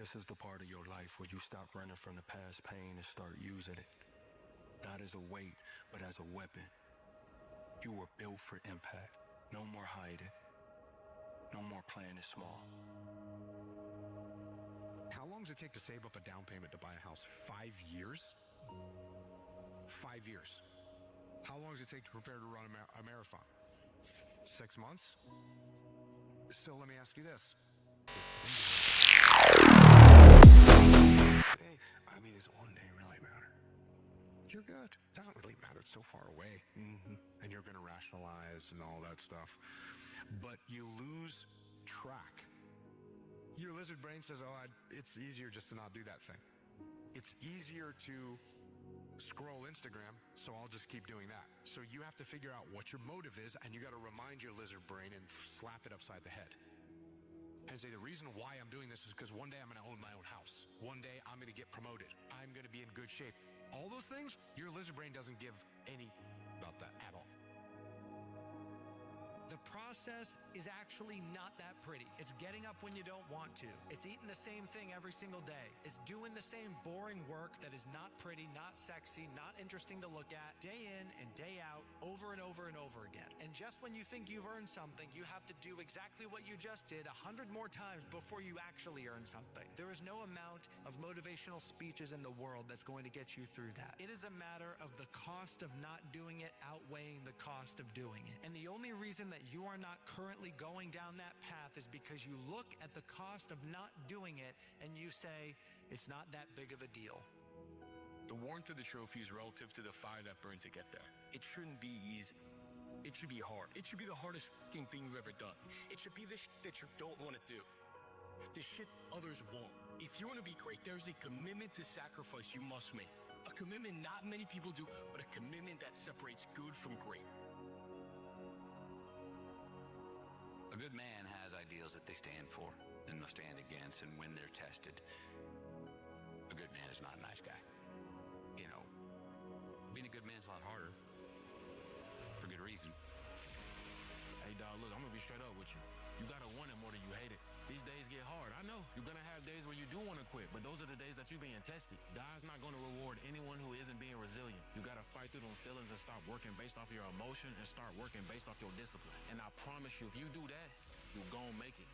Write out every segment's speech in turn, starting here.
This is the part of your life where you stop running from the past pain and start using it. Not as a weight, but as a weapon. You were built for impact. No more hiding. No more playing it small. How long does it take to save up a down payment to buy a house? 5 years? 5 years. How long does it take to prepare to run a marathon? 6 months? So let me ask you this. I mean, does one day really matter? You're good. It doesn't really matter. It's so far away. And you're going to rationalize and all that stuff. But you lose track. Your lizard brain says, it's easier just to not do that thing. It's easier to scroll Instagram, so I'll just keep doing that. So you have to figure out what your motive is, and you got to remind your lizard brain and slap it upside the head. And say, the reason why I'm doing this is because one day I'm going to own my own house. One day I'm going to get promoted. I'm going to be in good shape. All those things, your lizard brain doesn't give any about that at all. The process is actually not that pretty. It's getting up when you don't want to. It's eating the same thing every single day. It's doing the same boring work that is not pretty, not sexy, not interesting to look at, day in and day out, over and over and over again. And just when you think you've earned something, you have to do exactly what you just did 100 more times before you actually earn something. There is no amount of motivational speeches in the world that's going to get you through that. It is a matter of the cost of not doing it outweighing the cost of doing it. And the only reason that you are not currently going down that path is because you look at the cost of not doing it and you say, it's not that big of a deal. The warmth of the trophy is relative to the fire that burned to get there. It shouldn't be easy. It should be hard. It should be the hardest fucking thing you've ever done. It should be the shit that you don't want to do. The shit others won't. If you want to be great, there's a commitment to sacrifice you must make. A commitment not many people do, but a commitment that separates good from great. A good man has ideals that they stand for and they'll stand against, and when they're tested. A good man is not a nice guy. You know, being a good man's a lot harder. For good reason. Hey dog, look, I'm gonna be straight up with you. You gotta want it more than you hate it. These days get hard. I know you're gonna have days where you do want to quit, but those are the days that you're being tested. God's not gonna reward anyone who isn't being resilient. You gotta fight through them feelings and stop working based off your emotion and start working based off your discipline. And I promise you, if you do that, you're gonna make it.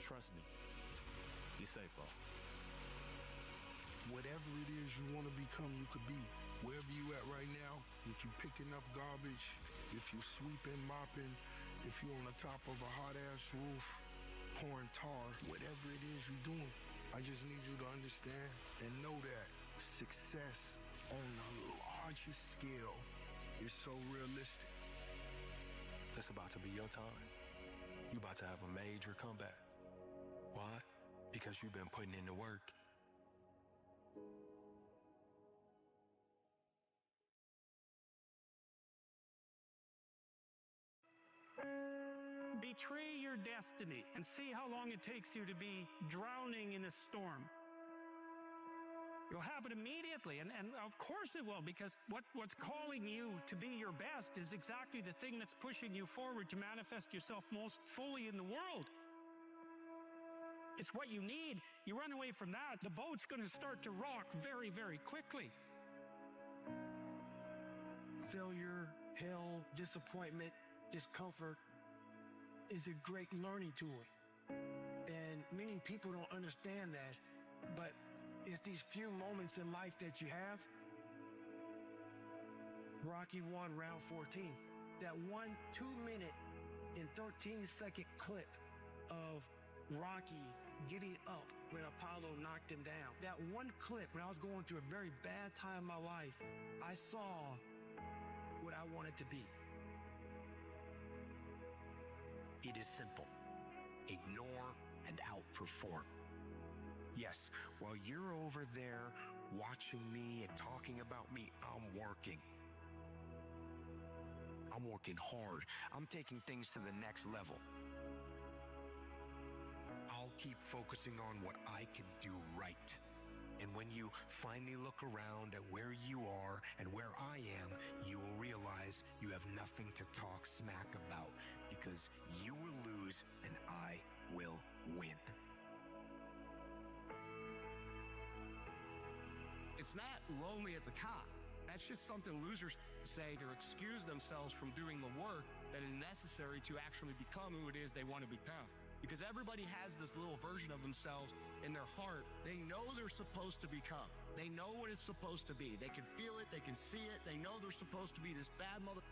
Trust me. Be safe, bro. Whatever it is you want to become, you could be. Wherever you at right now, if you picking up garbage, if you sweeping, mopping, if you on the top of a hot-ass roof, pouring tar, whatever it is you're doing, I just need you to understand and know that success on the largest scale is so realistic. It's about to be your time. You about to have a major comeback. Why? Because you've been putting in the work. Betray your destiny and see how long it takes you to be drowning in a storm. It will happen immediately, and of course it will, because what's calling you to be your best is exactly the thing that's pushing you forward to manifest yourself most fully in the world. It's what you need. You run away from that, the boat's going to start to rock very, very quickly. Failure, hell, disappointment, discomfort is a great learning tool. And many people don't understand that, but it's these few moments in life that you have. Rocky won round 14. That 1 2-minute and 13-second clip of Rocky getting up when Apollo knocked him down. That one clip, when I was going through a very bad time in my life, I saw what I wanted to be. It is simple. Ignore and outperform. Yes, while you're over there watching me and talking about me, I'm working. I'm working hard. I'm taking things to the next level. I'll keep focusing on what I can do right. And when you finally look around at where you are and where I am, you will realize you have nothing to talk smack about, because you will lose and I will win. It's not lonely at the top. That's just something losers say to excuse themselves from doing the work that is necessary to actually become who it is they want to become. Because everybody has this little version of themselves in their heart they know they're supposed to become. They know what it's supposed to be. They can feel it, they can see it, they know they're supposed to be this bad mother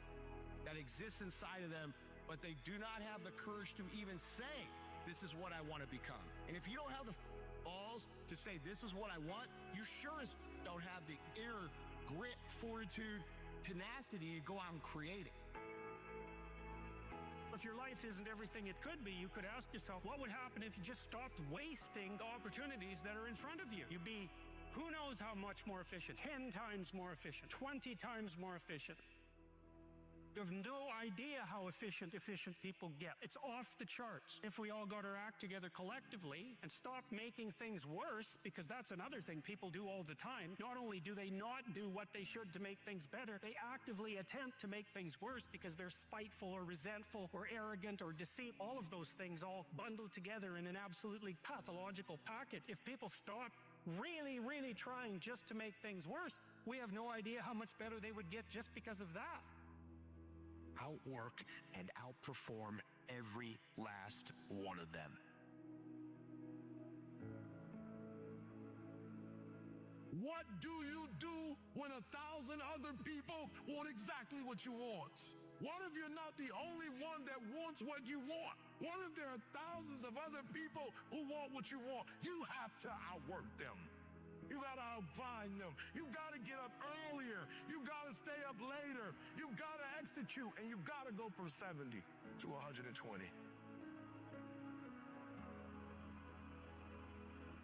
that exists inside of them, but they do not have the courage to even say, this is what I want to become. And if you don't have the balls to say, this is what I want, you sure as don't have the inner grit, fortitude, tenacity to go out and create it. If your life isn't everything it could be, you could ask yourself, what would happen if you just stopped wasting the opportunities that are in front of you? You'd be, who knows how much more efficient, 10 times more efficient, 20 times more efficient. You have no idea how efficient people get. It's off the charts. If we all got our act together collectively and stop making things worse, because that's another thing people do all the time. Not only do they not do what they should to make things better, they actively attempt to make things worse because they're spiteful or resentful or arrogant or deceit. All of those things all bundled together in an absolutely pathological packet. If people stop really, really trying just to make things worse, we have no idea how much better they would get just because of that. Outwork and outperform every last one of them. What do you do when 1,000 other people want exactly what you want? What if you're not the only one that wants what you want? What if there are thousands of other people who want what you want? You have to outwork them. You gotta outfind them. You gotta get up earlier. You gotta stay up later. You gotta execute, and you gotta go from 70 to 120.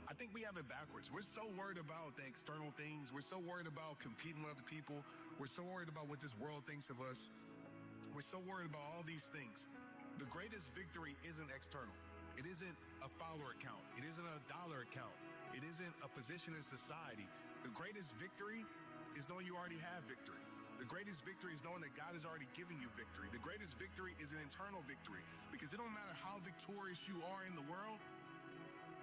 I think we have it backwards. We're so worried about the external things. We're so worried about competing with other people. We're so worried about what this world thinks of us. We're so worried about all these things. The greatest victory isn't external. It isn't a follower account. It isn't a dollar account. It isn't a position in society. The greatest victory is knowing you already have victory. The greatest victory is knowing that God has already given you victory. The greatest victory is an internal victory, because it don't matter how victorious you are in the world.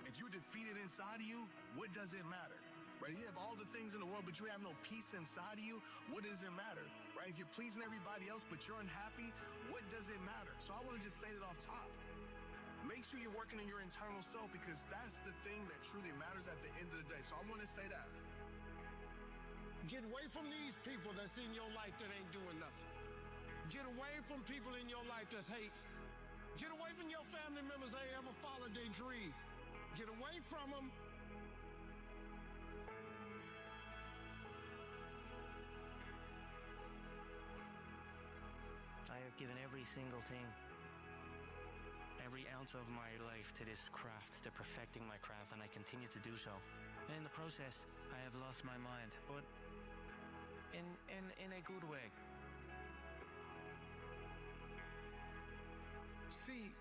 If you're defeated inside of you, what does it matter? Right? You have all the things in the world, but you have no peace inside of you. What does it matter? Right? If you're pleasing everybody else, but you're unhappy, what does it matter? So I want to just say it off top. Make sure you're working in your internal self, because that's the thing that truly matters at the end of the day. So I want to say that. Get away from these people that's in your life that ain't doing nothing. Get away from people in your life that's hate. Get away from your family members that ain't ever followed their dream. Get away from them. I have given every single thing, every ounce of my life to this craft, to perfecting my craft, and I continue to do so. And in the process, I have lost my mind, but in a good way. See,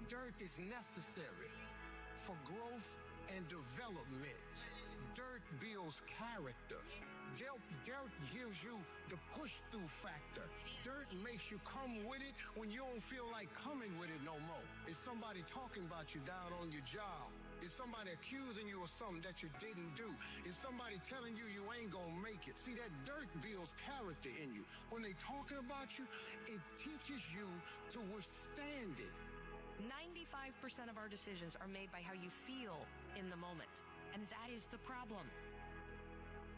dirt is necessary for growth and development. Dirt builds character. Dirt gives you the push-through factor. Dirt makes you come with it when you don't feel like coming with it no more. Is somebody talking about you down on your job? Is somebody accusing you of something that you didn't do? Is somebody telling you you ain't gonna make it? See, that dirt builds character in you. When they talking about you, it teaches you to withstand it. 95% of our decisions are made by how you feel in the moment. And that is the problem.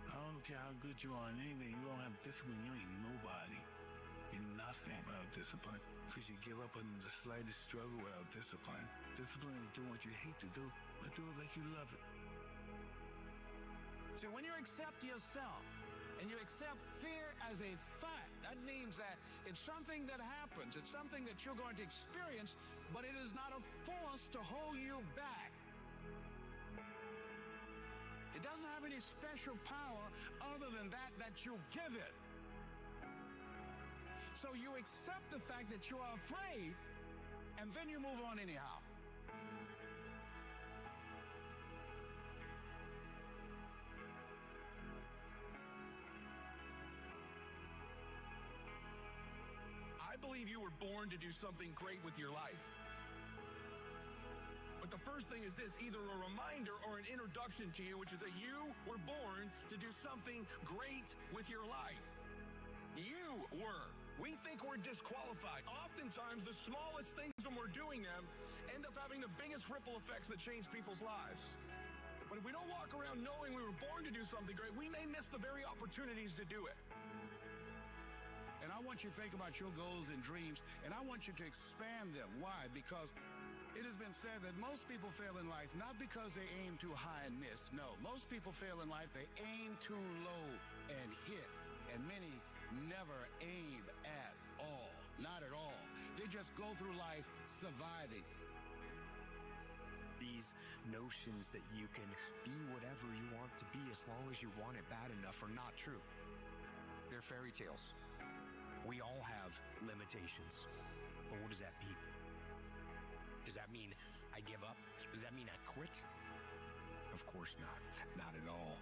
I don't care how good you are in anything, you don't have discipline, you ain't nobody. You're nothing without discipline. Because you give up on the slightest struggle without discipline. Discipline is doing what you hate to do, but do it like you love it. So when you accept yourself and you accept fear as a fact, that means that it's something that happens. It's something that you're going to experience, but it is not a force to hold you back. It doesn't have any special power other than that you give it. So you accept the fact that you are afraid, and then you move on anyhow. I believe you were born to do something great with your life. But the first first thing is this, either a reminder or an introduction to you, which is that you were born to do something great with your life. You were. We think we're disqualified. Oftentimes, the smallest things when we're doing them end up having the biggest ripple effects that change people's lives. But if we don't walk around knowing we were born to do something great, we may miss the very opportunities to do it. And I want you to think about your goals and dreams, and I want you to expand them. Why? Because it has been said that most people fail in life not because they aim too high and miss. No, most people fail in life, they aim too low and hit. And many never aim at all. Not at all. They just go through life surviving. These notions that you can be whatever you want to be as long as you want it bad enough are not true. They're fairy tales. We all have limitations. But what does that mean? Does that mean I give up? Does that mean I quit? Of course not. Not at all.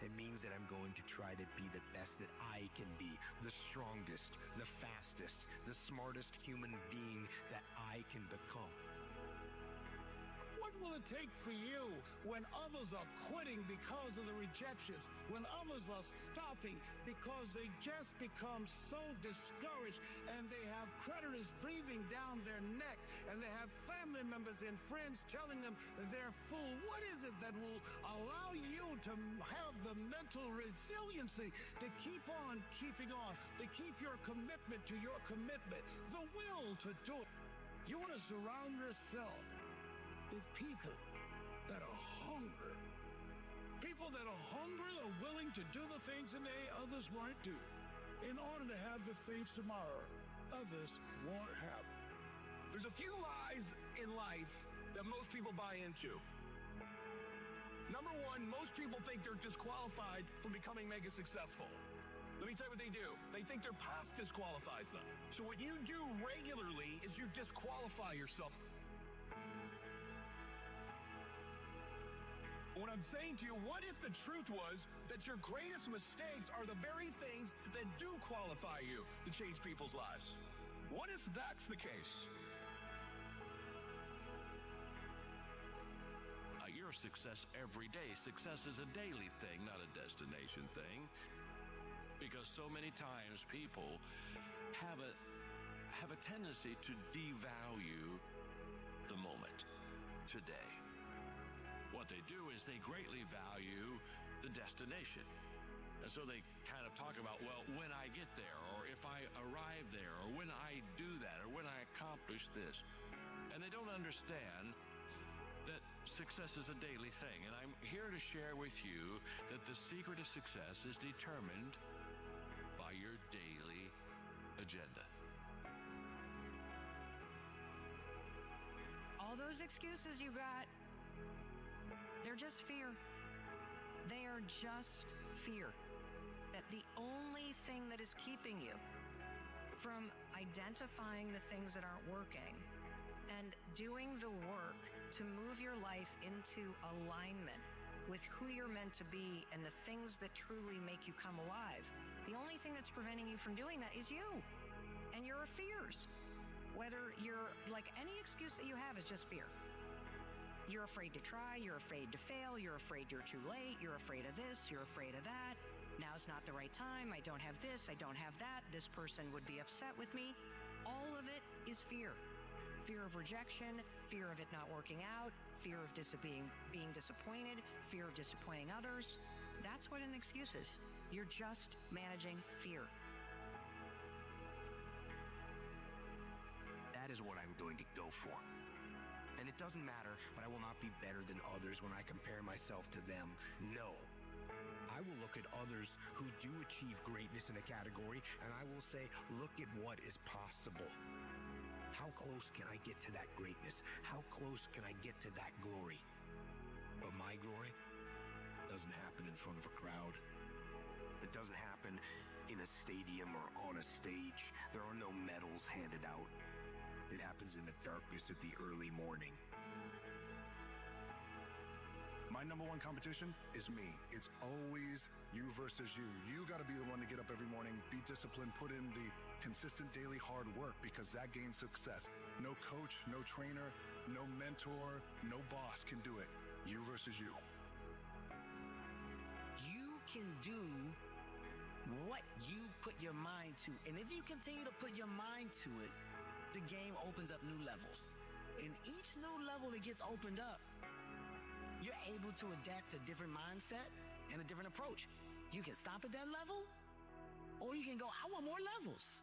It means that I'm going to try to be the best that I can be, the strongest, the fastest, the smartest human being that I can become. What will it take for you when others are quitting because of the rejections, when others are stopping because they just become so discouraged and they have creditors breathing down their neck and they have family members and friends telling them they're full? What is it that will allow you to have the mental resiliency to keep on keeping on, to keep your commitment to your commitment, the will to do it? You want to surround yourself with people that are hungry. People that are hungry are willing to do the things that others won't do in order to have the things tomorrow others won't have. There's a few lies in life that most people buy into. Number one, most people think they're disqualified from becoming mega successful. Let me tell you what they do. They think their past disqualifies them. So what you do regularly is you disqualify yourself. What I'm saying to you, what if the truth was that your greatest mistakes are the very things that do qualify you to change people's lives? What if that's the case? Your success every day. Success is a daily thing, not a destination thing. Because so many times people have a tendency to devalue the moment today. What they do is they greatly value the destination. And so they kind of talk about, well, when I get there, or if I arrive there, or when I do that, or when I accomplish this. And they don't understand that success is a daily thing. And I'm here to share with you that the secret of success is determined by your daily agenda. All those excuses you got, they're just fear. They are just fear. That the only thing that is keeping you from identifying the things that aren't working and doing the work to move your life into alignment with who you're meant to be and the things that truly make you come alive. The only thing that's preventing you from doing that is you and your fears. Whether you're like any excuse that you have is just fear. You're afraid to try, you're afraid to fail, you're afraid you're too late, you're afraid of this, you're afraid of that. Now's not the right time, I don't have this, I don't have that, this person would be upset with me. All of it is fear. Fear of rejection, fear of it not working out, fear of being disappointed, fear of disappointing others. That's what an excuse is. You're just managing fear. That is what I'm going to go for. And it doesn't matter, but I will not be better than others when I compare myself to them. No. I will look at others who do achieve greatness in a category, and I will say, look at what is possible. How close can I get to that greatness? How close can I get to that glory? But my glory doesn't happen in front of a crowd. It doesn't happen in a stadium or on a stage. There are no medals handed out. It happens in the darkness of the early morning. My number one competition is me. It's always you versus you. You got to be the one to get up every morning, be disciplined, put in the consistent daily hard work, because that gains success. No coach, no trainer, No mentor, no boss can do it. You versus you. You can do what you put your mind to. And if you continue to put your mind to it, the game opens up new levels. And each new level that gets opened up, you're able to adapt a different mindset and a different approach. You can stop at that level, or you can go, I want more levels.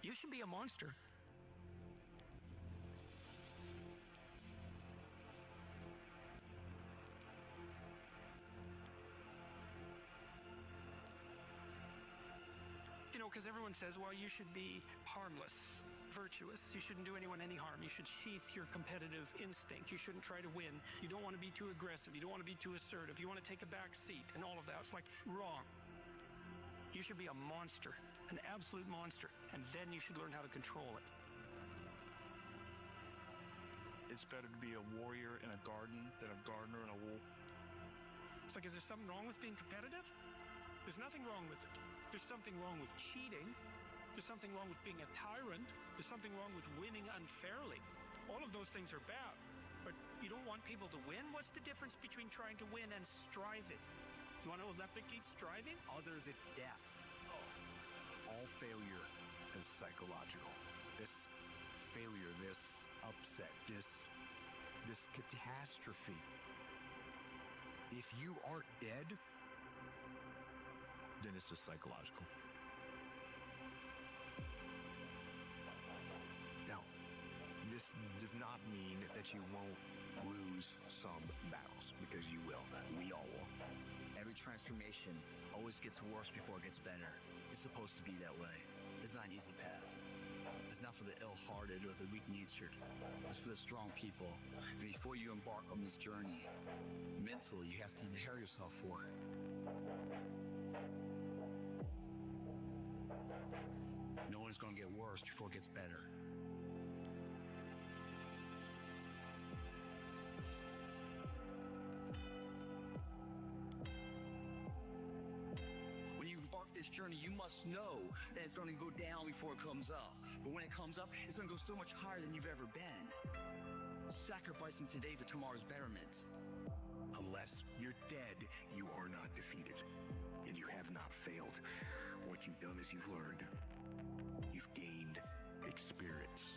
You should be a monster. You know, because everyone says, well, you should be harmless, virtuous. You shouldn't do anyone any harm. You should sheath your competitive instinct. You shouldn't try to win. You don't want to be too aggressive. You don't want to be too assertive. You want to take a back seat and all of that. It's like wrong. You should be a monster, an absolute monster, and then you should learn how to control it. It's better to be a warrior in a garden than a gardener in a wool. It's like, is there something wrong with being competitive? There's nothing wrong with it. There's something wrong with cheating. There's something wrong with being a tyrant. There's something wrong with winning unfairly. All of those things are bad. But you don't want people to win? What's the difference between trying to win and striving? You want to Olympic striving? Other than death. All failure is psychological. This failure, this upset, this catastrophe. If you aren't dead, then it's just psychological. Now, this does not mean that you won't lose some battles, because you will. We all will. Every transformation always gets worse before it gets better. It's supposed to be that way. It's not an easy path. It's not for the ill-hearted or the weak-natured. It's for the strong people. Before you embark on this journey, mentally, you have to prepare yourself for it. No one's going to get worse before it gets better. When you embark this journey, you must know that it's going to go down before it comes up. But when it comes up, it's going to go so much higher than you've ever been. Sacrificing today for tomorrow's betterment. Unless you're dead, you are not defeated. And you have not failed. What you've done is you've learned. You've gained experience.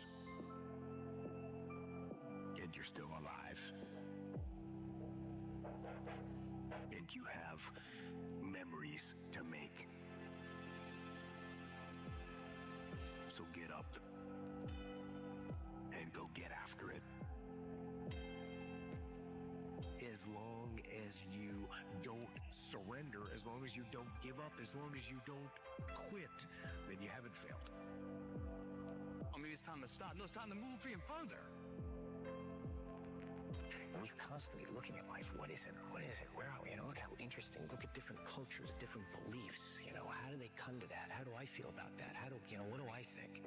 And you're still alive. And you have memories to make. So get up and go get after it. As long as you don't surrender, as long as you don't give up, as long as you don't quit, then you haven't failed. Or maybe it's time to stop. No, it's time to move even further. We're constantly looking at life. What is it? What is it? Where are we? You know, look how interesting. Look at different cultures, different beliefs. You know, how do they come to that? How do I feel about that? How do, you know, what do I think?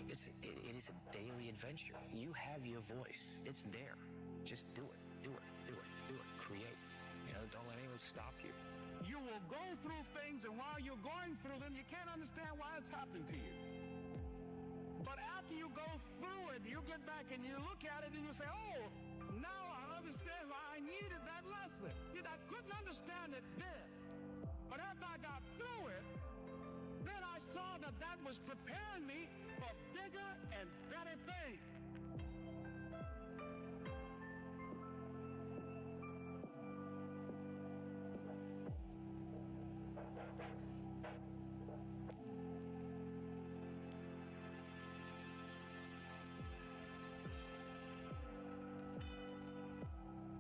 It is a daily adventure. You have your voice. It's there. Just do it. Do it. Do it. Do it. Create. You know, don't let anyone stop you. You will go through things, and while you're going through them, you can't understand why it's happening to you. But after you go through it, you get back and you look at it and you say, oh, now I understand why I needed that lesson. I couldn't understand it then. But after I got through it, then I saw that that was preparing me for bigger and better things.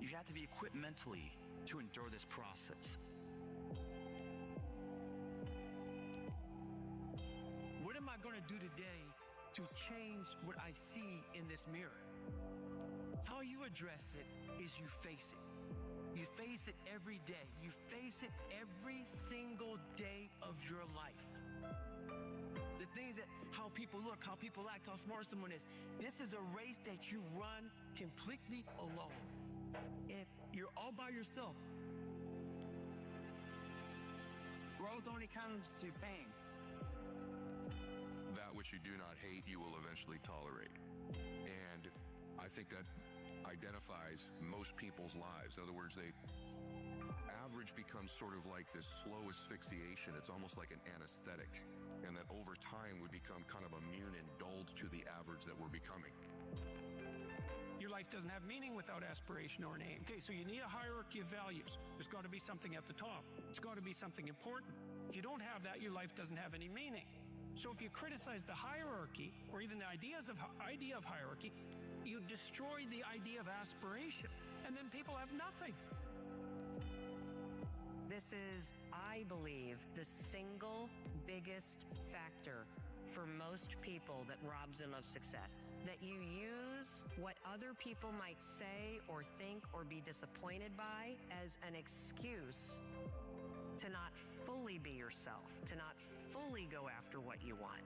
You have to be equipped mentally to endure this process. What am I going to do today to change what I see in this mirror? How you address it is you face it. You face it every day. You face it every single day of your life. The things that, how people look, how people act, how smart someone is. This is a race that you run completely alone. If you're all by yourself, Growth only comes to pain. That which you do not hate, you will eventually tolerate. And I think that identifies most people's lives. In other words, average becomes sort of like this slow asphyxiation. It's almost like an anesthetic. And that over time we become kind of immune and dulled to the average that we're becoming. Your life doesn't have meaning without aspiration or an aim. Okay, so you need a hierarchy of values. There's got to be something at the top. It's got to be something important. If you don't have that, your life doesn't have any meaning. So if you criticize the hierarchy, or even the idea of hierarchy, you destroy the idea of aspiration, and then people have nothing. This is, I believe, the single biggest factor for most people that robs them of success. That you use what other people might say or think or be disappointed by as an excuse to not fully be yourself, to not fully go after what you want.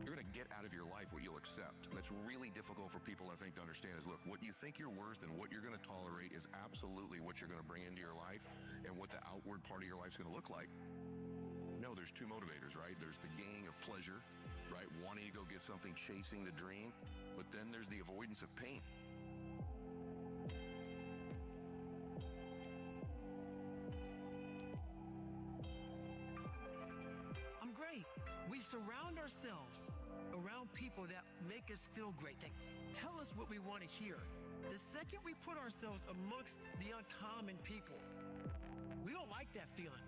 You're going to get out of your life what you'll accept. That's really difficult for people, I think, to understand is, look, what you think you're worth and what you're going to tolerate is absolutely what you're going to bring into your life and what the outward part of your life is going to look like. No, there's two motivators, right? There's the gaining of pleasure, right? Wanting to go get something, chasing the dream. But then there's the avoidance of pain. I'm great. We surround ourselves around people that make us feel great, that tell us what we want to hear. The second we put ourselves amongst the uncommon people, we don't like that feeling.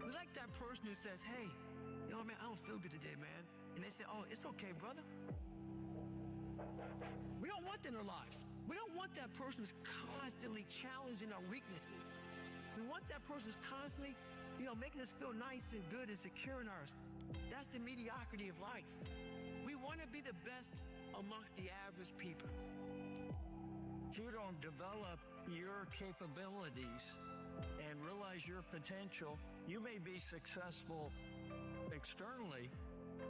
We like that person who says, hey, you know, man, I don't feel good today, man. And they say, oh, it's okay, brother. We don't want that in our lives. We don't want that person who's constantly challenging our weaknesses. We want that person who's constantly, making us feel nice and good and secure in ours. That's the mediocrity of life. We want to be the best amongst the average people. If you don't develop your capabilities and realize your potential, you may be successful externally,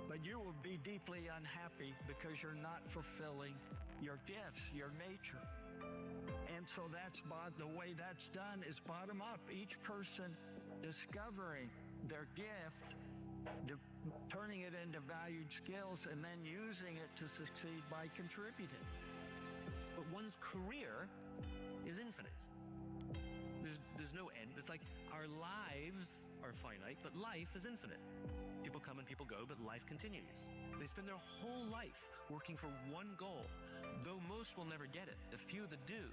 but you will be deeply unhappy because you're not fulfilling your gifts, your nature. And so the way that's done is bottom up. Each person discovering their gift, turning it into valued skills, and then using it to succeed by contributing. But one's career is infinite. There's no end. It's like our lives are finite, but life is infinite. People come and people go, but life continues. They spend their whole life working for one goal, though most will never get it. The few that do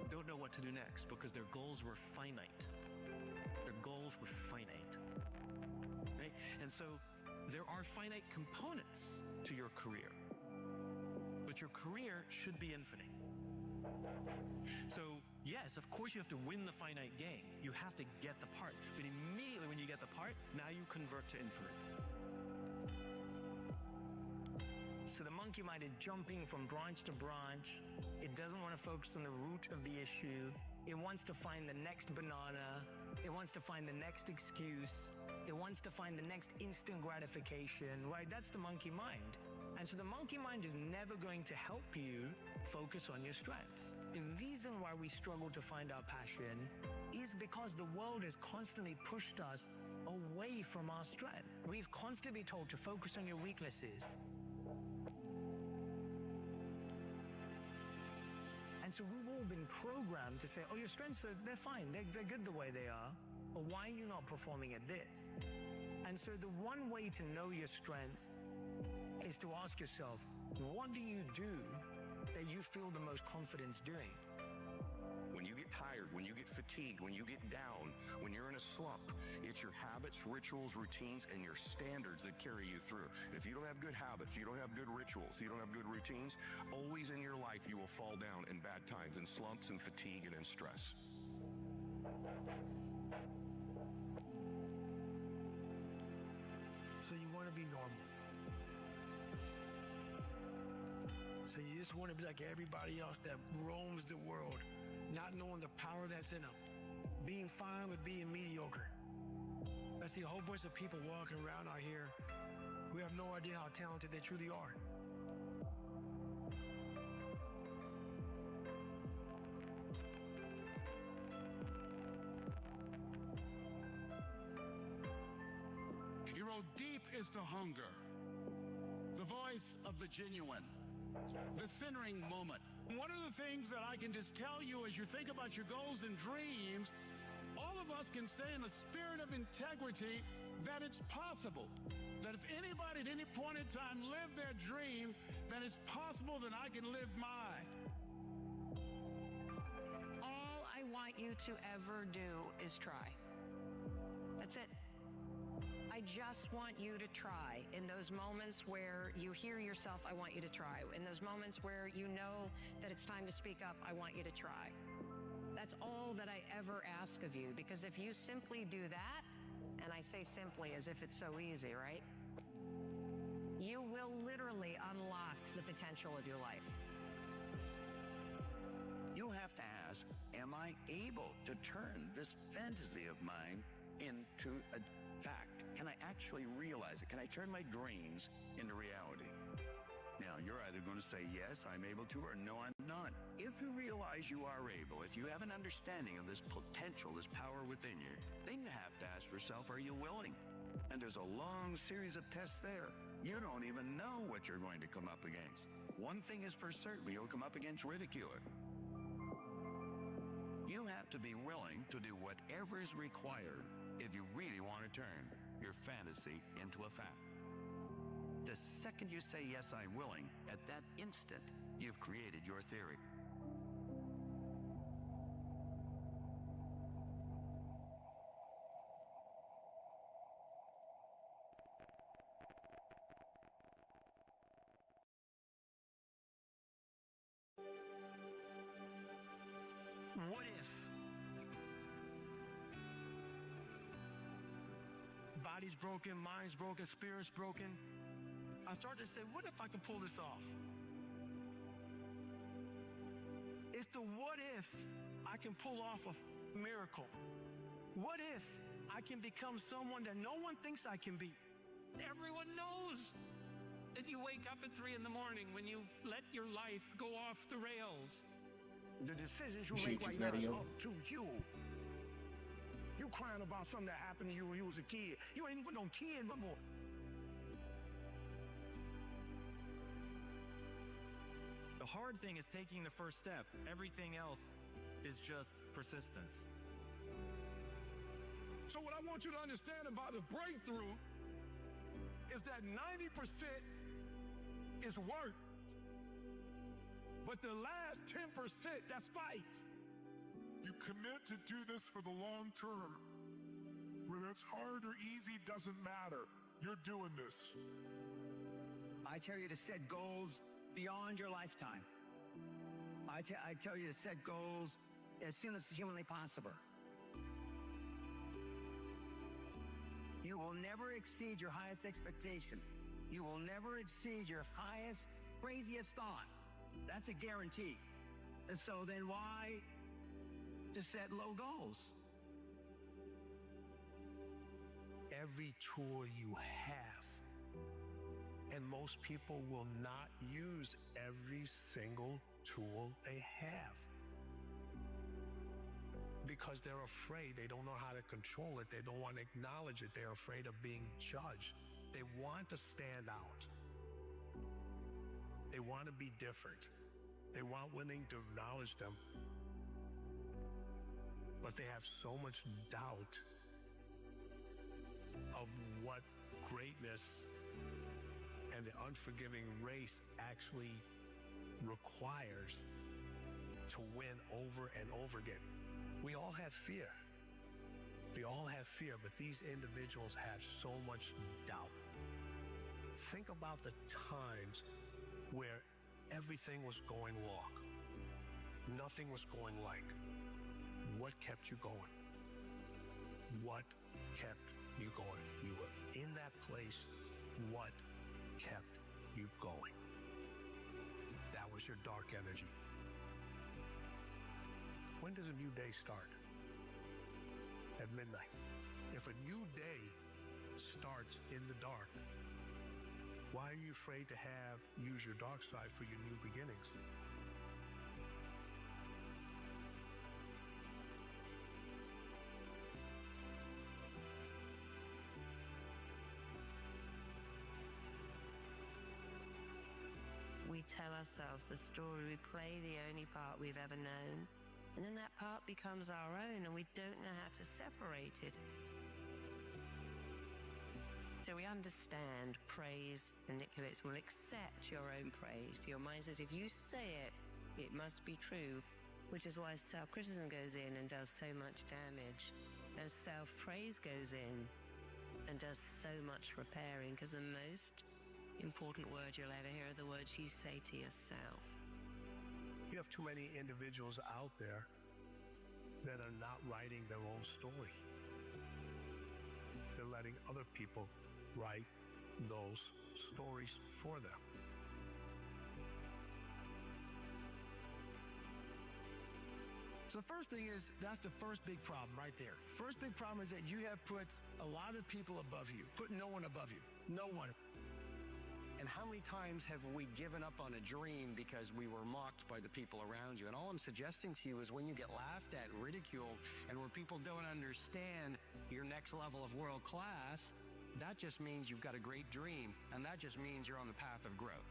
don't know what to do next because their goals were finite. Their goals were finite. Right? And so there are finite components to your career, but your career should be infinite. So yes, of course you have to win the finite game. You have to get the part. But immediately when you get the part, now you convert to infinite. So the monkey mind is jumping from branch to branch. It doesn't want to focus on the root of the issue. It wants to find the next banana. It wants to find the next excuse. It wants to find the next instant gratification, right? That's the monkey mind. And so the monkey mind is never going to help you focus on your strengths. The reason why we struggle to find our passion is because the world has constantly pushed us away from our strength. We've constantly been told to focus on your weaknesses. And so we've all been programmed to say, oh, your strengths, they're fine. They're good the way they are. But why are you not performing at this? And so the one way to know your strengths is to ask yourself, what do you do that you feel the most confidence doing? When you get tired, when you get fatigued, when you get down, when you're in a slump, it's your habits, rituals, routines, and your standards that carry you through. If you don't have good habits, you don't have good rituals, you don't have good routines, always in your life you will fall down in bad times, in slumps and fatigue and in stress. So you want to be normal. So you just want to be like everybody else that roams the world, not knowing the power that's in them, being fine with being mediocre. I see a whole bunch of people walking around out here who have no idea how talented they truly are. You wrote, deep is the hunger, the voice of the genuine, the centering moment. One of the things that I can just tell you as you think about your goals and dreams, all of us can say in a spirit of integrity that it's possible. That if anybody at any point in time lived their dream, then it's possible that I can live mine. All I want you to ever do is try. That's it. I just want you to try. In those moments where you hear yourself, I want you to try. In those moments where you know that it's time to speak up, I want you to try. That's all that I ever ask of you, because if you simply do that, and I say simply as if it's so easy, right? You will literally unlock the potential of your life. You'll have to ask, am I able to turn this fantasy of mine into a fact? Can I actually realize it? Can I turn my dreams into reality? Now, you're either going to say, yes, I'm able to, or no, I'm not. If you realize you are able, if you have an understanding of this potential, this power within you, then you have to ask yourself, are you willing? And there's a long series of tests there. You don't even know what you're going to come up against. One thing is for certain, you'll come up against ridicule. You have to be willing to do whatever is required if you really want to turn your fantasy into a fact. The second you say, yes, I'm willing, at that instant, you've created your theory. What if? Body's broken, mind's broken, spirit's broken. I started to say, what if I can pull this off? If the what if I can pull off a miracle? What if I can become someone that no one thinks I can be? Everyone knows. If you wake up at 3 in the morning, when you've let your life go off the rails, The decisions you make right now is up to you. You crying about something that happened to you when you was a kid. You ain't even no kid no more. The hard thing is taking the first step. Everything else is just persistence. So what I want you to understand about the breakthrough is that 90% is work. But the last 10%, that's fight. You commit to do this for the long term. Whether it's hard or easy doesn't matter. You're doing this. I tell you to set goals beyond your lifetime. I tell you to set goals as soon as humanly possible. You will never exceed your highest expectation. You will never exceed your highest, craziest thought. That's a guarantee. And so then why to set low goals? Every tool you have, and most people will not use every single tool they have because they're afraid. They don't know how to control it. They don't want to acknowledge it. They're afraid of being judged. They want to stand out. They want to be different. They want willing to acknowledge them. But they have so much doubt of what greatness and the unforgiving race actually requires to win over and over again. We all have fear. We all have fear, but these individuals have so much doubt. Think about the times where everything was going wrong. Nothing was going right. What kept you going? What kept you going? You were in that place. What kept you going? That was your dark energy. When does a new day start? At midnight. If a new day starts in the dark, why are you afraid to use your dark side for your new beginnings? ourselves the story. We play the only part we've ever known. And then that part becomes our own, and we don't know how to separate it. So we understand praise manipulates. Will accept your own praise. Your mind says if you say it, it must be true, which is why self-criticism goes in and does so much damage. And self-praise goes in and does so much repairing, because the most important words you'll ever hear are the words you say to yourself. You have too many individuals out there that are not writing their own story. They're letting other people write those stories for them. So the first thing is, that's the first big problem right there. First big problem is that you have put a lot of people above you, put no one above you, no one. And how many times have we given up on a dream because we were mocked by the people around you? And all I'm suggesting to you is when you get laughed at, ridiculed, and where people don't understand your next level of world class, that just means you've got a great dream, and that just means you're on the path of growth.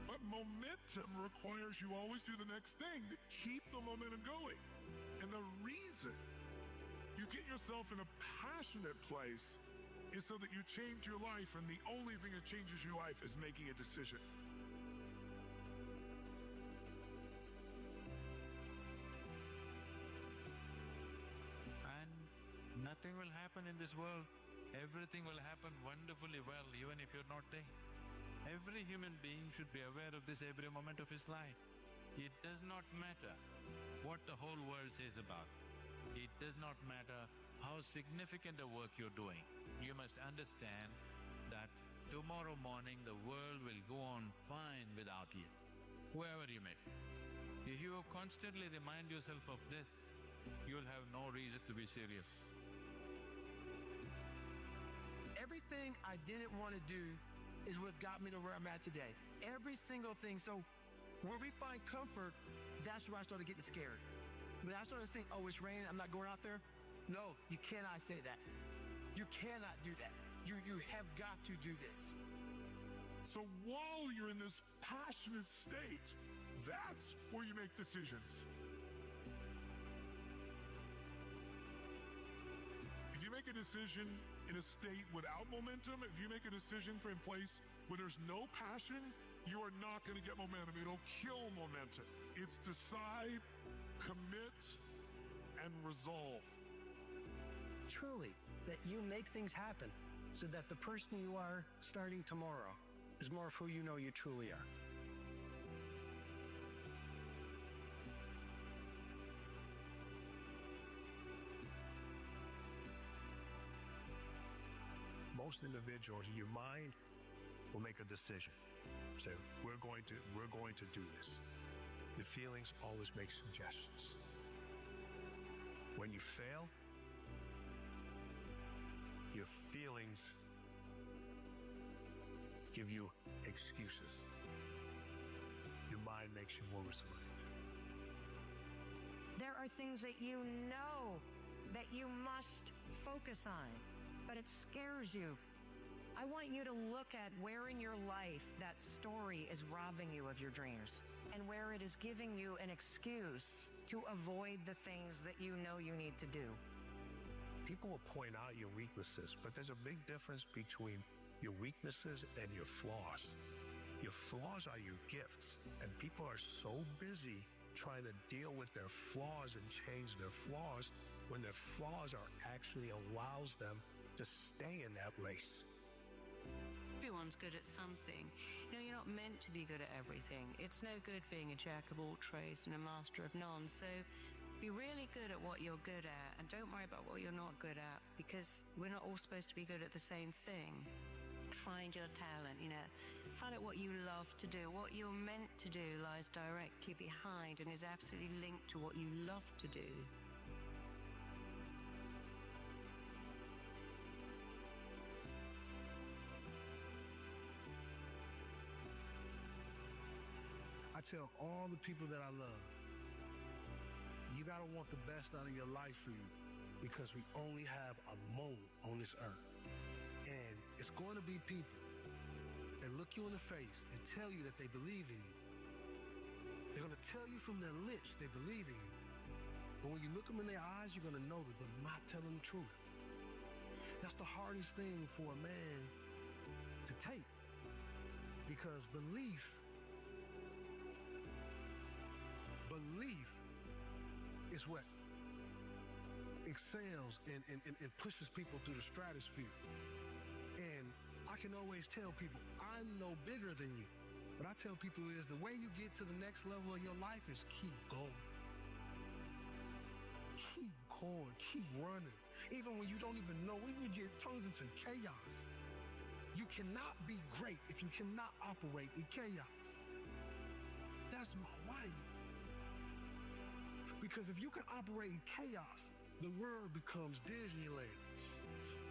But momentum requires you always do the next thing to keep the momentum going. And the reason you get yourself in a passionate place is so that you change your life, and the only thing that changes your life is making a decision. And nothing will happen in this world. Everything will happen wonderfully well, even if you're not there. Every human being should be aware of this every moment of his life. It does not matter what the whole world says about it. It does not matter how significant a work you're doing. You must understand that tomorrow morning the world will go on fine without you, whoever you may be. If you constantly remind yourself of this, you'll have no reason to be serious. Everything I didn't want to do is what got me to where I'm at today. Every single thing. So where we find comfort, that's where I started getting scared. When I started saying, oh, it's raining, I'm not going out there. No, you cannot say that. You cannot do that. You have got to do this. So while you're in this passionate state, that's where you make decisions. If you make a decision in a state without momentum, if you make a decision in place where there's no passion, you are not going to get momentum. It'll kill momentum. It's decide, commit, and resolve. Truly, that you make things happen so that the person you are starting tomorrow is more of who you know you truly are. Most individuals, your mind will make a decision. Say, we're going to do this. The feelings always make suggestions. When you fail, your feelings give you excuses. Your mind makes you more resilient. There are things that you know that you must focus on, but it scares you. I want you to look at where in your life that story is robbing you of your dreams, and where it is giving you an excuse to avoid the things that you know you need to do. People will point out your weaknesses, but there's a big difference between your weaknesses and your flaws. Your flaws are your gifts, and people are so busy trying to deal with their flaws and change their flaws when their flaws are actually allows them to stay in that race. Everyone's good at something. You know, you're not meant to be good at everything. It's no good being a jack of all trades and a master of none. So be really good at what you're good at, and don't worry about what you're not good at, because we're not all supposed to be good at the same thing. Find your talent, find out what you love to do. What you're meant to do lies directly behind and is absolutely linked to what you love to do. I tell all the people that I love, you gotta want the best out of your life for you, because we only have a moment on this earth. And it's going to be people that look you in the face and tell you that they believe in you, They're going to tell you from their lips they believe in you. But when you look them in their eyes, you're going to know that they're not telling the truth. That's the hardest thing for a man to take. Because belief is what excels and pushes people through the stratosphere. And I can always tell people, I'm no bigger than you. What I tell people is the way you get to the next level of your life is keep going. Keep going, keep running. Even when you don't even know, when you get turns into chaos. You cannot be great if you cannot operate in chaos. That's my way. Because if you can operate in chaos, the world becomes Disneyland.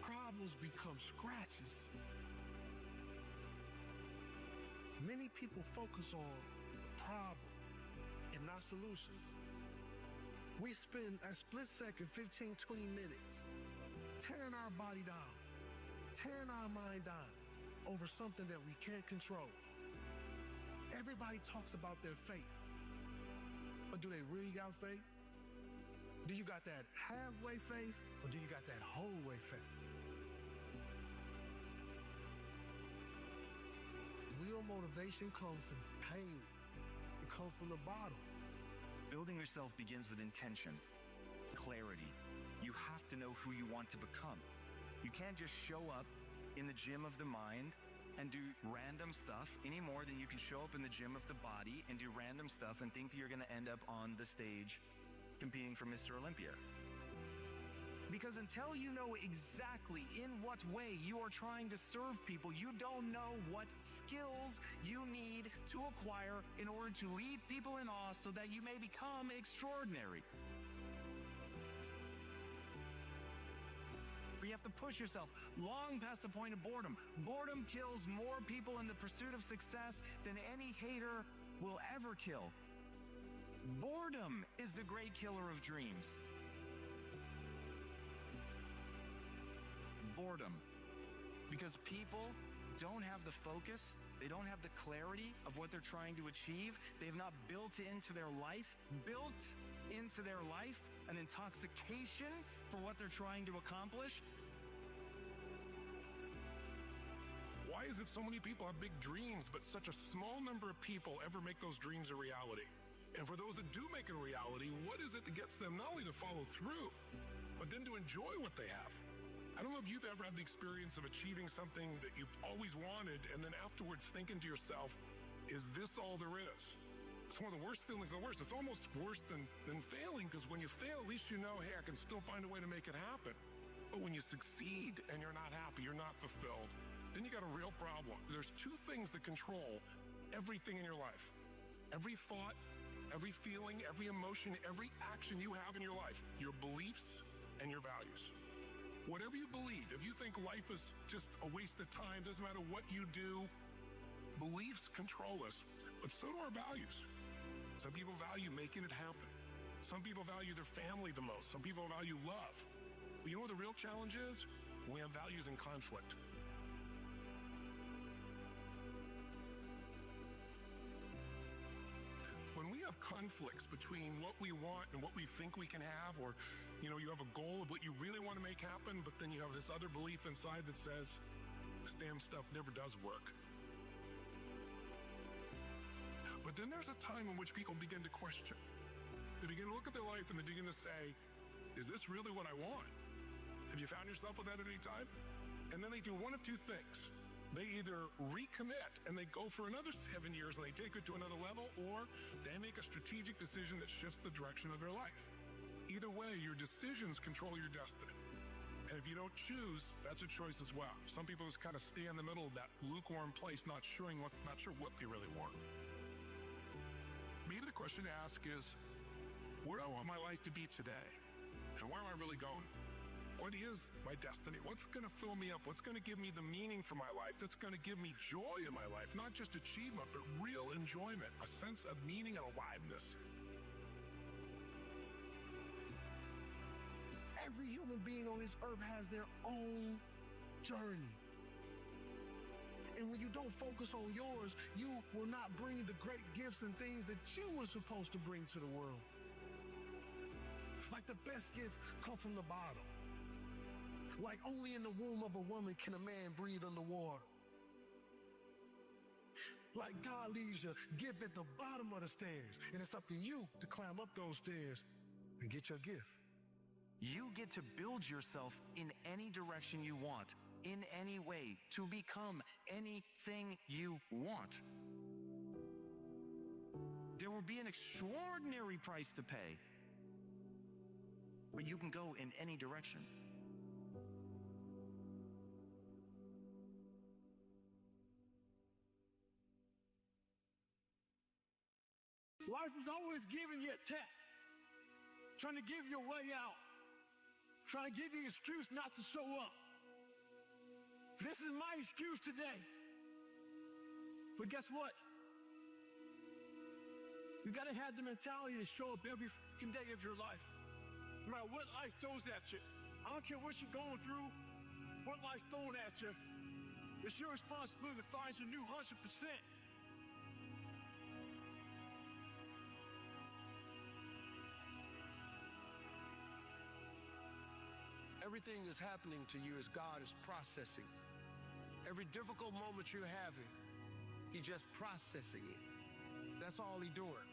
Problems become scratches. Many people focus on the problem and not solutions. We spend a split second, 15, 20 minutes tearing our body down, tearing our mind down over something that we can't control. Everybody talks about their faith, but do they really got faith? Do you got that halfway faith, or do you got that whole way faith? Real motivation comes from pain. It comes from the bottom. Building yourself begins with intention, clarity. You have to know who you want to become. You can't just show up in the gym of the mind and do random stuff any more than you can show up in the gym of the body and do random stuff and think that you're going to end up on the stage competing for Mr. Olympia. Because until you know exactly in what way you are trying to serve people, you don't know what skills you need to acquire in order to lead people in awe so that you may become extraordinary. You have to push yourself long past the point of boredom. Boredom kills more people in the pursuit of success than any hater will ever kill. Boredom is the great killer of dreams. Boredom. Because people don't have the focus, they don't have the clarity of what they're trying to achieve. They've not built into their life an intoxication for what they're trying to accomplish. Why is it so many people have big dreams, but such a small number of people ever make those dreams a reality? And for those that do make it a reality, what is it that gets them not only to follow through, but then to enjoy what they have? I don't know if you've ever had the experience of achieving something that you've always wanted and then afterwards thinking to yourself, is this all there is? It's one of the worst feelings, It's almost worse than failing, because when you fail, at least you know, hey, I can still find a way to make it happen. But when you succeed and you're not happy, you're not fulfilled, then you got a real problem. There's two things that control everything in your life. Every thought, every feeling, every emotion, every action you have in your life, your beliefs and your values. Whatever you believe, if you think life is just a waste of time, doesn't matter what you do, beliefs control us, but so do our values. Some people value making it happen. Some people value their family the most. Some people value love. But you know what the real challenge is? We have values in conflict. When we have conflicts between what we want and what we think we can have, or you have a goal of what you really want to make happen, but then you have this other belief inside that says, this damn stuff never does work. But then there's a time in which people begin to question. They begin to look at their life and they begin to say, is this really what I want? Have you found yourself with that at any time? And then they do one of two things. They either recommit and they go for another 7 years and they take it to another level, or they make a strategic decision that shifts the direction of their life. Either way, your decisions control your destiny. And if you don't choose, that's a choice as well. Some people just kind of stay in the middle of that lukewarm place, not sure what they really want. Maybe the question to ask is, where do I want my life to be today? And where am I really going? What is my destiny? What's going to fill me up? What's going to give me the meaning for my life? That's going to give me joy in my life, not just achievement, but real enjoyment, a sense of meaning and aliveness. Every human being on this earth has their own journey. And when you don't focus on yours, you will not bring the great gifts and things that you were supposed to bring to the world. Like the best gift come from the bottom. Like only in the womb of a woman can a man breathe underwater. Like God leaves your gift at the bottom of the stairs, and it's up to you to climb up those stairs and get your gift. You get to build yourself in any direction you want, in any way, to become anything you want. There will be an extraordinary price to pay, but you can go in any direction. Life is always giving you a test, trying to give you a way out, trying to give you an excuse not to show up. This is my excuse today. But guess what? You gotta have the mentality to show up every fucking day of your life. No matter what life throws at you. I don't care what you're going through, what life's throwing at you. It's your responsibility to find your new 100%. Everything that's happening to you as God is processing. Every difficult moment you're having, He's just processing it. That's all He's doing.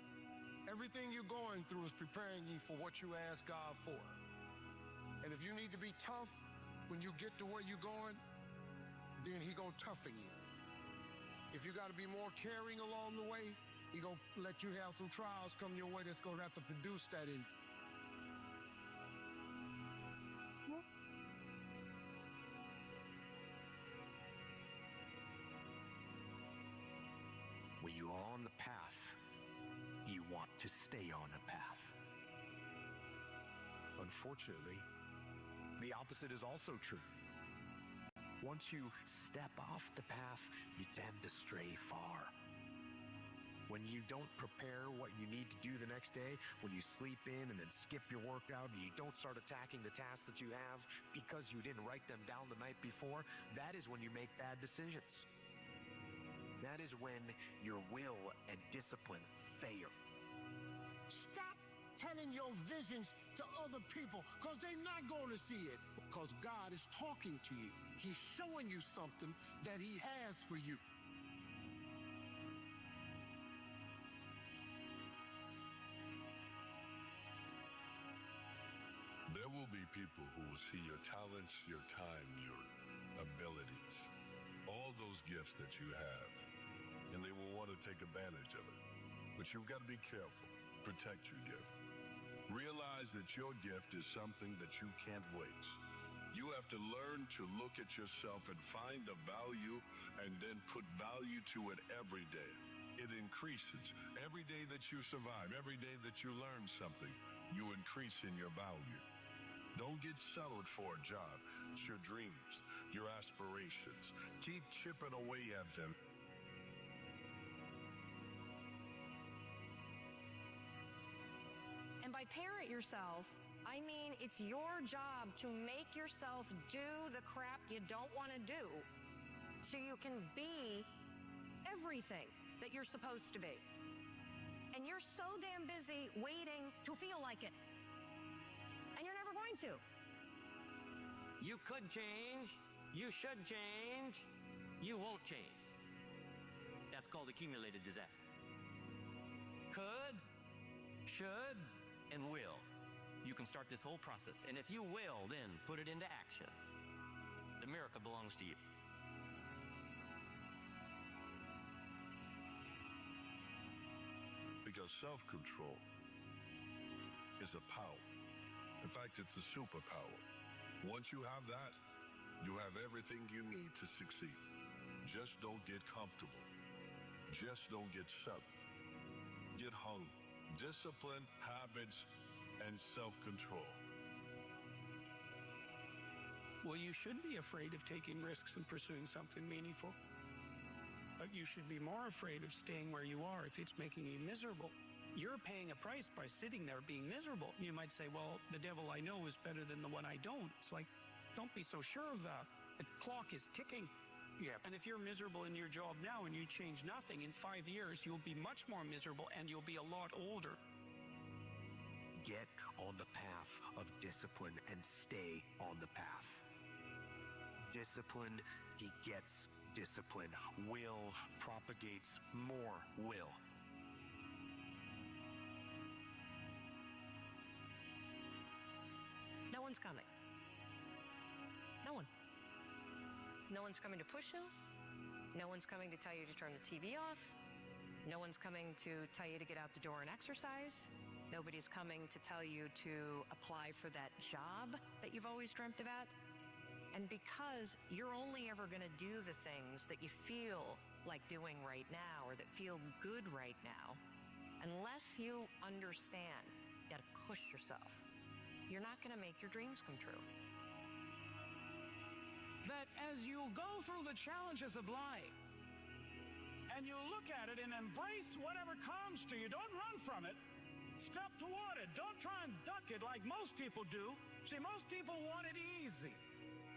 Everything you're going through is preparing you for what you ask God for. And if you need to be tough when you get to where you're going, then He gonna toughen you. If you gotta be more caring along the way, He gonna let you have some trials come your way that's gonna have to produce that in you. When you are on the path, you want to stay on the path. Unfortunately, the opposite is also true. Once you step off the path, you tend to stray far. When you don't prepare what you need to do the next day, when you sleep in and then skip your workout, and you don't start attacking the tasks that you have because you didn't write them down the night before, that is when you make bad decisions. That is when your will and discipline fail. Stop telling your visions to other people because they're not going to see it. Because God is talking to you. He's showing you something that He has for you. There will be people who will see your talents, your time, your abilities, all those gifts that you have, and they will want to take advantage of it. But you've got to be careful. Protect your gift. Realize that your gift is something that you can't waste. You have to learn to look at yourself and find the value and then put value to it every day. It increases. Every day that you survive, every day that you learn something, you increase in your value. Don't get settled for a job. It's your dreams, your aspirations. Keep chipping away at them. And by parent yourself, I mean it's your job to make yourself do the crap you don't want to do so you can be everything that you're supposed to be. And you're so damn busy waiting to feel like it. And you're never going to. You could change, you should change, you won't change. That's called accumulated disaster. Could, should, and will. You can start this whole process, and if you will, then put it into action. The miracle belongs to you. Because self-control is a power. In fact, it's a superpower. Once you have that, you have everything you need to succeed. Just don't get comfortable. Just don't get settled. Get hungry. Discipline, habits, and self-control. Well, you should be afraid of taking risks and pursuing something meaningful. But you should be more afraid of staying where you are if it's making you miserable. You're paying a price by sitting there being miserable. You might say, well, the devil I know is better than the one I don't. It's like, don't be so sure of that. The clock is ticking. Yeah. And if you're miserable in your job now and you change nothing, in 5 years, you'll be much more miserable and you'll be a lot older. Get on the path of discipline and stay on the path. Discipline begets discipline. Will propagates more will. No one's coming. No one. No one's coming to push you. No one's coming to tell you to turn the TV off. No one's coming to tell you to get out the door and exercise. Nobody's coming to tell you to apply for that job that you've always dreamt about. And because you're only ever going to do the things that you feel like doing right now or that feel good right now, unless you understand you got to push yourself, you're not going to make your dreams come true. That as you go through the challenges of life and you look at it and embrace whatever comes to you, don't run from it. Step toward it. Don't try and duck it like most people do. See, most people want it easy.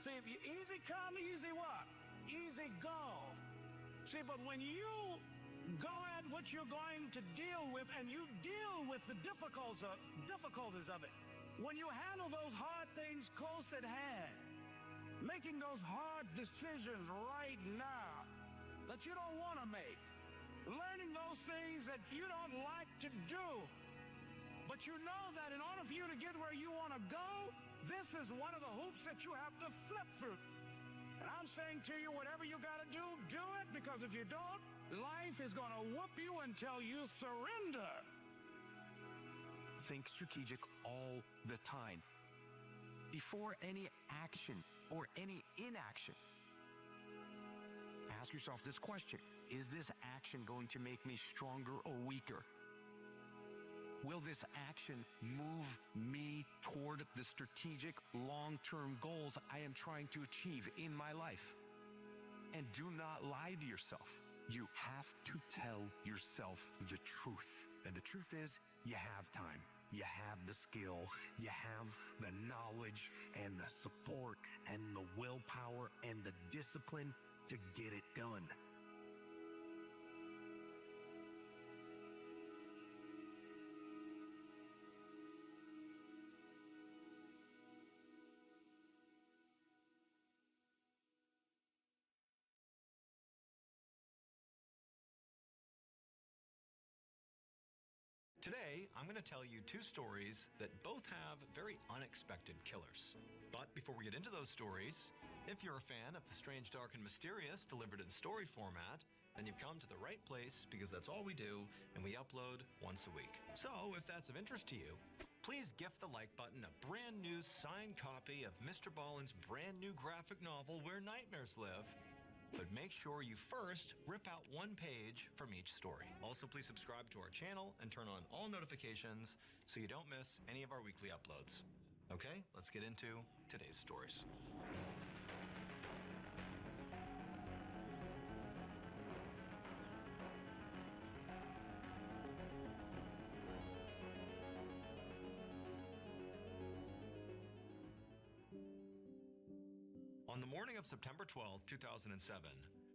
See, if you easy come, easy what? Easy go. See, but when you go at what you're going to deal with and you deal with the difficulties of it, when you handle those hard things close at hand, making those hard decisions right now that you don't want to make, learning those things that you don't like to do, but you know that in order for you to get where you want to go, this is one of the hoops that you have to flip through. And I'm saying to you, whatever you got to do it, because if you don't, life is going to whoop you until you surrender. Think strategic all the time. Before any action or any inaction, ask yourself this question: is this action going to make me stronger or weaker? Will this action move me toward the strategic long-term goals I am trying to achieve in my life? And do not lie to yourself. You have to tell yourself the truth. And the truth is, you have time. You have the skill, you have the knowledge and the support and the willpower and the discipline to get it done. Today, I'm going to tell you two stories that both have very unexpected killers. But before we get into those stories, if you're a fan of the strange, dark, and mysterious delivered in story format, then you've come to the right place because that's all we do, and we upload once a week. So, if that's of interest to you, please gift the like button a brand new signed copy of Mr. Ballen's brand new graphic novel, Where Nightmares Live. But make sure you first rip out one page from each story. Also, please subscribe to our channel and turn on all notifications so you don't miss any of our weekly uploads. Okay, let's get into today's stories. On the morning of September 12, 2007,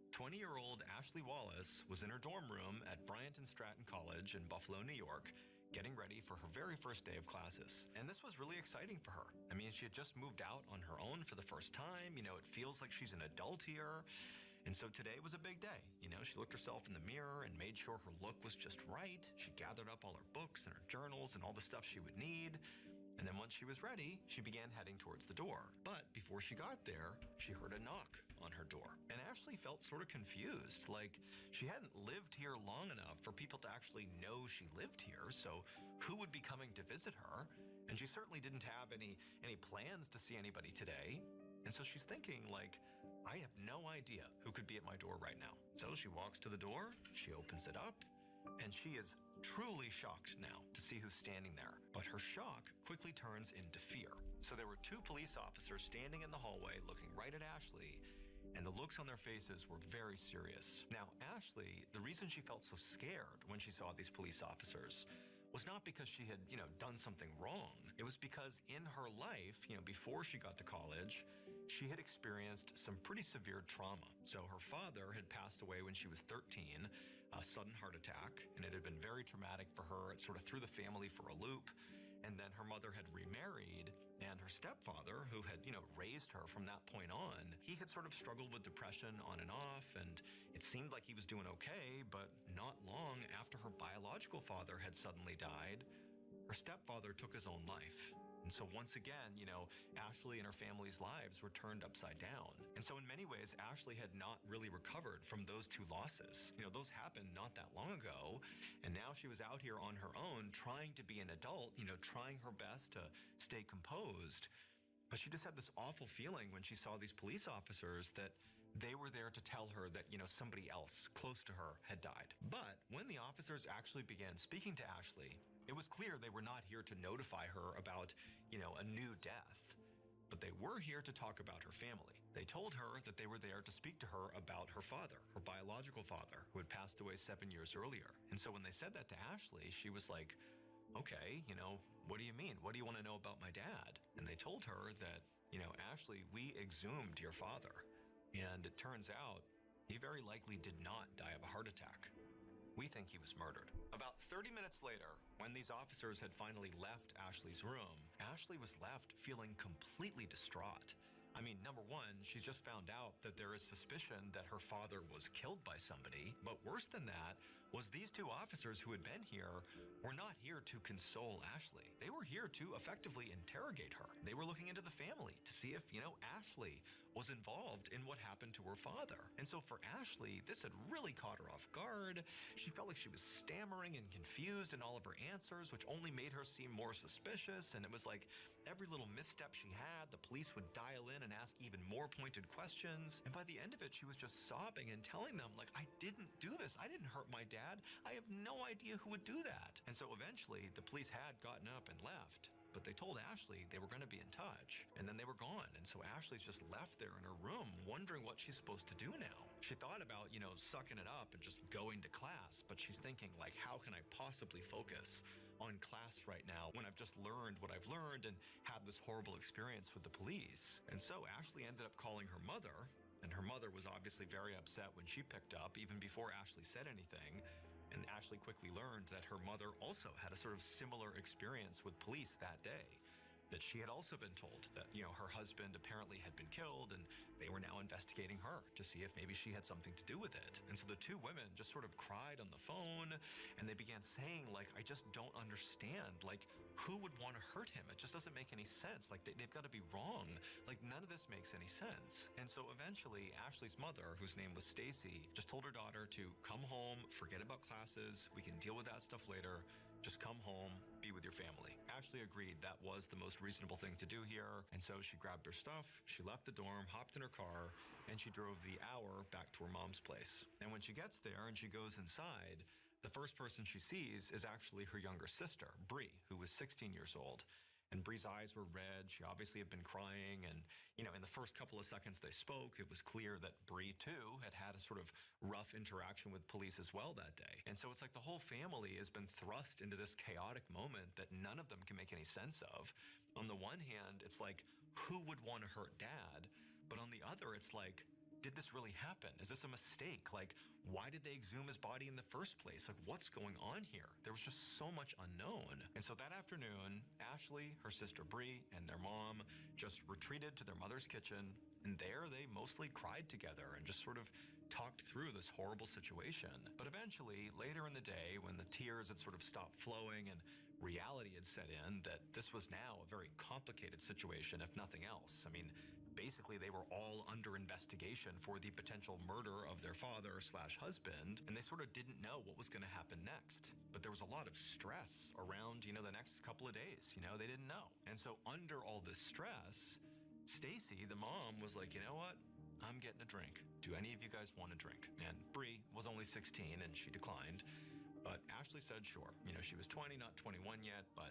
20-year-old Ashley Wallace was in her dorm room at Bryant and Stratton College in Buffalo, New York, getting ready for her very first day of classes. And this was really exciting for her. I mean, she had just moved out on her own for the first time. You know, it feels like she's an adult here. And so today was a big day. You know, she looked herself in the mirror and made sure her look was just right. She gathered up all her books and her journals and all the stuff she would need. And then once she was ready, she began heading towards the door. But before she got there, she heard a knock on her door. And Ashley felt sort of confused, like she hadn't lived here long enough for people to actually know she lived here, so who would be coming to visit her? And she certainly didn't have any plans to see anybody today. And so she's thinking, like, I have no idea who could be at my door right now. So she walks to the door, she opens it up, and she is truly shocked now to see who's standing there. But her shock quickly turns into fear. So there were two police officers standing in the hallway looking right at Ashley, and the looks on their faces were very serious. Now, Ashley, the reason she felt so scared when she saw these police officers was not because she had, done something wrong. It was because in her life, before she got to college, she had experienced some pretty severe trauma. So her father had passed away when she was 13, a sudden heart attack, and it had been very traumatic for her. It sort of threw the family for a loop. And then her mother had remarried, and her stepfather, who had, raised her from that point on, he had sort of struggled with depression on and off, and it seemed like he was doing okay, but not long after her biological father had suddenly died, her stepfather took his own life. And so once again, Ashley and her family's lives were turned upside down. And so in many ways, Ashley had not really recovered from those two losses. Those happened not that long ago. And now she was out here on her own trying to be an adult, trying her best to stay composed. But she just had this awful feeling when she saw these police officers that they were there to tell her that, somebody else close to her had died. But when the officers actually began speaking to Ashley, it was clear they were not here to notify her about, a new death, but they were here to talk about her family. They told her that they were there to speak to her about her father, her biological father, who had passed away 7 years earlier. And so when they said that to Ashley, she was like, okay, what do you mean? What do you want to know about my dad? And they told her that, Ashley, we exhumed your father. And it turns out he very likely did not die of a heart attack. We think he was murdered. About 30 minutes later, when these officers had finally left Ashley's room, Ashley was left feeling completely distraught. I mean, number one, she's just found out that there is suspicion that her father was killed by somebody. But worse than that was these two officers who had been here were not here to console Ashley. They were here to effectively interrogate her. They were looking into the family to see if, Ashley was involved in what happened to her father. And so for Ashley, this had really caught her off guard. She felt like she was stammering and confused in all of her answers, which only made her seem more suspicious. And it was like every little misstep she had, the police would dial in and ask even more pointed questions. And by the end of it, she was just sobbing and telling them, like, I didn't do this. I didn't hurt my dad. I have no idea who would do that. And so eventually, the police had gotten up and left. But they told Ashley they were going to be in touch, and then they were gone. And so Ashley's just left there in her room, wondering what she's supposed to do now. She thought about, sucking it up and just going to class, but she's thinking, like, how can I possibly focus on class right now when I've just learned what I've learned and had this horrible experience with the police? And so Ashley ended up calling her mother, and her mother was obviously very upset when she picked up, even before Ashley said anything. And Ashley quickly learned that her mother also had a sort of similar experience with police that day. That she had also been told that, her husband apparently had been killed, and they were now investigating her to see if maybe she had something to do with it. And so the two women just sort of cried on the phone, and they began saying, like, I just don't understand. Like, who would want to hurt him? It just doesn't make any sense. Like, they've got to be wrong. Like, none of this makes any sense. And so eventually, Ashley's mother, whose name was Stacy, just told her daughter to come home, forget about classes, we can deal with that stuff later. Just come home, be with your family. Ashley agreed that was the most reasonable thing to do here, and so she grabbed her stuff, she left the dorm, hopped in her car, and she drove the hour back to her mom's place. And when she gets there and she goes inside, the first person she sees is actually her younger sister, Bree, who was 16 years old. And Bree's eyes were red. She obviously had been crying. And, in the first couple of seconds they spoke, it was clear that Bree, too, had had a sort of rough interaction with police as well that day. And so it's like the whole family has been thrust into this chaotic moment that none of them can make any sense of. On the one hand, it's like, who would want to hurt dad? But on the other, it's like, did this really happen? Is this a mistake? Like, why did they exhume his body in the first place? Like, what's going on here? There was just so much unknown. And so that afternoon, Ashley, her sister Bree, and their mom just retreated to their mother's kitchen. And there they mostly cried together and just sort of talked through this horrible situation. But eventually, later in the day, when the tears had sort of stopped flowing and reality had set in, that this was now a very complicated situation, if nothing else. I mean, basically, they were all under investigation for the potential murder of their father/husband, and they sort of didn't know what was going to happen next. But there was a lot of stress around, the next couple of days. They didn't know. And so under all this stress, Stacy, the mom, was like, you know what? I'm getting a drink. Do any of you guys want a drink? And Bree was only 16, and she declined. But Ashley said sure. She was 20, not 21 yet, but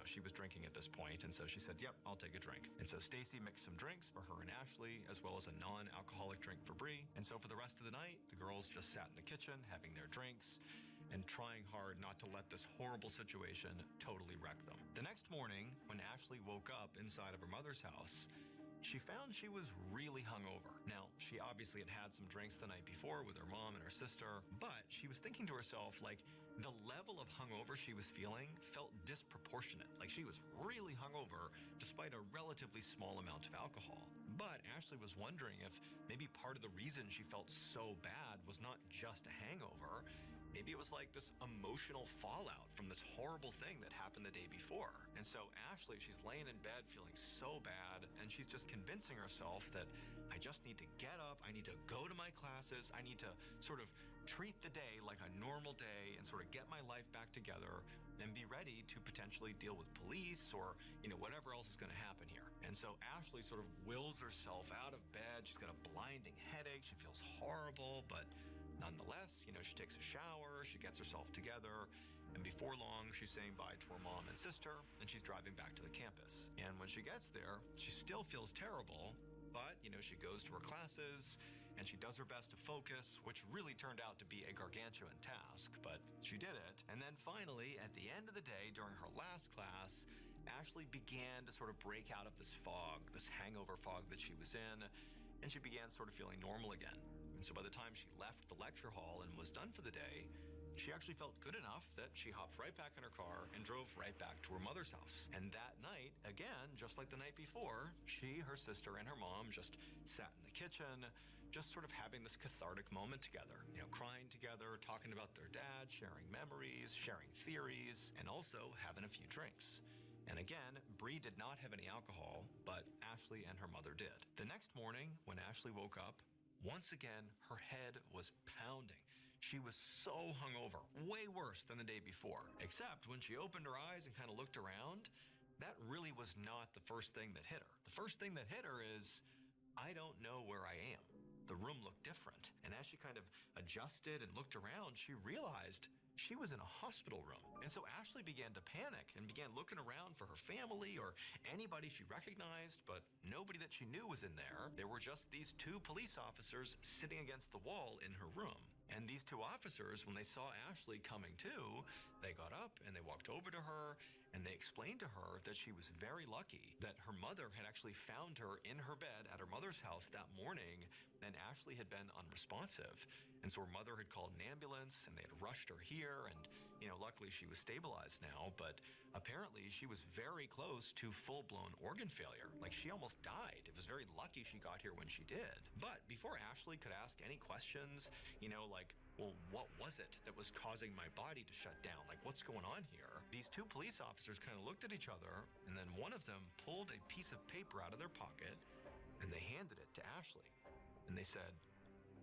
she was drinking at this point, and so she said, yep, I'll take a drink. And so Stacy mixed some drinks for her and Ashley, as well as a non-alcoholic drink for Bree. And so for the rest of the night, the girls just sat in the kitchen, having their drinks, and trying hard not to let this horrible situation totally wreck them. The next morning, when Ashley woke up inside of her mother's house, she found found she was really hungover. Now, she obviously had had some drinks the night before with her mom and her sister, but she was thinking to herself, like, the level of hungover she was feeling felt disproportionate. Like, she was really hungover despite a relatively small amount of alcohol. But Ashley was wondering if maybe part of the reason she felt so bad was not just a hangover. Maybe it was like this emotional fallout from this horrible thing that happened the day before. And so Ashley, she's laying in bed feeling so bad, and she's just convincing herself that I just need to get up, I need to go to my classes, I need to sort of treat the day like a normal day and sort of get my life back together and be ready to potentially deal with police or, whatever else is going to happen here. And so Ashley sort of wills herself out of bed. She's got a blinding headache. She feels horrible, but nonetheless, she takes a shower, she gets herself together, and before long, she's saying bye to her mom and sister, and she's driving back to the campus. And when she gets there, she still feels terrible, but, she goes to her classes, and she does her best to focus, which really turned out to be a gargantuan task, but she did it. And then finally, at the end of the day, during her last class, Ashley began to sort of break out of this fog, this hangover fog that she was in, and she began sort of feeling normal again. And so by the time she left the lecture hall and was done for the day, she actually felt good enough that she hopped right back in her car and drove right back to her mother's house. And that night, again, just like the night before, she, her sister, and her mom just sat in the kitchen, just sort of having this cathartic moment together, crying together, talking about their dad, sharing memories, sharing theories, and also having a few drinks. And again, Bree did not have any alcohol, but Ashley and her mother did. The next morning, when Ashley woke up, once again, her head was pounding. She was so hungover, way worse than the day before. Except when she opened her eyes and kind of looked around, that really was not the first thing that hit her. The first thing that hit her is, I don't know where I am. The room looked different. And as she kind of adjusted and looked around, she realized she was in a hospital room. And so Ashley began to panic and began looking around for her family or anybody she recognized, but nobody that she knew was in there. There were just these two police officers sitting against the wall in her room. And these two officers, when they saw Ashley coming to, they got up and they walked over to her and they explained to her that she was very lucky that her mother had actually found her in her bed at her mother's house that morning, and Ashley had been unresponsive. And so her mother had called an ambulance and they had rushed her here, and luckily she was stabilized now, but apparently she was very close to full-blown organ failure. Like, she almost died. It was very lucky she got here when she did. But before Ashley could ask any questions, like, well, what was it that was causing my body to shut down? Like, what's going on here? These two police officers kind of looked at each other, and then one of them pulled a piece of paper out of their pocket, and they handed it to Ashley. And they said,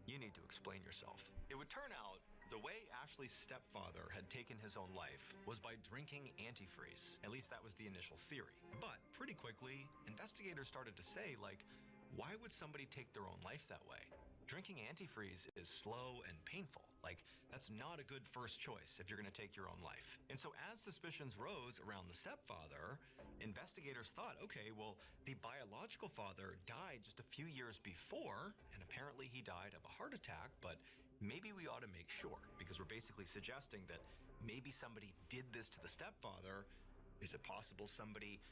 you need to explain yourself. It would turn out the way Ashley's stepfather had taken his own life was by drinking antifreeze. At least that was the initial theory. But pretty quickly, investigators started to say, like, why would somebody take their own life that way? Drinking antifreeze is slow and painful. Like, that's not a good first choice if you're going to take your own life. And so as suspicions rose around the stepfather, investigators thought, okay, well, the biological father died just a few years before, and apparently he died of a heart attack, but maybe we ought to make sure, because we're basically suggesting that maybe somebody did this to the stepfather. Is it possible somebody,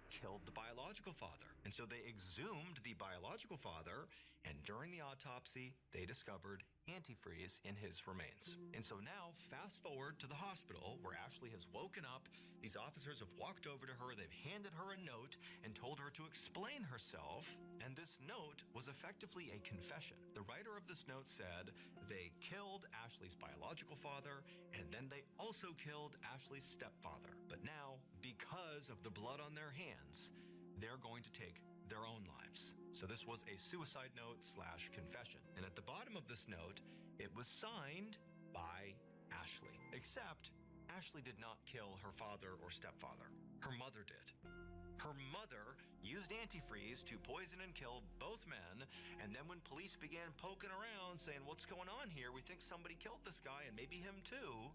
killed the biological father? And so they exhumed the biological father, and during the autopsy, they discovered antifreeze in his remains. And so now, fast forward to the hospital, where Ashley has woken up. These officers have walked over to her, they've handed her a note and told her to explain herself, and this note was effectively a confession. The writer of this note said they killed Ashley's biological father, and then they also killed Ashley's stepfather. But now, because of the blood on their hands, they're going to take their own lives. So this was a suicide note / confession. And at the bottom of this note, it was signed by Ashley. Except Ashley did not kill her father or stepfather. Her mother did. Her mother used antifreeze to poison and kill both men, and then when police began poking around saying, what's going on here? We think somebody killed this guy and maybe him too.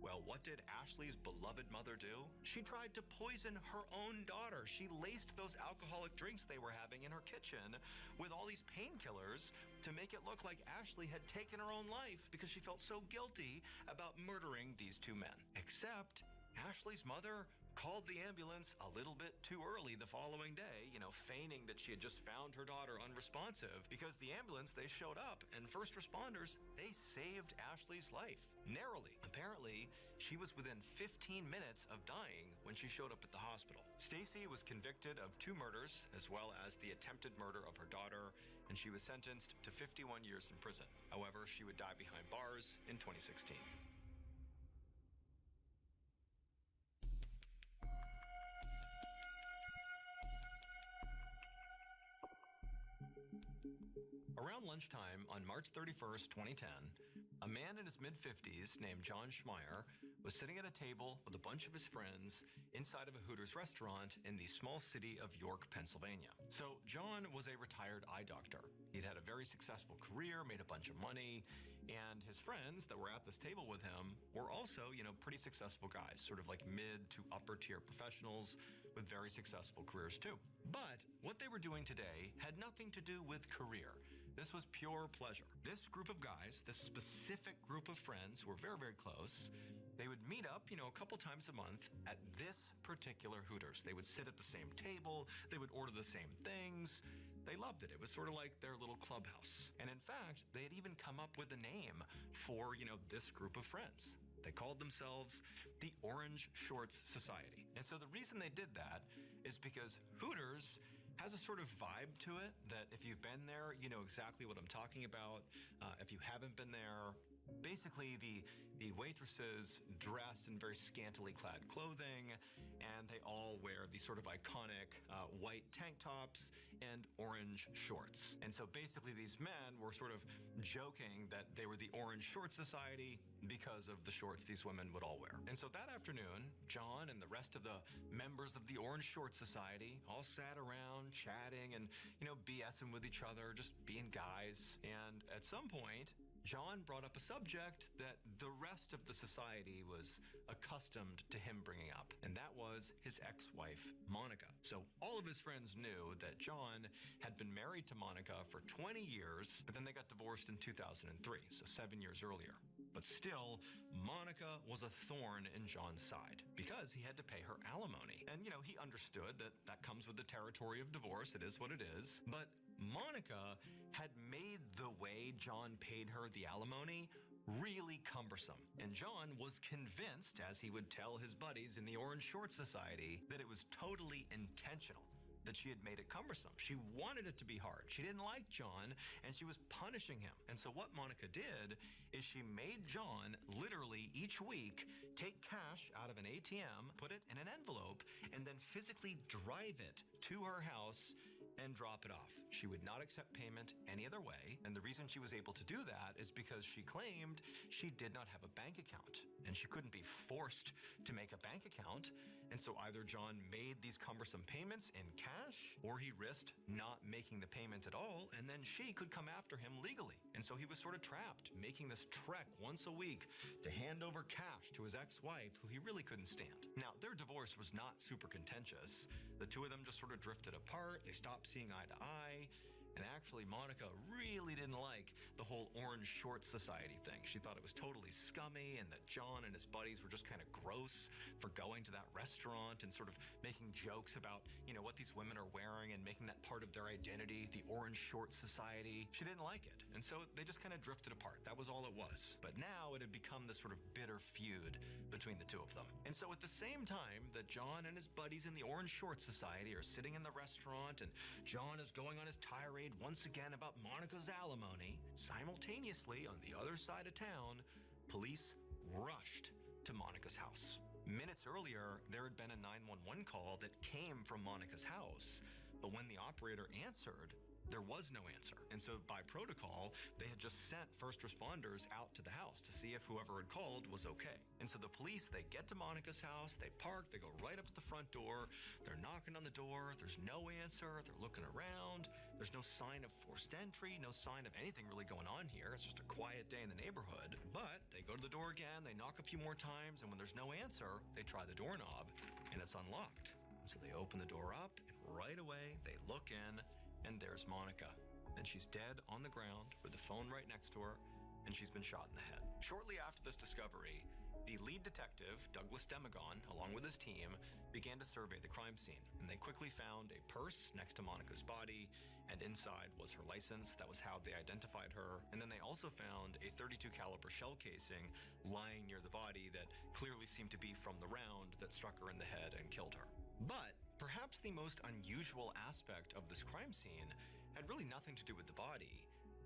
Well, what did Ashley's beloved mother do? She tried to poison her own daughter. She laced those alcoholic drinks they were having in her kitchen with all these painkillers to make it look like Ashley had taken her own life because she felt so guilty about murdering these two men. Except Ashley's mother called the ambulance a little bit too early the following day, feigning that she had just found her daughter unresponsive, because the ambulance, they showed up, and first responders, they saved Ashley's life. Narrowly. Apparently, she was within 15 minutes of dying when she showed up at the hospital. Stacy was convicted of 2 murders, as well as the attempted murder of her daughter, and she was sentenced to 51 years in prison. However, she would die behind bars in 2016. Around lunchtime on March 31st, 2010, a man in his mid-50s named John Schmeier was sitting at a table with a bunch of his friends inside of a Hooters restaurant in the small city of York, Pennsylvania. So John was a retired eye doctor. He'd had a very successful career, made a bunch of money, and his friends that were at this table with him were also, pretty successful guys, sort of like mid to upper tier professionals with very successful careers too. But what they were doing today had nothing to do with career. This was pure pleasure. This group of guys, this specific group of friends who were very, very close, they would meet up, a couple times a month at this particular Hooters. They would sit at the same table. They would order the same things. They loved it. It was sort of like their little clubhouse. And in fact, they had even come up with a name for, this group of friends. They called themselves the Orange Shorts Society. And so the reason they did that is because Hooters has a sort of vibe to it that if you've been there, you know exactly what I'm talking about. If you haven't been there, basically the waitresses dress in very scantily clad clothing, and they all wear these sort of iconic white tank tops and orange shorts. And so basically these men were sort of joking that they were the Orange Short Society because of the shorts these women would all wear. And so that afternoon, John and the rest of the members of the Orange Short Society all sat around chatting and, BSing with each other, just being guys. And at some point, John brought up a subject that the rest of the society was accustomed to him bringing up, and that was his ex-wife, Monica. So all of his friends knew that John had been married to Monica for 20 years, but then they got divorced in 2003, so 7 years earlier. But still, Monica was a thorn in John's side because he had to pay her alimony. And, he understood that that comes with the territory of divorce. It is what it is. But Monica had made the way John paid her the alimony really cumbersome. And John was convinced, as he would tell his buddies in the Orange Short Society, that it was totally intentional, that she had made it cumbersome. She wanted it to be hard. She didn't like John, and she was punishing him. And so what Monica did is she made John literally each week take cash out of an ATM, put it in an envelope, and then physically drive it to her house and drop it off. She would not accept payment any other way, and the reason she was able to do that is because she claimed she did not have a bank account, and she couldn't be forced to make a bank account. And so either John made these cumbersome payments in cash, or he risked not making the payment at all, and then she could come after him legally. And so he was sort of trapped, making this trek once a week to hand over cash to his ex-wife, who he really couldn't stand. Now, their divorce was not super contentious. The two of them just sort of drifted apart. They stopped seeing eye to eye. And actually, Monica really didn't like the whole Orange Short Society thing. She thought it was totally scummy and that John and his buddies were just kind of gross for going to that restaurant and sort of making jokes about, what these women are wearing and making that part of their identity, the Orange Short Society. She didn't like it. And so they just kind of drifted apart. That was all it was. But now it had become this sort of bitter feud between the two of them. And so at the same time that John and his buddies in the Orange Short Society are sitting in the restaurant and John is going on his tirade once again about Monica's alimony, simultaneously on the other side of town, police rushed to Monica's house. Minutes earlier, there had been a 911 call that came from Monica's house, but when the operator answered, there was no answer. And so by protocol, they had just sent first responders out to the house to see if whoever had called was okay. And so the police, they get to Monica's house, they park, they go right up to the front door, they're knocking on the door, there's no answer, they're looking around, there's no sign of forced entry, no sign of anything really going on here. It's just a quiet day in the neighborhood. But they go to the door again, they knock a few more times, and when there's no answer, they try the doorknob, and it's unlocked. So they open the door up, and right away, they look in, and there's Monica. And she's dead on the ground with the phone right next to her, and she's been shot in the head. Shortly after this discovery, The lead detective, Douglas Demagon, along with his team, began to survey the crime scene, and they quickly found a purse next to Monica's body, and inside was her license. That was how they identified her. And then they also found a .32 caliber shell casing lying near the body that clearly seemed to be from the round that struck her in the head and killed her. But perhaps the most unusual aspect of this crime scene had really nothing to do with the body.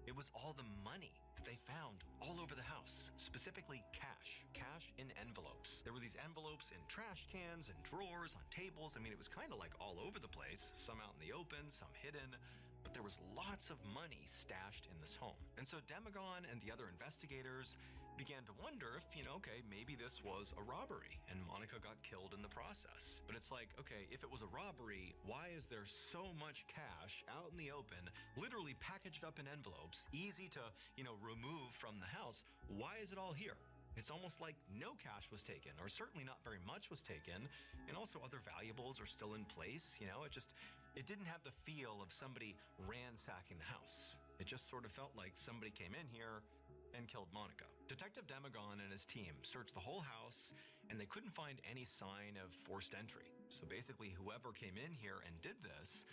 It was all the money that they found all over the house, specifically cash in envelopes. There were these envelopes in trash cans and drawers, on tables. I mean, it was kind of like all over the place, some out in the open, some hidden, but there was lots of money stashed in this home. And so Demagon and the other investigators began to wonder if, okay, maybe this was a robbery and Monica got killed in the process. But it's like, okay, if it was a robbery, why is there so much cash out in the open, literally packaged up in envelopes, easy to, remove from the house? Why is it all here? It's almost like no cash was taken, or certainly not very much was taken, and also other valuables are still in place. It didn't have the feel of somebody ransacking the house. It just sort of felt like somebody came in here and killed Monica. Detective Demagon and his team searched the whole house, and they couldn't find any sign of forced entry. So basically, whoever came in here and did this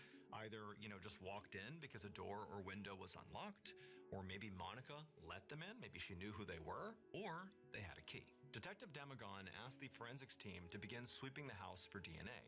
either, just walked in because a door or window was unlocked, or maybe Monica let them in, maybe she knew who they were, or they had a key. Detective Demagon asked the forensics team to begin sweeping the house for DNA,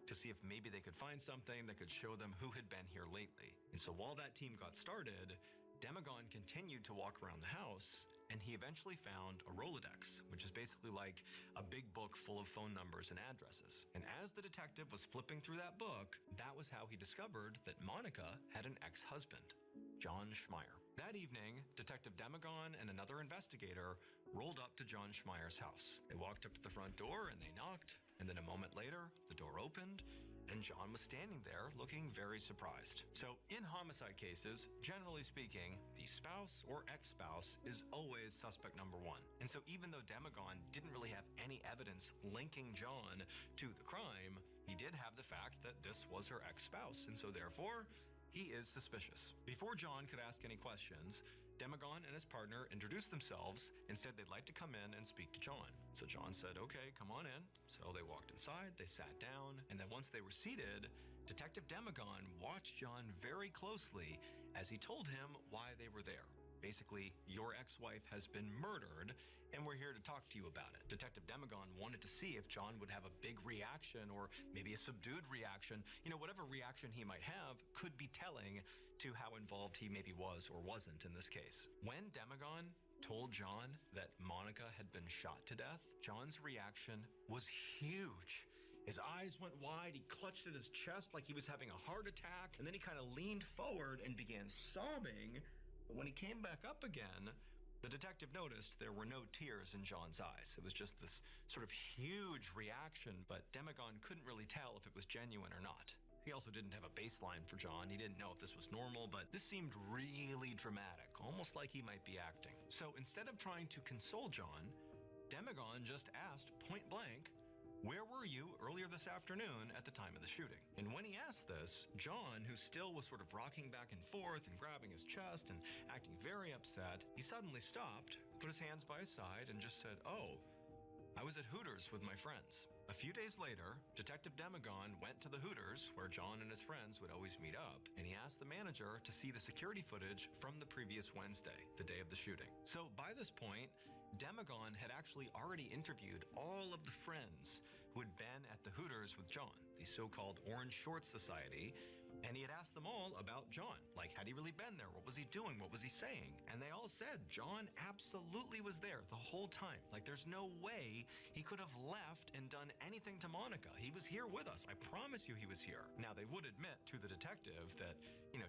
to see if maybe they could find something that could show them who had been here lately. And so while that team got started, Demagon continued to walk around the house, and he eventually found a Rolodex, which is basically like a big book full of phone numbers and addresses. And as the detective was flipping through that book, that was how he discovered that Monica had an ex-husband, John Schmeier. That evening, Detective Demagon and another investigator rolled up to John Schmeier's house. They walked up to the front door and they knocked, and then a moment later, the door opened, and John was standing there looking very surprised. So in homicide cases, generally speaking, the spouse or ex-spouse is always suspect number one. And so even though Demagon didn't really have any evidence linking John to the crime, he did have the fact that this was her ex-spouse, and so therefore, he is suspicious. Before John could ask any questions, Demagon and his partner introduced themselves and said they'd like to come in and speak to John. So John said, okay, come on in. So they walked inside, they sat down, and then once they were seated, Detective Demagon watched John very closely as he told him why they were there. Basically, your ex-wife has been murdered, and we're here to talk to you about it. Detective Demagon wanted to see if John would have a big reaction or maybe a subdued reaction. Whatever reaction he might have could be telling to how involved he maybe was or wasn't in this case. When Demagon told John that Monica had been shot to death, John's reaction was huge. His eyes went wide, he clutched at his chest like he was having a heart attack, and then he kind of leaned forward and began sobbing. But when he came back up again, the detective noticed there were no tears in John's eyes. It was just this sort of huge reaction, but Demagon couldn't really tell if it was genuine or not. He also didn't have a baseline for John. He didn't know if this was normal, but this seemed really dramatic, almost like he might be acting. So instead of trying to console John, Demagon just asked point blank, where were you earlier this afternoon at the time of the shooting? And when he asked this, John, who still was sort of rocking back and forth and grabbing his chest and acting very upset, he suddenly stopped, put his hands by his side, and just said, oh, I was at Hooters with my friends. A few days later, Detective Demagon went to the Hooters, where John and his friends would always meet up, and he asked the manager to see the security footage from the previous Wednesday, the day of the shooting. So by this point, Demagon had actually already interviewed all of the friends who had been at the Hooters with John, the so-called Orange Shorts Society, and he had asked them all about John. Like, had he really been there? What was he doing? What was he saying? And they all said John absolutely was there the whole time. Like, there's no way he could have left and done anything to Monica. He was here with us. I promise you he was here. Now, they would admit to the detective that,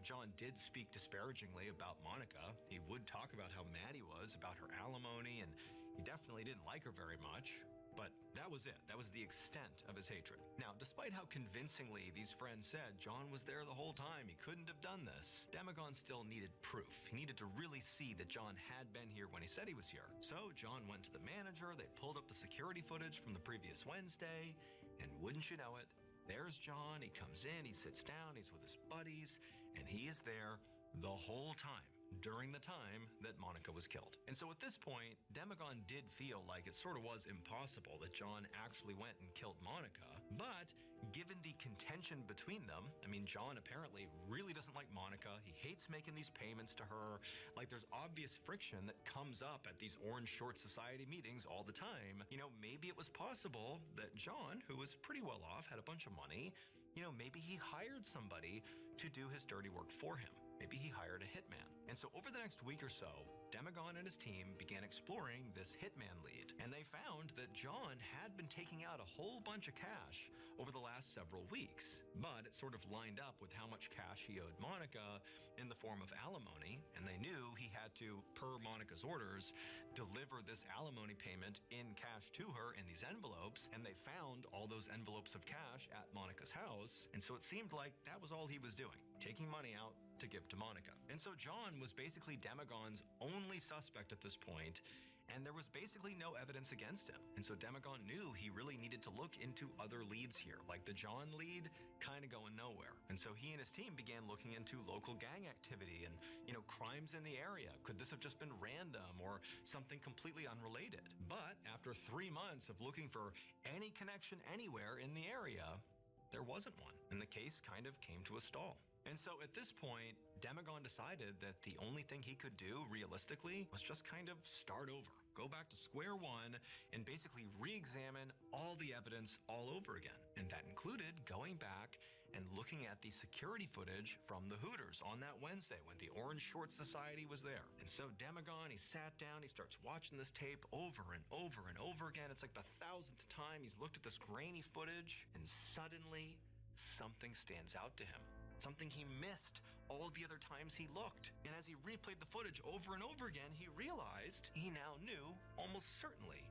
John did speak disparagingly about Monica. He would talk about how mad he was about her alimony, and he definitely didn't like her very much. But that was it. That was the extent of his hatred. Now, despite how convincingly these friends said John was there the whole time, he couldn't have done this, Demagon still needed proof. He needed to really see that John had been here when he said he was here. So John went to the manager, they pulled up the security footage from the previous Wednesday, and wouldn't you know it, there's John. He comes in, he sits down, he's with his buddies, and he is there the whole time. during the time that Monica was killed. And so at this point, Demagon did feel like it sort of was impossible that John actually went and killed Monica. But given the contention between them, I mean, John apparently really doesn't like Monica. He hates making these payments to her. Like, there's obvious friction that comes up at these Orange Short Society meetings all the time. You know, maybe it was possible that John, who was pretty well off, had a bunch of money, you know, maybe he hired somebody to do his dirty work for him. Maybe he hired a hitman. And so over the next week or so, Demagon and his team began exploring this hitman lead. And they found that John had been taking out a whole bunch of cash over the last several weeks. But it sort of lined up with how much cash he owed Monica in the form of alimony. And they knew he had to, per Monica's orders, deliver this alimony payment in cash to her in these envelopes. And they found all those envelopes of cash at Monica's house. And so it seemed like that was all he was doing, taking money out to give to Monica. And so John was basically Demagon's only suspect at this point, and there was basically no evidence against him. And so Demagon knew he really needed to look into other leads here, like the John lead kind of going nowhere. And so he and his team began looking into local gang activity and, you know, crimes in the area. Could this have just been random or something completely unrelated? But after 3 months of looking for any connection anywhere in the area, there wasn't one, and the case kind of came to a stall. And so at this point, Demagon decided that the only thing he could do realistically was just kind of start over, go back to square one, and basically re-examine all the evidence all over again. And that included going back and looking at the security footage from the Hooters on that Wednesday when the Orange Short Society was there. And so Demagon, he sat down, he starts watching this tape over and over and over again. It's like the 1,000th time he's looked at this grainy footage, and suddenly something stands out to him. Something he missed all the other times he looked. And as he replayed the footage over and over again, he realized he now knew almost certainly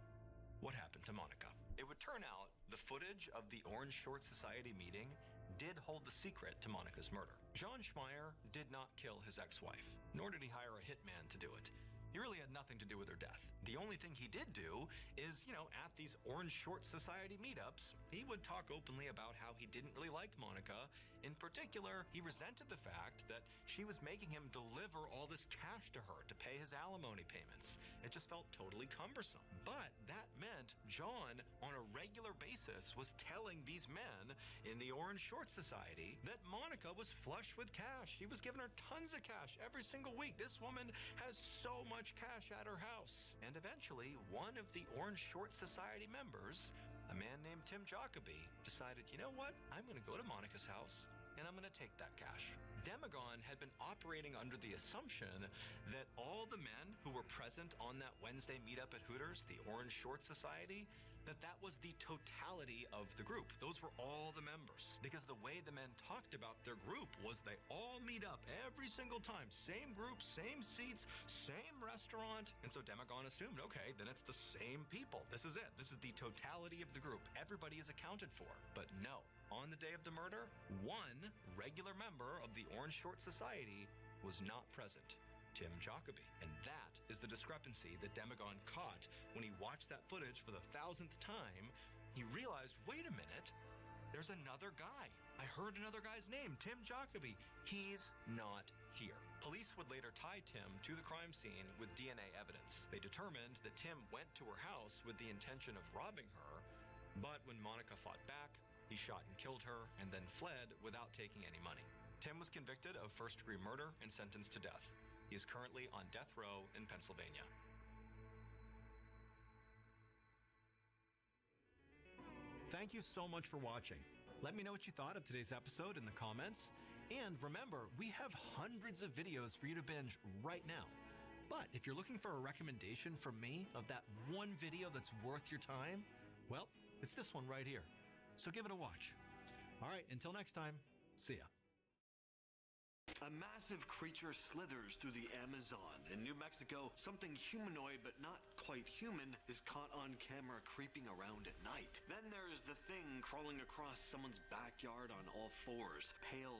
what happened to Monica. It would turn out the footage of the Orange Short Society meeting did hold the secret to Monica's murder. John Schmeier did not kill his ex-wife, nor did he hire a hitman to do it. He really had nothing to do with her death. The only thing he did do is, you know, at these Orange Short Society meetups, he would talk openly about how he didn't really like Monica. In particular, he resented the fact that she was making him deliver all this cash to her to pay his alimony payments. It just felt totally cumbersome. But that meant John, on a regular basis, was telling these men in the Orange Short Society that Monica was flush with cash. He was giving her tons of cash every single week. This woman has so much cash at her house. And eventually, one of the Orange Short Society members, a man named Tim Jacoby, decided, you know what? I'm going to go to Monica's house and I'm going to take that cash. Demagon had been operating under the assumption that all the men who were present on that Wednesday meetup at Hooters, the Orange Short Society, that was the totality of the group. Those were all the members. Because the way the men talked about their group was they all meet up every single time. Same group, same seats, same restaurant. And so Demagon assumed, okay, then it's the same people. This is it. This is the totality of the group. Everybody is accounted for. But no. On the day of the murder, one regular member of the Orange Short Society was not present. Tim Jacoby. And that is the discrepancy that Demagon caught when he watched that footage for the 1,000th time. He realized, wait a minute, there's another guy. I heard another guy's name, Tim Jacoby. He's not here. Police would later tie Tim to the crime scene with DNA evidence. They determined that Tim went to her house with the intention of robbing her, but when Monica fought back, he shot and killed her and then fled without taking any money. Tim was convicted of first-degree murder and sentenced to death. He is currently on death row in Pennsylvania. Thank you so much for watching. Let me know what you thought of today's episode in the comments. And remember, we have hundreds of videos for you to binge right now. But if you're looking for a recommendation from me of that one video that's worth your time, well, it's this one right here. So give it a watch. All right, until next time, see ya. A massive creature slithers through the Amazon. In New Mexico, something humanoid but not quite human is caught on camera creeping around at night. Then there's the thing crawling across someone's backyard on all fours, pale,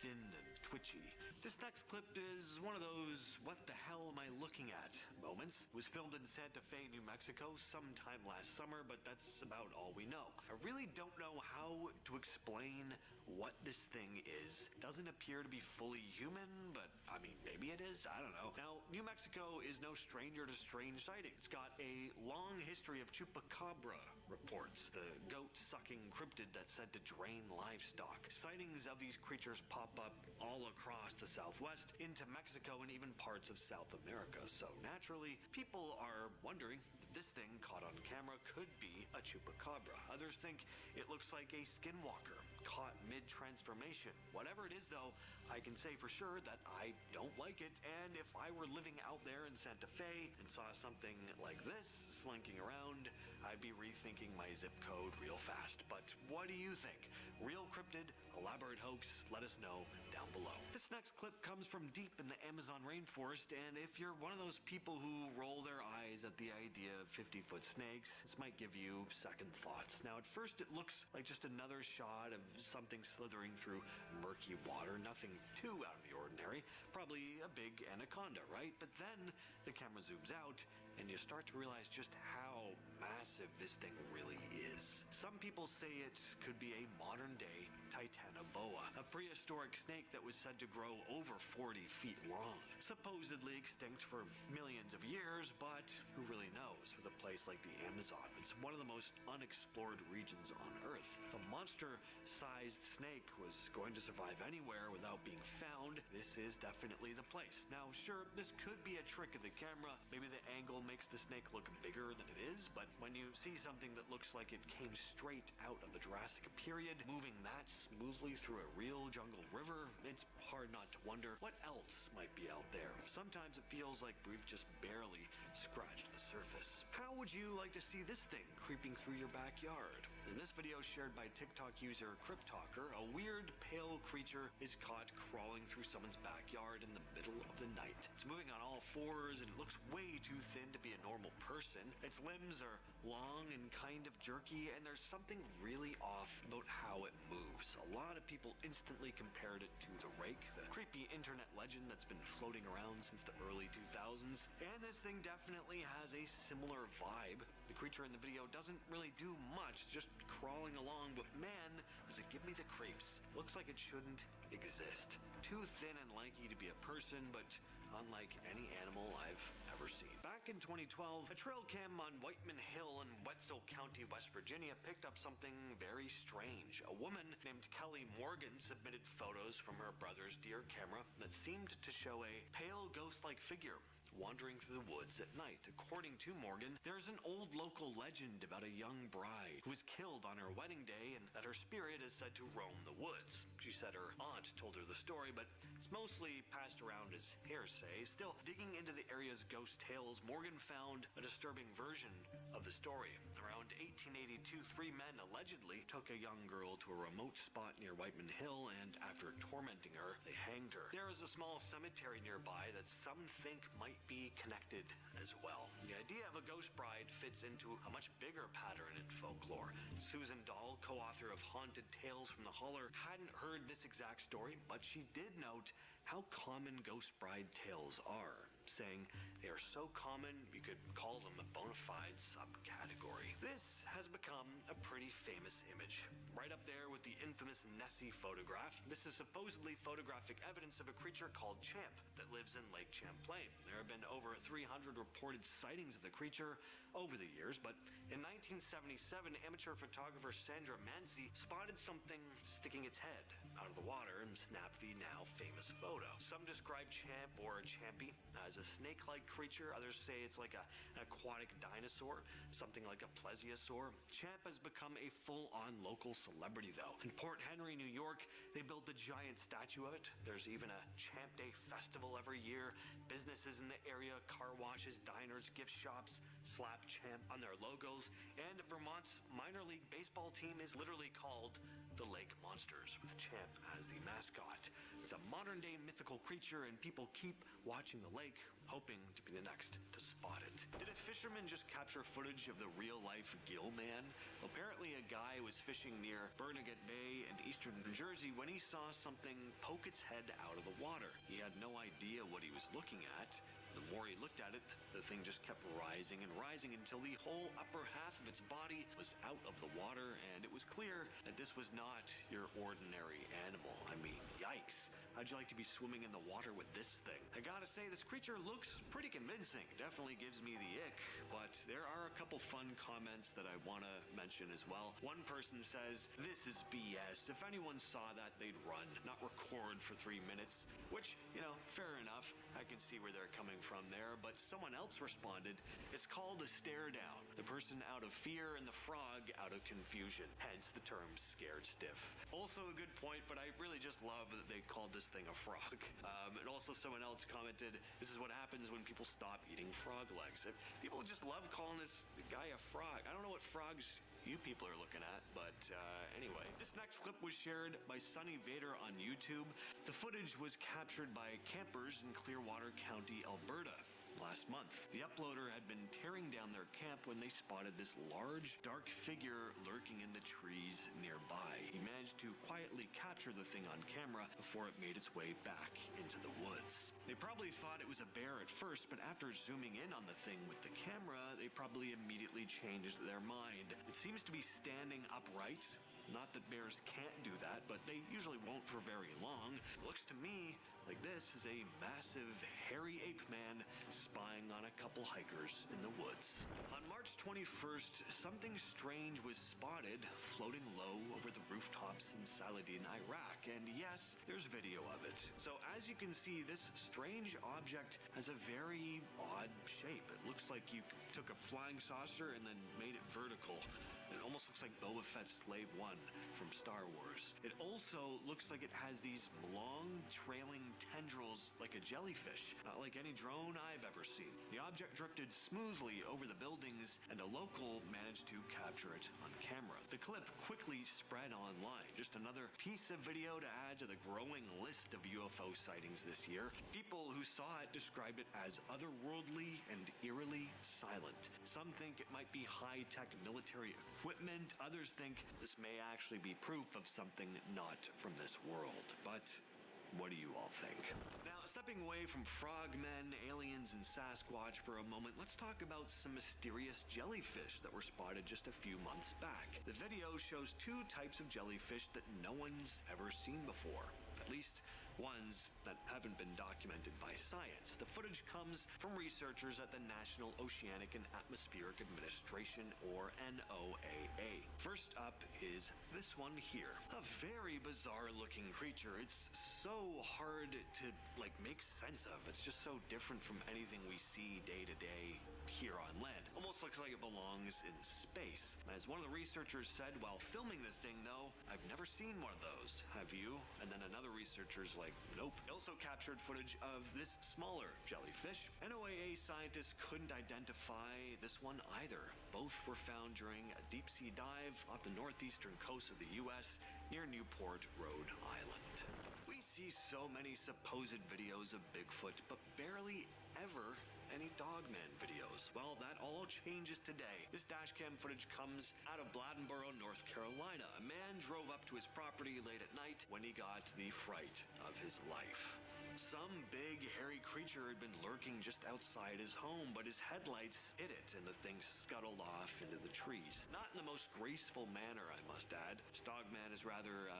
thin, and twitchy. This next clip is one of those what the hell am I looking at moments. It was filmed in Santa Fe, New Mexico sometime last summer, but that's about all we know. I really don't know how to explain what this thing is. Doesn't appear to be fully human, but I mean, maybe it is. I don't know. Now, New Mexico is no stranger to strange sightings. It's got a long history of chupacabra reports, the goat-sucking cryptid that's said to drain livestock. Sightings of these creatures pop up all across the Southwest, into Mexico, and even parts of South America. So naturally, people are wondering if this thing caught on camera could be a chupacabra. Others think it looks like a skinwalker caught mid-transformation. Whatever it is, though, I can say for sure that I don't like it, and if I were living out there in Santa Fe and saw something like this slinking around, I'd be rethinking my zip code real fast. But what do you think? Real cryptid? Elaborate hoax? Let us know down below. This next clip comes from deep in the Amazon rainforest, and if you're one of those people who roll their eyes at the idea of 50-foot snakes, this might give you second thoughts. Now, at first, it looks like just another shot of something slithering through murky water, nothing too out of the ordinary, probably a big anaconda, right? But then the camera zooms out, and you start to realize just how massive this thing really is. Some people say it could be a modern-day Titanoboa, a prehistoric snake that was said to grow over 40 feet long. Supposedly extinct for millions of years, but who really knows with a place like the Amazon? It's one of the most unexplored regions on Earth. If a monster-sized snake was going to survive anywhere without being found, this is definitely the place. Now, sure, this could be a trick of the camera. Maybe the angle makes the snake look bigger than it is, but when you see something that looks like it came straight out of the Jurassic period, moving that smoothly through a real jungle river, it's hard not to wonder what else might be out there. Sometimes it feels like we've just barely scratched the surface. How would you like to see this thing creeping through your backyard? In this video shared by TikTok user CryptTalker, a weird pale creature is caught crawling through someone's backyard in the middle of the night. It's moving on all fours and it looks way too thin to be a normal person. Its limbs are long and kind of jerky, and there's something really off about how it moves. A lot of people instantly compared it to the Rake, the creepy internet legend that's been floating around since the early 2000s, and this thing definitely has a similar vibe. The creature in the video doesn't really do much, just crawling along, but man, does it give me the creeps. Looks like it shouldn't exist. Too thin and lanky to be a person, but unlike any animal I've ever seen. Back in 2012, a trail cam on Whiteman Hill in Wetzel County, West Virginia picked up something very strange. A woman named Kelly Morgan submitted photos from her brother's deer camera that seemed to show a pale ghost-like figure wandering through the woods at night. According to Morgan, there's an old local legend about a young bride who was killed on her wedding day and that her spirit is said to roam the woods. She said her aunt told her the story, but it's mostly passed around as hearsay. Still, digging into the area's ghost tales, Morgan found a disturbing version of the story. Around 1882, 3 men allegedly took a young girl to a remote spot near Whiteman Hill, and after tormenting her, they hanged her. There is a small cemetery nearby that some think might be connected as well. The idea of a ghost bride fits into a much bigger pattern in folklore. Susan Dahl, co-author of Haunted Tales from the Holler, hadn't heard this exact story, but she did note how common ghost bride tales are, saying they are so common you could call them a bona fide subcategory. This has become a pretty famous image, right up there with the infamous Nessie photograph. This is supposedly photographic evidence of a creature called Champ that lives in Lake Champlain. There have been over 300 reported sightings of the creature over the years, but in 1977, amateur photographer Sandra Mansi spotted something sticking its head out of the water and snapped the now famous photo. Some describe Champ or Champy as a snake-like creature. Others say it's like an aquatic dinosaur, something like a plesiosaur. Champ has become a full-on local celebrity, though. In Port Henry, New York, they built a giant statue of it. There's even a Champ Day festival every year. Businesses in the area, car washes, diners, gift shops, slap Champ on their logos. And Vermont's minor league baseball team is literally called the Lake Monsters, with Champ as the mascot. It's a modern-day mythical creature, and people keep watching the lake, hoping to be the next to spot it. Did a fisherman just capture footage of the real-life gill man? Apparently, a guy was fishing near Barnegat Bay in eastern New Jersey when he saw something poke its head out of the water. He had had no idea what he was looking at. The more he looked at it, the thing just kept rising and rising until the whole upper half of its body was out of the water, and it was clear that this was not your ordinary animal. I mean, yikes. How'd you like to be swimming in the water with this thing? I gotta say, this creature looks pretty convincing. Definitely gives me the ick, but there are a couple fun comments that I want to mention as well. One person says, "This is BS. If anyone saw that, they'd run, not record for 3 minutes." Which, fair enough. I can see where they're coming from there, but someone else responded, "It's called a stare down. The person out of fear and the frog out of confusion. Hence the term scared stiff." Also a good point, but I really just love that they called this thing a frog. And also someone else commented, "This is what happens when people stop eating frog legs." People just love calling this guy a frog. I don't know what frogs you people are looking at, but anyway. This next clip was shared by Sunny Vader on YouTube. The footage was captured by campers in Clearwater County, Alberta last month. The uploader had been tearing down their camp when they spotted this large, dark figure lurking in the trees nearby. He managed to quietly capture the thing on camera before it made its way back into the woods. They probably thought it was a bear at first, but after zooming in on the thing with the camera, they probably immediately changed their mind. It seems to be standing upright. Not that bears can't do that, but they usually won't for very long. It looks to me like this is a massive, hairy ape man spying on a couple hikers in the woods. On March 21st, something strange was spotted floating low over the rooftops in Saladin, Iraq. And yes, there's video of it. So as you can see, this strange object has a very odd shape. It looks like you took a flying saucer and then made it vertical. It almost looks like Boba Fett's Slave One from Star Wars. It also looks like it has these long, trailing tendrils like a jellyfish, not like any drone I've ever seen. The object drifted smoothly over the buildings, and a local managed to capture it on camera. The clip quickly spread online. Just another piece of video to add to the growing list of UFO sightings this year. People who saw it described it as otherworldly and eerily silent. Some think it might be high-tech military equipment. Others think this may actually be proof of something not from this world. But what do you all think? Now, stepping away from frogmen, aliens, and Sasquatch for a moment, let's talk about some mysterious jellyfish that were spotted just a few months back. The video shows two types of jellyfish that no one's ever seen before. At least ones that haven't been documented by science. The footage comes from researchers at the National Oceanic and Atmospheric Administration, or NOAA. First up is this one here. A very bizarre looking creature. It's so hard to make sense of. It's just so different from anything we see day to day here on land. Almost looks like it belongs in space. As one of the researchers said while filming the thing, though, "I've never seen one of those. Have you?" And then another researcher's like, "Nope." They also captured footage of this smaller jellyfish. NOAA scientists couldn't identify this one either. Both were found during a deep sea dive off the northeastern coast of the US near Newport, Rhode Island. We see so many supposed videos of Bigfoot, but barely ever any Dogman videos. Well, that all changes today. This dashcam footage comes out of Bladensboro, North Carolina. A man drove up to his property late at night when he got the fright of his life. Some big, hairy creature had been lurking just outside his home, but his headlights hit it, and the thing scuttled off into the trees. Not in the most graceful manner, I must add. This Dogman is rather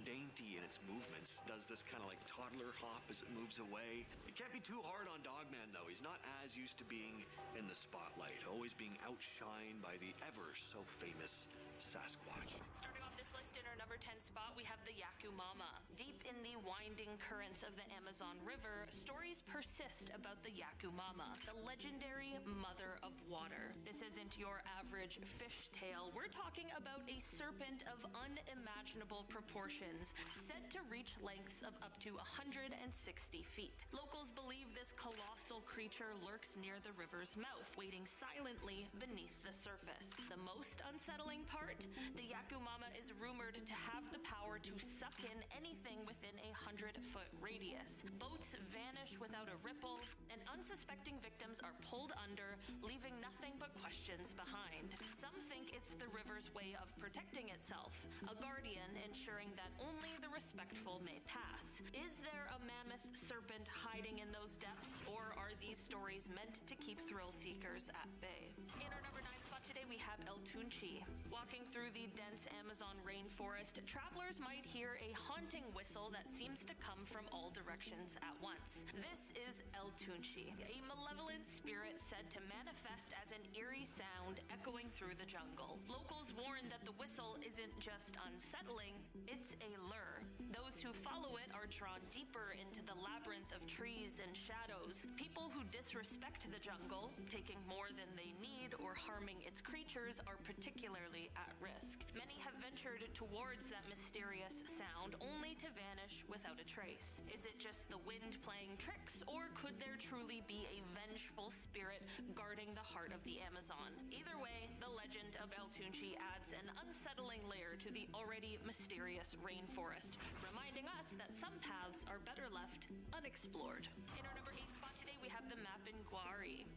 dainty in its movements. Does this kind of toddler hop as it moves away. It can't be too hard on Dogman, though. He's not as used to being in the spotlight, always being outshined by the ever so famous Sasquatch. Starting off this list in our number 10 spot, we have the Yakumama. Deep in the winding currents of the Amazon River, stories persist about the Yakumama, the legendary mother of water. This isn't your average fish tale. We're talking about a serpent of unimaginable proportions, said to reach lengths of up to 160 feet. Locals believe this colossal creature lurks near the river's mouth, waiting silently beneath the surface. The most unsettling part? The Yakumama is rumored to have the power to suck in anything within a 100-foot radius. Boats vanish without a ripple, and unsuspecting victims are pulled under, leaving nothing but questions behind. Some think it's the river's way of protecting itself, a guardian ensuring that only the respectful may pass. Is there a mammoth serpent hiding in those depths, or are these stories meant to keep thrill seekers at bay? In our number 9 spot today, we have El Tunchi. Walking through the dense Amazon rainforest, travelers might hear a haunting whistle that seems to come from all directions at once. This is El Tunchi, a malevolent spirit said to manifest as an eerie sound echoing through the jungle. Locals warn that the whistle isn't just unsettling, it's a lure. Those who follow it are drawn deeper into the labyrinth of trees and shadows. People who disrespect the jungle, taking more than they need or harming its creatures, are particularly at risk. Many have ventured towards that mysterious sound only to vanish without a trace. Is it just the wind playing tricks, or could there truly be a vengeful spirit guarding the heart of the Amazon? Either way, the legend of El Tunchi adds an unsettling layer to the already mysterious rainforest, reminding us that some paths are better left unexplored. In our number 8 spot today, we have the Mapinguari.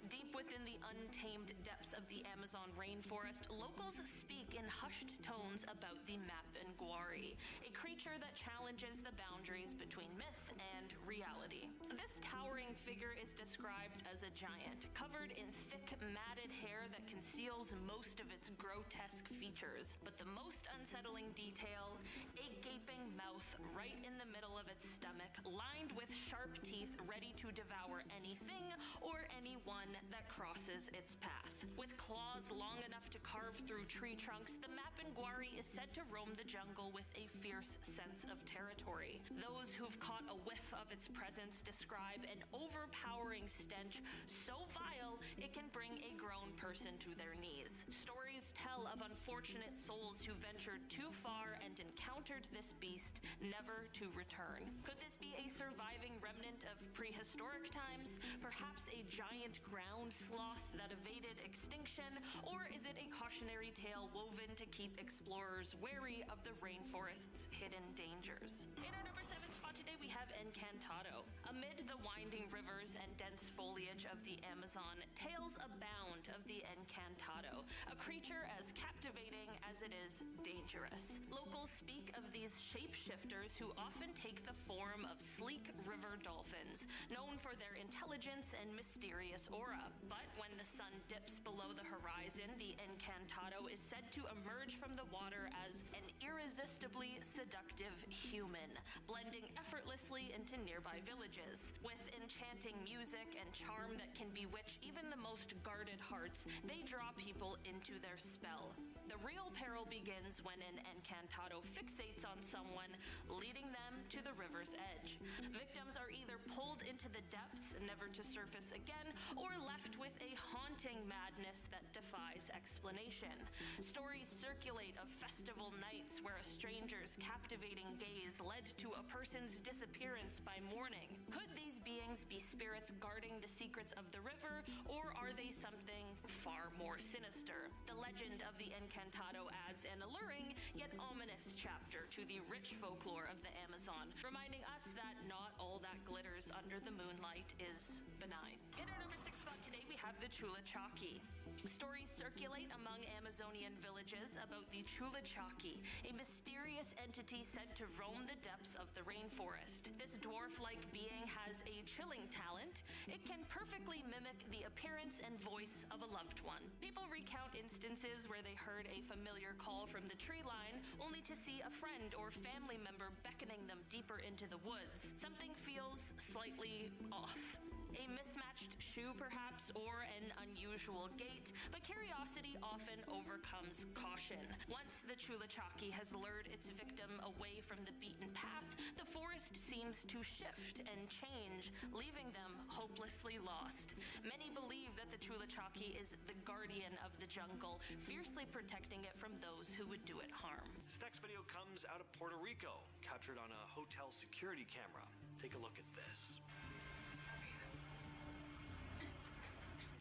Deep within the untamed depths of the Amazon rainforest, locals speak in hushed tones about the Mapinguari, a creature that challenges the boundaries between myth and reality. This towering figure is described as a giant, covered in thick, matted hair that conceals most of its grotesque features. But the most unsettling detail, a gaping mouth right in the middle of its stomach, lined with sharp teeth ready to devour anything or anyone that crosses its path. With claws long enough to carve through tree trunks, the Mapinguari is said to roam the jungle with a fierce sense of territory. Those who've caught a whiff of its presence describe an overpowering stench so vile it can bring a grown person to their knees. Stories tell of unfortunate souls who ventured too far and encountered this beast, never to return. Could this be a surviving remnant of prehistoric times? Perhaps a giant ground sloth that evaded extinction? Or is it a cautionary tale woven to keep explorers wary of the rainforest's hidden dangers? In our number 7 spot today, we have Encantado. Amid the winding rivers and dense foliage of the Amazon, tales abound of the Encantado, a creature as captivating as it is dangerous. Locals speak of these shapeshifters who often take the form of sleek river dolphins, known for their intelligence and mysterious aura. But when the sun dips below the horizon, the Encantado is said to emerge from the water as an irresistibly seductive human, blending effortlessly into nearby villages. With enchanting music and charm that can bewitch even the most guarded hearts, they draw people into their spell. The real peril begins when an Encantado fixates on someone, leading them to the river's edge. Victims are either pulled into the depths, never to surface again, or left with a haunting madness that defies explanation. Stories circulate of festival nights where a stranger's captivating gaze led to a person's disappearance by morning. Could these beings be spirits guarding the secrets of the river, or are they something far more sinister? The legend of the Encantado adds an alluring yet ominous chapter to the rich folklore of the Amazon, reminding us that not all that glitters under the moonlight is benign. In our number 6 spot today, we have the Chulachaki. Stories circulate among Amazonian villages about the Chulachaki, a mysterious entity said to roam the depths of the rainforest. This dwarf-like being has a chilling talent. It can perfectly mimic the appearance and voice of a loved one. People recount instances where they heard a familiar call from the tree line, only to see a friend or family member beckoning them deeper into the woods. Something feels slightly off. A mismatched shoe, perhaps, or an unusual gait, but curiosity often overcomes caution. Once the Chulachaki has lured its victim away from the beaten path, the forest seems to shift and change, leaving them hopelessly lost. Many believe that the Chulachaki is the guardian of the jungle, fiercely protecting it from those who would do it harm. This next video comes out of Puerto Rico, captured on a hotel security camera. Take a look at this.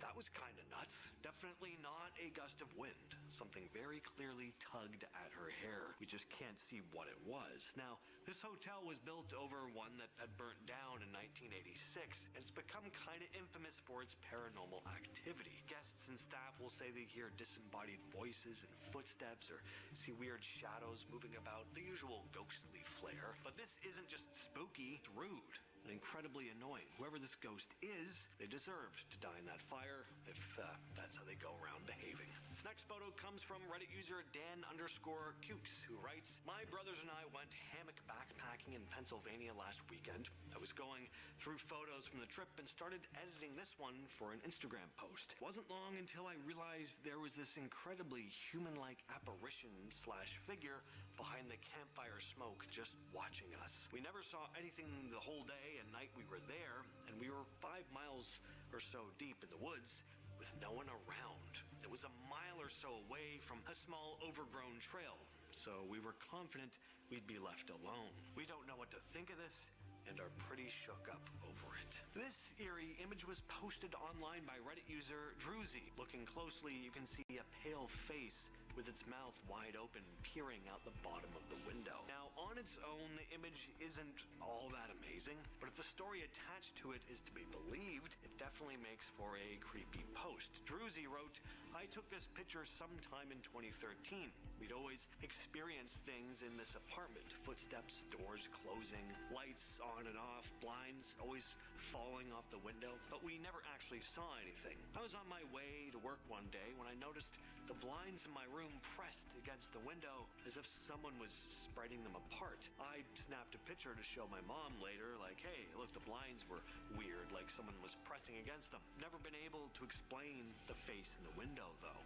That was was kind of nuts. Definitely not a gust of wind. Something very clearly tugged at her hair. We just can't see what it was. Now, this hotel was built over one that had burnt down in 1986, and it's become kind of infamous for its paranormal activity. Guests and staff will say they hear disembodied voices and footsteps or see weird shadows moving about, the usual ghostly flair. But this isn't just spooky, it's rude and incredibly annoying. Whoever this ghost is, they deserved to die in that fire if that's how they go around behaving. This next photo comes from Reddit user Dan_Kukes, who writes, "My brothers and I went hammock backpacking in Pennsylvania last weekend. I was going through photos from the trip and started editing this one for an Instagram post. It wasn't long until I realized there was this incredibly human-like apparition/figure behind the campfire smoke just watching us. We never saw anything the whole day and night we were there, and we were 5 miles or so deep in the woods with no one around. It was a mile or so away from a small overgrown trail, so we were confident we'd be left alone. We don't know what to think of this and are pretty shook up over it." This eerie image was posted online by Reddit user Druzy. Looking closely, you can see a pale face with its mouth wide open, peering out the bottom of the window. Now, on its own, the image isn't all that amazing, but if the story attached to it is to be believed, it definitely makes for a creepy post. Druzy wrote, "I took this picture sometime in 2013. We'd always experienced things in this apartment. Footsteps, doors closing, lights on and off, blinds always falling off the window, but we never actually saw anything. I was on my way to work one day when I noticed the blinds in my room pressed against the window as if someone was spreading them apart. I snapped a picture to show my mom later, like, hey, look, the blinds were weird, like someone was pressing against them. Never been able to explain the face in the window, though.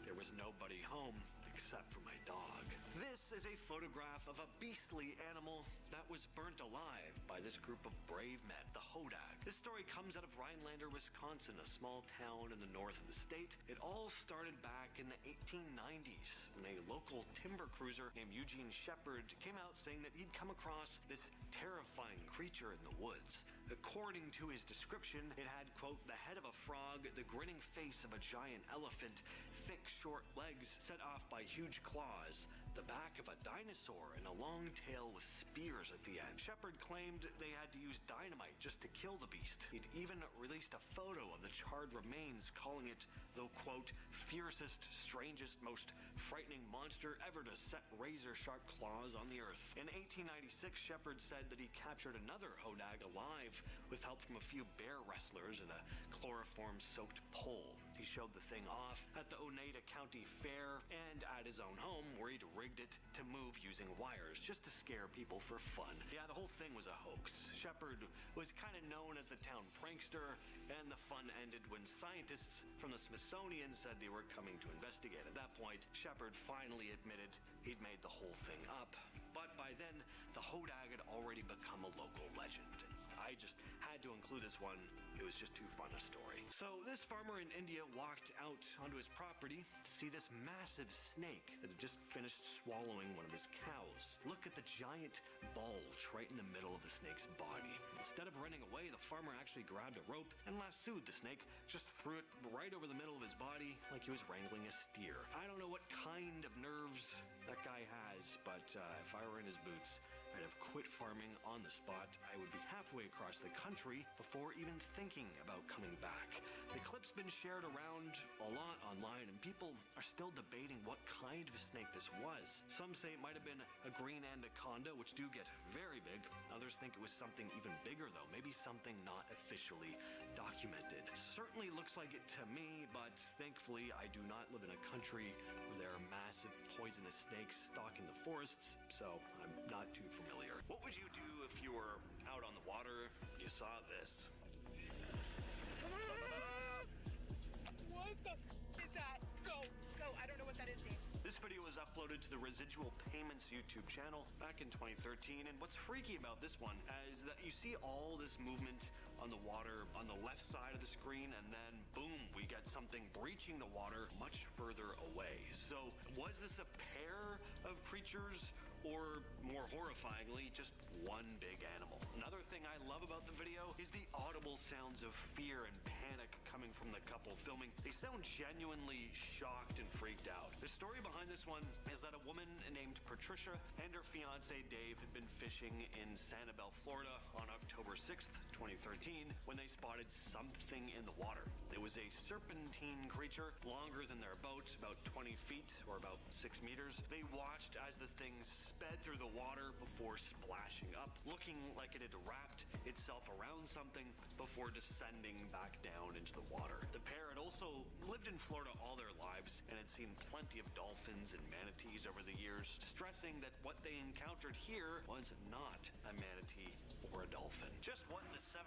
There was nobody home except for my dog." This is a photograph of a beastly animal that was burnt alive by this group of brave men, the Hodag. This story comes out of Rhinelander, Wisconsin, a small town in the north of the state. It all started back in the 1890s when a local timber cruiser named Eugene Shepard came out saying that he'd come across this terrifying creature in the woods. According to his description, it had, quote, "the head of a frog, the grinning face of a giant elephant, thick, short legs set off by huge claws, the back of a dinosaur, and a long tail with spears at the end." Shepard claimed they had to use dynamite just to kill the beast. He'd even released a photo of the charred remains, calling it the, quote, "fiercest, strangest, most frightening monster ever to set razor-sharp claws on the earth." In 1896, Shepard said that he captured another Hodag alive with help from a few bear wrestlers and a chloroform-soaked pole. He showed the thing off at the Oneida County Fair and at his own home, where he'd rigged it to move using wires just to scare people for fun. Yeah, the whole thing was a hoax. Shepard was kind of known as the town prankster, and the fun ended when scientists from the Smithsonian said they were coming to investigate. At that point, Shepard finally admitted he'd made the whole thing up. But by then, the Hodag had already become a local legend. I just had to include this one. It was just too fun a story. So this farmer in India walked out onto his property to see this massive snake that had just finished swallowing one of his cows. Look at the giant bulge right in the middle of the snake's body. Instead of running away, the farmer actually grabbed a rope and lassoed the snake, just threw it right over the middle of his body like he was wrangling a steer. I don't know what kind of nerves that guy has, but if I were in his boots, I'd have quit farming on the spot. I would be halfway across the country before even thinking about coming back. The clip's been shared around a lot online, and people are still debating what kind of snake this was. Some say it might have been a green anaconda, which do get very big. Others think it was something even bigger, though. Maybe something not officially documented. Certainly looks like it to me, but thankfully I do not live in a country where there are massive poisonous snakes stalking the forests, so I'm not too familiar. What would you do if you were out on the water and you saw this? What the is that? Go! I don't know what that is, Dave. This video was uploaded to the Residual Payments YouTube channel back in 2013, and what's freaky about this one is that you see all this movement on the water on the left side of the screen, and then boom, we get something breaching the water much further away. So was this a pair of creatures, or more horrifyingly, just one big animal? Another thing I love about the video is the audible sounds of fear and panic coming from the couple filming. They sound genuinely shocked and freaked out. The story behind this one is that a woman named Patricia and her fiance Dave had been fishing in Sanibel, Florida on October 6th, 2013, when they spotted something in the water. It was a serpentine creature longer than their boat, about 20 feet or about 6 meters. They watched as the thing sped through the water before splashing up, looking like it had wrapped itself around something before descending back down into the water. The pair had also lived in Florida all their lives and had seen plenty of dolphins and manatees over the years, stressing that what they encountered here was not a manatee or a dolphin. Just what in the 7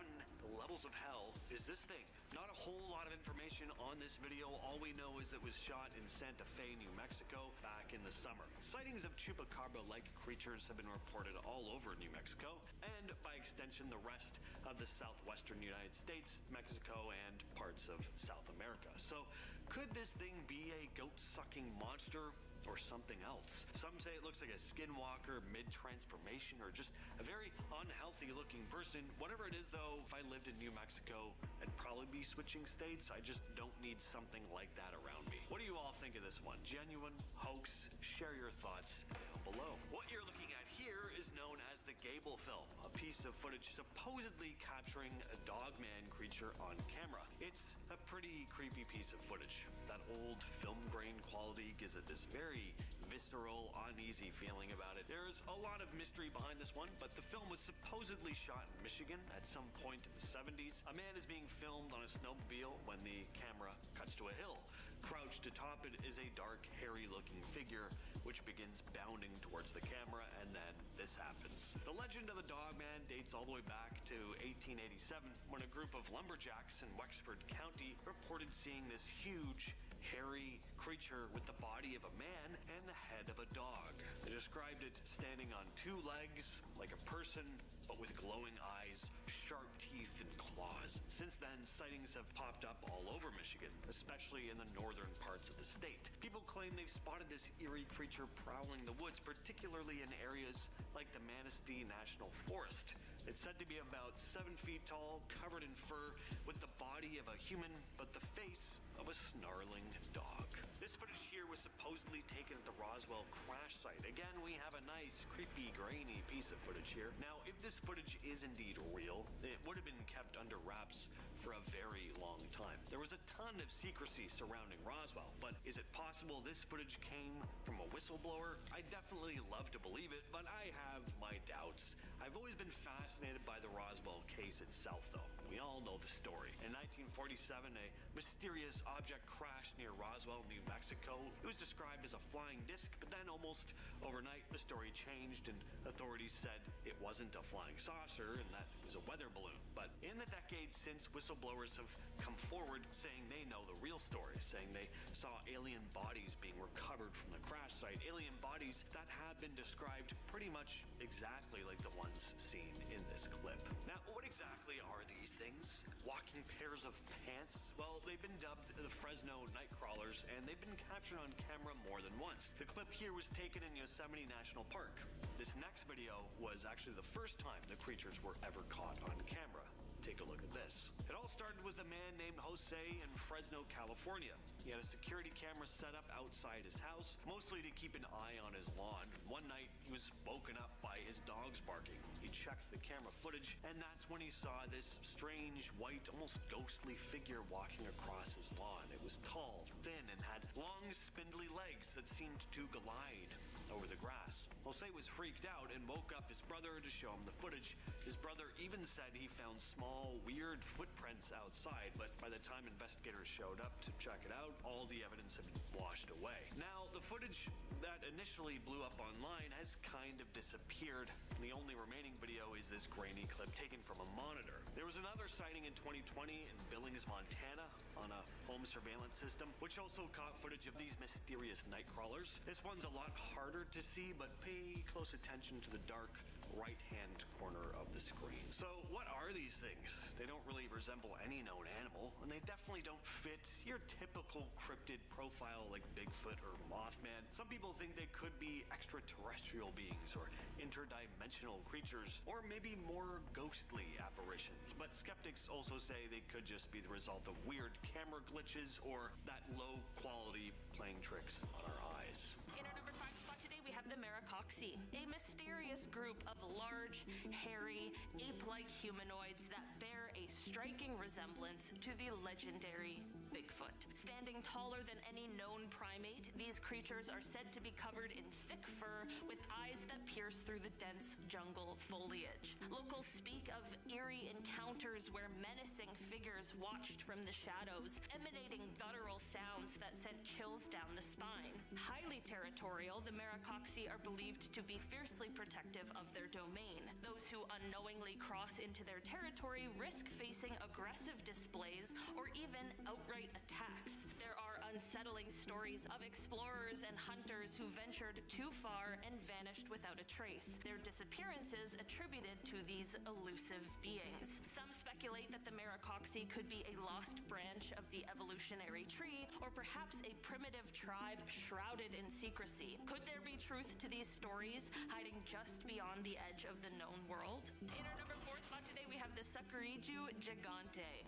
levels of hell is this thing? Not a whole lot of information on this video. All we know is it was shot in Santa Fe, New Mexico back in the summer. Sightings of chupacabra-like creatures have been reported all over New Mexico and by extension the rest of the southwestern United States, Mexico, and parts of South America. So could this thing be a goat-sucking monster or something else? Some say it looks like a skinwalker mid-transformation or just a very unhealthy looking person. Whatever it is though, if I lived in New Mexico, I'd probably be switching states. I just don't need something like that around me. What do you all think of this one? Genuine? Hoax? Share your thoughts down below. What you're looking at here is known as the Gable film, a piece of footage supposedly capturing a dogman creature on camera. It's a pretty creepy piece of footage. That old film grain quality gives it this very visceral, uneasy feeling about it. There's a lot of mystery behind this one, but the film was supposedly shot in Michigan at some point in the 70s. A man is being filmed on a snowmobile when the camera cuts to a hill. Crouched atop it is a dark, hairy-looking figure which begins bounding towards the camera, and then this happens. The legend of the Dogman dates all the way back to 1887 when a group of lumberjacks in Wexford County reported seeing this huge, hairy creature with the body of a man and the head of a dog. They described it standing on 2 legs, like a person, but with glowing eyes, sharp teeth, and claws. Since then, sightings have popped up all over Michigan, especially in the northern parts of the state. People claim they've spotted this eerie creature prowling the woods, particularly in areas like the Manistee National Forest. It's said to be about 7 feet tall, covered in fur, with the body of a human, but the face of a snarling dog. This footage here was supposedly taken at the Roswell crash site. Again, we have a nice, creepy, grainy piece of footage here. Now, if this footage is indeed real, it would have been kept under wraps for a very long time. There was a ton of secrecy surrounding Roswell, but is it possible this footage came from a whistleblower? I definitely love to believe it, but I have my doubts. I've always been fascinated by the Roswell case itself, though. We all know the story. In 1947, a mysterious object crashed near Roswell, New Mexico. It was described as a flying disc, but then almost overnight, the story changed and authorities said it wasn't a flying saucer and that it was a weather balloon. But in the decades since, whistleblowers have come forward saying they know the real story, saying they saw alien bodies being recovered from the crash site. Alien bodies that have been described pretty much exactly like the ones seen in this clip. Now, what exactly are these things? Walking pairs of pants? Well, they've been dubbed the Fresno Nightcrawlers, and they've been captured on camera more than once. The clip here was taken in Yosemite National Park. This next video was actually the first time the creatures were ever caught on camera. Take a look at this. It all started with a man named Jose in Fresno, California. He had a security camera set up outside his house, mostly to keep an eye on his lawn. One night, he was woken up by his dogs barking. He checked the camera footage, and that's when he saw this strange, white, almost ghostly figure walking across his lawn. It was tall, thin, and had long, spindly legs that seemed to glide over the grass. Jose was freaked out and woke up his brother to show him the footage. His brother even said he found small, weird footprints outside, but by the time investigators showed up to check it out, all the evidence had been washed away. Now, the footage that initially blew up online has kind of disappeared. The only remaining video is this grainy clip taken from a monitor. There was another sighting in 2020 in Billings, Montana, on a home surveillance system, which also caught footage of these mysterious night crawlers. This one's a lot harder to see, but pay close attention to the dark, right-hand corner of the screen. So what are these things? They don't really resemble any known animal, and they definitely don't fit your typical cryptid profile like Bigfoot or Mothman. Some people think they could be extraterrestrial beings or interdimensional creatures, or maybe more ghostly apparitions. But skeptics also say they could just be the result of weird camera glitches or that low quality playing tricks on our eyes. In our number 5 spot today, we have the Maracoxy, a mysterious group of large, hairy, ape-like humanoids that bear a striking resemblance to the legendary Bigfoot. Standing taller than any known primate, these creatures are said to be covered in thick fur with eyes that pierce through the dense jungle foliage. Locals speak of eerie encounters where menacing figures watched from the shadows, emanating guttural sounds that sent chills down the spine. Highly territorial, the Maracoxy are believed to be fiercely protective of their domain. Those who unknowingly cross into their territory risk facing aggressive displays or even outright attacks. There are unsettling stories of explorers and hunters who ventured too far and vanished without a trace, their disappearances attributed to these elusive beings. Some speculate that the Maracoxy could be a lost branch of the evolutionary tree, or perhaps a primitive tribe shrouded in secrecy. Could there be truth to these stories hiding just beyond the edge of the known world? In our number 4 spot today, we have the Sucuriju gigante.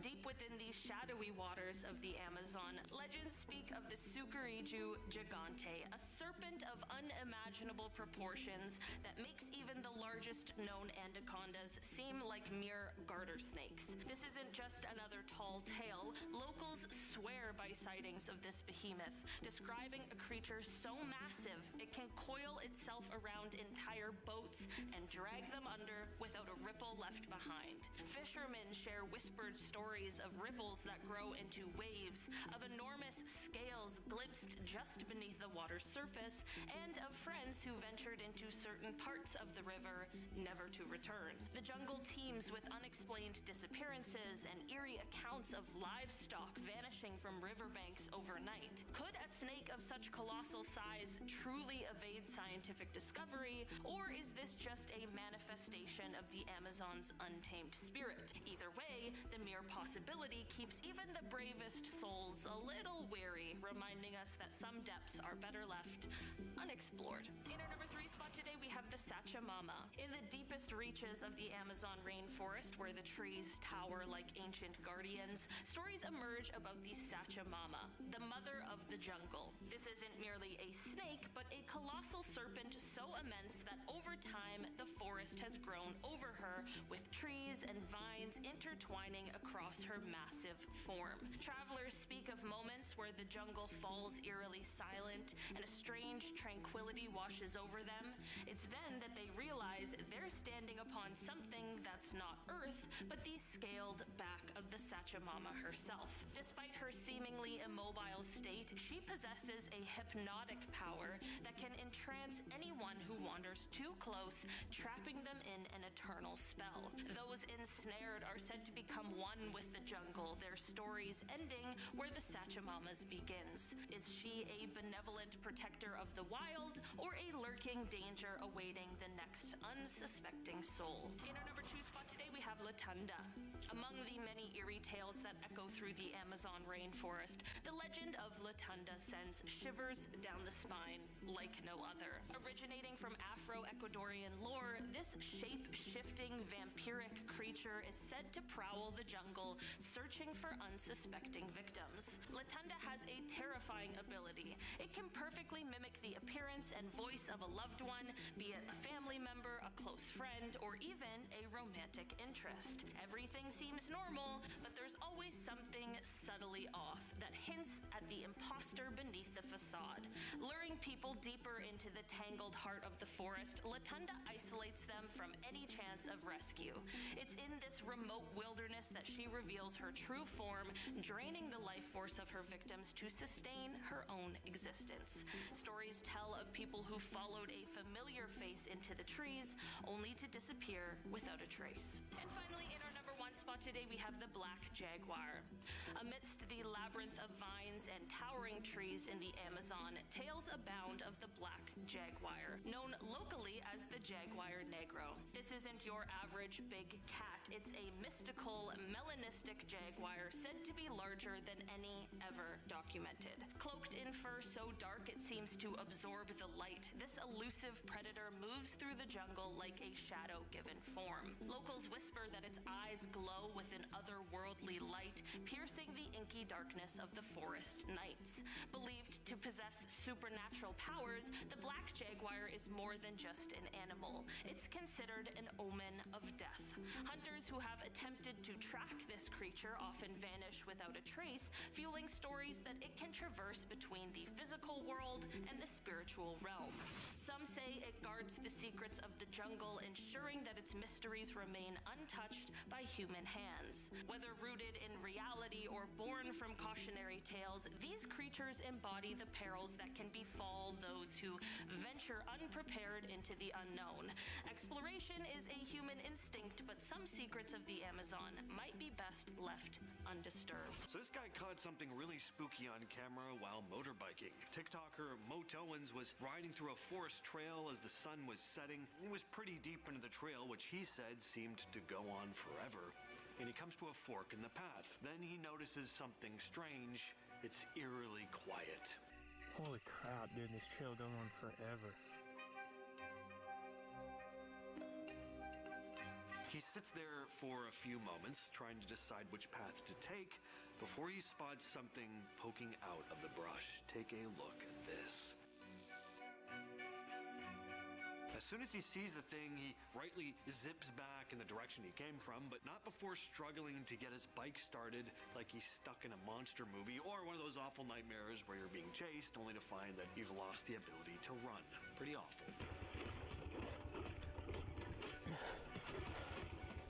Deep within the shadowy waters of the Amazon, legends speak of the Sucuriju gigante, a serpent of unimaginable proportions that makes even the largest known anacondas seem like mere garter snakes. This isn't just another tall tale. Locals swear by sightings of this behemoth, describing a creature so massive it can coil itself around entire boats and drag them under without a ripple left behind. Fishermen share whispered stories of ripples that grow into waves, of enormous scales glimpsed just beneath the water's surface, and of friends who ventured into certain parts of the river, never to return. The jungle teems with unexplained disappearances and eerie accounts of livestock vanishing from riverbanks overnight. Could a snake of such colossal size truly evade scientific discovery, or is this just a manifestation of the Amazon's untamed spirit? Either way, the mere possibility keeps even the bravest souls a little wary, reminding us that some depths are better left unexplored. In our number 3 spot today, we have the Sachamama. In the deepest reaches of the Amazon rainforest, where the trees tower like ancient guardians, stories emerge about the Sachamama, the mother of the jungle. This isn't merely a snake, but a colossal serpent so immense that over time, the forest has grown over her, with trees and vines intertwining across her massive form. Travelers speak of moments where the jungle falls eerily silent and a strange tranquility washes over them. It's then that they realize they're standing upon something that's not Earth, but the scaled back of the Sachamama herself. Despite her seemingly immobile state, she possesses a hypnotic power that can entrance anyone who wanders too close, trapping them in an eternal spell. Those ensnared are said to become one with the jungle, their stories ending where the Sachamama's begins. Is she a benevolent protector of the wild, or a lurking danger awaiting the next unsuspecting soul? In our number 2 spot today, we have Latunda. Among the many eerie tales that echo through the Amazon rainforest, the legend of Latunda sends shivers down the spine like no other. Originating from Afro-Ecuadorian lore, this shape-shifting vampiric creature is said to prowl the jungle, searching for unsuspecting victims. Latunda has a terrifying ability. It can perfectly mimic the appearance and voice of a loved one, be it a family member, a close friend, or even a romantic interest. Everything seems normal, but there's always something subtly off that hints at the imposter beneath the facade. Luring people deeper into the tangled heart of the forest, Latunda isolates them from any chance of rescue. It's in this remote wilderness that she reveals her true form, draining the life force of her victims to sustain her own existence. Stories tell of people who followed a familiar face into the trees, only to disappear without a trace. And finally, in our number 1 spot today we have the black jaguar. Amidst the labyrinth of vines and towering trees in the Amazon, tales abound of the black jaguar, known locally as the jaguar negro. This isn't your average big cat. It's a mystical, melanistic jaguar said to be larger than any ever documented. Cloaked in fur so dark it seems to absorb the light, this elusive predator moves through the jungle like a shadow-given form. Locals whisper that its eyes glow with an otherworldly light, piercing the inky darkness of the forest nights. Believed to possess supernatural powers, the black jaguar is more than just an animal. It's considered an omen of death. Hunters who have attempted to track this creature often vanish without a trace, fueling stories that it can traverse between the physical world and the spiritual realm. Some say it guards the secrets of the jungle, ensuring that its mysteries remain untouched by human hands. Whether rooted in reality or born from cautionary tales, these creatures embody the perils that can befall those who venture unprepared into the unknown. Exploration is a human instinct, but some secrets of the Amazon might be best left undisturbed. So this guy caught something really spooky on camera while motorbiking. TikToker Owens was riding through a forest trail as the sun was setting. He was pretty deep into the trail, which he said seemed to go on forever. And he comes to a fork in the path. Then he notices something strange. It's eerily quiet. Holy crap, dude, this trail going on forever. He sits there for a few moments, trying to decide which path to take, before he spots something poking out of the brush. Take a look at this. As soon as he sees the thing, he rightly zips back in the direction he came from, but not before struggling to get his bike started like he's stuck in a monster movie or one of those awful nightmares where you're being chased only to find that you've lost the ability to run. Pretty awful.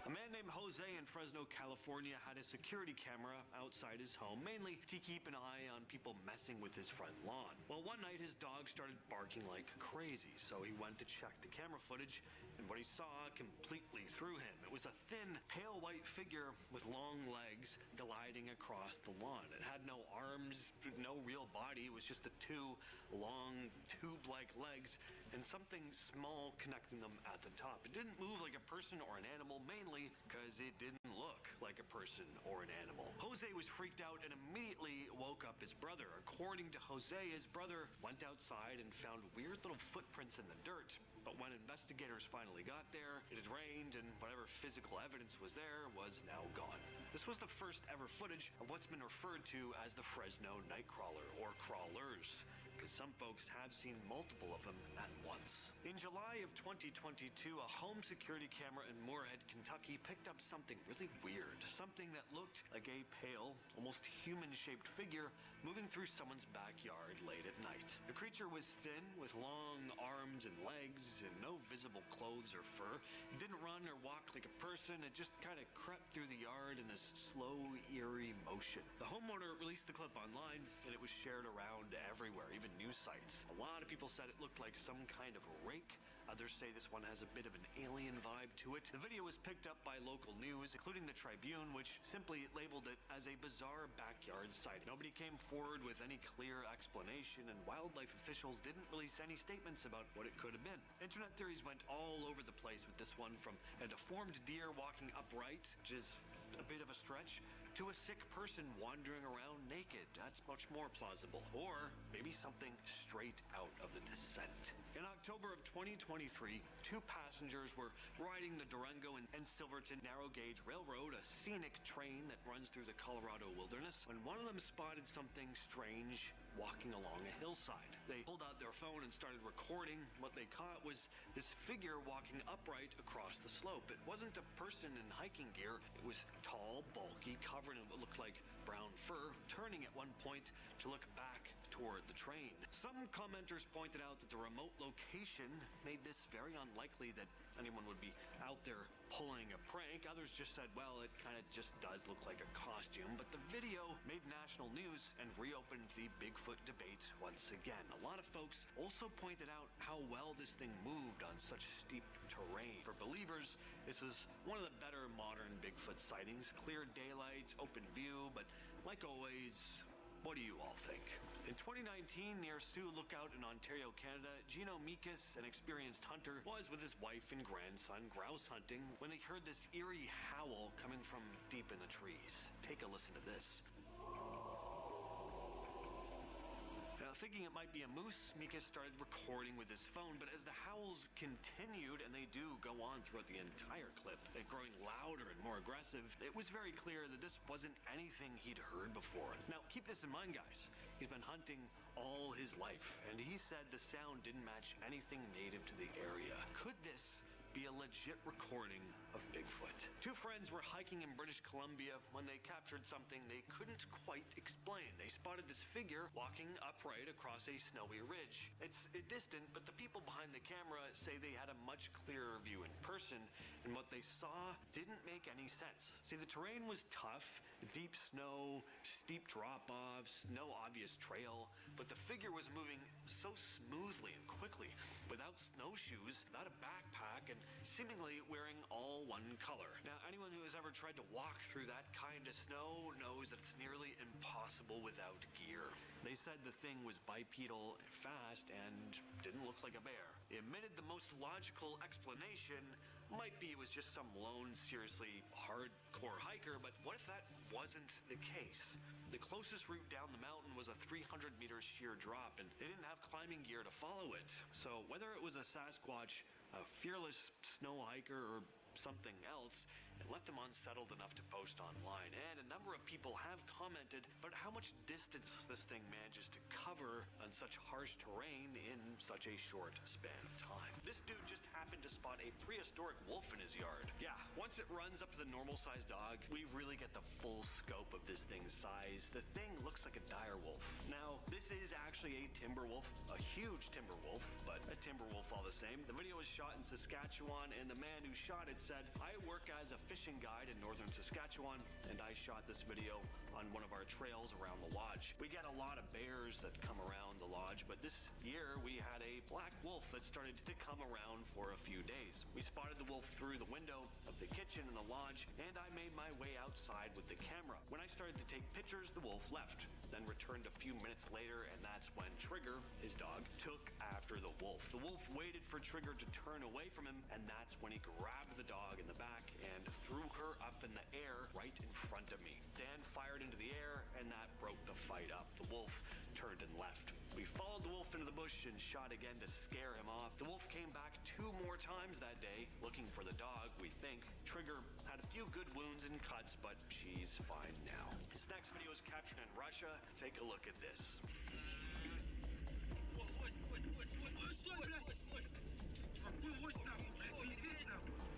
A man named Jose in Fresno, California had a security camera outside his home, mainly to keep an eye on people messing with his front lawn. Well, one night his dog started barking like crazy, so he went to check the camera footage, and what he saw completely threw him. It was a thin, pale white figure with long legs gliding across the lawn. It had no arms, no real body. It was just the two long, tube-like legs and something small connecting them at the top. It didn't move like a person or an animal, mainly because it didn't look like a person or an animal. Jose was freaked out and immediately woke up his brother. According to Jose, his brother went outside and found weird little footprints in the dirt. But when investigators finally got there, it had rained and whatever physical evidence was there was now gone. This was the first ever footage of what's been referred to as the Fresno Nightcrawler, or crawlers, because some folks have seen multiple of them at once. In July of 2022, a home security camera in Moorhead, Kentucky picked up something really weird. Something that looked like a pale, almost human-shaped figure moving through someone's backyard late at night. The creature was thin, with long arms and legs, and no visible clothes or fur. It didn't run or walk like a person. It just kind of crept through the yard in this slow, eerie motion. The homeowner released the clip online, and it was shared around everywhere, even news sites. A lot of people said it looked like some kind of a rake. Others say this one has a bit of an alien vibe to it. The video was picked up by local news, including the Tribune, which simply labeled it as a bizarre backyard sighting. Nobody came forward with any clear explanation, and wildlife officials didn't release any statements about what it could have been. Internet theories went all over the place with this one, from a deformed deer walking upright, which is a bit of a stretch, to a sick person wandering around naked. That's much more plausible. Or maybe something straight out of The Descent. In October of 2023, two passengers were riding the Durango and Silverton narrow gauge railroad, a scenic train that runs through the Colorado wilderness, when one of them spotted something strange walking along a hillside. They pulled out their phone and started recording. What they caught was this figure walking upright across the slope. It wasn't a person in hiking gear. It was tall, bulky, covered in what looked like brown fur, turning at one point to look back toward the train. Some commenters pointed out that the remote location made this very unlikely that anyone would be out there pulling a prank. Others just said, well, it kind of just does look like a costume. But the video made national news and reopened the Bigfoot debate once again. A lot of folks also pointed out how well this thing moved on such steep terrain. For believers, this is one of the better modern Bigfoot sightings. Clear daylight, open view, but like always, what do you all think? In 2019, near Sioux Lookout in Ontario, Canada, Gino Mikas, an experienced hunter, was with his wife and grandson grouse hunting when they heard this eerie howl coming from deep in the trees. Take a listen to this. Now, thinking it might be a moose, Mikas started recording with his phone, but as the howls continued, and they do go on throughout the entire clip, growing louder and more aggressive, it was very clear that this wasn't anything he'd heard before. Now, keep this in mind, guys. He's been hunting all his life, and he said the sound didn't match anything native to the area. Could this be a legit recording of Bigfoot? Two friends were hiking in British Columbia when they captured something they couldn't quite explain. They spotted this figure walking upright across a snowy ridge. It's distant, but the people behind the camera say they had a much clearer view in person, and what they saw didn't make any sense. See, the terrain was tough, deep snow, steep drop-offs, no obvious trail, but the figure was moving so smoothly and quickly, without snowshoes, without a backpack, and seemingly wearing all one color. Now, anyone who has ever tried to walk through that kind of snow knows that it's nearly impossible without gear. They said the thing was bipedal, fast, and didn't look like a bear. They admitted the most logical explanation might be it was just some lone, seriously hardcore hiker, but what if that wasn't the case? The closest route down the mountain was a 300-meter sheer drop, and they didn't have climbing gear to follow it. So whether it was a Sasquatch, a fearless snow hiker, or something else, it left them unsettled enough to post online. And a number of people have commented about how much distance this thing manages to cover on such harsh terrain in such a short span of time. This dude just happened to spot a prehistoric wolf in his yard. Yeah, once it runs up to the normal-sized dog, we really get the full scope of this thing's size. The thing looks like a dire wolf. Now, this is actually a timber wolf, a huge timber wolf, but a timber wolf all the same. The video was shot in Saskatchewan, and the man who shot it said, "I work as a fishing guide in northern Saskatchewan, and I shot this video on one of our trails around the lodge. We get a lot of bears that come around the lodge, but this year we had a black wolf that started to come around for a few days. We spotted the wolf through the window of the kitchen in the lodge, and I made my way outside with the camera. When I started to take pictures, the wolf left, then returned a few minutes later, and that's when Trigger, his dog, took after the wolf. The wolf waited for Trigger to turn away from him, and that's when he grabbed the dog in the back and threw her up in the air right in front of me. Dan fired into the air, and that broke the fight up. The wolf turned and left. We followed the wolf into the bush and shot again to scare him off. The wolf came back 2 more times that day, looking for the dog, we think. Trigger had a few good wounds and cuts, but she's fine now. This next video is captured in Russia. Take a look at this.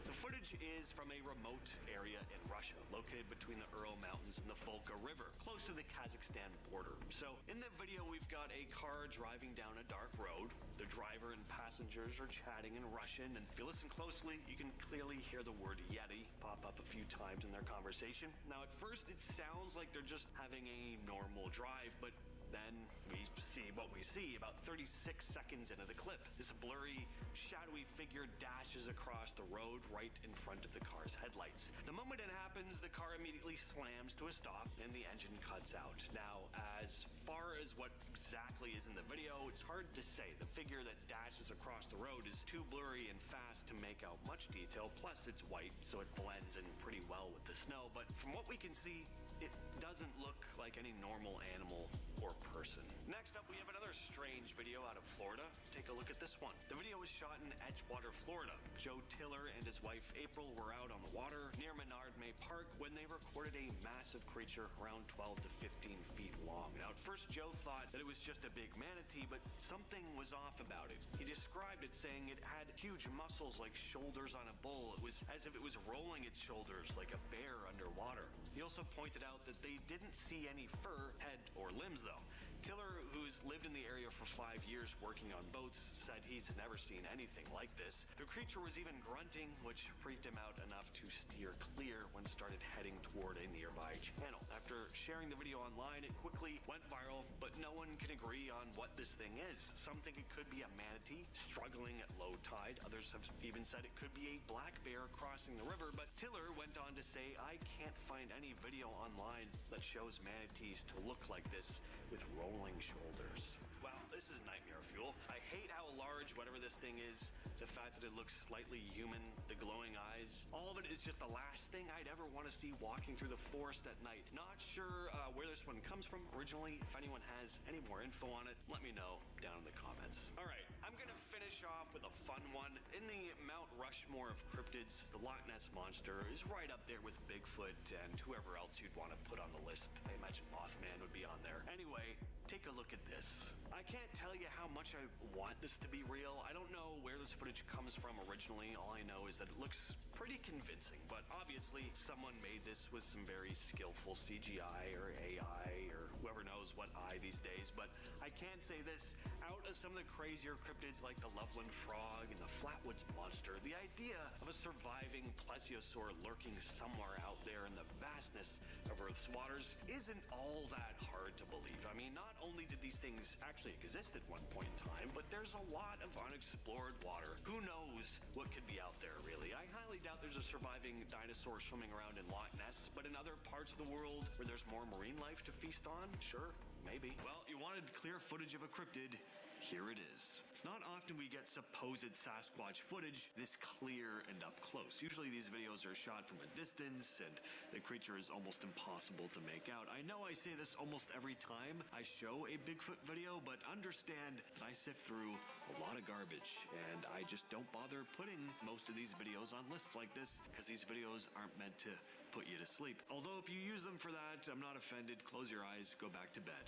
The footage is from a remote area in Russia, located between the Ural Mountains and the Volga River, close to the Kazakhstan border. So in the video, we've got a car driving down a dark road. The driver and passengers are chatting in Russian, and if you listen closely, you can clearly hear the word Yeti pop up a few times in their conversation. Now, at first, it sounds like they're just having a normal drive, but then we see what we see about 36 seconds into the clip. This blurry, shadowy figure dashes across the road right in front of the car's headlights. The moment it happens, the car immediately slams to a stop and the engine cuts out. Now, as far as what exactly is in the video, it's hard to say. The figure that dashes across the road is too blurry and fast to make out much detail, plus it's white, so it blends in pretty well with the snow. But from what we can see, it doesn't look like any normal animal or person. Next up, we have another strange video out of Florida. Take a look at this one. The video was shot in Edgewater, Florida. Joe Tiller and his wife April were out on the water near Menard May Park when they recorded a massive creature around 12 to 15 feet long. Now, at first, Joe thought that it was just a big manatee, but something was off about it. He described it saying it had huge muscles like shoulders on a bull. It was as if it was rolling its shoulders like a bear underwater. He also pointed out that they didn't see any fur, head, or limbs though. Tiller, who's lived in the area for 5 years working on boats, said he's never seen anything like this. The creature was even grunting, which freaked him out enough to steer clear when started heading toward a nearby channel. After sharing the video online, it quickly went viral, but no one can agree on what this thing is. Some think it could be a manatee struggling at low tide. Others have even said it could be a black bear crossing the river, but Tiller went on to say, "I can't find any video online that shows manatees to look like this with rolling shoulders." Wow, this is nightmare fuel. I hate how large whatever this thing is, the fact that it looks slightly human, the glowing eyes, all of it is just the last thing I'd ever want to see walking through the forest at night. Not sure where this one comes from originally. If anyone has any more info on it, let me know down in the comments. All right, I'm gonna finish off with a fun one. In the Mount Rushmore of cryptids, the Loch Ness Monster is right up there with Bigfoot and whoever else you'd want to put on the list. I imagine Mothman would be on there. Anyway, take a look at this. I can't tell you how much I want this to be real. I don't know where this footage comes from originally. All I know is that it looks pretty convincing, but obviously someone made this with some very skillful CGI or AI or whoever knows what eye these days. But I can say this, out of some of the crazier cryptids like the Loveland Frog and the Flatwoods Monster, the idea of a surviving plesiosaur lurking somewhere out there in the vastness of Earth's waters isn't all that hard to believe. I mean, not only did these things actually exist at one point in time, but there's a lot of unexplored water. Who knows what could be out there, really? I highly doubt there's a surviving dinosaur swimming around in Loch Ness, but in other parts of the world where there's more marine life to feast on, sure, maybe. Well, you wanted clear footage of a cryptid. Here it is. It's not often we get supposed Sasquatch footage this clear and up close. Usually these videos are shot from a distance and the creature is almost impossible to make out. I know I say this almost every time I show a Bigfoot video, but understand that I sift through a lot of garbage and I just don't bother putting most of these videos on lists like this because these videos aren't meant to put you to sleep. Although if you use them for that, I'm not offended. Close your eyes, go back to bed.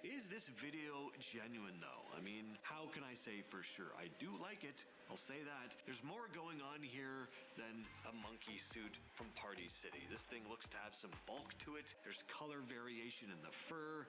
Is this video genuine though? I mean, how can I say for sure? I do like it, I'll say that. There's more going on here than a monkey suit from Party City. This thing looks to have some bulk to it. There's color variation in the fur.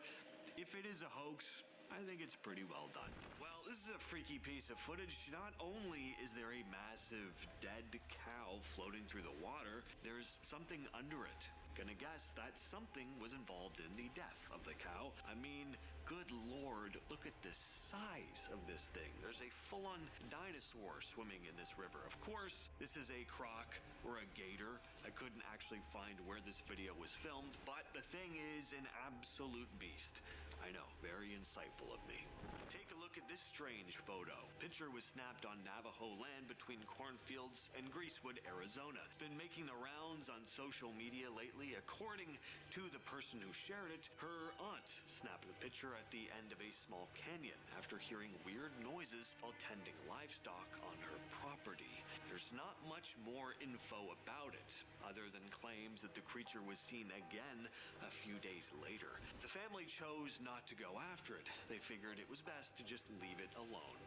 If it is a hoax, I think it's pretty well done. Well, this is a freaky piece of footage. Not only is there a massive dead cow floating through the water, there's something under it. Gonna guess that something was involved in the death of the cow. I mean, good lord, look at the size of this thing. There's a full-on dinosaur swimming in this river. Of course, this is a croc or a gator. I couldn't actually find where this video was filmed, but the thing is an absolute beast. I know, very insightful of me. Take a look at this strange photo. Picture was snapped on Navajo land between cornfields and Greasewood, Arizona. It's been making the rounds on social media lately. According to the person who shared it, her aunt snapped the picture at the end of a small canyon after hearing weird noises while tending livestock on her property. There's not much more info about it, other than claims that the creature was seen again a few days later. The family chose not to go after it. They figured it was best to just leave it alone.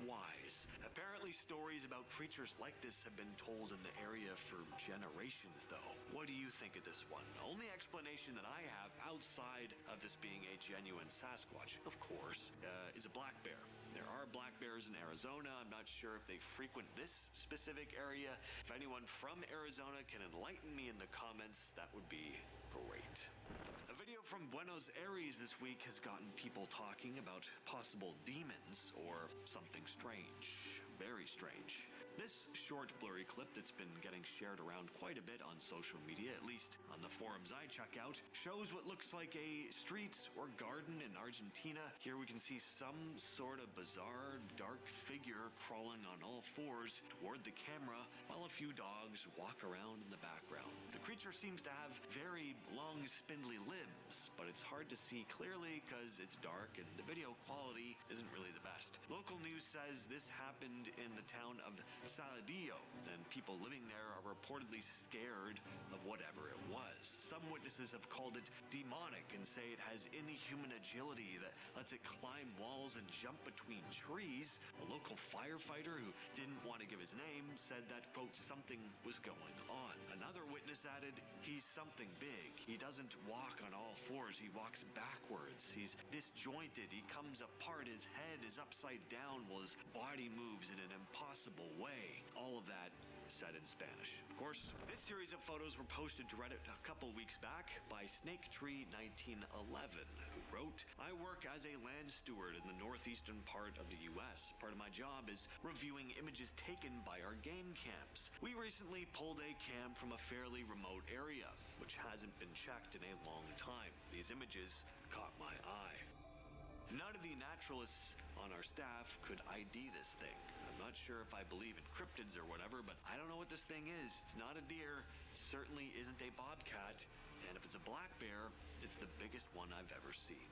Wise. Apparently stories about creatures like this have been told in the area for generations though. What do you think of this one? The only explanation that I have outside of this being a genuine Sasquatch, of course, is a black bear. There are black bears in Arizona. I'm not sure if they frequent this specific area. If anyone from Arizona can enlighten me in the comments, that would be great. A video from Buenos Aires this week has gotten people talking about possible demons or something strange. Very strange. This short blurry clip that's been getting shared around quite a bit on social media, at least on the forums I check out, shows what looks like a street or garden in Argentina. Here we can see some sort of bizarre dark figure crawling on all fours toward the camera while a few dogs walk around in the background. The creature seems to have very long spindly limbs, but it's hard to see clearly because it's dark and the video quality isn't really the best. Local news says this happened in the town of Saladillo, and people living there are reportedly scared of whatever it was. Some witnesses have called it demonic and say it has inhuman agility that lets it climb walls and jump between trees. A local firefighter who didn't want to give his name said that, quote, something was going on. Another witness Eyewitness added, "He's something big. He doesn't walk on all fours, he walks backwards. He's disjointed, he comes apart, his head is upside down while his body moves in an impossible way." All of that said in Spanish. Of course, this series of photos were posted to Reddit a couple weeks back by SnakeTree1911, who wrote, "I work as a land steward in the northeastern part of the US. Part of my job is reviewing images taken by our game cams. We recently pulled a cam from a fairly remote area, which hasn't been checked in a long time. These images caught my eye. None of the naturalists on our staff could ID this thing. I'm not sure if I believe in cryptids or whatever, but I don't know what this thing is. It's not a deer, certainly isn't a bobcat, and if it's a black bear, it's the biggest one I've ever seen."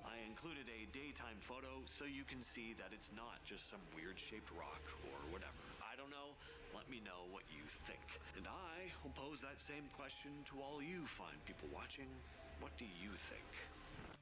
I included a daytime photo so you can see that it's not just some weird-shaped rock or whatever. I don't know. Let me know what you think. And I will pose that same question to all you fine people watching. What do you think?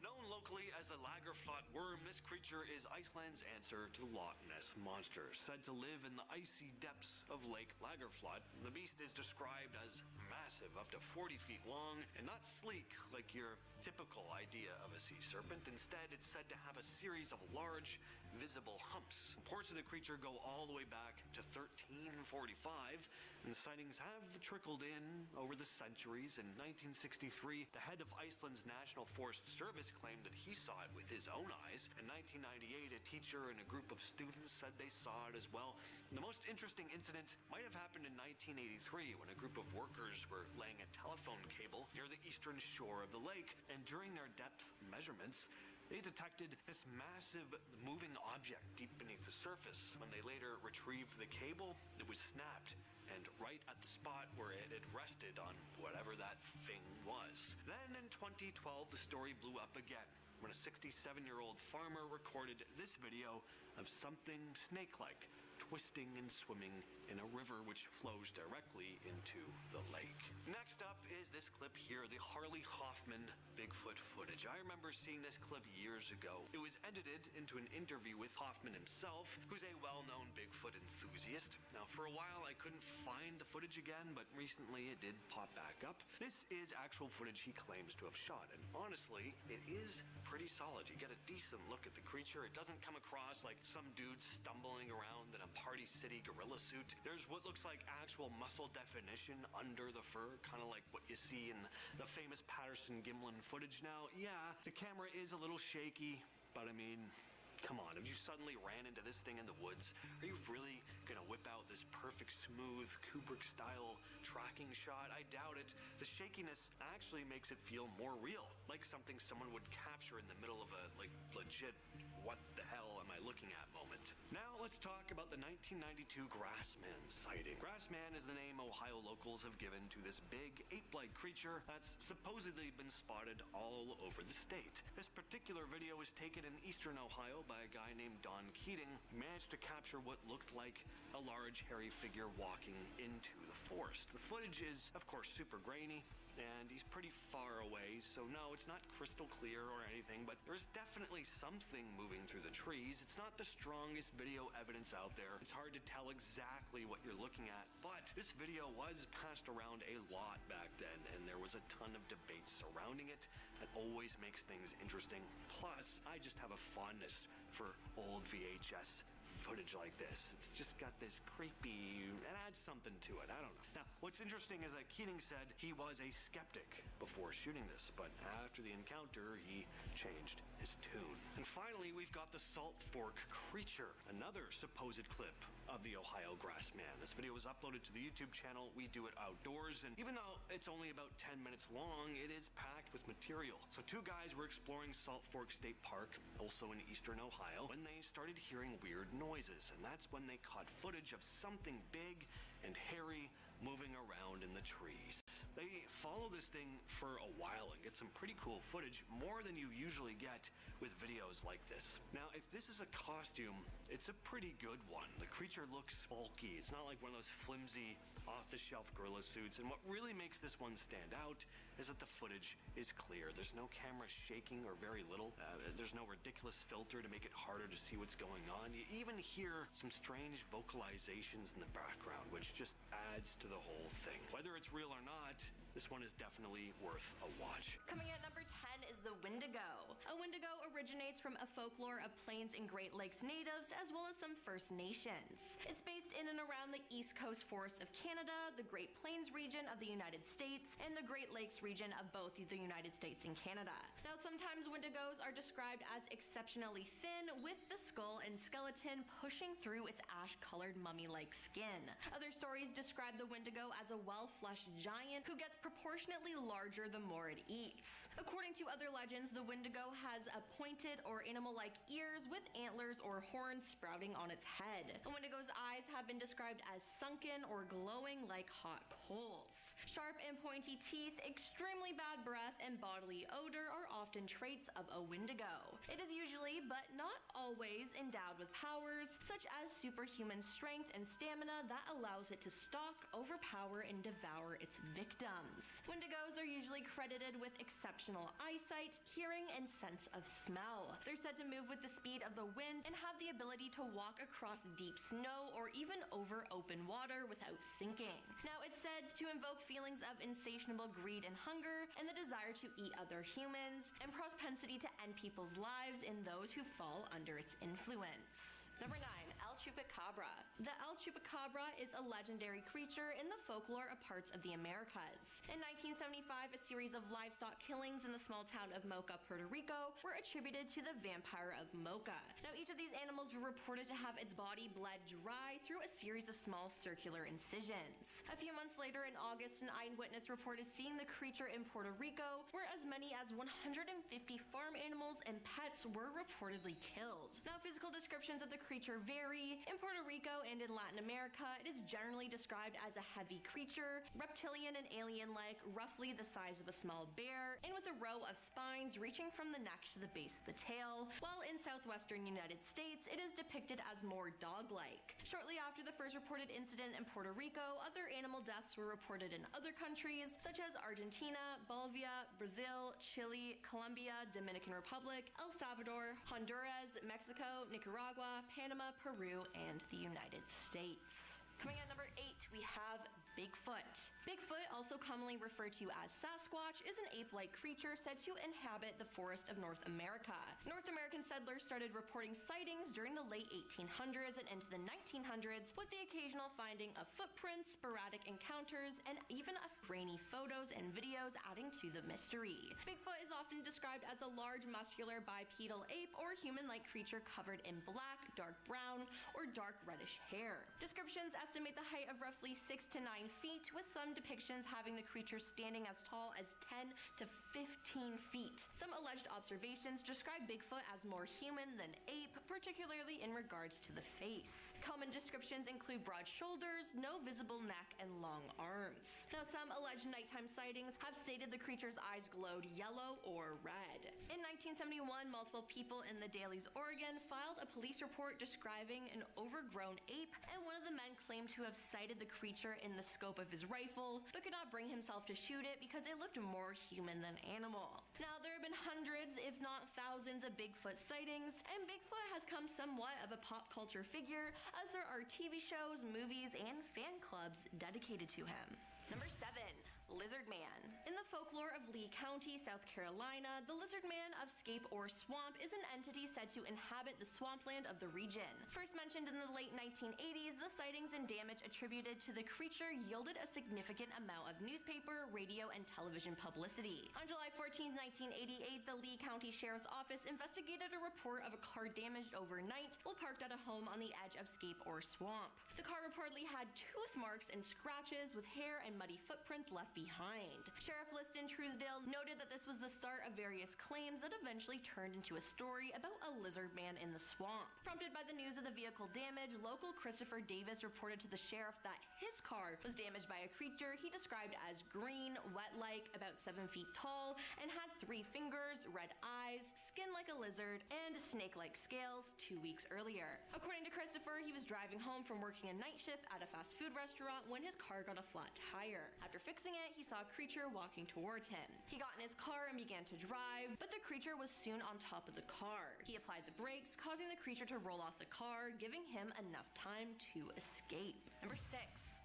Known locally as the Lagerflot worm, this creature is Iceland's answer to the Loch Ness Monster. Said to live in the icy depths of Lake Lagerflot, the beast is described as massive, up to 40 feet long, and not sleek like your typical idea of a sea serpent. Instead, it's said to have a series of large, visible humps. Reports of the creature go all the way back to 1345, and sightings have trickled in over the centuries. In 1963, the head of Iceland's National Forest Service claimed that he saw it with his own eyes. In 1998, a teacher and a group of students said they saw it as well. The most interesting incident might have happened in 1983 when a group of workers were laying a telephone cable near the eastern shore of the lake, and during their depth measurements, they detected this massive moving object deep beneath the surface. When they later retrieved the cable, it was snapped, and right at the spot where it had rested on whatever that thing was. Then in 2012, the story blew up again when a 67-year-old farmer recorded this video of something snake-like twisting and swimming in a river which flows directly into the lake. Next up is this clip here, the Harley Hoffman Bigfoot footage. I remember seeing this clip years ago. It was edited into an interview with Hoffman himself, who's a well-known Bigfoot enthusiast. Now, for a while, I couldn't find the footage again, but recently it did pop back up. This is actual footage he claims to have shot, and honestly, it is pretty solid. You get a decent look at the creature. It doesn't come across like some dude stumbling around in a Party City gorilla suit. There's what looks like actual muscle definition under the fur, kind of like what you see in the famous Patterson-Gimlin footage. Now, yeah, the camera is a little shaky, but I mean, come on, if you suddenly ran into this thing in the woods, are you really gonna whip out this perfect, smooth, Kubrick-style tracking shot? I doubt it. The shakiness actually makes it feel more real, like something someone would capture in the middle of a, legit, what the hell am I looking at moment. Now let's talk about the 1992 Grassman sighting. Grassman is the name Ohio locals have given to this big, ape-like creature that's supposedly been spotted all over the state. This particular video was taken in eastern Ohio by a guy named Don Keating, who managed to capture what looked like a large, hairy figure walking into the forest. The footage is, of course, super grainy, and he's pretty far away, so no, it's not crystal clear or anything, but there's definitely something moving through the trees. It's not the strongest video evidence out there. It's hard to tell exactly what you're looking at, but this video was passed around a lot back then, and there was a ton of debate surrounding it. That always makes things interesting. Plus, I just have a fondness for old VHS footage like this. It's just got this creepy, it adds something to it. I don't know. Now, what's interesting is that Keating said he was a skeptic before shooting this, but after the encounter, he changed his tune. And finally, we've got the Salt Fork Creature, another supposed clip of the Ohio Grassman. This video was uploaded to the YouTube channel We Do It Outdoors, and even though it's only about 10 minutes long, it is packed with material. So two guys were exploring Salt Fork State Park, also in eastern Ohio, when they started hearing weird noises, and that's when they caught footage of something big and hairy moving around in the trees. They follow this thing for a while and get some pretty cool footage, more than you usually get with videos like this. Now, if this is a costume, it's a pretty good one. The creature looks bulky. It's not like one of those flimsy, off-the-shelf gorilla suits. And what really makes this one stand out is that the footage is clear. There's no camera shaking or very little. There's no ridiculous filter to make it harder to see what's going on. You even hear some strange vocalizations in the background, which just adds to the whole thing. Whether it's real or not, this one is definitely worth a watch. Coming at number 10 is the Wendigo. A Wendigo originates from a folklore of Plains and Great Lakes natives, as well as some First Nations. It's based in and around the East Coast forests of Canada, the Great Plains region of the United States, and the Great Lakes region of both the United States and Canada. Now, sometimes Wendigos are described as exceptionally thin, with the skull and skeleton pushing through its ash-colored mummy-like skin. Other stories describe the Wendigo as a well-fleshed giant who gets proportionately larger the more it eats. According to other legends, the Wendigo has a pointed or animal-like ears with antlers or horns sprouting on its head. The Wendigo's eyes have been described as sunken or glowing like hot coals. Sharp and pointy teeth, extremely bad breath, and bodily odor are often traits of a Wendigo. It is usually, but not always, endowed with powers such as superhuman strength and stamina that allows it to stalk, overpower, and devour its victims. Wendigos are usually credited with exceptional eyesight, hearing, and sense of smell. They're said to move with the speed of the wind and have the ability to walk across deep snow or even over open water without sinking. Now, it's said to invoke feelings of insatiable greed and hunger, and the desire to eat other humans, and propensity to end people's lives in those who fall under its influence. Number 9. El Chupacabra. The El Chupacabra is a legendary creature in the folklore of parts of the Americas. In 1975, a series of livestock killings in the small town of Mocha, Puerto Rico, were attributed to the vampire of Mocha. Now, each of these animals were reported to have its body bled dry through a series of small circular incisions. A few months later, in August, an eyewitness reported seeing the creature in Puerto Rico, where as many as 150 farm animals and pets were reportedly killed. Now, physical descriptions of the creature vary. In Puerto Rico and in Latin America, it is generally described as a heavy creature, reptilian and alien-like, roughly the size of a small bear, and with a row of spines reaching from the neck to the base of the tail, while in southwestern United States, it is depicted as more dog-like. Shortly after the first reported incident in Puerto Rico, other animal deaths were reported in other countries, such as Argentina, Bolivia, Brazil, Chile, Colombia, Dominican Republic, El Salvador, Honduras, Mexico, Nicaragua, Panama, Peru, and the United States. Coming at number 8, we have Bigfoot. Bigfoot, also commonly referred to as Sasquatch, is an ape-like creature said to inhabit the forest of North America. North American settlers started reporting sightings during the late 1800s and into the 1900s, with the occasional finding of footprints, sporadic encounters, and even grainy photos and videos adding to the mystery. Bigfoot is often described as a large, muscular, bipedal ape or human-like creature covered in black, dark brown, or dark reddish hair. Descriptions estimate the height of roughly 6 to 9 feet, with some depictions having the creature standing as tall as 10 to 15 feet. Some alleged observations describe Bigfoot as more human than ape, particularly in regards to the face. Common descriptions include broad shoulders, no visible neck, and long arms. Now, some alleged nighttime sightings have stated the creature's eyes glowed yellow or red. In 1971, multiple people in the Dalles, Oregon, filed a police report describing an overgrown ape, and one of the men claimed to have sighted the creature in the scope of his rifle, but could not bring himself to shoot it because it looked more human than animal. Now, there have been hundreds, if not thousands, of Bigfoot sightings, and Bigfoot has come somewhat of a pop culture figure, as there are TV shows, movies, and fan clubs dedicated to him. Number 7. Lizard Man. In the folklore of Lee County, South Carolina, the Lizard Man of Scape Ore Swamp is an entity said to inhabit the swampland of the region. First mentioned in the late 1980s, the sightings and damage attributed to the creature yielded a significant amount of newspaper, radio, and television publicity. On July 14, 1988, the Lee County Sheriff's Office investigated a report of a car damaged overnight while parked at a home on the edge of Scape Ore Swamp. The car reportedly had tooth marks and scratches with hair and muddy footprints left behind. Sheriff List in Truesdale noted that this was the start of various claims that eventually turned into a story about a lizard man in the swamp. Prompted by the news of the vehicle damage, local Christopher Davis reported to the sheriff that his car was damaged by a creature he described as green, wet-like, about 7 feet tall, and had 3 fingers, red eyes, skin like a lizard, and snake-like scales 2 weeks earlier. According to Christopher, he was driving home from working a night shift at a fast food restaurant when his car got a flat tire. After fixing it, he saw a creature walking towards him. He got in his car and began to drive, but the creature was soon on top of the car. He applied the brakes, causing the creature to roll off the car, giving him enough time to escape. Number 6.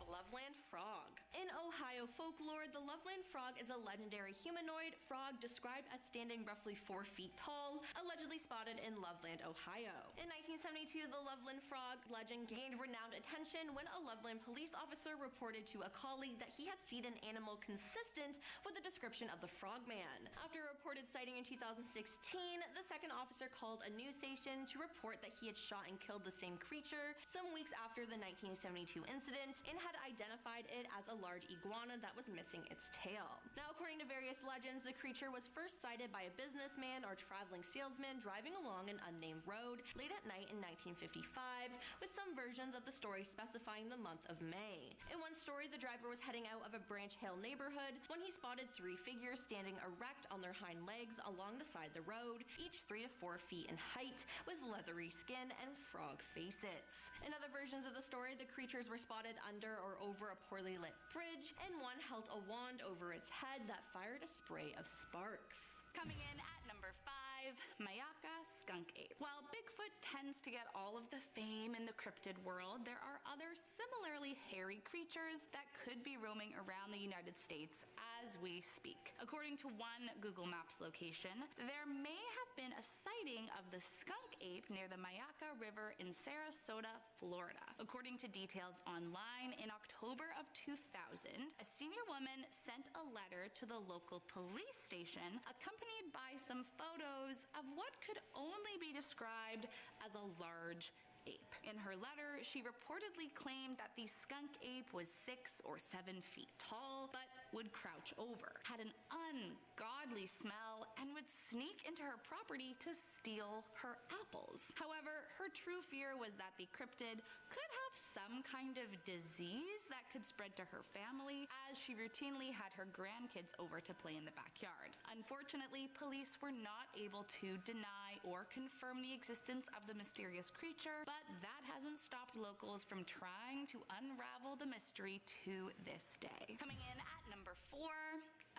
Loveland Frog. In Ohio folklore, the Loveland Frog is a legendary humanoid frog described as standing roughly 4 feet tall, allegedly spotted in Loveland, Ohio. In 1972, the Loveland Frog legend gained renowned attention when a Loveland police officer reported to a colleague that he had seen an animal consistent with the description of the frogman. After a reported sighting in 2016, the second officer called a news station to report that he had shot and killed the same creature some weeks after the 1972 incident and had identified it as a large iguana that was missing its tail. Now, according to various legends, the creature was first sighted by a businessman or traveling salesman driving along an unnamed road late at night in 1955, with some versions of the story specifying the month of May. In one story, the driver was heading out of a Branch Hill neighborhood when he spotted 3 figures standing erect on their hind legs along the side of the road, each 3 to 4 feet in height, with leathery skin and frog faces. In other versions of the story, the creatures were spotted under or over a poorly lit bridge, and one held a wand over its head that fired a spray of sparks. Coming in at number 5, Mayaka skunk ape. While Bigfoot tends to get all of the fame in the cryptid world, there are other similarly hairy creatures that could be roaming around the United States as we speak. According to one Google Maps location, there may have been a sighting of the skunk ape near the Mayaka River in Sarasota, Florida. According to details online, in October of 2000, a senior woman sent a letter to the local police station accompanied by some photos of what could only be described as a large ape. In her letter, she reportedly claimed that the skunk ape was 6 or 7 feet tall, but would crouch over, had an ungodly smell, and would sneak into her property to steal her apples. However, her true fear was that the cryptid could have some kind of disease that could spread to her family, as she routinely had her grandkids over to play in the backyard. Unfortunately, police were not able to deny or confirm the existence of the mysterious creature, but that hasn't stopped locals from trying to unravel the mystery to this day. Coming in at number 4,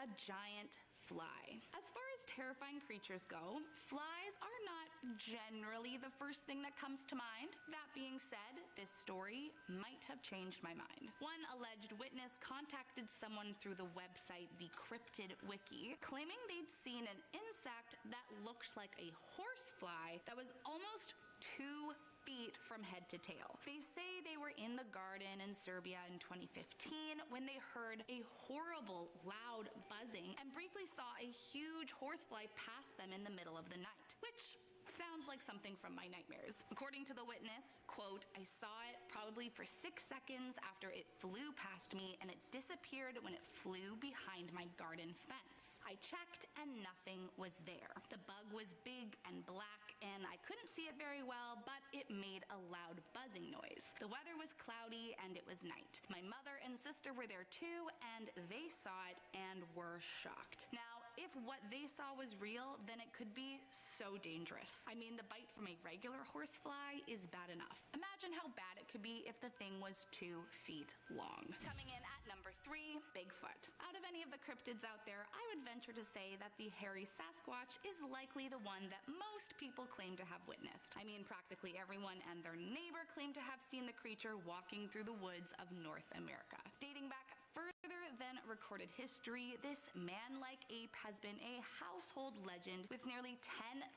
a giant fly. As far as terrifying creatures go, flies are not generally the first thing that comes to mind. That being said, this story might have changed my mind. One alleged witness contacted someone through the website The Cryptid Wiki, claiming they'd seen an insect that looked like a horsefly that was almost 2 feet from head to tail. They say they were in the garden in Serbia in 2015 when they heard a horrible, loud buzzing and briefly saw a huge horsefly pass them in the middle of the night, which sounds like something from my nightmares. According to the witness, quote, I saw it probably for 6 seconds after it flew past me, and it disappeared when it flew behind my garden fence. I checked and nothing was there. The bug was big and black, and I couldn't see it very well, but it made a loud buzzing noise. The weather was cloudy and it was night. My mother and sister were there too, and they saw it and were shocked. Now, if what they saw was real, then it could be so dangerous. I mean, the bite from a regular horsefly is bad enough. Imagine how bad it could be if the thing was 2 feet long. Coming in at number 3, Bigfoot. Out of any of the cryptids out there, I would venture to say that the hairy Sasquatch is likely the one that most people claim to have witnessed. I mean, practically everyone and their neighbor claim to have seen the creature walking through the woods of North America. Dating back further than recorded history, this man-like ape has been a household legend with nearly 10,000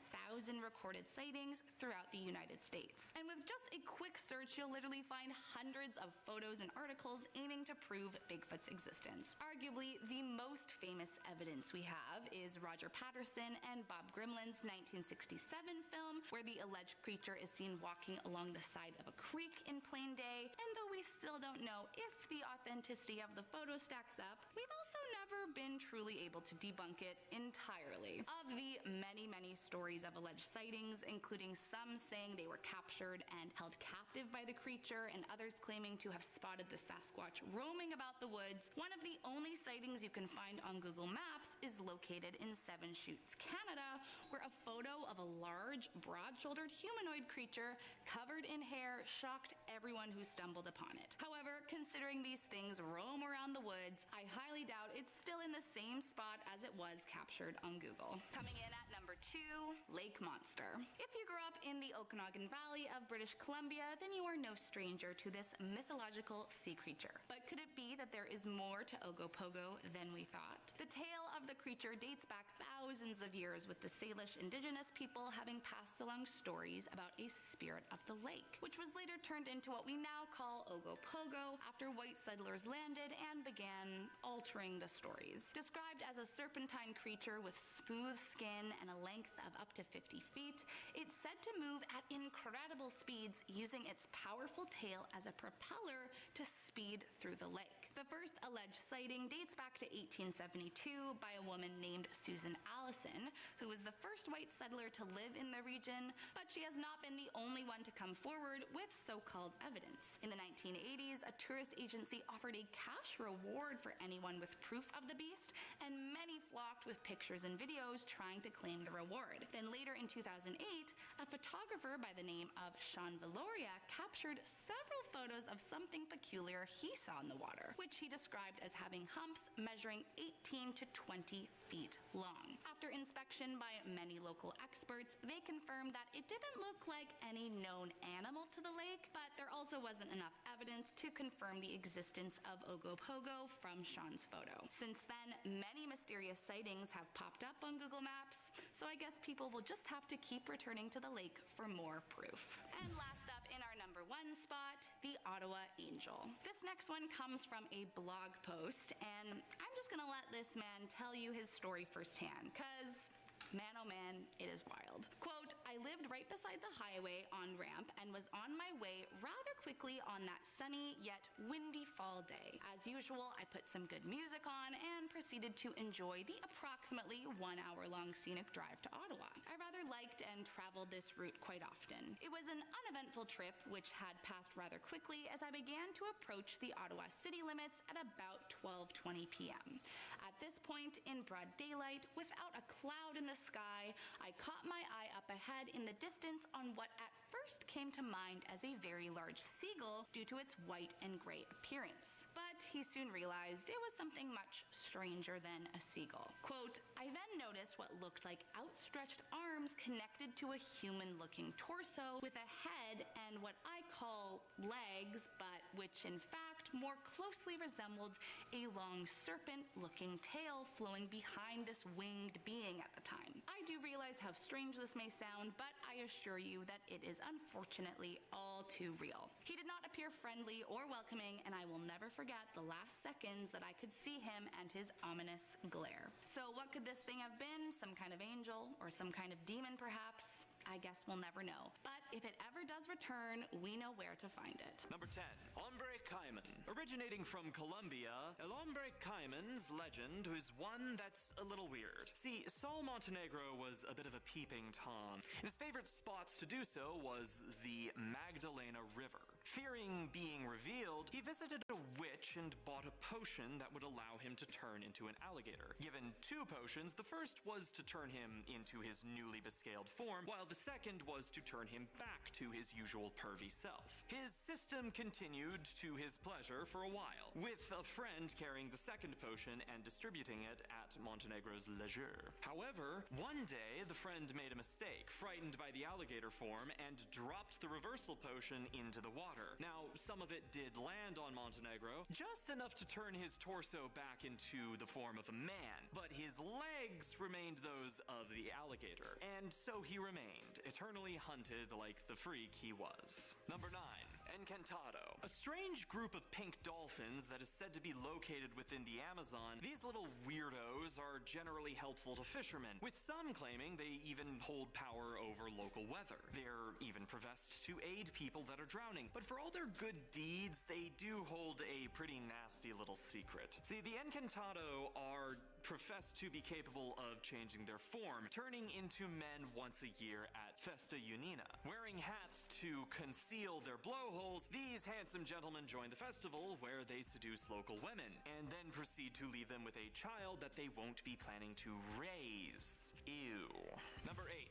recorded sightings throughout the United States. And with just a quick search, you'll literally find hundreds of photos and articles aiming to prove Bigfoot's existence. Arguably, the most famous evidence we have is Roger Patterson and Bob Grimlin's 1967 film, where the alleged creature is seen walking along the side of a creek in plain day. And though we still don't know if the authenticity of the photo stacks up, we've also never been truly able to debunk it entirely. Of the many, many stories of alleged sightings, including some saying they were captured and held captive by the creature, and others claiming to have spotted the Sasquatch roaming about the woods, one of the only sightings you can find on Google Maps is located in Seven Chutes, Canada, where a photo of a large, broad-shouldered humanoid creature covered in hair shocked everyone who stumbled upon it. However, considering these things roam around the woods, I highly doubt it's still in the same spot as it was captured on Google. Coming in at number 2, Lake Monster. If you grew up in the Okanagan Valley of British Columbia, then you are no stranger to this mythological sea creature. But could it be that there is more to Ogopogo than we thought? The tale of the creature dates back thousands of years, with the Salish indigenous people having passed along stories about a spirit of the lake, which was later turned into what we now call Ogopogo after white settlers landed and began altering the stories. Described as a serpentine creature with smooth skin and a length of up to 50 feet, it's said to move at incredible speeds, using its powerful tail as a propeller to speed through the lake. The first alleged sighting dates back to 1872 by a woman named Susan Allison, who was the first white settler to live in the region, but she has not been the only one to come forward with so-called evidence. In the 1980s, a tourist agency offered a cash reward for anyone with proof of the beast, and many flocked with pictures and videos trying to claim the reward. Then later in 2008, a photographer by the name of Sean Valoria captured several photos of something peculiar he saw in the water, which he described as having humps measuring 18 to 20 feet long. After inspection by many local experts, they confirmed that it didn't look like any known animal to the lake, but there also wasn't enough evidence to confirm the existence of Ogopogo from Sean's photo. Since then, many mysterious sightings have popped up on Google Maps, so I guess people will just have to keep returning to the lake for more proof. And last up in our number 1 spot, the Ottawa Angel. This next one comes from a blog post, and I'm just gonna let this man tell you his story firsthand, cause man, oh man, it is wild. Quote, I lived right beside the highway on-ramp and was on my way rather quickly on that sunny yet windy fall day. As usual, I put some good music on and proceeded to enjoy the approximately 1 hour-long scenic drive to Ottawa. I rather liked and traveled this route quite often. It was an uneventful trip which had passed rather quickly as I began to approach the Ottawa city limits at about 12:20 p.m. At this point, in broad daylight, without a cloud in the sky, I caught my eye up ahead in the distance on what at first came to mind as a very large seagull due to its white and gray appearance. But he soon realized it was something much stranger than a seagull. Quote, I then noticed what looked like outstretched arms connected to a human-looking torso with a head and what I call legs, but which in fact more closely resembled a long serpent-looking tail flowing behind this winged being at the time. I do realize how strange this may sound, but I assure you that it is unfortunately all too real. He did not appear friendly or welcoming, and I will never forget the last seconds that I could see him and his ominous glare. So what could this thing have been? Some kind of angel or some kind of demon perhaps? I guess we'll never know. But if it ever does return, we know where to find it. Number 10, Hombre Caiman. Originating from Colombia, El Hombre Caiman's legend is one that's a little weird. See, Saul Montenegro was a bit of a peeping Tom, and his favorite spots to do so was the Magdalena River. Fearing being revealed, he visited a witch and bought a potion that would allow him to turn into an alligator. Given 2 potions, the first was to turn him into his newly bescaled form, while the second was to turn him back to his usual pervy self. His system continued to his pleasure for a while, with a friend carrying the second potion and distributing it at Montenegro's leisure. However, one day, the friend made a mistake, frightened by the alligator form, and dropped the reversal potion into the water. Now, some of it did land on Montenegro, just enough to turn his torso back into the form of a man, but his legs remained those of the alligator, and so he remained, eternally hunted like the freak he was. Number 9, Encantado. A strange group of pink dolphins that is said to be located within the Amazon, these little weirdos are generally helpful to fishermen, with some claiming they even hold power over local weather. They're even professed to aid people that are drowning, but for all their good deeds, they do hold a pretty nasty little secret. See, the Encantado are professed to be capable of changing their form, turning into men once a year at Festa Junina. Wearing hats to conceal their blowholes, these handsome gentlemen join the festival where they seduce local women, and then proceed to leave them with a child that they won't be planning to raise. Ew. Number 8.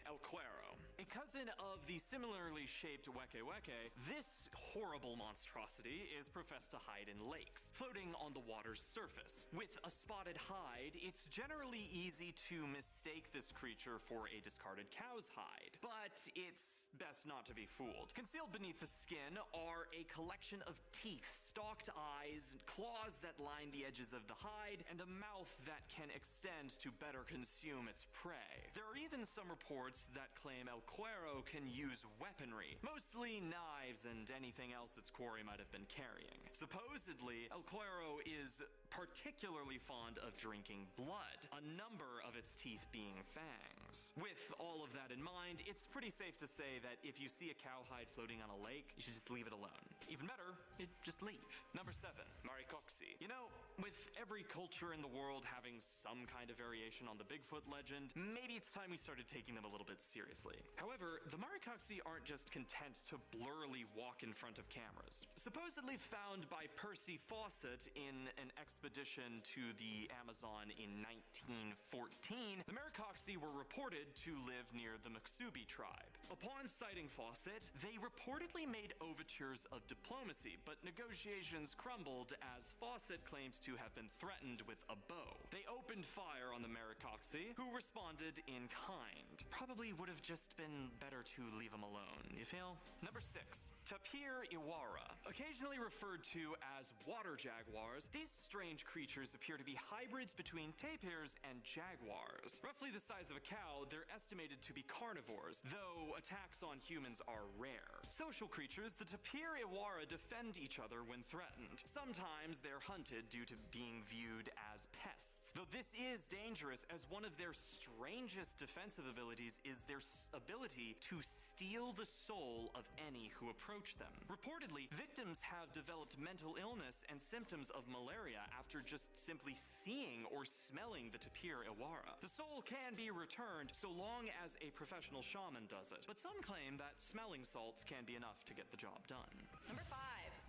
El Cuero. A cousin of the similarly shaped Weke Weke, this horrible monstrosity is professed to hide in lakes, floating on the water's surface. With a spotted hide, it's generally easy to mistake this creature for a discarded cow's hide, but it's best not to be fooled. Concealed beneath the skin are a collection of teeth, stalked eyes, claws that line the edges of the hide, and a mouth that can extend to better consume its prey. There are even some reports that claim El Cuero can use weaponry, mostly knives and anything else its quarry might have been carrying. Supposedly, El Cuero is particularly fond of drinking blood, a number of its teeth being fangs. With all of that in mind, it's pretty safe to say that if you see a cowhide floating on a lake, you should just leave it alone. Even better, just leave. Number 7, Maricoxi. You know, with every culture in the world having some kind of variation on the Bigfoot legend, maybe it's time we started taking them a little bit seriously. However, the Maricoxi aren't just content to blurrily walk in front of cameras. Supposedly found by Percy Fawcett in an expedition to the Amazon in 1914, the Maricoxi were reported to live near the Muxubi tribe. Upon sighting Fawcett, they reportedly made overtures of diplomacy, but negotiations crumbled as Fawcett claimed to have been threatened with a bow. They opened fire on the Maricoxi, who responded in kind. Probably would have just been better to leave them alone, you feel? Number 6, Tapir Iwara. Occasionally referred to as water jaguars, these strange creatures appear to be hybrids between tapirs and jaguars. Roughly the size of a cow, they're estimated to be carnivores, though attacks on humans are rare. Social creatures, the Tapir Iwara defend each other when threatened. Sometimes they're hunted due to being viewed as pests, though this is dangerous as one of their strangest defensive abilities is their ability to steal the soul of any who approach them. Reportedly, victims have developed mental illness and symptoms of malaria after just simply seeing or smelling the Tapir Iwara. The soul can be returned so long as a professional shaman does it, but some claim that smelling salts can be enough to get the job done. Number 5.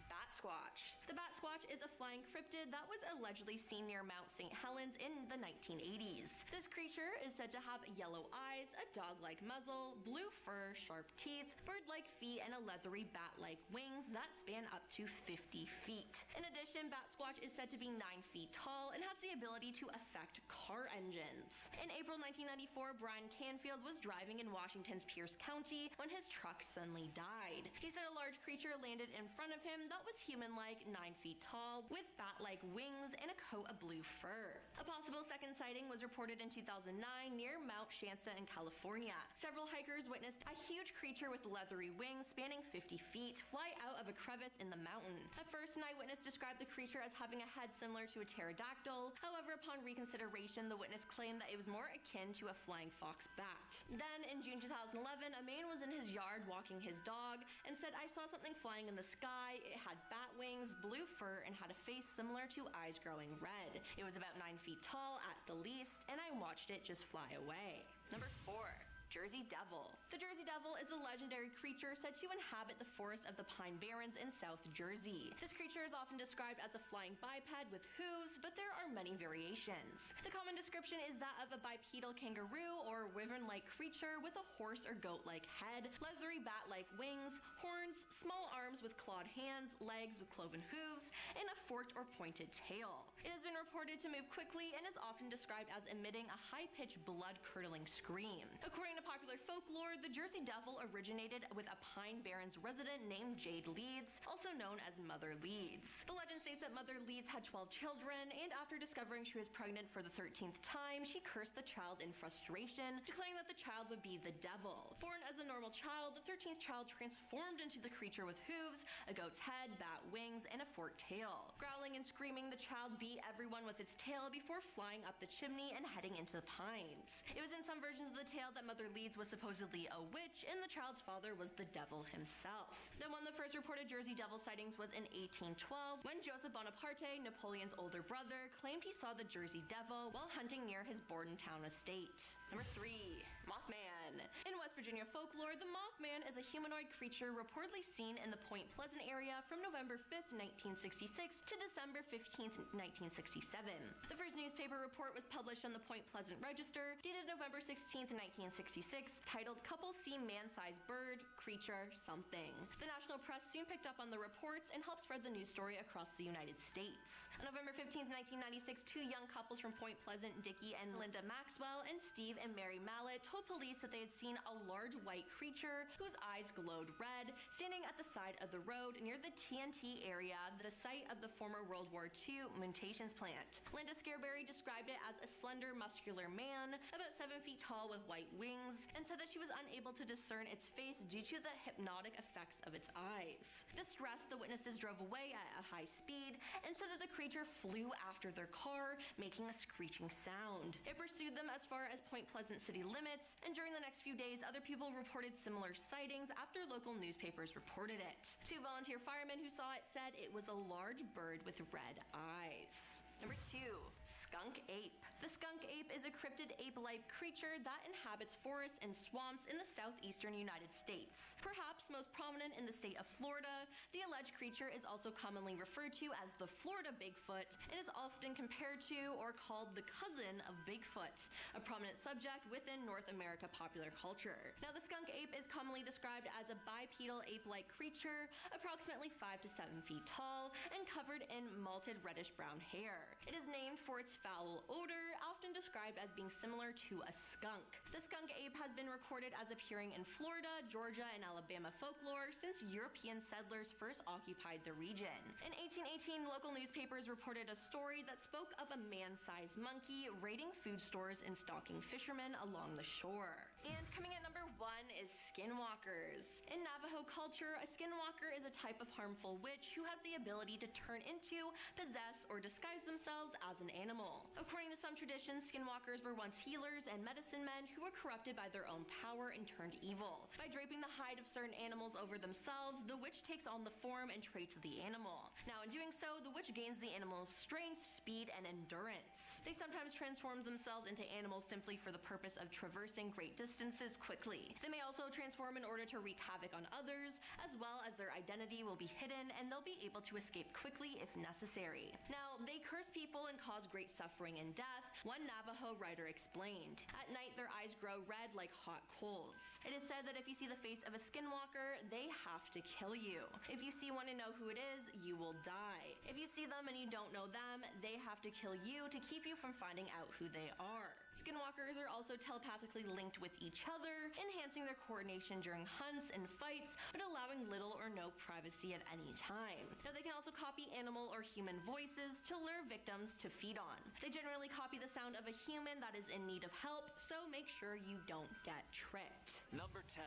Bat Squatch. The Bat Squatch is a flying cryptid that was allegedly seen near Mount St. Helens in the 1980s. This creature is said to have yellow eyes, a dog-like muzzle, blue fur, sharp teeth, bird-like feet, and a leathery bat-like wings that span up to 50 feet. In addition, Bat Squatch is said to be 9 feet tall and has the ability to affect car engines. In April 1994, Brian Canfield was driving in Washington's Pierce County when his truck suddenly died. He said a large creature landed in front of him that was human-like, 9 feet tall, with bat-like wings and a coat of blue fur. A possible second sighting was reported in 2009 near Mount Shasta in California. Several hikers witnessed a huge creature with leathery wings spanning 50 feet fly out of a crevice in the mountain. At first, an eyewitness described the creature as having a head similar to a pterodactyl. However, upon reconsideration, the witness claimed that it was more akin to a flying fox bat. Then, in June 2011, a man was in his yard walking his dog and said, "I saw something flying in the sky. It had bat wings, blue fur, and had a face similar to eyes growing red. It was about 9 feet tall at the least, and I watched it just fly away." Number 4. Jersey Devil. The Jersey Devil is a legendary creature said to inhabit the forests of the Pine Barrens in South Jersey. This creature is often described as a flying biped with hooves, but there are many variations. The common description is that of a bipedal kangaroo or wyvern-like creature with a horse or goat-like head, leathery bat-like wings, horns, small arms with clawed hands, legs with cloven hooves, and a forked or pointed tail. It has been reported to move quickly and is often described as emitting a high-pitched blood-curdling scream. According According to popular folklore, the Jersey Devil originated with a Pine Barrens resident named Jade Leeds, also known as Mother Leeds. The legend states that Mother Leeds had 12 children, and after discovering she was pregnant for the 13th time, she cursed the child in frustration, declaring that the child would be the devil. Born as a normal child, the 13th child transformed into the creature with hooves, a goat's head, bat wings, and a forked tail. Growling and screaming, the child beat everyone with its tail before flying up the chimney and heading into the pines. It was in some versions of the tale that Mother Leeds was supposedly a witch, and the child's father was the devil himself. Then one of the first reported Jersey Devil sightings was in 1812, when Joseph Bonaparte, Napoleon's older brother, claimed he saw the Jersey Devil while hunting near his Bordentown estate. Number 3. Mothman. In West Virginia folklore, the Mothman is a humanoid creature reportedly seen in the Point Pleasant area from November 5th, 1966 to December 15th, 1967. The first newspaper report was published on the Point Pleasant Register, dated November 16th, 1966, titled Couple See Man-Sized Bird, Creature, Something. The national press soon picked up on the reports and helped spread the news story across the United States. On November 15th, 1996, two young couples from Point Pleasant, Dickie and Linda Maxwell, and Steve and Mary Mallet, told police that they had seen a large white creature whose eyes glowed red, standing at the side of the road near the TNT area, the site of the former World War II munitions plant. Linda Scarberry described it as a slender, muscular man, about 7 feet tall with white wings, and said that she was unable to discern its face due to the hypnotic effects of its eyes. Distressed, the witnesses drove away at a high speed and said that the creature flew after their car, making a screeching sound. It pursued them as far as Point Pleasant city limits, and during the next few days, other people reported similar sightings after local newspapers reported it. Two volunteer firemen who saw it said it was a large bird with red eyes. Number 2. Skunk ape. The skunk ape is a cryptid ape-like creature that inhabits forests and swamps in the southeastern United States. Perhaps most prominent in the state of Florida, the alleged creature is also commonly referred to as the Florida Bigfoot and is often compared to or called the cousin of Bigfoot, a prominent subject within North America popular culture. Now, the skunk ape is commonly described as a bipedal ape-like creature, approximately 5 to 7 feet tall and covered in malted reddish-brown hair. It is named for its foul odor, often described as being similar to a skunk. The skunk ape has been recorded as appearing in Florida, Georgia, and Alabama folklore since European settlers first occupied the region. In 1818, local newspapers reported a story that spoke of a man-sized monkey raiding food stores and stalking fishermen along the shore. And coming at number 1 is skinwalkers. In Navajo culture, a skinwalker is a type of harmful witch who has the ability to turn into, possess, or disguise themselves as an animal. According to some traditions, skinwalkers were once healers and medicine men who were corrupted by their own power and turned evil. By draping the hide of certain animals over themselves, the witch takes on the form and traits of the animal. Now, in doing so, the witch gains the animal's strength, speed, and endurance. They sometimes transform themselves into animals simply for the purpose of traversing great distances quickly. They may also transform in order to wreak havoc on others, as well as their identity will be hidden and they'll be able to escape quickly if necessary. Now, they curse people and cause great suffering and death, one Navajo writer explained. At night, their eyes grow red like hot coals. It is said that if you see the face of a skinwalker, they have to kill you. If you see one and know who it is, you will die. If you see them and you don't know them, they have to kill you to keep you from finding out who they are. Skinwalkers are also telepathically linked with each other, enhancing their coordination during hunts and fights, but allowing little or no privacy at any time. Now, they can also copy animal or human voices to lure victims to feed on. They generally copy the sound of a human that is in need of help, so make sure you don't get tricked. Number 10.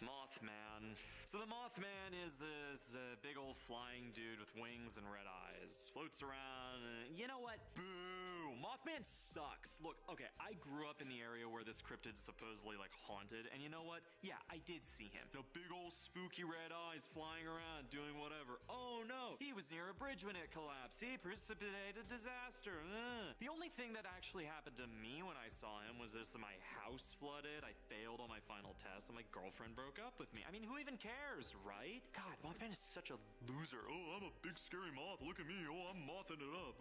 Mothman. So the Mothman is this big old flying dude with wings and red eyes. Floats around. You know what? Boo! Mothman sucks. Look, okay, I grew up in the area where this cryptid's supposedly like haunted, and you know what? Yeah, I did see him. You know, big old spooky red eyes flying around doing whatever. Oh no! He was near a bridge when it collapsed. He precipitated disaster. The only thing that actually happened to me when I saw him was this: my house flooded, I failed on my final test, and my girlfriend broke up with me. I mean, who even cares, right? God, Mothman is such a loser. Oh, I'm a big scary moth. Look at me. Oh, I'm mothing it up.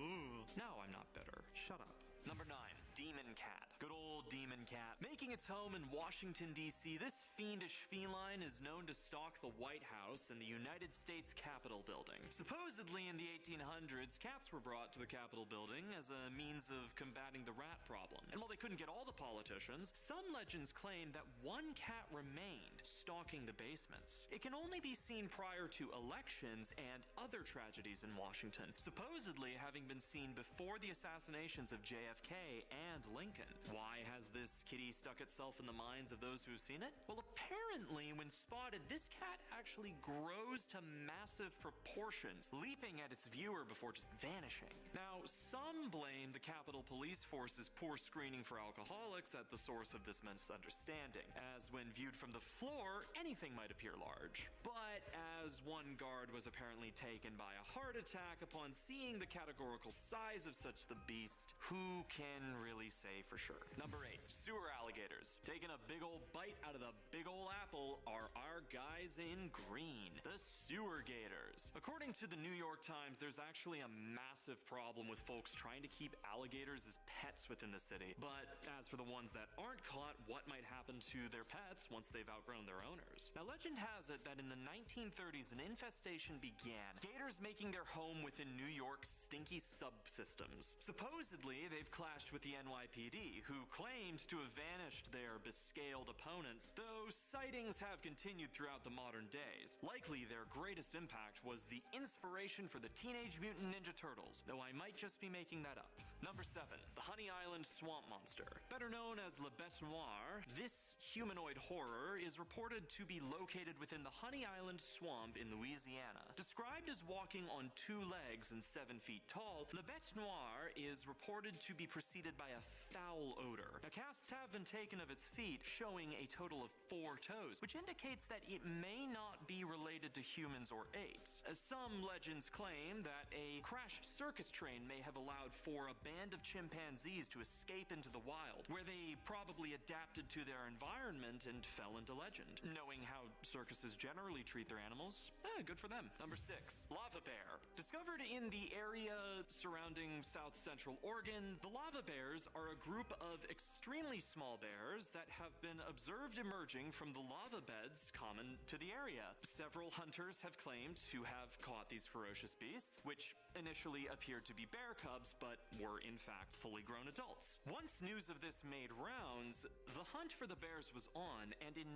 No, I'm not bitter. Shut up. Number 9. Demon Cat. Good old Demon Cat. Making its home in Washington, D.C., this fiendish feline is known to stalk the White House and the United States Capitol building. Supposedly in the 1800s, cats were brought to the Capitol building as a means of combating the rat problem. And while they couldn't get all the politicians, some legends claim that one cat remained stalking the basements. It can only be seen prior to elections and other tragedies in Washington, supposedly having been seen before the assassinations of JFK and Lincoln. Why has this kitty stuck itself in the minds of those who have seen it? Well, apparently, when spotted, this cat actually grows to massive proportions, leaping at its viewer before just vanishing. Now, some blame the Capitol Police Force's poor screening for alcoholics at the source of this misunderstanding, as when viewed from the floor, anything might appear large. But as one guard was apparently taken by a heart attack upon seeing the categorical size of such the beast, who can really say for sure? Number 8, sewer alligators. Taking a big old bite out of the big old apple are our guys in green, the sewer gators. According to the New York Times, there's actually a massive problem with folks trying to keep alligators as pets within the city. But as for the ones that aren't caught, what might happen to their pets once they've outgrown their owners? Now, legend has it that in the 1930s, an infestation began, gators making their home within New York's stinky subsystems. Supposedly, they've clashed with the NYPD, who claimed to have vanished their bescaled opponents, though sightings have continued throughout the modern days. Likely, their greatest impact was the inspiration for the Teenage Mutant Ninja Turtles, though I might just be making that up. Number 7, the Honey Island Swamp Monster. Better known as Le Bête Noire, this humanoid horror is reported to be located within the Honey Island Swamp in Louisiana. Described as walking on 2 legs and 7 feet tall, Le Bête Noire is reported to be preceded by a foul odor. Now, casts have been taken of its feet, showing a total of 4 toes, which indicates that it may not be related to humans or apes, as some legends claim that a crashed circus train may have allowed for a band of chimpanzees to escape into the wild, where they probably adapted to their environment and fell into legend. Knowing how circuses generally treat their animals, good for them. Number 6, lava bear. Discovered in the area surrounding South Central Oregon, the lava bears are a group of extremely small bears that have been observed emerging from the lava beds common to the area. Several hunters have claimed to have caught these ferocious beasts, which initially appeared to be bear cubs, but were in fact fully grown adults. Once news of this made rounds, the hunt for the bears was on, and in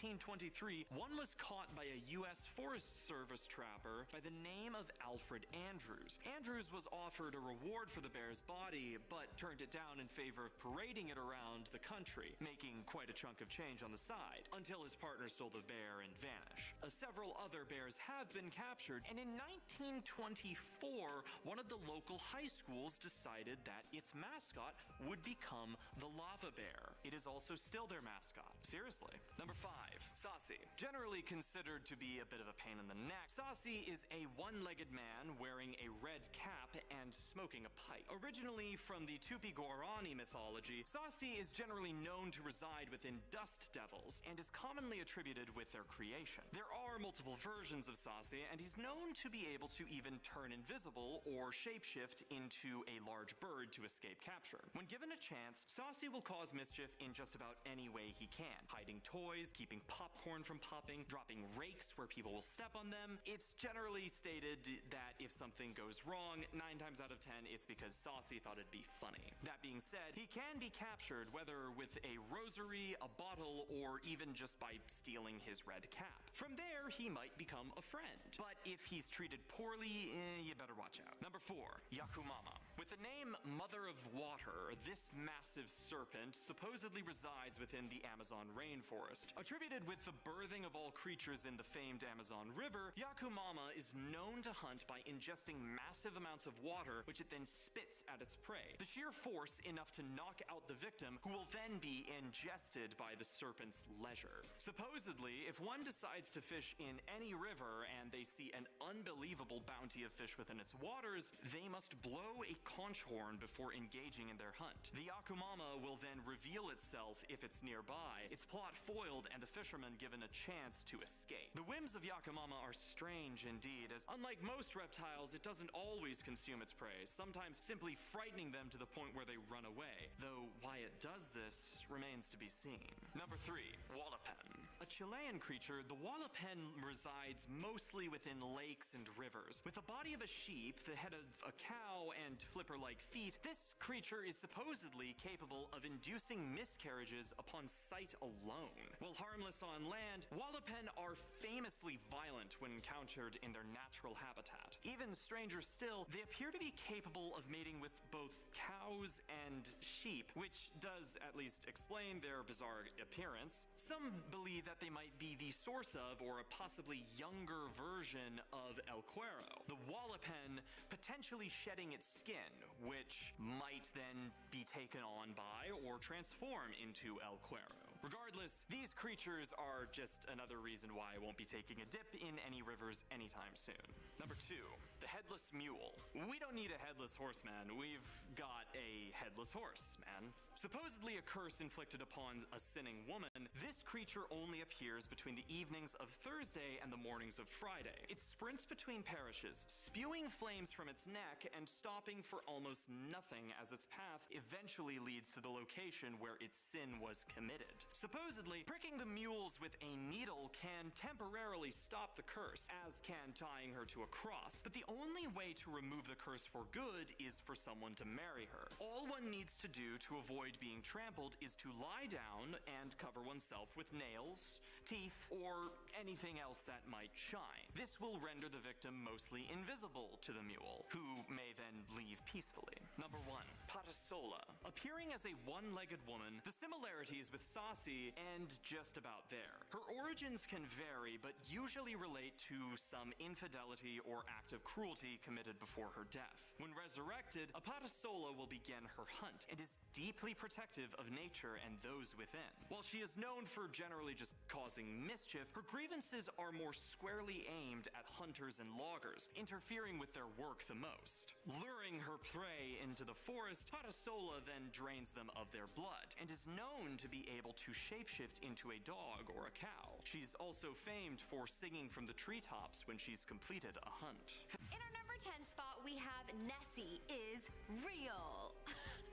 1923, one was caught by a U.S. Forest Service trapper by the name of Alfred Andrews. Andrews was offered a reward for the bear's body, but turned it down in favor of parading it around the country, making quite a chunk of change on the side, until his partner stole the bear and vanished. Several other bears have been captured, and in 1924, one of the local high schools decided that its mascot would become the lava bear. It is also still their mascot. Seriously. Number 5, Saucy. Generally considered to be a bit of a pain in the neck, Saucy is a one-legged man wearing a red cap and smoking a pipe. Originally from the Tupi-Guarani mythology, Saucy is generally known to reside within dust devils and is commonly attributed with their creation. There are multiple versions of Saucy, and he's known to be able to even turn invisible or shapeshift into a large bird to escape capture. When given a chance, Saucy will cause mischief in just about any way he can, hiding toys, keeping popcorn from popping, dropping rakes where people will step on them. It's generally stated that if something goes wrong, 9 times out of 10, it's because Saucy thought it'd be funny. That being said, he can be captured, whether with a rosary, a bottle, or even just by stealing his red cap. From there, he might become a friend. But if he's treated poorly, you better watch out. Number 4, Yakumama. With the name Mother of Water, this massive serpent supposedly resides within the Amazon rainforest. Attributed with the birthing of all creatures in the famed Amazon River, Yakumama is known to hunt by ingesting massive amounts of water, which it then spits at its prey. The sheer force enough to knock out the victim, who will then be ingested by the serpent's leisure. Supposedly, if one decides to fish in any river and they see an unbelievable bounty of fish within its waters, they must blow a conch horn before engaging in their hunt. The Yakumama will then reveal itself if it's nearby, its plot foiled, and the fisherman given a chance to escape. The whims of Yakumama are strange indeed, as unlike most reptiles, it doesn't always consume its prey, sometimes simply frightening them to the point where they run away, though why it does this remains to be seen. Number 3, Wallapen. A Chilean creature, the wallapen resides mostly within lakes and rivers. With the body of a sheep, the head of a cow, and flipper-like feet, this creature is supposedly capable of inducing miscarriages upon sight alone. While harmless on land, Wallapen are famously violent when encountered in their natural habitat. Even stranger still, they appear to be capable of mating with both cows and sheep, which does at least explain their bizarre appearance. Some believe that they might be the source of, or a possibly younger version of El Cuero, the Wallapen potentially shedding its skin, which might then be taken on by or transform into El Cuero. Regardless, these creatures are just another reason why I won't be taking a dip in any rivers anytime soon. Number 2, the headless mule. We don't need a headless horseman, we've got a headless horse, man. Supposedly a curse inflicted upon a sinning woman, this creature only appears between the evenings of Thursday and the mornings of Friday. It sprints between parishes, spewing flames from its neck and stopping for almost nothing as its path eventually leads to the location where its sin was committed. Supposedly, pricking the mules with a needle can temporarily stop the curse, as can tying her to a cross, but the only way to remove the curse for good is for someone to marry her. All one needs to do to avoid being trampled is to lie down and cover oneself with nails, teeth, or anything else that might shine. This will render the victim mostly invisible to the mule, who may then leave peacefully. Number 1, Patasola. Appearing as a one-legged woman, the similarities with Saucy end just about there. Her origins can vary, but usually relate to some infidelity or act of cruelty committed before her death. When resurrected, a Patasola will begin her hunt and is deeply protective of nature and those within. While she is known for generally just causing mischief, her grievances are more squarely aimed at hunters and loggers, interfering with their work the most. Luring her prey into the forest, Patasola then drains them of their blood, and is known to be able to shapeshift into a dog or a cow. She's also famed for singing from the treetops when she's completed a hunt. In our number 10 spot, we have Nessie is real.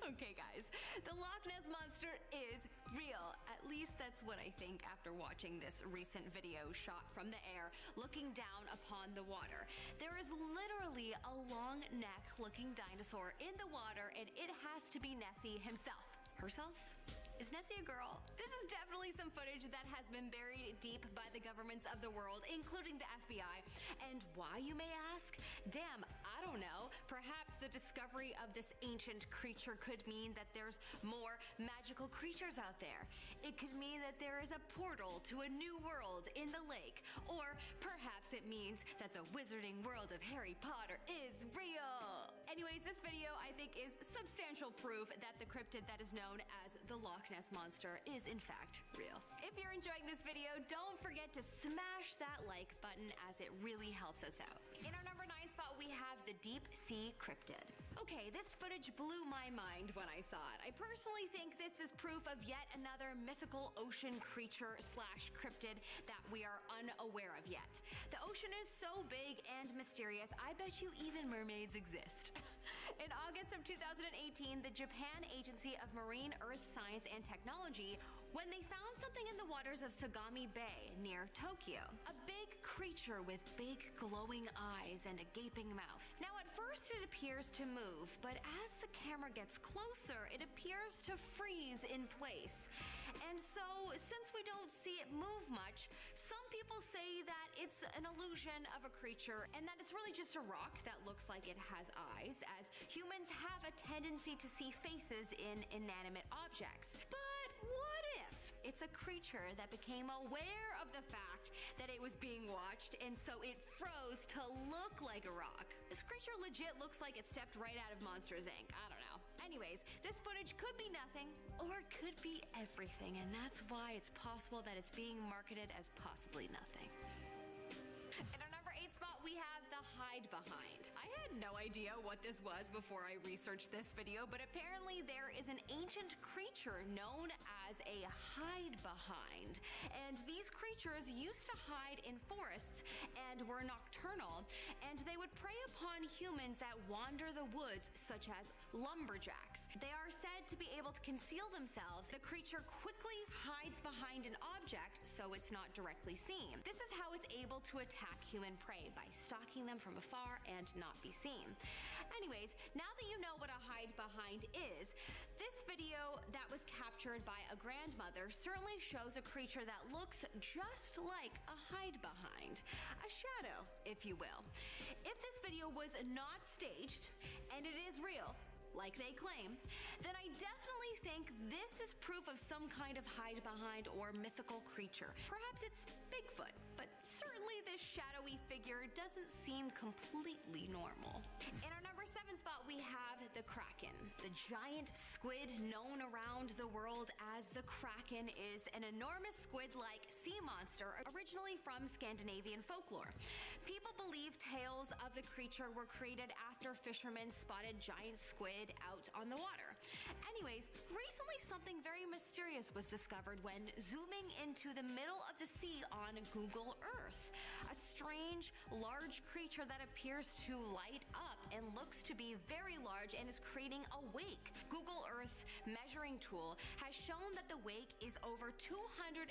Okay, guys, the Loch Ness Monster is real. At least that's what I think after watching this recent video shot from the air, looking down upon the water. There is literally a long neck-looking dinosaur in the water, and it has to be Nessie himself. Herself? Is Nessie a girl? This is definitely some footage that has been buried deep by the governments of the world, including the FBI. And why, you may ask? Damn, I don't know. Perhaps the discovery of this ancient creature could mean that there's more magical creatures out there. It could mean that there is a portal to a new world in the lake. Or perhaps it means that the wizarding world of Harry Potter is real. Anyways, this video, I think, is substantial proof that the cryptid that is known as the Loch Ness Monster is in fact real. If you're enjoying this video, don't forget to smash that like button, as it really helps us out. In our number 9 spot, we have the Deep Sea Cryptid. Okay, this footage blew my mind when I saw it. I personally think this is proof of yet another mythical ocean creature slash cryptid that we are unaware of yet. The ocean is so big and mysterious, I bet you even mermaids exist. In August of 2018, the Japan Agency of Marine Earth Science and Technology, when they found something in the waters of Sagami Bay near Tokyo. A big creature with big glowing eyes and a gaping mouth. Now at first it appears to move, but as the camera gets closer, it appears to freeze in place. And so, since we don't see it move much, some people say that it's an illusion of a creature and that it's really just a rock that looks like it has eyes, as humans have a tendency to see faces in inanimate objects. But what if it's a creature that became aware of the fact that it was being watched, and so it froze to look like a rock? This creature legit looks like it stepped right out of Monsters, Inc. I don't know. Anyways, this footage could be nothing, or it could be everything, and that's why it's possible that it's being marketed as possibly nothing. In our number 8 spot, we have the Hide Behind. I had no idea what this was before I researched this video, but apparently there is an ancient creature known as a hide behind. And these creatures used to hide in forests and were nocturnal, and they would prey upon humans that wander the woods, such as lumberjacks. They are said to be able to conceal themselves. The creature quickly hides behind an object so it's not directly seen. This is how it's able to attack human prey, by stalking them from afar and not be seen. seen. Anyways, now that you know what a hide behind is, this video that was captured by a grandmother certainly shows a creature that looks just like a hide behind. A shadow, if you will. If this video was not staged, and it is real, like they claim, then I definitely think this is proof of some kind of hide behind or mythical creature. Perhaps it's Bigfoot, but certainly this shadowy figure doesn't seem completely normal. In our number 7 spot, we have the Kraken. The giant squid known around the world as the Kraken is an enormous squid-like sea monster originally from Scandinavian folklore. People believe tales of the creature were created after fishermen spotted giant squid out on the water. Anyways, recently something very mysterious was discovered when zooming into the middle of the sea on Google Earth. A strange, large creature that appears to light up and looks to be very large and is creating a wake. Google Earth's measuring tool has shown that the wake is over 250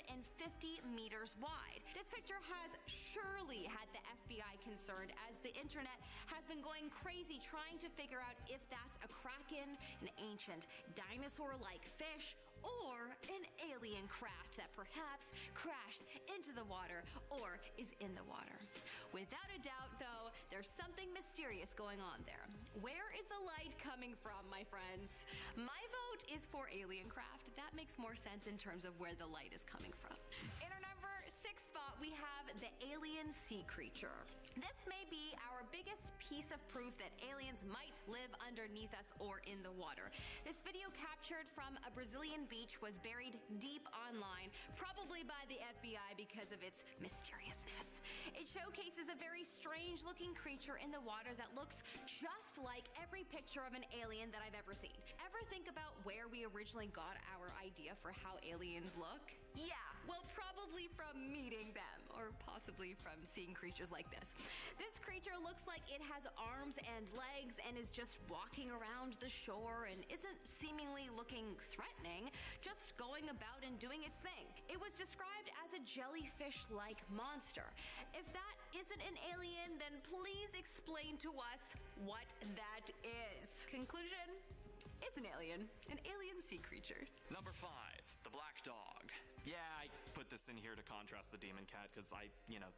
meters wide. This picture has surely had the FBI concerned, as the internet has been going crazy trying to figure out if that's a kraken, an ancient dinosaur-like fish, or an alien craft that perhaps crashed into the water or is in the water. Without a doubt, though, there's something mysterious going on there. Where is the light coming from, my friends? My vote is for alien craft. That makes more sense in terms of where the light is coming from. In our number 6 spot, we have the alien sea creature. This may be our biggest piece of proof that aliens might live underneath us or in the water. This video captured from a Brazilian beach was buried deep online, probably by the FBI because of its mysteriousness. It showcases a very strange looking creature in the water that looks just like every picture of an alien that I've ever seen. Ever think about where we originally got our idea for how aliens look? Yeah, well, probably from meeting them, or possibly from seeing creatures like this. This creature looks like it has arms and legs and is just walking around the shore and isn't seemingly looking threatening, just going about and doing its thing. It was described as a jellyfish-like monster. If that isn't an alien, then please explain to us what that is. Conclusion? It's an alien sea creature. Number 5, the black dog. Yeah, I put this in here to contrast the demon cat because I,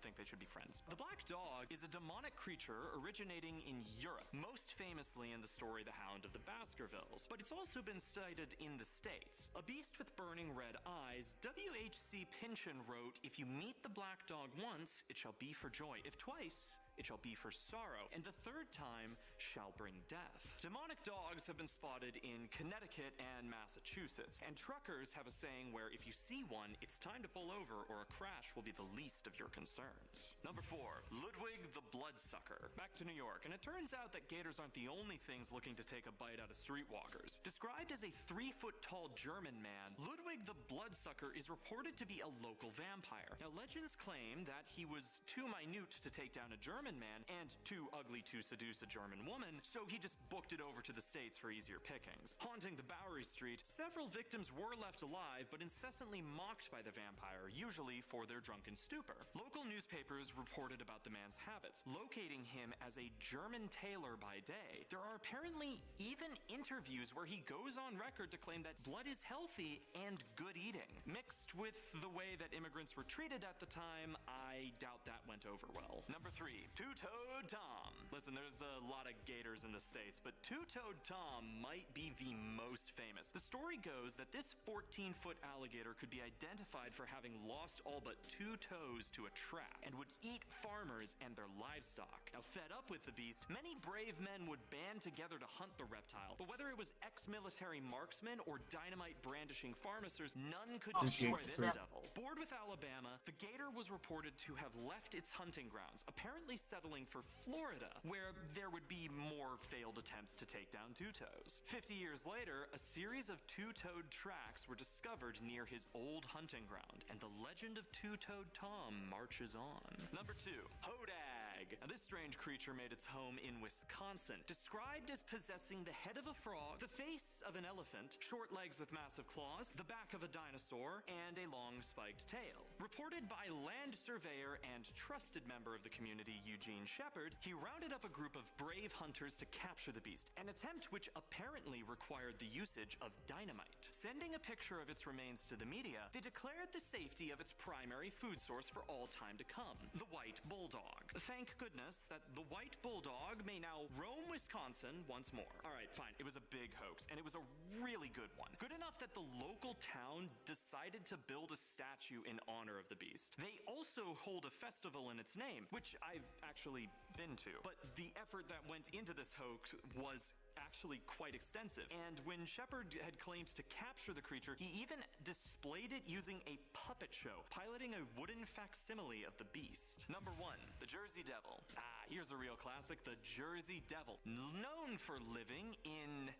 think they should be friends. The black dog is a demonic creature originating in Europe, most famously in the story The Hound of the Baskervilles, but it's also been cited in the States. A beast with burning red eyes, W.H.C. Pynchon wrote, "If you meet the black dog once, it shall be for joy. If twice, it shall be for sorrow, and the third time shall bring death." Demonic dogs have been spotted in Connecticut and Massachusetts, and truckers have a saying where if you see one, it's time to pull over or a crash will be the least of your concerns. Number 4, Ludwig the Bloodsucker. Back to New York, and it turns out that gators aren't the only things looking to take a bite out of streetwalkers. Described as a 3-foot-tall German man, Ludwig the Bloodsucker is reported to be a local vampire. Now, legends claim that he was too minute to take down a German man and too ugly to seduce a German woman, so he just booked it over to the States for easier pickings. Haunting the Bowery Street, several victims were left alive but incessantly mocked by the vampire, usually for their drunken stupor. Local newspapers reported about the man's habits, locating him as a German tailor by day. There are apparently even interviews where he goes on record to claim that blood is healthy and good eating. Mixed with the way that immigrants were treated at the time, I doubt that went over well. Number 3, Two-Toed Tom. Listen, there's a lot of gators in the States, but Two-Toed Tom might be the most famous. The story goes that this 14-foot alligator could be identified for having lost all but 2 toes to a trap and would eat farmers and their livestock. Now, fed up with the beast, many brave men would band together to hunt the reptile, but whether it was ex-military marksmen or dynamite-brandishing pharmacists, none could destroy this devil. Bored with Alabama, the gator was reported to have left its hunting grounds, apparently settling for Florida, where there would be more failed attempts to take down Two-Toes. 50 years later, a series of two-toed tracks were discovered near his old hunting ground, and the legend of Two-Toed Tom marches on. Number 2, Hodag. bag. Now, this strange creature made its home in Wisconsin, described as possessing the head of a frog, the face of an elephant, short legs with massive claws, the back of a dinosaur, and a long spiked tail. Reported by land surveyor and trusted member of the community Eugene Shepard, he rounded up a group of brave hunters to capture the beast, an attempt which apparently required the usage of dynamite. Sending a picture of its remains to the media, they declared the safety of its primary food source for all time to come, the white bulldog. Thank goodness that the white bulldog may now roam Wisconsin once more. Alright, fine, it was a big hoax, and it was a really good one. Good enough that the local town decided to build a statue in honor of the beast. They also hold a festival in its name, which I've actually been to. But the effort that went into this hoax was actually quite extensive. And when Shepard had claimed to capture the creature, he even displayed it using a puppet show, piloting a wooden facsimile of the beast. Number 1, the Jersey Devil. Here's a real classic, the Jersey Devil, known for living in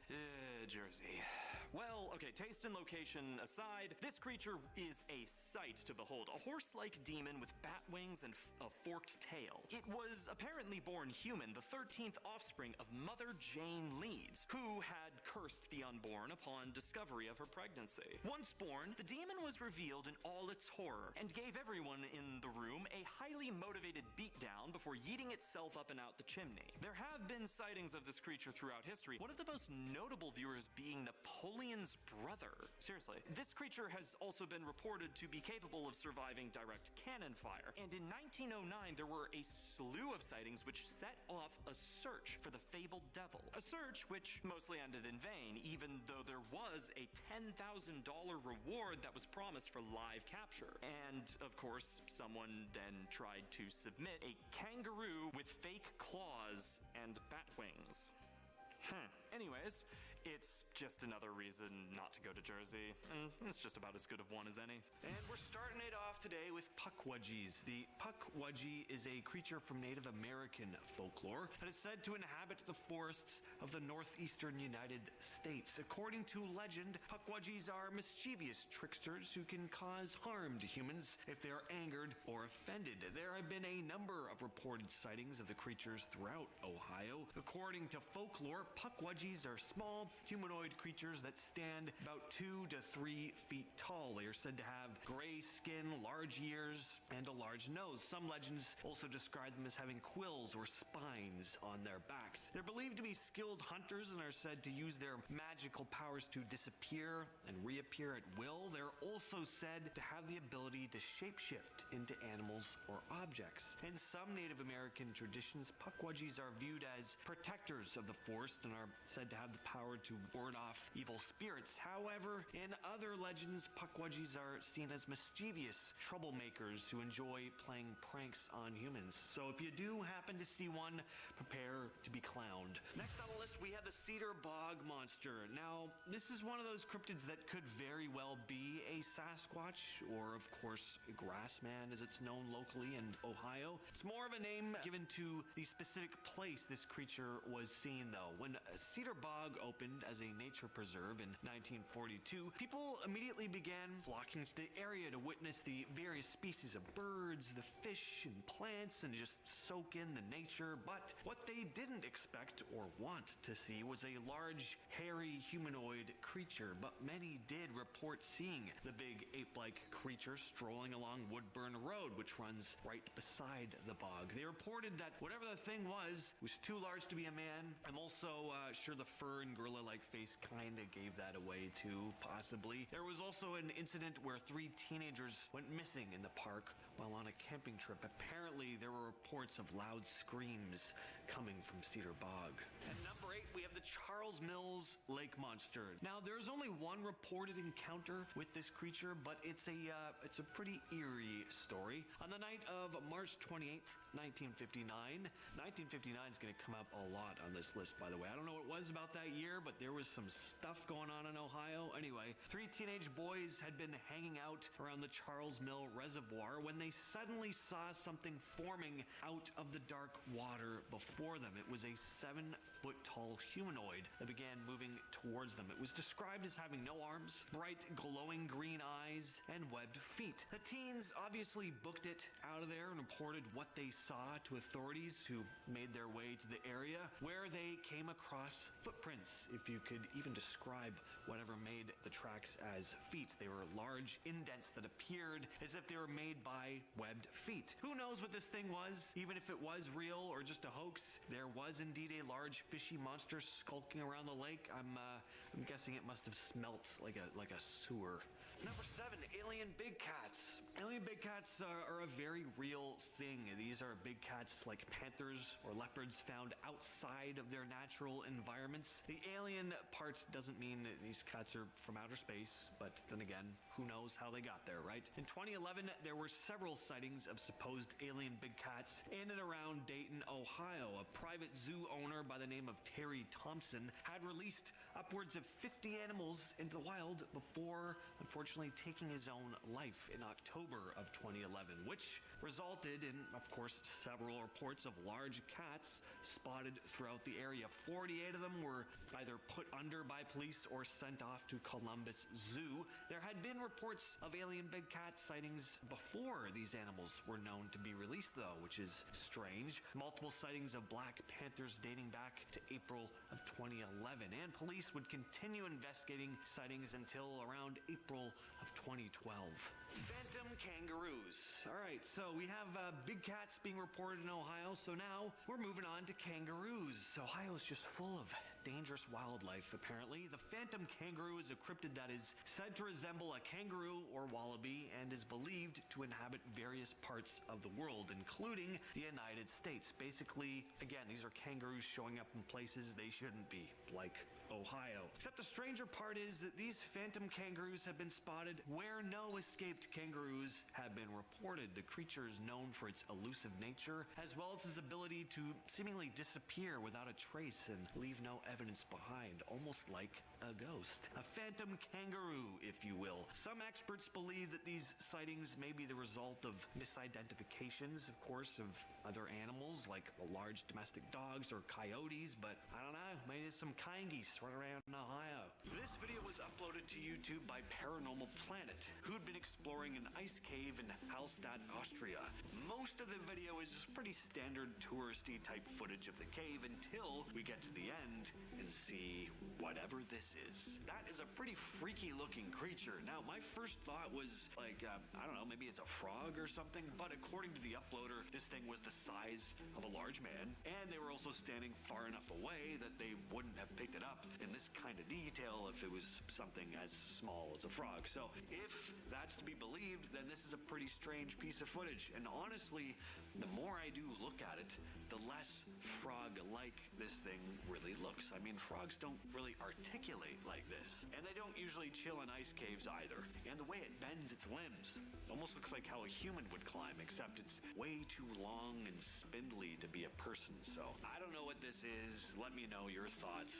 Jersey. Well, okay, taste and location aside, this creature is a sight to behold. A horse-like demon with bat wings and a forked tail. It was apparently born human, the 13th offspring of Mother Jane Leeds, who had cursed the unborn upon discovery of her pregnancy. Once born, the demon was revealed in all its horror and gave everyone in the room a highly motivated beatdown before yeeting itself up and out the chimney. There have been sightings of this creature throughout history, one of the most notable viewers being Napoleon's brother. Seriously. This creature has also been reported to be capable of surviving direct cannon fire, and in 1909 there were a slew of sightings which set off a search for the fabled devil. A search which mostly ended in vain, even though there was a $10,000 reward that was promised for live capture. And, of course, someone then tried to submit a kangaroo with fake claws and bat wings. Anyways, it's just another reason not to go to Jersey, and it's just about as good of one as any. And we're starting it off today with pukwudgies. The pukwudgie is a creature from Native American folklore that is said to inhabit the forests of the northeastern United States. According to legend, pukwudgies are mischievous tricksters who can cause harm to humans if they are angered or offended. There have been a number of reported sightings of the creatures throughout Ohio. According to folklore, pukwudgies are small, humanoid creatures that stand about 2 to 3 feet tall. They are said to have gray skin, large ears, and a large nose. Some legends also describe them as having quills or spines on their backs. They're believed to be skilled hunters and are said to use their magical powers to disappear and reappear at will. They're also said to have the ability to shapeshift into animals or objects. In some Native American traditions, pukwudgies are viewed as protectors of the forest and are said to have the power to ward off evil spirits. However, in other legends, pukwudgies are seen as mischievous troublemakers who enjoy playing pranks on humans. So if you do happen to see one, prepare to be clowned. Next on the list, we have the cedar bog monster. Now, this is one of those cryptids that could very well be a Sasquatch, or of course, a grassman as it's known locally in Ohio. It's more of a name given to the specific place this creature was seen, though. When Cedar Bog opened as a nature preserve in 1942, people immediately began flocking to the area to witness the various species of birds, the fish and plants, and just soak in the nature. But what they didn't expect or want to see was a large, hairy, humanoid creature. But many did report seeing the big ape-like creature strolling along Woodburn Road, which runs right beside the bog. They reported that whatever the thing was too large to be a man. I'm also sure the fur and gorilla-like face kinda gave that away too, possibly. There was also an incident where 3 teenagers went missing in the park while on a camping trip. Apparently, there were reports of loud screams coming from Cedar Bog. And number 8, we have the Charles Mills Lake Monster. Now, there's only one reported encounter with this creature, but it's a pretty eerie story. On the night of March 28th, 1959, 1959 is going to come up a lot on this list, by the way. I don't know what it was about that year, but there was some stuff going on in Ohio. Anyway, 3 teenage boys had been hanging out around the Charles Mill Reservoir when they suddenly saw something forming out of the dark water before them. It was a 7-foot-tall humanoid that began moving towards them. It was described as having no arms, bright glowing green eyes, eyes and webbed feet. The teens obviously booked it out of there and reported what they saw to authorities who made their way to the area, where they came across footprints, if you could even describe whatever made the tracks as feet. They were large indents that appeared as if they were made by webbed feet. Who knows what this thing was? Even if it was real or just a hoax, there was indeed a large fishy monster skulking around the lake. I'm guessing it must have smelt like a sewer. Number 7, alien big cats. Alien big cats are a very real thing. These are big cats like panthers or leopards found outside of their natural environments. The alien part doesn't mean that these cats are from outer space, but then again, who knows how they got there, right? In 2011, there were several sightings of supposed alien big cats in and around Dayton, Ohio. A private zoo owner by the name of Terry Thompson had released upwards of 50 animals into the wild before, unfortunately, taking his own life in October of 2011, which resulted in, of course, several reports of large cats spotted throughout the area. 48 of them were either put under by police or sent off to Columbus Zoo. There had been reports of alien big cat sightings before these animals were known to be released, though, which is strange. Multiple sightings of black panthers dating back to April of 2011, and police would continue investigating sightings until around April of 2012. Phantom kangaroos. All right, so we have big cats being reported in Ohio, so now we're moving on to kangaroos. Ohio is just full of dangerous wildlife, apparently. The phantom kangaroo is a cryptid that is said to resemble a kangaroo or wallaby and is believed to inhabit various parts of the world, including the United States. Basically, again, these are kangaroos showing up in places they shouldn't be, like Ohio. Except the stranger part is that these phantom kangaroos have been spotted where no escaped kangaroos have been reported. The creature is known for its elusive nature, as well as its ability to seemingly disappear without a trace and leave no evidence behind, almost like a ghost. A phantom kangaroo, if you will. Some experts believe that these sightings may be the result of misidentifications, of course, of other animals like large domestic dogs or coyotes, but I don't know, maybe there's some kangies running around in Ohio. This video was uploaded to YouTube by Paranormal Planet, who'd been exploring an ice cave in Hallstatt, Austria. Most of the video is just pretty standard touristy type footage of the cave until we get to the end and see whatever this is. That is a pretty freaky looking creature. Now, my first thought was like, I don't know, maybe it's a frog or something, but according to the uploader, this thing was the size of a large man, and they were also standing far enough away that they wouldn't have picked it up in this kind of detail if it was something as small as a frog. So if that's to be believed, then this is a pretty strange piece of footage. And honestly, the more I do look at it, the less frog-like this thing really looks. I mean, frogs don't really articulate like this, and they don't usually chill in ice caves either. And the way it bends its limbs almost looks like how a human would climb, except it's way too long and spindly to be a person. So I don't know what this is. Let me know your thoughts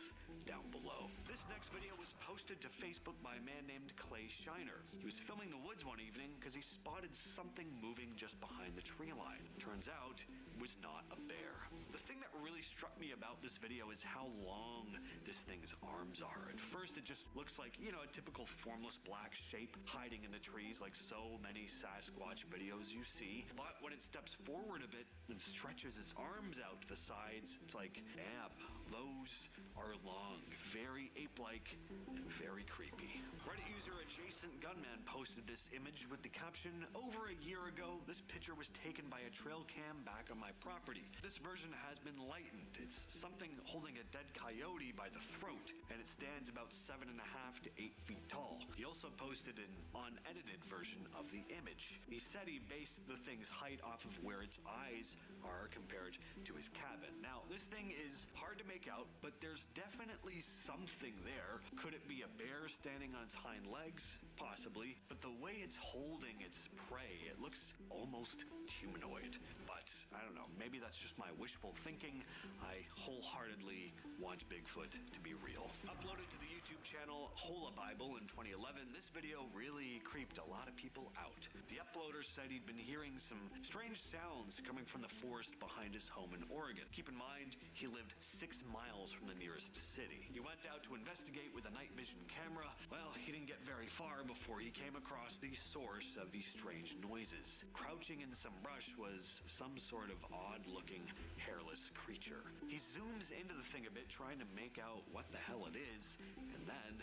down below. This next video was posted to Facebook by a man named Clay Shiner. He was filming the woods one evening because he spotted something moving just behind the tree line. Turns out it was not a bear. The thing that really struck me about this video is how long this thing's arms are. At first it just looks like, you know, a typical formless black shape hiding in the trees like so many Sasquatch videos you see. But when it steps forward a bit and stretches its arms out to the sides, it's like, damn, those are long, very ape-like, and very creepy. Reddit user Adjacent Gunman posted this image with the caption, "Over a year ago, this picture was taken by a trail cam back on my property. This version has been lightened. It's something holding a dead coyote by the throat, and it stands about 7.5 to 8 feet tall." He also posted an unedited version of the image. He said he based the thing's height off of where its eyes are compared to his cabin. Now, this thing is hard to make out, but there's definitely something there. Could it be a bear standing on its hind legs? Possibly. But the way it's holding its prey, it looks almost humanoid. But I don't know, maybe that's just my wishful thinking. I wholeheartedly want Bigfoot to be real. Uploaded to the YouTube channel Hola Bible in 2011, this video really creeped a lot of people out. The uploader said he'd been hearing some strange sounds coming from the forest behind his home in Oregon. Keep in mind, he lived 6 miles from the nearest city. He went out to investigate with a night vision camera. Well, he didn't get very far before he came across the source of these strange noises. Crouching in some brush was some sort of odd-looking, hairless creature. He zooms into the thing a bit, trying to make out what the hell it is, and then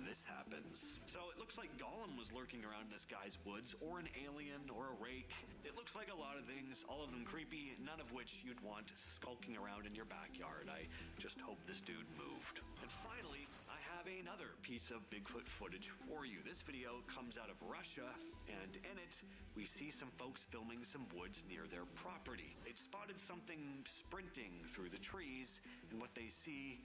this happens. So it looks like Gollum was lurking around this guy's woods, or an alien, or a rake. It looks like a lot of things, all of them creepy, none of which you'd want skulking around in your backyard. I just hope this dude moved. And finally, I have another piece of Bigfoot footage for you. This video comes out of Russia, and in it, we see some folks filming some woods near their property. They'd spotted something sprinting through the trees, and what they see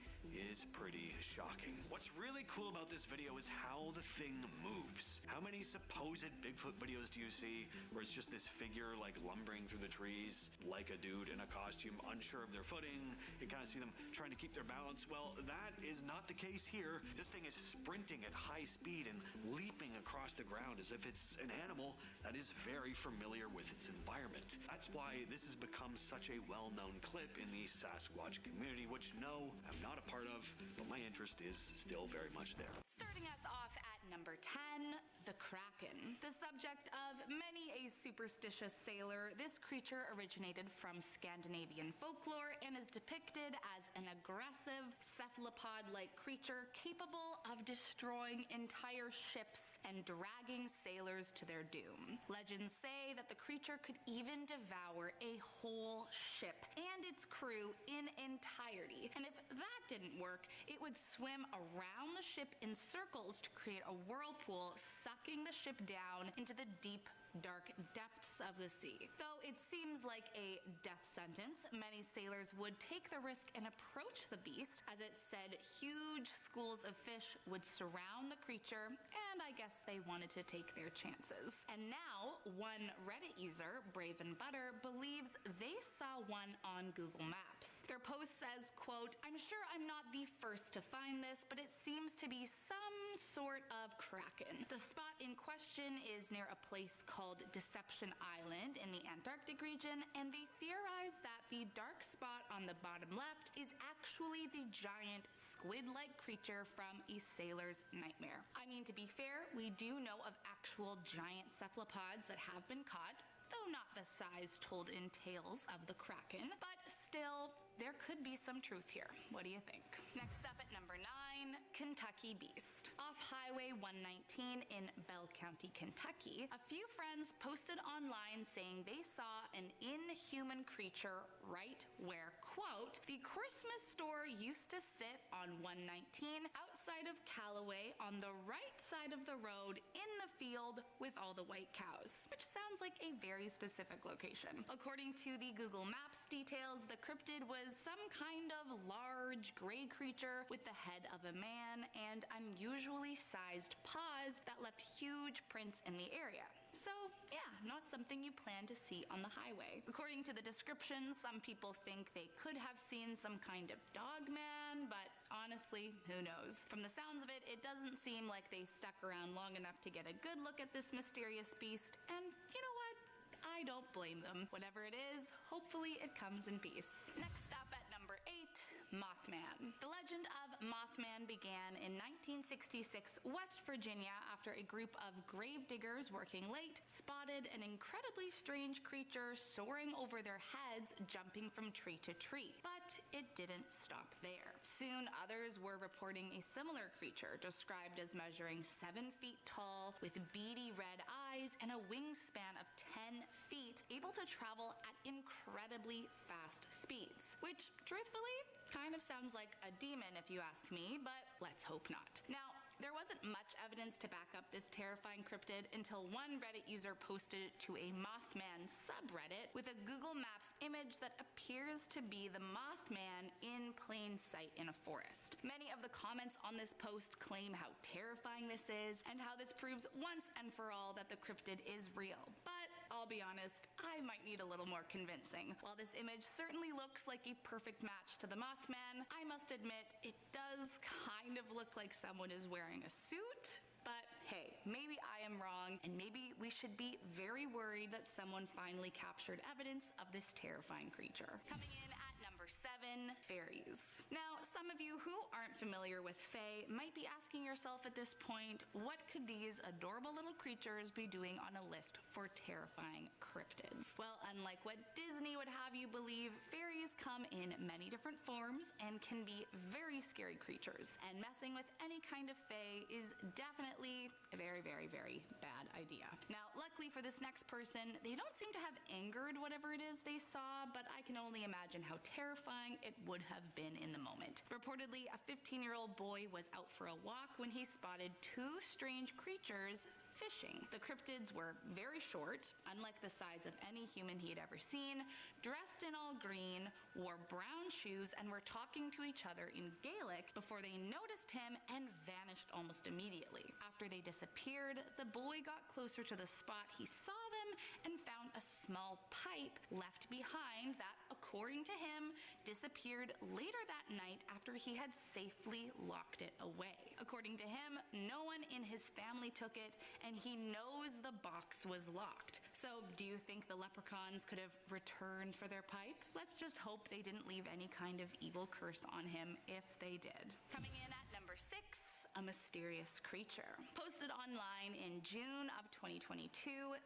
is pretty shocking. What's really cool about this video is how the thing moves. How many supposed Bigfoot videos do you see where it's just this figure like lumbering through the trees like a dude in a costume, unsure of their footing? You kind of see them trying to keep their balance. Well, that is not the case here. This thing is sprinting at high speed and leaping across the ground as if it's an animal that is very familiar with its environment. That's why this has become such a well-known clip in the Sasquatch community, which no, I'm not a part of, but my interest is still very much there. Starting us off at number 10, the Kraken. The subject of many a superstitious sailor, this creature originated from Scandinavian folklore and is depicted as an aggressive, cephalopod-like creature capable of destroying entire ships and dragging sailors to their doom. Legends say that the creature could even devour a whole ship and its crew in entirety. And if that didn't work, it would swim around the ship in circles to create a whirlpool, sucking the ship down into the deep, dark depths of the sea. Though it seems like a death sentence, many sailors would take the risk and approach the beast, as it said huge schools of fish would surround the creature, and I guess they wanted to take their chances. And now, one Reddit user, Brave and Butter, believes they saw one on Google Maps. Their post says, quote, "I'm sure I'm not the first to find this, but it seems to be some sort of kraken. The spot in question is near a place called Deception Island in the Antarctic region, and they theorize that the dark spot on the bottom left is actually the giant squid-like creature from a sailor's nightmare." I mean, to be fair, we do know of actual giant cephalopods that have been caught, though not the size told in tales of the Kraken, but still, there could be some truth here. What do you think? Next up at number 9, Kentucky Beast. Off Highway 119 in Bell County, Kentucky, a few friends posted online saying they saw an inhuman creature right where, quote, "the Christmas store used to sit on 119 outside of Callaway on the right side of the road in the field with all the white cows," which sounds like a very specific location. According to the Google Maps details, the cryptid was some kind of large gray creature with the head of a man and unusually sized paws that left huge prints in the area. So, yeah, not something you plan to see on the highway. According to the description, some people think they could have seen some kind of dog man, but honestly, who knows? From the sounds of it, it doesn't seem like they stuck around long enough to get a good look at this mysterious beast, and you know what? I don't blame them. Whatever it is, hopefully it comes in peace. Next up at number 8, Mothman. The legend of Mothman began in 1966 West Virginia after a group of grave diggers working late spotted an incredibly strange creature soaring over their heads, jumping from tree to tree. But it didn't stop there. Soon others were reporting a similar creature described as measuring 7 feet tall with beady red eyes and a wingspan of 10 feet, able to travel at incredibly fast speeds, which truthfully kind of sounds like a demon if you ask me, but let's hope not. Now, there wasn't much evidence to back up this terrifying cryptid until one Reddit user posted it to a Mothman subreddit with a Google Maps image that appears to be the Mothman in plain sight in a forest. Many of the comments on this post claim how terrifying this is and how this proves once and for all that the cryptid is real. But I'll be honest, I might need a little more convincing. While this image certainly looks like a perfect match to the Mothman, I must admit it does kind of look like someone is wearing a suit. But hey, maybe I am wrong, and maybe we should be very worried that someone finally captured evidence of this terrifying creature. Coming in at number number 7, fairies. Now, some of you who aren't familiar with fae might be asking yourself at this point, what could these adorable little creatures be doing on a list for terrifying cryptids? Well, unlike what Disney would have you believe, fairies come in many different forms and can be very scary creatures. And messing with any kind of fae is definitely a very, very, very bad idea. Now, luckily for this next person, they don't seem to have angered whatever it is they saw, but I can only imagine how terrifying it would have been in the moment. Reportedly, a 15-year-old boy was out for a walk when he spotted 2 strange creatures fishing. The cryptids were very short, unlike the size of any human he had ever seen, dressed in all green, wore brown shoes, and were talking to each other in Gaelic before they noticed him and vanished almost immediately. After they disappeared, the boy got closer to the spot he saw them and found a small pipe left behind that, according to him, disappeared later that night after he had safely locked it away. According to him, no one in his family took it, and he knows the box was locked. So, do you think the leprechauns could have returned for their pipe? Let's just hope they didn't leave any kind of evil curse on him if they did. Coming in at number 6, a mysterious creature. Posted online in June of 2022,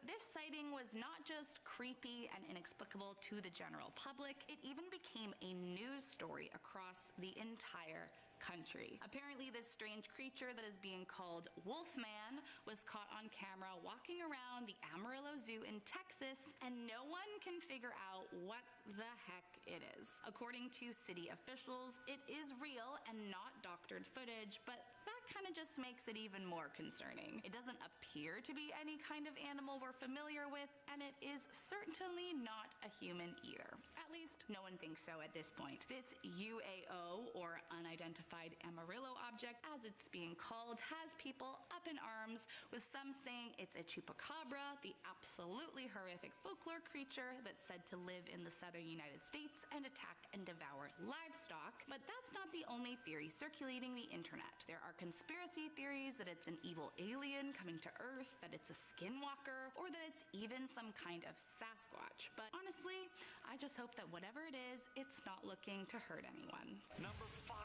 this sighting was not just creepy and inexplicable to the general public, it even became a news story across the entire country. Apparently, this strange creature that is being called Wolfman was caught on camera walking around the Amarillo Zoo in Texas, and no one can figure out what the heck it is. According to city officials, it is real and not doctored footage, but that kind of just makes it even more concerning. It doesn't appear to be any kind of animal we're familiar with, and it is certainly not a human either. At least, no one thinks so at this point. This UAO, or unidentified Amarillo object, as it's being called, has people up in arms, with some saying it's a chupacabra, the absolutely horrific folklore creature that's said to live in the southern United States and attack and devour livestock. But that's not the only theory circulating the internet. There are conspiracy theories that it's an evil alien coming to Earth, that it's a skinwalker, or that it's even some kind of Sasquatch. But honestly, I just hope that whatever it is, it's not looking to hurt anyone. Number 5,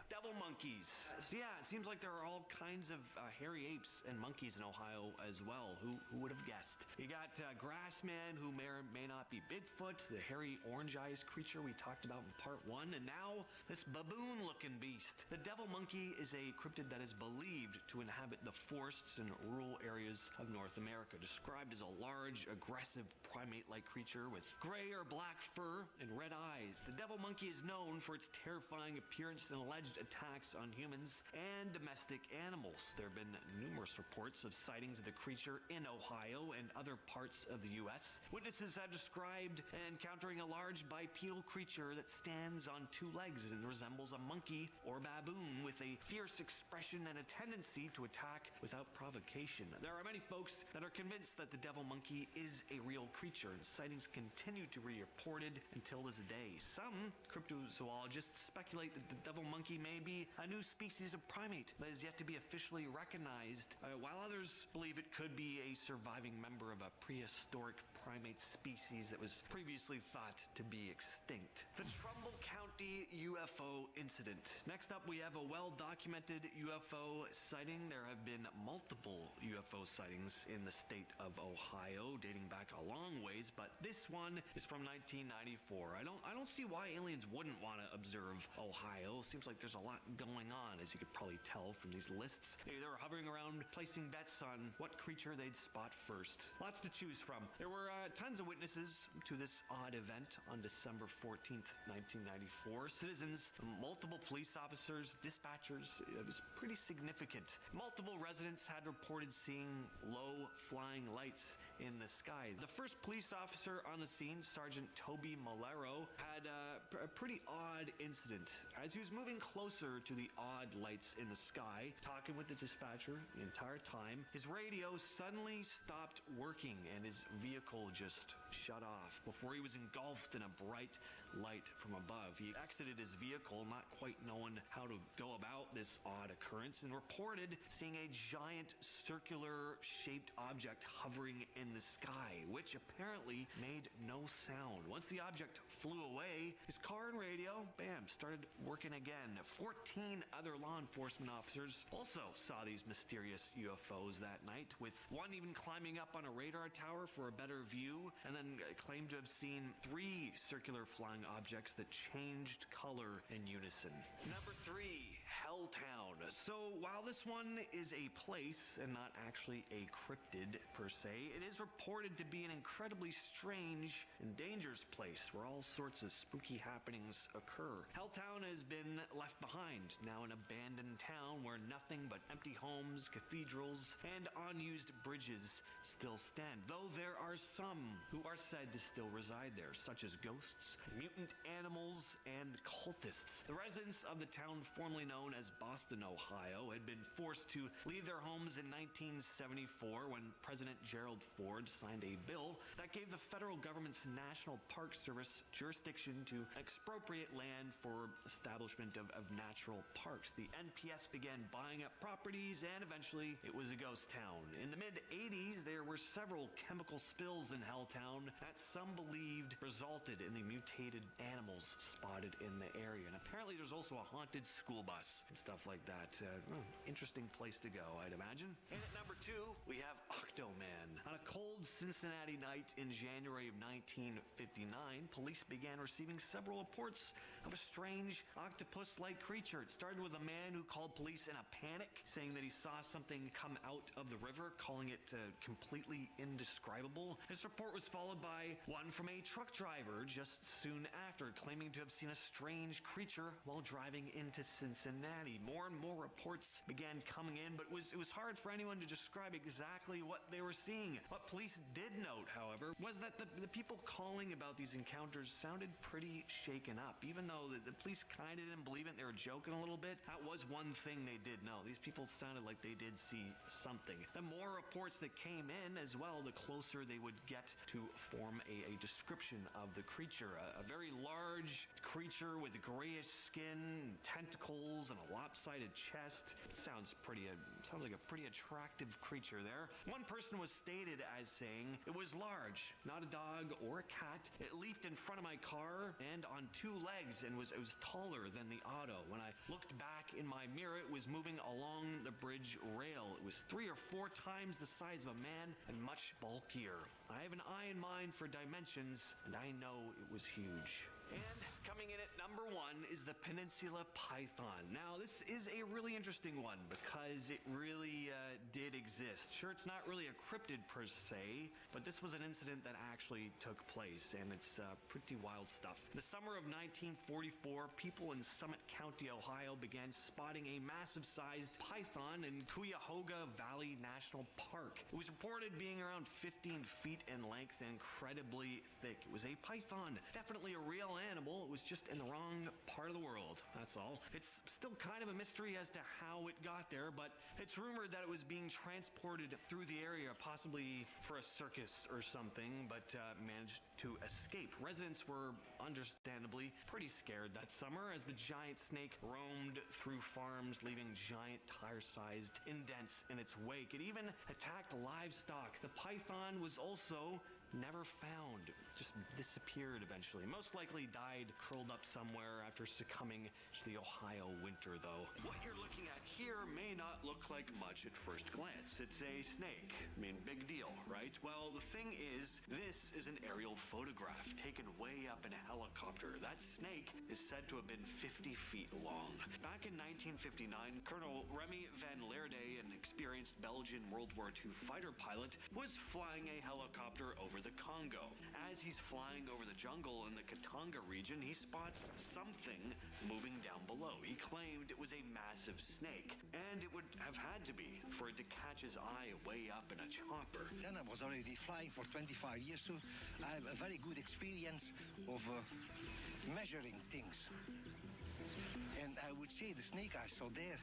devil monkeys. So yeah, it seems like there are all kinds of hairy apes and monkeys in Ohio as well. Who would have guessed? You got Grassman, who may or may not be Bigfoot, the hairy orange-eyed creature we talked about in part 1, and now this baboon-looking beast. The devil monkey is a cryptid that is believed to inhabit the forests and rural areas of North America, described as a large, aggressive primate-like creature with gray or black fur and red eyes. The devil monkey is known for its terrifying appearance and alleged attacks on humans and domestic animals. There have been numerous reports of sightings of the creature in Ohio and other parts of the U.S. Witnesses have described encountering a large bipedal creature that stands on 2 legs and resembles a monkey or baboon with a fierce expression and a tendency to attack without provocation. There are many folks that are convinced that the devil monkey is a real creature, and sightings continue to be reported until this day. Some cryptozoologists speculate that the devil monkey may be a new species of primate that is yet to be officially recognized, while others believe it could be a surviving member of a prehistoric primate species that was previously thought to be extinct. The Trumbull County UFO incident. Next up, we have a well-documented UFO sighting. There have been multiple UFO sightings in the state of Ohio, dating back a long ways, but this one is from 1994. I don't see why aliens wouldn't want to observe Ohio. Seems like there's a lot going on, as you could probably tell from these lists. They were hovering around, placing bets on what creature they'd spot first. Lots to choose from. There were tons of witnesses to this odd event on December 14th, 1994. Citizens, multiple police officers, dispatchers. It was pretty significant. Multiple residents had reported seeing low flying lights in the sky. The first police officer on the scene, Sergeant Toby Malero, had a pretty odd incident. As he was moving closer to the odd lights in the sky, talking with the dispatcher the entire time, his radio suddenly stopped working and his vehicle just shut off before he was engulfed in a bright light from above. He exited his vehicle, not quite knowing how to go about this odd occurrence, and reported seeing a giant circular shaped object hovering in in the sky, which apparently made no sound. Once the object flew away, his car and radio, bam, started working again. 14 other law enforcement officers also saw these mysterious UFOs that night, with one even climbing up on a radar tower for a better view, and then claimed to have seen 3 circular flying objects that changed color in unison. Number 3, Helltown. So while this one is a place and not actually a cryptid per se, it is reported to be an incredibly strange and dangerous place where all sorts of spooky happenings occur. Helltown has been left behind, now an abandoned town where nothing but empty homes, cathedrals, and unused bridges still stand, though there are some who are said to still reside there, such as ghosts, mutant animals, and cultists. The residents of the town formerly known as Boston, Ohio, had been forced to leave their homes in 1974 when President Gerald Ford signed a bill that gave the federal government's National Park Service jurisdiction to expropriate land for establishment of natural parks. The NPS began buying up properties, and eventually it was a ghost town. In the mid-80s, there were several chemical spills in Helltown that some believed resulted in the mutated animals spotted in the area. And apparently there's also a haunted school bus and stuff like that. Interesting place to go, I'd imagine. And at number 2, we have Octoman. On a cold Cincinnati night in January of 1959, police began receiving several reports of a strange octopus-like creature. It started with a man who called police in a panic, saying that he saw something come out of the river, calling it completely indescribable. This report was followed by one from a truck driver just soon after, claiming to have seen a strange creature while driving into Cincinnati. More and more reports began coming in, but it was hard for anyone to describe exactly what they were seeing. What police did note, however, was that the people calling about these encounters sounded pretty shaken up. Even though the police kind of didn't believe it, they were joking a little bit, that was one thing they did know. These people sounded like they did see something. The more reports that came in as well, the closer they would get to form a description of the creature. A very large creature with grayish skin, tentacles, and a lopsided chest. It sounds like a pretty attractive creature there. One person was stated as saying, "It was large, not a dog or a cat. It leaped in front of my car and on 2 legs and was taller than the auto. When I looked back in my mirror, it was moving along the bridge rail. It was 3 or 4 times the size of a man and much bulkier. I have an eye in mind for dimensions, and I know it was huge." And coming in at number 1 is the Peninsula Python. Now, this is a really interesting one because it really did exist. Sure, it's not really a cryptid per se, but this was an incident that actually took place, and it's pretty wild stuff. The summer of 1944, people in Summit County, Ohio began spotting a massive-sized python in Cuyahoga Valley National Park. It was reported being around 15 feet in length and incredibly thick. It was a python, definitely a real animal. It was just in the wrong part of the world, that's all. It's still kind of a mystery as to how it got there, but it's rumored that it was being transported through the area, possibly for a circus or something, but managed to escape. Residents were understandably pretty scared that summer as the giant snake roamed through farms, leaving giant tire-sized indents in its wake. It even attacked livestock. The python was also never found, just disappeared eventually. Most likely died curled up somewhere after succumbing to the Ohio winter, though. What you're looking at here may not look like much at first glance. It's a snake. I mean, big deal, right? Well, the thing is, this is an aerial photograph taken way up in a helicopter. That snake is said to have been 50 feet long. Back in 1959, Colonel Remy van Leerde, an experienced Belgian World War II fighter pilot, was flying a helicopter over the Congo. As he's flying over the jungle in the Katanga region, he spots something moving down below. He claimed it was a massive snake, and it would have had to be for it to catch his eye way up in a chopper. Then I was already flying for 25 years, so I have a very good experience of measuring things. And I would say the snake I saw there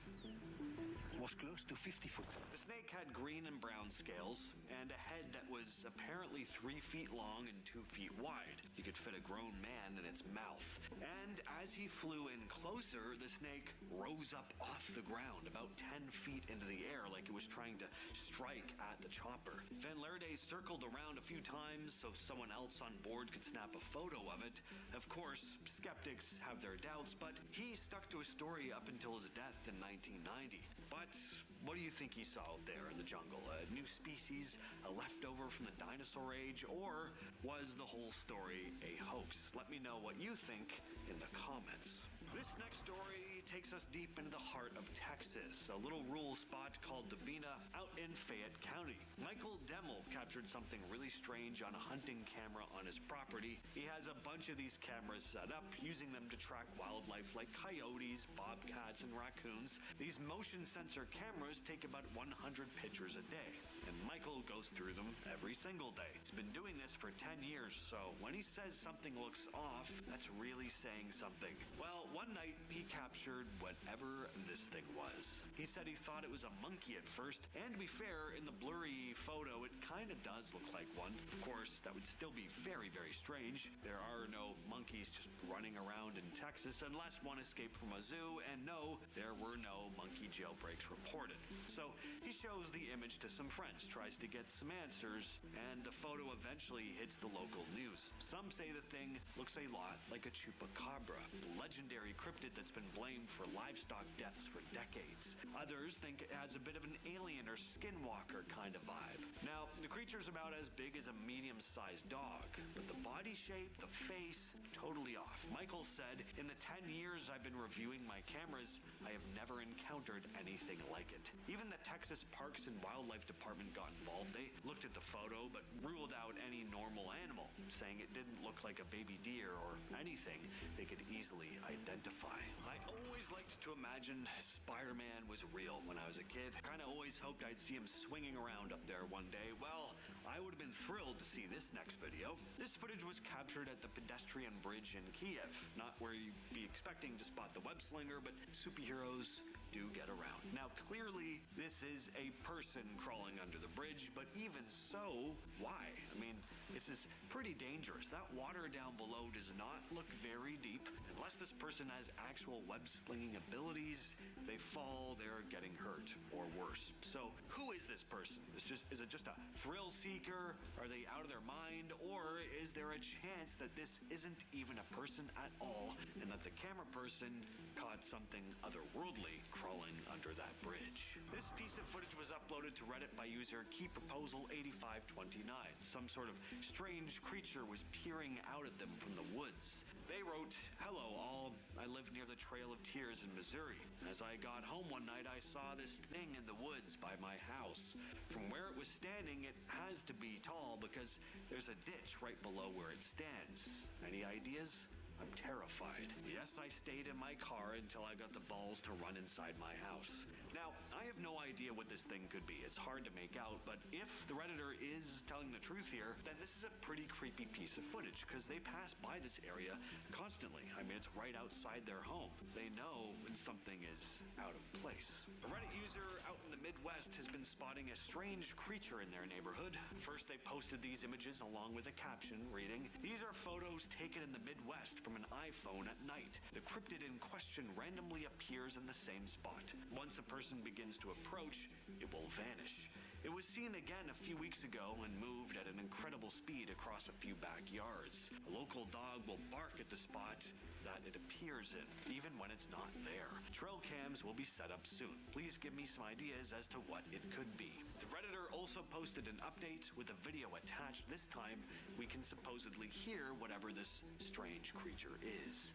was close to 50 foot. The snake had green and brown scales and a head that was was apparently 3 feet long and 2 feet wide. You could fit a grown man in its mouth. And as he flew in closer, the snake rose up off the ground about 10 feet into the air like it was trying to strike at the chopper. Van Lierde circled around a few times so someone else on board could snap a photo of it. Of course, skeptics have their doubts, but he stuck to his story up until his death in 1990. But what do you think he saw out there in the jungle? A new species, a leftover from the dinosaur age, or was the whole story a hoax? Let me know what you think in the comments. This next story takes us deep into the heart of Texas, a little rural spot called Dabina out in Fayette County. Michael Demmel captured something really strange on a hunting camera on his property. He has a bunch of these cameras set up, using them to track wildlife like coyotes, bobcats, and raccoons. These motion sensor cameras take about 100 pictures a day, and Michael goes through them every single day. He's been doing this for 10 years, so when he says something looks off, that's really saying something. Well, one night he captured whatever this thing was. He said he thought it was a monkey at first, and to be fair, in the blurry photo it kind of does look like one. Of course, that would still be very, very strange. There are no monkeys just running around in Texas unless one escaped from a zoo, and no, there were no monkey jailbreaks reported. So he shows the image to some friends, tries to get some answers, and the photo eventually hits the local news. Some say the thing looks a lot like a chupacabra, the legendary cryptid that's been blamed for livestock deaths for decades. Others think it has a bit of an alien or skinwalker kind of vibe. Now, the creature's about as big as a medium-sized dog, but the body shape, the face, totally off. Michael said, "In the 10 years I've been reviewing my cameras, I have never encountered anything like it." Even the Texas Parks and Wildlife Department got involved. They looked at the photo, but ruled out any normal animal, saying it didn't look like a baby deer or anything they could easily identify. I always liked to imagine Spider-Man was real when I was a kid. Kinda always hoped I'd see him swinging around up there one day. Well, I would have been thrilled to see this next video. This footage was captured at the pedestrian bridge in Kiev. Not where you'd be expecting to spot the web slinger, but superheroes do get around. Now, clearly, this is a person crawling under the bridge, but even so, why? I mean, this is pretty dangerous. That water down below does not look very deep. Unless this person has actual web-slinging abilities, if they fall, they're getting hurt, or worse. So, who is this person? Is it just a thrill seeker? Are they out of their mind? Or is there a chance that this isn't even a person at all, and that the camera person caught something otherworldly crawling under that bridge? This piece of footage was uploaded to Reddit by user KeyProposal8529. Some sort of strange creature was peering out at them from the woods. They wrote, "Hello all, I live near the Trail of Tears in Missouri. As I got home one night, I saw this thing in the woods by my house. From where it was standing, it has to be tall because there's a ditch right below where it stands. Any ideas? I'm terrified. Yes, I stayed in my car until I got the balls to run inside my house." Now, I have no idea what this thing could be. It's hard to make out, but if the Redditor is telling the truth here, then this is a pretty creepy piece of footage, because they pass by this area constantly. I mean, it's right outside their home. They know when something is out of place. A Reddit user out in the Midwest has been spotting a strange creature in their neighborhood. First, they posted these images along with a caption reading, "These are photos taken in the Midwest from an iPhone at night. The cryptid in question randomly appears in the same spot. Once a person begins to approach, it will vanish. It was seen again a few weeks ago and moved at an incredible speed across a few backyards. A local dog will bark at the spot that it appears in, even when it's not there. Trail cams will be set up soon. Please give me some ideas as to what it could be." The Redditor also posted an update with a video attached. This time, we can supposedly hear whatever this strange creature is.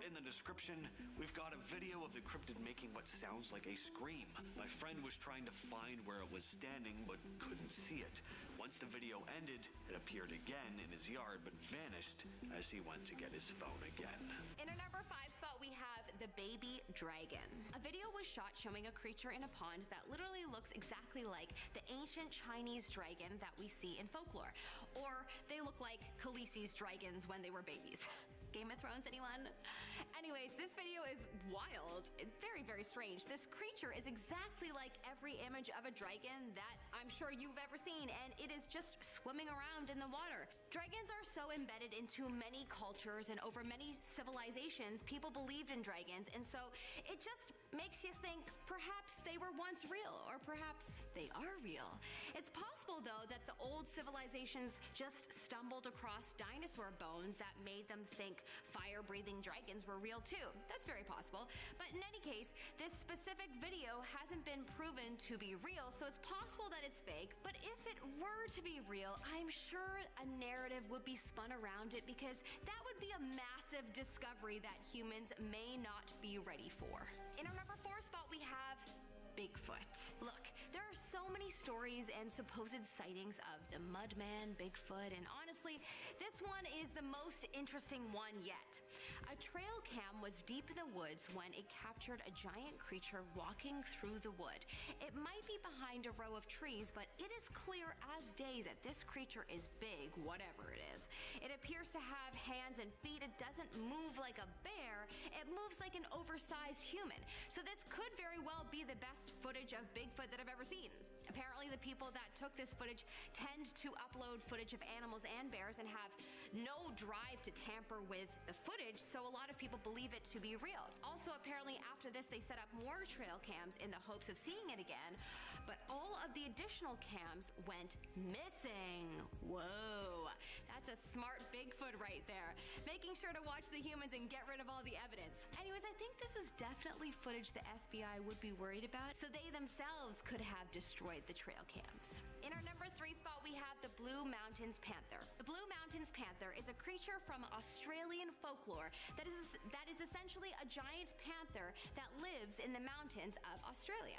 In the description, "We've got a video of the cryptid making what sounds like a scream. My friend was trying to find where it was standing but couldn't see it. Once the video ended, it appeared again in his yard but vanished as he went to get his phone again." In our number 5 spot, we have the baby dragon. A video was shot showing a creature in a pond that literally looks exactly like the ancient Chinese dragon that we see in folklore. Or they look like Khaleesi's dragons when they were babies. Game of Thrones, anyone? Anyways, this video is wild. Very, very strange. This creature is exactly like every image of a dragon that I'm sure you've ever seen, and it is just swimming around in the water. Dragons are so embedded into many cultures, and over many civilizations, people believed in dragons, and so it just makes you think perhaps they were once real, or perhaps they are real. It's possible, though, that the old civilizations just stumbled across dinosaur bones that made them think fire-breathing dragons were real too. That's very possible. But in any case, this specific video hasn't been proven to be real, so it's possible that it's fake. But if it were to be real, I'm sure a narrative would be spun around it, because that would be a massive discovery that humans may not be ready for. In our number 4 spot, we have Bigfoot. Look, there are so many stories and supposed sightings of the Mudman, Bigfoot, and honestly, this one is the most interesting one yet. A trail cam was deep in the woods when it captured a giant creature walking through the wood. It might be behind a row of trees, but it is clear as day that this creature is big, whatever it is. It appears to have hands and feet. It doesn't move like a bear. It moves like an oversized human. So this could very well be the best footage of Bigfoot that I've ever seen. Apparently, the people that took this footage tend to upload footage of animals and bears and have no drive to tamper with the footage, so a lot of people believe it to be real. Also, apparently, after this, they set up more trail cams in the hopes of seeing it again, but all of the additional cams went missing. Whoa, that's a smart Bigfoot right there, making sure to watch the humans and get rid of all the evidence. Anyways, I think this is definitely footage the FBI would be worried about, so they themselves could have destroyed the trail cams. In our number 3 spot, we have the Blue Mountains Panther. The Blue Mountains Panther is a creature from Australian folklore that is essentially a giant panther that lives in the mountains of Australia.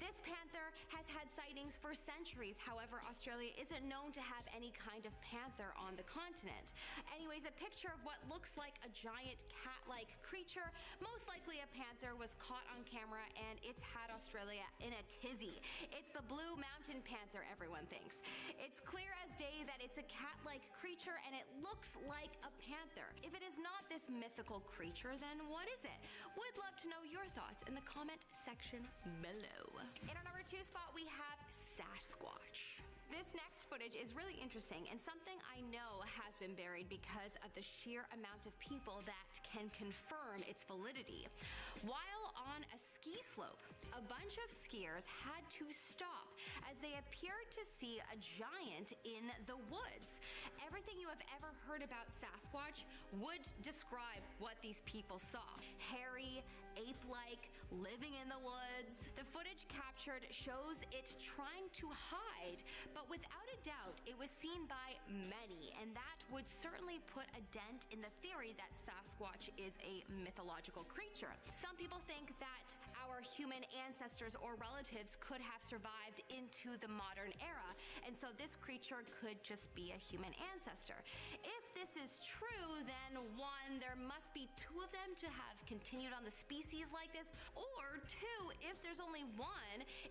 This panther has had sightings for centuries. However, Australia isn't known to have any kind of panther on the continent. Anyways, a picture of what looks like a giant cat-like creature, most likely a panther, was caught on camera, and it's had Australia in a tizzy. It's the Blue Mountain Panther, everyone thinks. It's clear as day that it's a cat-like creature, and it looks like a panther. If it is not this mythical creature, then what is it? Would love to know your thoughts in the comment section below. In our number 2 spot, we have Sasquatch. This next footage is really interesting and something I know has been buried because of the sheer amount of people that can confirm its validity. While on a ski slope, a bunch of skiers had to stop as they appeared to see a giant in the woods. Everything you have ever heard about Sasquatch would describe what these people saw. Hairy, ape-like, living in the woods. The footage captured shows it trying to hide, but without a doubt, it was seen by many, and that would certainly put a dent in the theory that Sasquatch is a mythological creature. Some people think that our human ancestors or relatives could have survived into the modern era, and so this creature could just be a human ancestor. If this is true, then 1, there must be 2 of them to have continued on the species like this, or 2, if there's only 1,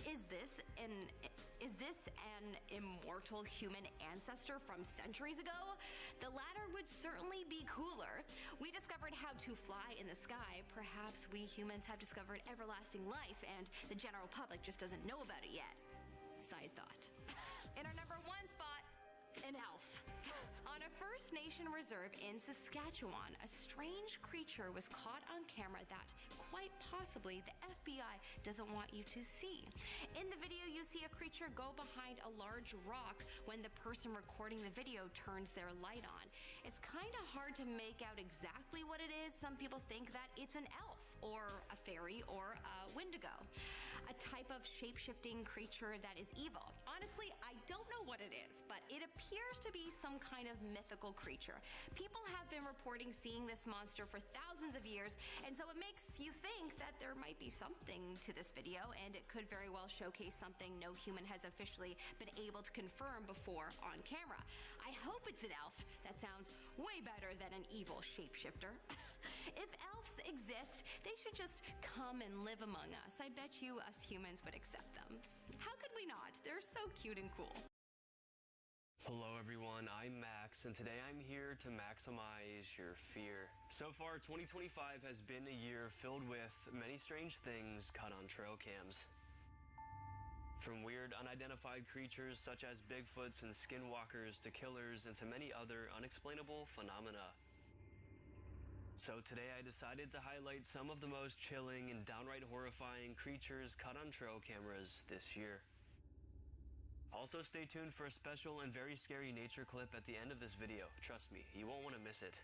is this an immortal human ancestor from centuries ago? The latter would certainly be cooler. We discovered how to fly in the sky. Perhaps we humans have discovered everlasting life, and the general public just doesn't know about it yet. Side thought. In our number 1 spot, an elf. On a First Nation reserve in Saskatchewan, a strange creature was caught on camera that quite possibly the FBI doesn't want you to see. In the video, you see a creature go behind a large rock when the person recording the video turns their light on. It's kind of hard to make out exactly what it is. Some people think that it's an elf, or a fairy, or a wendigo, a type of shape-shifting creature that is evil. Honestly, I don't know what it is, but it appears to be some kind of mythical creature. People have been reporting seeing this monster for thousands of years, and so it makes you think that there might be something to this video, and it could very well showcase something no human has officially been able to confirm before on camera. I hope it's an elf. That sounds way better than an evil shapeshifter. If elves exist, they should just come and live among us. I bet you us humans would accept them. How could we not? They're so cute and cool. Hello everyone, I'm Max, and today I'm here to maximize your fear. So far, 2025 has been a year filled with many strange things caught on trail cams. From weird unidentified creatures such as Bigfoots and skinwalkers to killers and to many other unexplainable phenomena. So today I decided to highlight some of the most chilling and downright horrifying creatures caught on trail cameras this year. Also stay tuned for a special and very scary nature clip at the end of this video. Trust me, you won't want to miss it.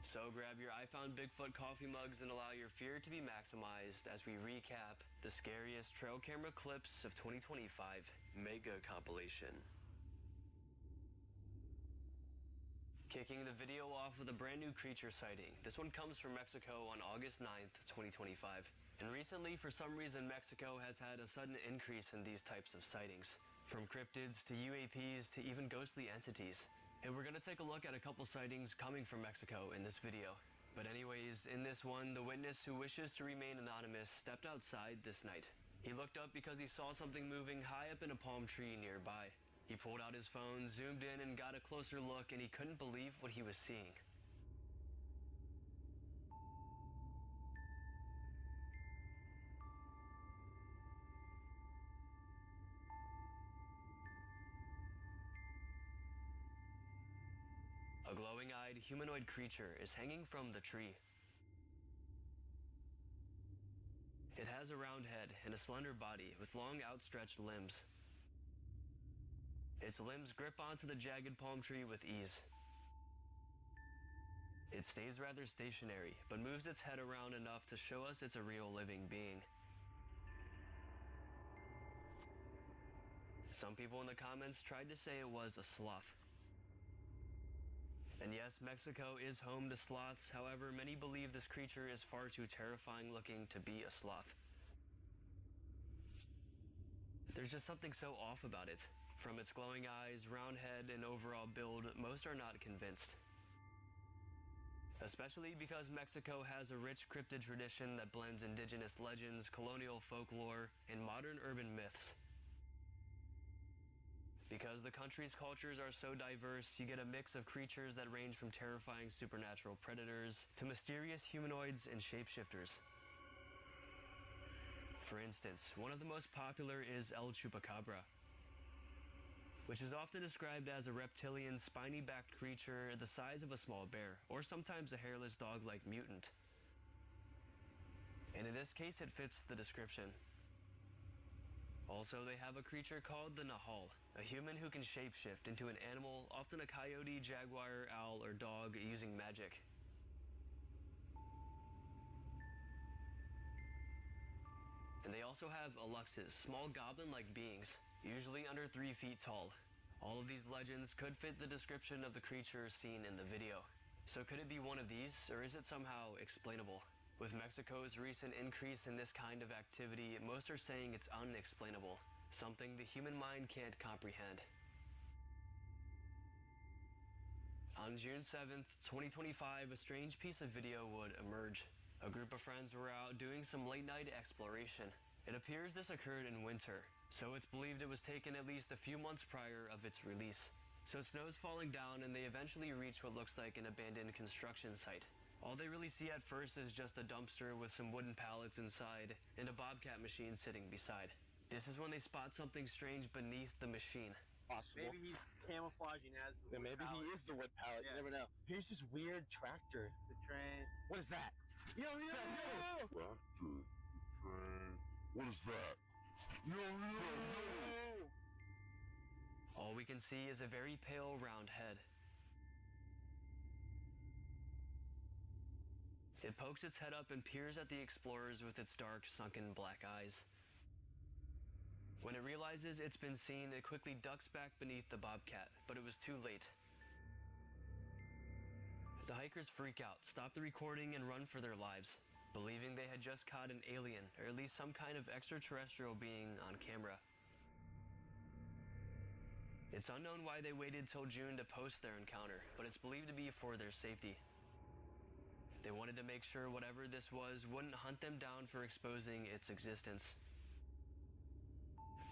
So grab your I Found Bigfoot coffee mugs and allow your fear to be maximized as we recap the scariest trail camera clips of 2025 Mega Compilation. Kicking the video off with a brand new creature sighting. This one comes from Mexico on August 9th, 2025. And recently, for some reason, Mexico has had a sudden increase in these types of sightings. From cryptids to UAPs to even ghostly entities. And we're going to take a look at a couple sightings coming from Mexico in this video. But anyways, in this one, the witness who wishes to remain anonymous stepped outside this night. He looked up because he saw something moving high up in a palm tree nearby. He pulled out his phone, zoomed in, and got a closer look, and he couldn't believe what he was seeing. A glowing-eyed humanoid creature is hanging from the tree. It has a round head and a slender body with long outstretched limbs. Its limbs grip onto the jagged palm tree with ease. It stays rather stationary, but moves its head around enough to show us it's a real living being. Some people in the comments tried to say it was a sloth. And yes, Mexico is home to sloths. However, many believe this creature is far too terrifying looking to be a sloth. There's just something so off about it. From its glowing eyes, round head, and overall build, most are not convinced. Especially because Mexico has a rich cryptid tradition that blends indigenous legends, colonial folklore, and modern urban myths. Because the country's cultures are so diverse, you get a mix of creatures that range from terrifying supernatural predators to mysterious humanoids and shapeshifters. For instance, one of the most popular is El Chupacabra, which is often described as a reptilian, spiny-backed creature the size of a small bear, or sometimes a hairless dog-like mutant. And in this case, it fits the description. Also, they have a creature called the Nahal, a human who can shapeshift into an animal, often a coyote, jaguar, owl, or dog, using magic. And they also have Aluxes, small goblin-like beings, usually under 3 feet tall. All of these legends could fit the description of the creature seen in the video. So could it be one of these, or is it somehow explainable? With Mexico's recent increase in this kind of activity, most are saying it's unexplainable, something the human mind can't comprehend. On June 7th, 2025, a strange piece of video would emerge. A group of friends were out doing some late-night exploration. It appears this occurred in winter, so it's believed it was taken at least a few months prior of its release. So snow's falling down and they eventually reach what looks like an abandoned construction site. All they really see at first is just a dumpster with some wooden pallets inside and a bobcat machine sitting beside. This is when they spot something strange beneath the machine. Possible. Maybe he's camouflaging as the wood Maybe pallet. he is the wood pallet. Yeah. You never know. Here's this weird tractor. The train. What is that? Yo! Tractor, train. What is that? Yo! All we can see is a very pale round head. It pokes its head up and peers at the explorers with its dark, sunken black eyes. When it realizes it's been seen, it quickly ducks back beneath the bobcat, but it was too late. The hikers freak out, stop the recording, and run for their lives, believing they had just caught an alien, or at least some kind of extraterrestrial being on camera. It's unknown why they waited till June to post their encounter, but it's believed to be for their safety. They wanted to make sure whatever this was wouldn't hunt them down for exposing its existence.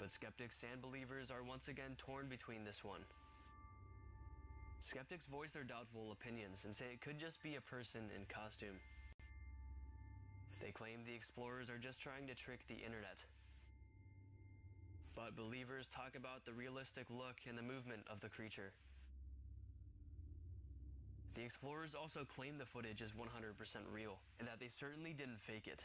But skeptics and believers are once again torn between this one. Skeptics voice their doubtful opinions and say it could just be a person in costume. They claim the explorers are just trying to trick the internet. But believers talk about the realistic look and the movement of the creature. The explorers also claim the footage is 100% real, and that they certainly didn't fake it.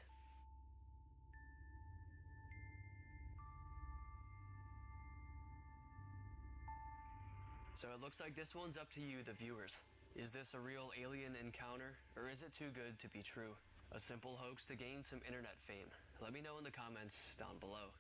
So it looks like this one's up to you, the viewers. Is this a real alien encounter, or is it too good to be true? A simple hoax to gain some internet fame? Let me know in the comments down below.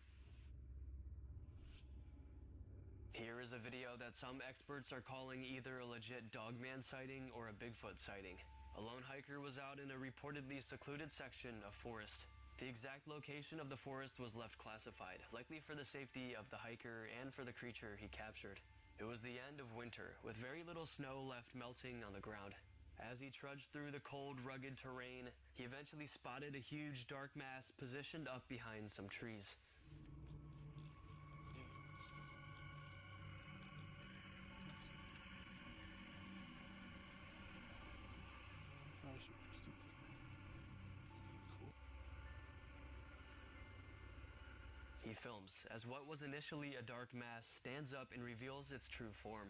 Here is a video that some experts are calling either a legit dogman sighting or a Bigfoot sighting. A lone hiker was out in a reportedly secluded section of forest. The exact location of the forest was left classified, likely for the safety of the hiker and for the creature he captured. It was the end of winter, with very little snow left melting on the ground. As he trudged through the cold, rugged terrain, he eventually spotted a huge dark mass positioned up behind some trees. He films as what was initially a dark mass stands up and reveals its true form.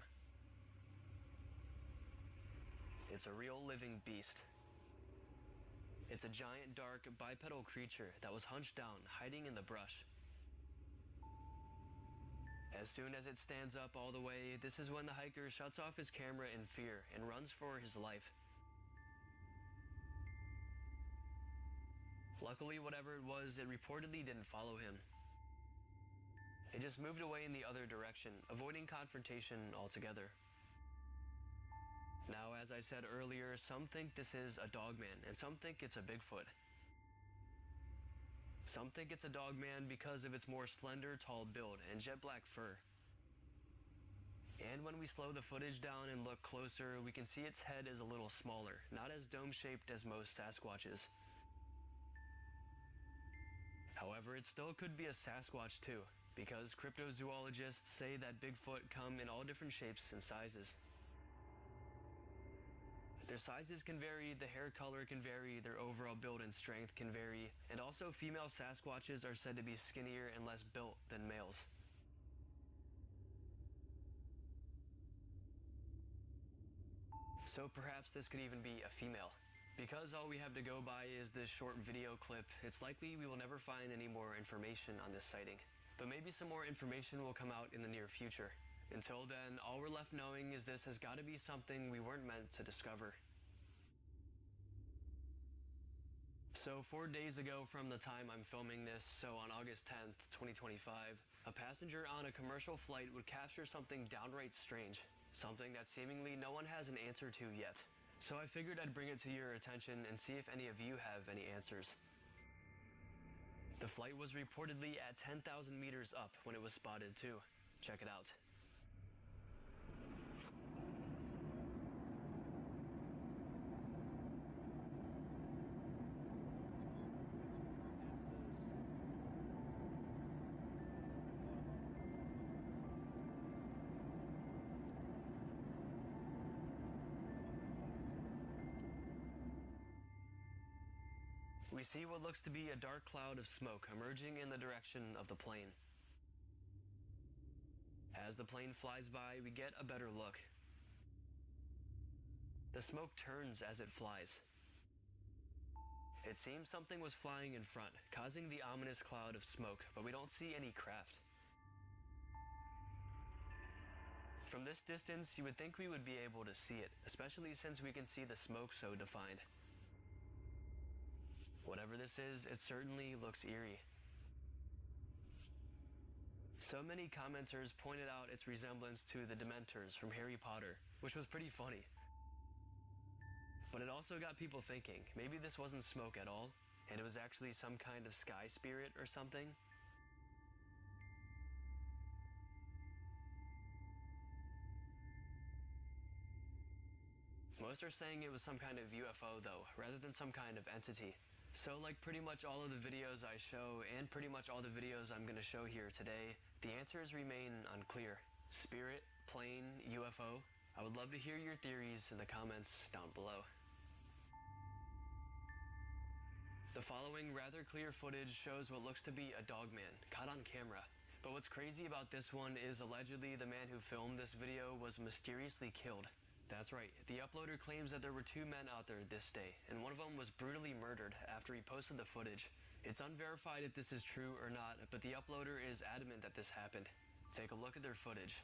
It's a real living beast. It's a giant dark bipedal creature that was hunched down, hiding in the brush. As soon as it stands up all the way, this is when the hiker shuts off his camera in fear and runs for his life. Luckily, whatever it was, it reportedly didn't follow him. It just moved away in the other direction, avoiding confrontation altogether. Now, as I said earlier, some think this is a dogman, and some think it's a Bigfoot. Some think it's a dogman because of its more slender, tall build and jet black fur. And when we slow the footage down and look closer, we can see its head is a little smaller, not as dome-shaped as most Sasquatches. However, it still could be a Sasquatch too, because cryptozoologists say that Bigfoot come in all different shapes and sizes. Their sizes can vary, the hair color can vary, their overall build and strength can vary, and also female Sasquatches are said to be skinnier and less built than males. So perhaps this could even be a female. Because all we have to go by is this short video clip, it's likely we will never find any more information on this sighting. But maybe some more information will come out in the near future. Until then, all we're left knowing is this has got to be something we weren't meant to discover. So 4 days ago from the time I'm filming this, so on August 10th, 2025, a passenger on a commercial flight would capture something downright strange. Something that seemingly no one has an answer to yet. So I figured I'd bring it to your attention and see if any of you have any answers. The flight was reportedly at 10,000 meters up when it was spotted too. Check it out. We see what looks to be a dark cloud of smoke emerging in the direction of the plane. As the plane flies by, we get a better look. The smoke turns as it flies. It seems something was flying in front, causing the ominous cloud of smoke, but we don't see any craft. From this distance, you would think we would be able to see it, especially since we can see the smoke so defined. Whatever this is, it certainly looks eerie. So many commenters pointed out its resemblance to the Dementors from Harry Potter, which was pretty funny. But it also got people thinking, maybe this wasn't smoke at all, and it was actually some kind of sky spirit or something. Most are saying it was some kind of UFO though, rather than some kind of entity. So like pretty much all of the videos I show and pretty much all the videos I'm going to show here today, the answers remain unclear. Spirit, plane, UFO? I would love to hear your theories in the comments down below. The following rather clear footage shows what looks to be a dogman caught on camera. But what's crazy about this one is allegedly the man who filmed this video was mysteriously killed. That's right, the uploader claims that there were 2 men out there this day, and one of them was brutally murdered after he posted the footage. It's unverified if this is true or not, but the uploader is adamant that this happened. Take a look at their footage.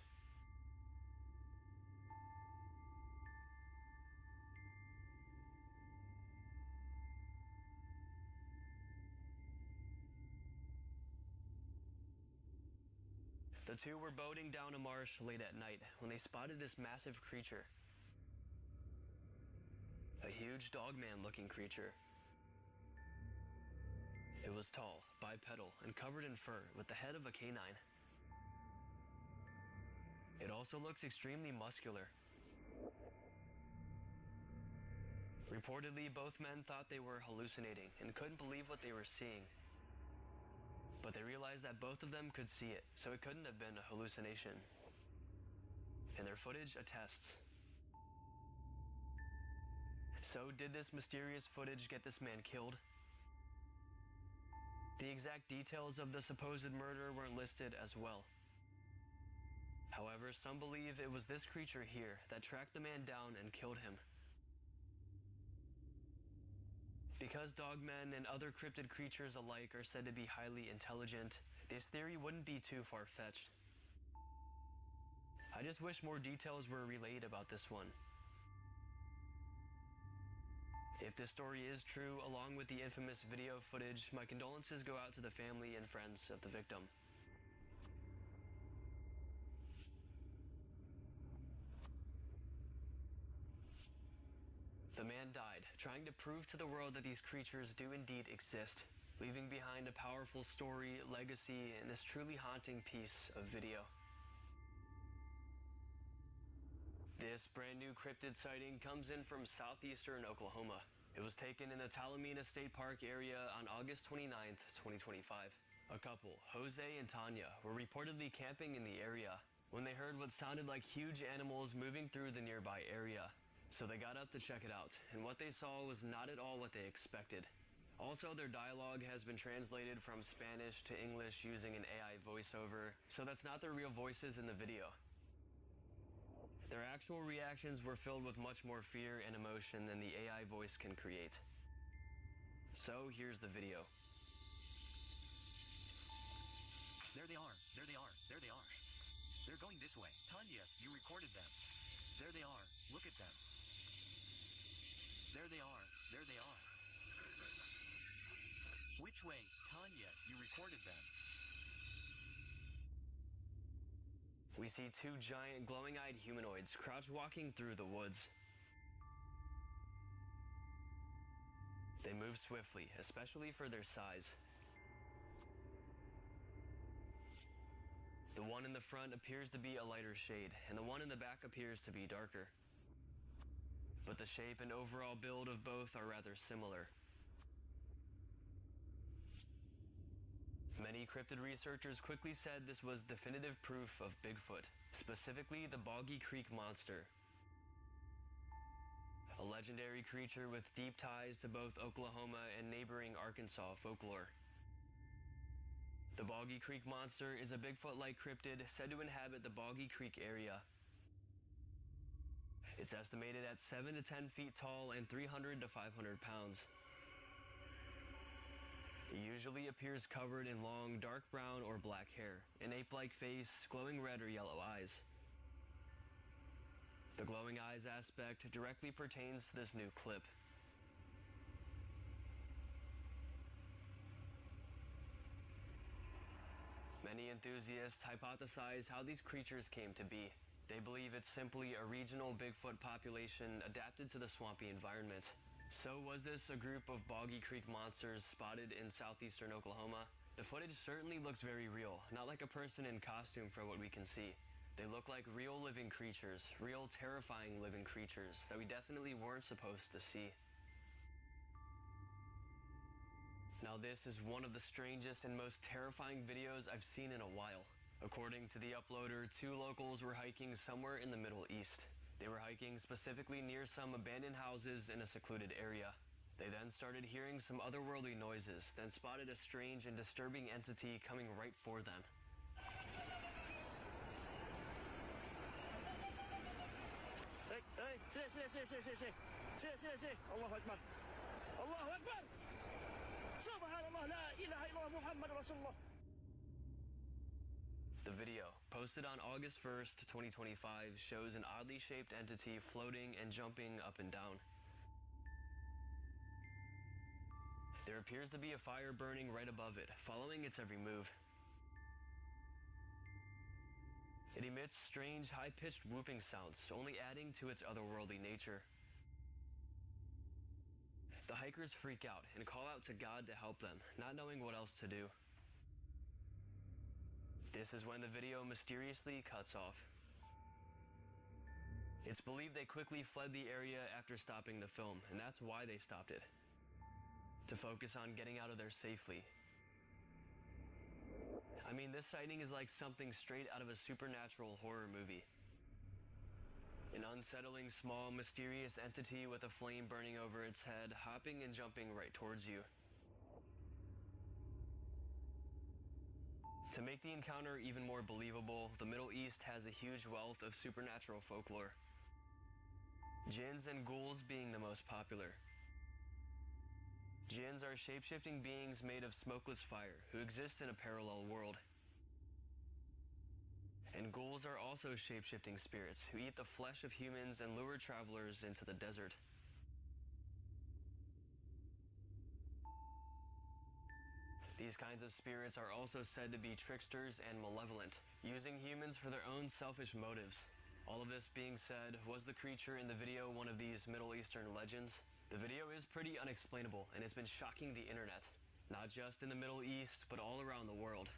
The 2 were boating down a marsh late at night when they spotted this massive creature. A huge dogman looking creature. It was tall, bipedal, and covered in fur with the head of a canine. It also looks extremely muscular. Reportedly, both men thought they were hallucinating and couldn't believe what they were seeing. But they realized that both of them could see it, so it couldn't have been a hallucination. And their footage attests. So did this mysterious footage get this man killed? The exact details of the supposed murder weren't listed as well. However, some believe it was this creature here that tracked the man down and killed him. Because dogmen and other cryptid creatures alike are said to be highly intelligent, this theory wouldn't be too far-fetched. I just wish more details were relayed about this one. If this story is true, along with the infamous video footage, my condolences go out to the family and friends of the victim. The man died, trying to prove to the world that these creatures do indeed exist, leaving behind a powerful story, legacy, and this truly haunting piece of video. This brand new cryptid sighting comes in from southeastern Oklahoma. It was taken in the Talamina State Park area on August 29th, 2025. A couple, Jose and Tanya, were reportedly camping in the area when they heard what sounded like huge animals moving through the nearby area. So they got up to check it out, and what they saw was not at all what they expected. Also, their dialogue has been translated from Spanish to English using an AI voiceover, so that's not their real voices in the video. Their actual reactions were filled with much more fear and emotion than the AI voice can create. So here's the video. There they are, there they are, there they are. They're going this way. Tanya, you recorded them. There they are, look at them. There they are, there they are. Which way? Tanya, you recorded them. We see 2 giant glowing-eyed humanoids crouch walking through the woods. They move swiftly, especially for their size. The one in the front appears to be a lighter shade, and the one in the back appears to be darker. But the shape and overall build of both are rather similar. Many cryptid researchers quickly said this was definitive proof of Bigfoot, specifically the Boggy Creek Monster. A legendary creature with deep ties to both Oklahoma and neighboring Arkansas folklore. The Boggy Creek Monster is a Bigfoot-like cryptid said to inhabit the Boggy Creek area. It's estimated at 7 to 10 feet tall and 300 to 500 pounds. It usually appears covered in long, dark brown or black hair, an ape-like face, glowing red or yellow eyes. The glowing eyes aspect directly pertains to this new clip. Many enthusiasts hypothesize how these creatures came to be. They believe it's simply a regional Bigfoot population adapted to the swampy environment. So was this a group of Boggy Creek monsters spotted in southeastern Oklahoma? The footage certainly looks very real, not like a person in costume from what we can see. They look like real living creatures, real terrifying living creatures that we definitely weren't supposed to see. Now this is one of the strangest and most terrifying videos I've seen in a while. According to the uploader, 2 locals were hiking somewhere in the Middle East. They were hiking specifically near some abandoned houses in a secluded area. They then started hearing some otherworldly noises, then spotted a strange and disturbing entity coming right for them. Allahu Akbar. Allahu Akbar. Subhanallah, la ilaha illallah, Muhammad Rasulullah. The video, posted on August 1st, 2025, shows an oddly shaped entity floating and jumping up and down. There appears to be a fire burning right above it, following its every move. It emits strange, high-pitched whooping sounds, only adding to its otherworldly nature. The hikers freak out and call out to God to help them, not knowing what else to do. This is when the video mysteriously cuts off. It's believed they quickly fled the area after stopping the film, and that's why they stopped it. To focus on getting out of there safely. I mean, this sighting is like something straight out of a supernatural horror movie. An unsettling, small, mysterious entity with a flame burning over its head, hopping and jumping right towards you. To make the encounter even more believable, the Middle East has a huge wealth of supernatural folklore. Jinns and ghouls being the most popular. Jinns are shape-shifting beings made of smokeless fire who exist in a parallel world. And ghouls are also shape-shifting spirits who eat the flesh of humans and lure travelers into the desert. These kinds of spirits are also said to be tricksters and malevolent, using humans for their own selfish motives. All of this being said, was the creature in the video one of these Middle Eastern legends? The video is pretty unexplainable, and it's been shocking the internet. Not just in the Middle East, but all around the world.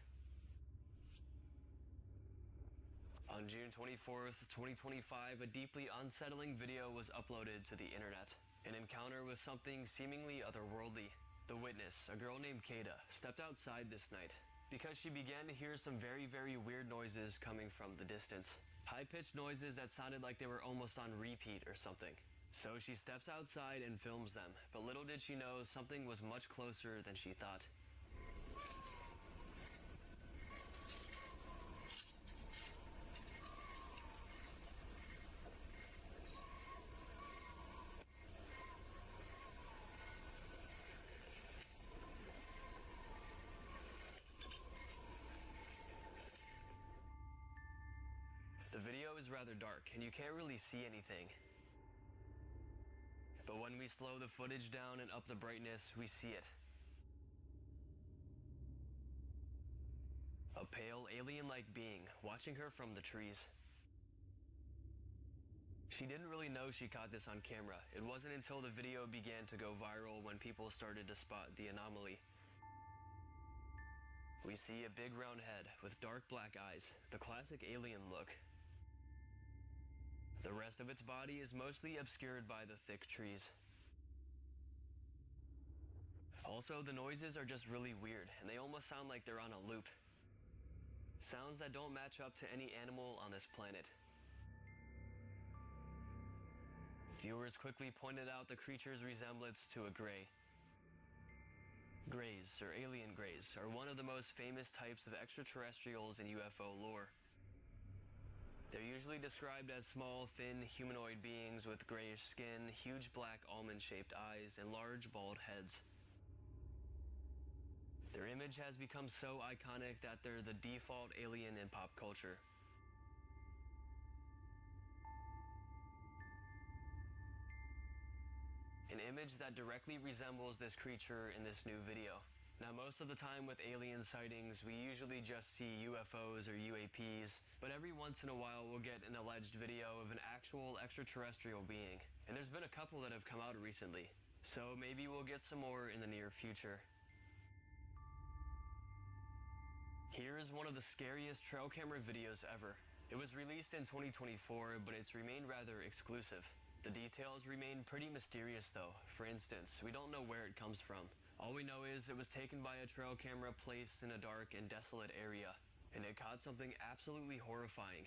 On June 24th, 2025, a deeply unsettling video was uploaded to the internet. An encounter with something seemingly otherworldly. The witness, a girl named Kada, stepped outside this night because she began to hear some very, very weird noises coming from the distance. High-pitched noises that sounded like they were almost on repeat or something. So she steps outside and films them, but little did she know something was much closer than she thought. The video is rather dark, and you can't really see anything. But when we slow the footage down and up the brightness, we see it. A pale, alien-like being, watching her from the trees. She didn't really know she caught this on camera. It wasn't until the video began to go viral when people started to spot the anomaly. We see a big round head with dark black eyes, the classic alien look. The rest of its body is mostly obscured by the thick trees. Also, the noises are just really weird, and they almost sound like they're on a loop. Sounds that don't match up to any animal on this planet. Viewers quickly pointed out the creature's resemblance to a gray. Greys, or alien greys, are one of the most famous types of extraterrestrials in UFO lore. They're usually described as small, thin, humanoid beings with grayish skin, huge black almond-shaped eyes, and large, bald heads. Their image has become so iconic that they're the default alien in pop culture. An image that directly resembles this creature in this new video. Now, most of the time with alien sightings, we usually just see UFOs or UAPs, but every once in a while we'll get an alleged video of an actual extraterrestrial being. And there's been a couple that have come out recently, so maybe we'll get some more in the near future. Here is one of the scariest trail camera videos ever. It was released in 2024, but it's remained rather exclusive. The details remain pretty mysterious though. For instance, we don't know where it comes from. All we know is it was taken by a trail camera placed in a dark and desolate area, and it caught something absolutely horrifying.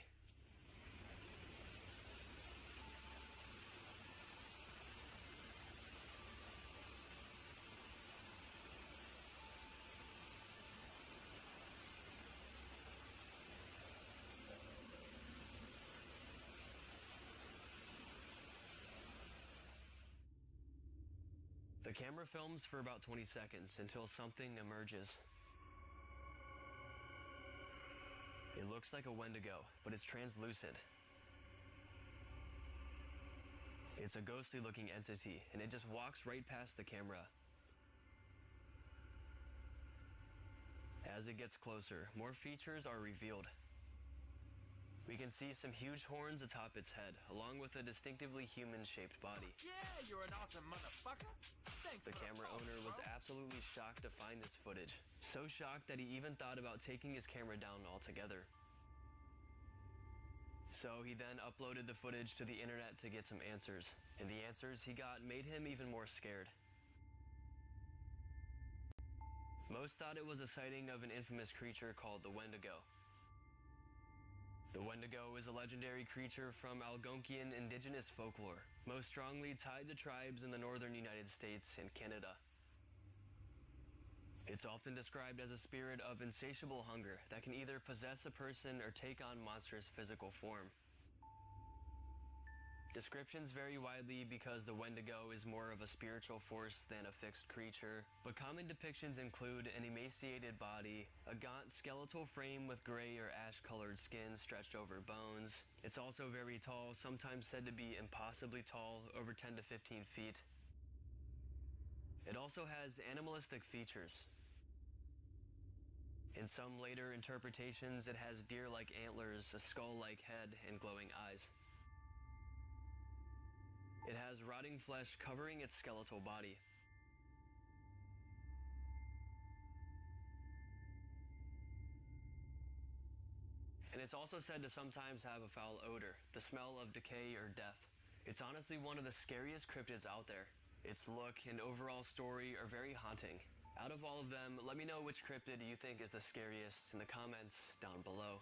The camera films for about 20 seconds until something emerges. It looks like a Wendigo, but it's translucent. It's a ghostly looking entity, and it just walks right past the camera. As it gets closer, more features are revealed. We can see some huge horns atop its head, along with a distinctively human-shaped body. Yeah, you're an awesome motherfucker. Thanks. The camera owner was absolutely shocked to find this footage. So shocked that he even thought about taking his camera down altogether. So he then uploaded the footage to the internet to get some answers. And the answers he got made him even more scared. Most thought it was a sighting of an infamous creature called the Wendigo. The Wendigo is a legendary creature from Algonquian indigenous folklore, most strongly tied to tribes in the northern United States and Canada. It's often described as a spirit of insatiable hunger that can either possess a person or take on monstrous physical form. Descriptions vary widely because the Wendigo is more of a spiritual force than a fixed creature, but common depictions include an emaciated body, a gaunt skeletal frame with gray or ash-colored skin stretched over bones. It's also very tall, sometimes said to be impossibly tall, over 10 to 15 feet. It also has animalistic features. In some later interpretations, it has deer-like antlers, a skull-like head, and glowing eyes. It has rotting flesh covering its skeletal body. And it's also said to sometimes have a foul odor, the smell of decay or death. It's honestly one of the scariest cryptids out there. Its look and overall story are very haunting. Out of all of them, let me know which cryptid you think is the scariest in the comments down below.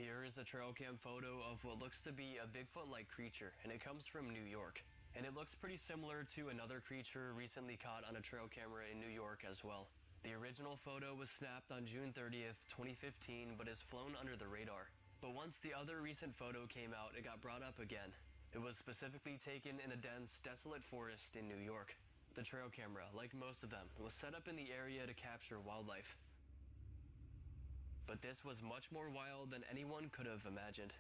Here is a trail cam photo of what looks to be a Bigfoot-like creature, and it comes from New York. And it looks pretty similar to another creature recently caught on a trail camera in New York as well. The original photo was snapped on June 30th, 2015, but is flown under the radar. But once the other recent photo came out, it got brought up again. It was specifically taken in a dense, desolate forest in New York. The trail camera, like most of them, was set up in the area to capture wildlife. But this was much more wild than anyone could have imagined.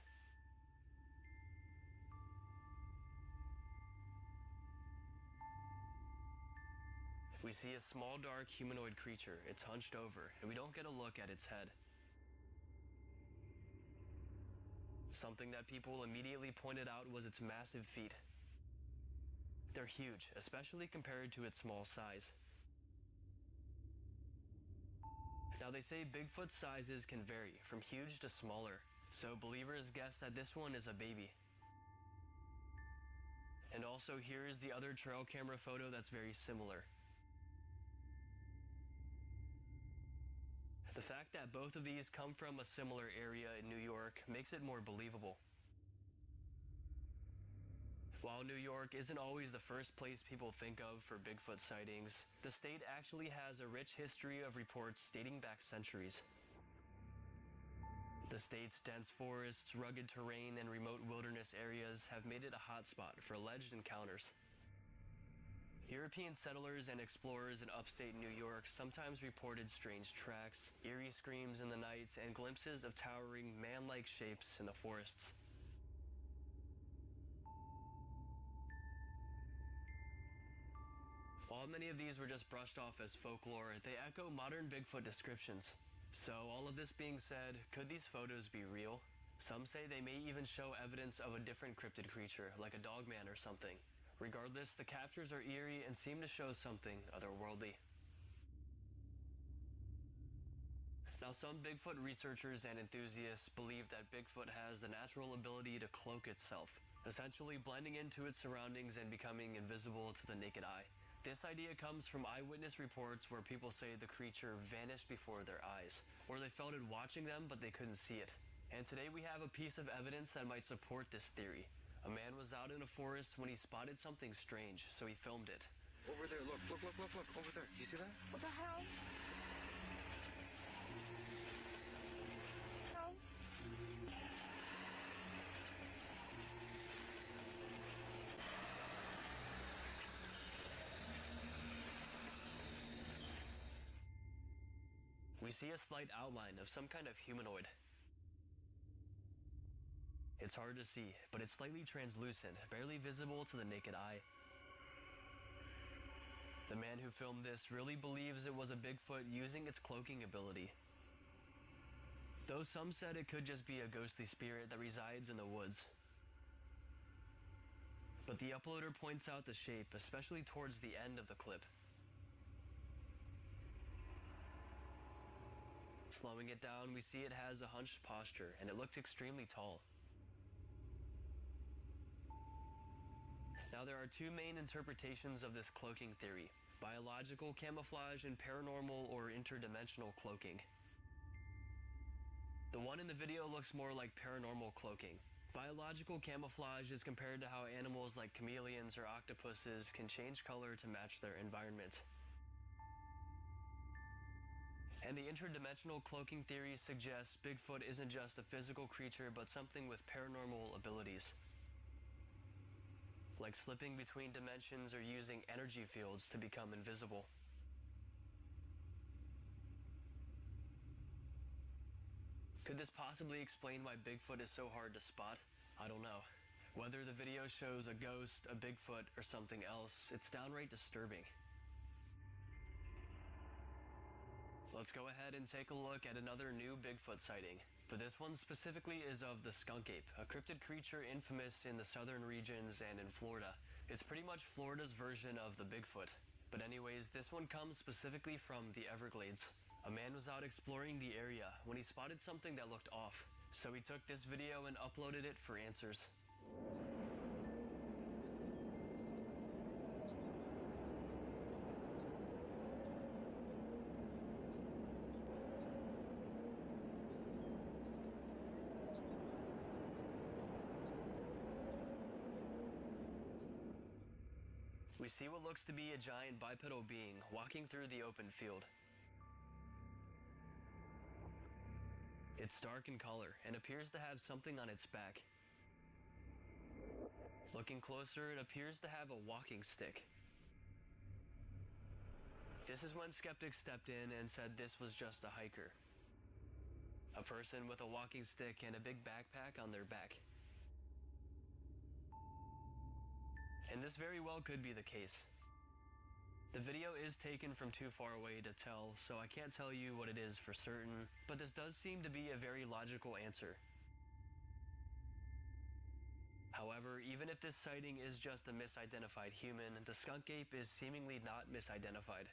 We see a small, dark, humanoid creature. It's hunched over, and we don't get a look at its head. Something that people immediately pointed out was its massive feet. They're huge, especially compared to its small size. Now they say Bigfoot sizes can vary from huge to smaller, so believers guess that this one is a baby. And also here is the other trail camera photo that's very similar. The fact that both of these come from a similar area in New York makes it more believable. While New York isn't always the first place people think of for Bigfoot sightings, the state actually has a rich history of reports dating back centuries. The state's dense forests, rugged terrain, and remote wilderness areas have made it a hotspot for alleged encounters. European settlers and explorers in upstate New York sometimes reported strange tracks, eerie screams in the night, and glimpses of towering, man-like shapes in the forests. While many of these were just brushed off as folklore, they echo modern Bigfoot descriptions. So, all of this being said, could these photos be real? Some say they may even show evidence of a different cryptid creature, like a dogman or something. Regardless, the captures are eerie and seem to show something otherworldly. Now, some Bigfoot researchers and enthusiasts believe that Bigfoot has the natural ability to cloak itself, essentially blending into its surroundings and becoming invisible to the naked eye. This idea comes from eyewitness reports where people say the creature vanished before their eyes, or they felt it watching them but they couldn't see it. And today we have a piece of evidence that might support this theory. A man was out in a forest when he spotted something strange, so he filmed it. Over there, look, over there. Do you see that? What the hell? Hell? We see a slight outline of some kind of humanoid. It's hard to see, but it's slightly translucent, barely visible to the naked eye. The man who filmed this really believes it was a Bigfoot using its cloaking ability. Though some said it could just be a ghostly spirit that resides in the woods. But the uploader points out the shape, especially towards the end of the clip. Slowing it down, we see it has a hunched posture, and it looks extremely tall. Now there are two main interpretations of this cloaking theory: biological camouflage and paranormal or interdimensional cloaking. The one in the video looks more like paranormal cloaking. Biological camouflage is compared to how animals like chameleons or octopuses can change color to match their environment. And the interdimensional cloaking theory suggests Bigfoot isn't just a physical creature but something with paranormal abilities, like slipping between dimensions or using energy fields to become invisible. Could this possibly explain why Bigfoot is so hard to spot? I don't know. Whether the video shows a ghost, a Bigfoot, or something else, it's downright disturbing. Let's go ahead and take a look at another new Bigfoot sighting, but this one specifically is of the skunk ape, a cryptid creature infamous in the southern regions and in Florida. It's pretty much Florida's version of the Bigfoot. But anyways, this one comes specifically from the Everglades. A man was out exploring the area when he spotted something that looked off, so he took this video and uploaded it for answers. We see what looks to be a giant bipedal being walking through the open field. It's dark in color and appears to have something on its back. Looking closer, it appears to have a walking stick. This is when skeptics stepped in and said this was just a hiker. A person with a walking stick and a big backpack on their back. And this very well could be the case. The video is taken from too far away to tell, so I can't tell you what it is for certain, but this does seem to be a very logical answer. However, even if this sighting is just a misidentified human, the skunk ape is seemingly not misidentified.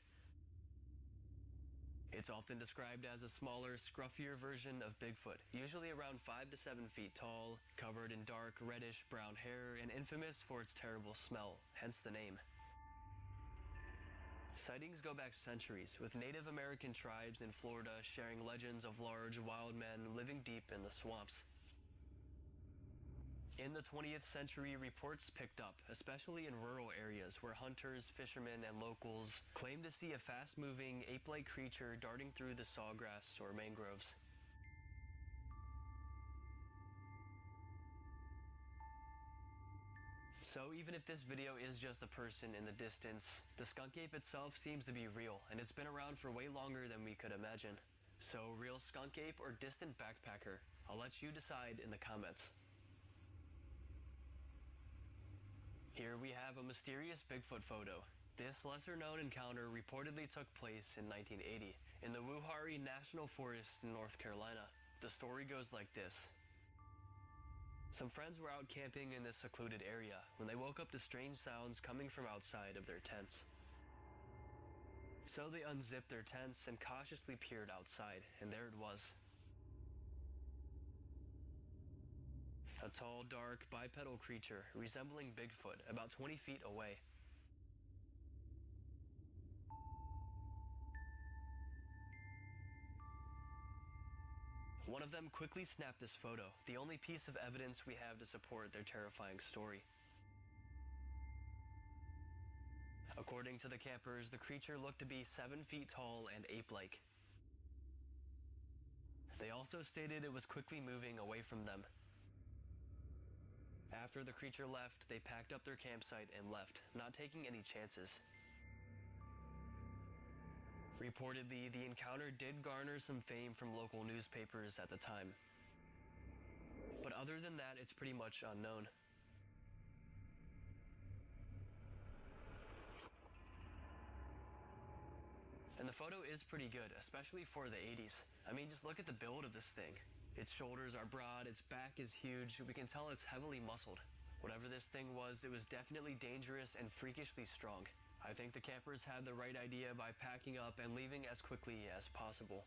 It's often described as a smaller, scruffier version of Bigfoot, usually around 5 to 7 feet tall, covered in dark, reddish-brown hair, and infamous for its terrible smell, hence the name. Sightings go back centuries, with Native American tribes in Florida sharing legends of large, wild men living deep in the swamps. In the 20th century, reports picked up, especially in rural areas where hunters, fishermen, and locals claimed to see a fast-moving, ape-like creature darting through the sawgrass or mangroves. So even if this video is just a person in the distance, the skunk ape itself seems to be real, and it's been around for way longer than we could imagine. So, real skunk ape or distant backpacker? I'll let you decide in the comments. Here we have a mysterious Bigfoot photo. This lesser-known encounter reportedly took place in 1980 in the Wuhari National Forest in North Carolina. The story goes like this. Some friends were out camping in this secluded area when they woke up to strange sounds coming from outside of their tents. So they unzipped their tents and cautiously peered outside, and there it was. A tall, dark, bipedal creature resembling Bigfoot about 20 feet away. One of them quickly snapped this photo, the only piece of evidence we have to support their terrifying story. According to the campers, the creature looked to be 7 feet tall and ape-like. They also stated it was quickly moving away from them. After the creature left, they packed up their campsite and left, not taking any chances. Reportedly, the encounter did garner some fame from local newspapers at the time. But other than that, it's pretty much unknown. And the photo is pretty good, especially for the 80s. I mean, just look at the build of this thing. Its shoulders are broad, its back is huge, we can tell it's heavily muscled. Whatever this thing was, it was definitely dangerous and freakishly strong. I think the campers had the right idea by packing up and leaving as quickly as possible.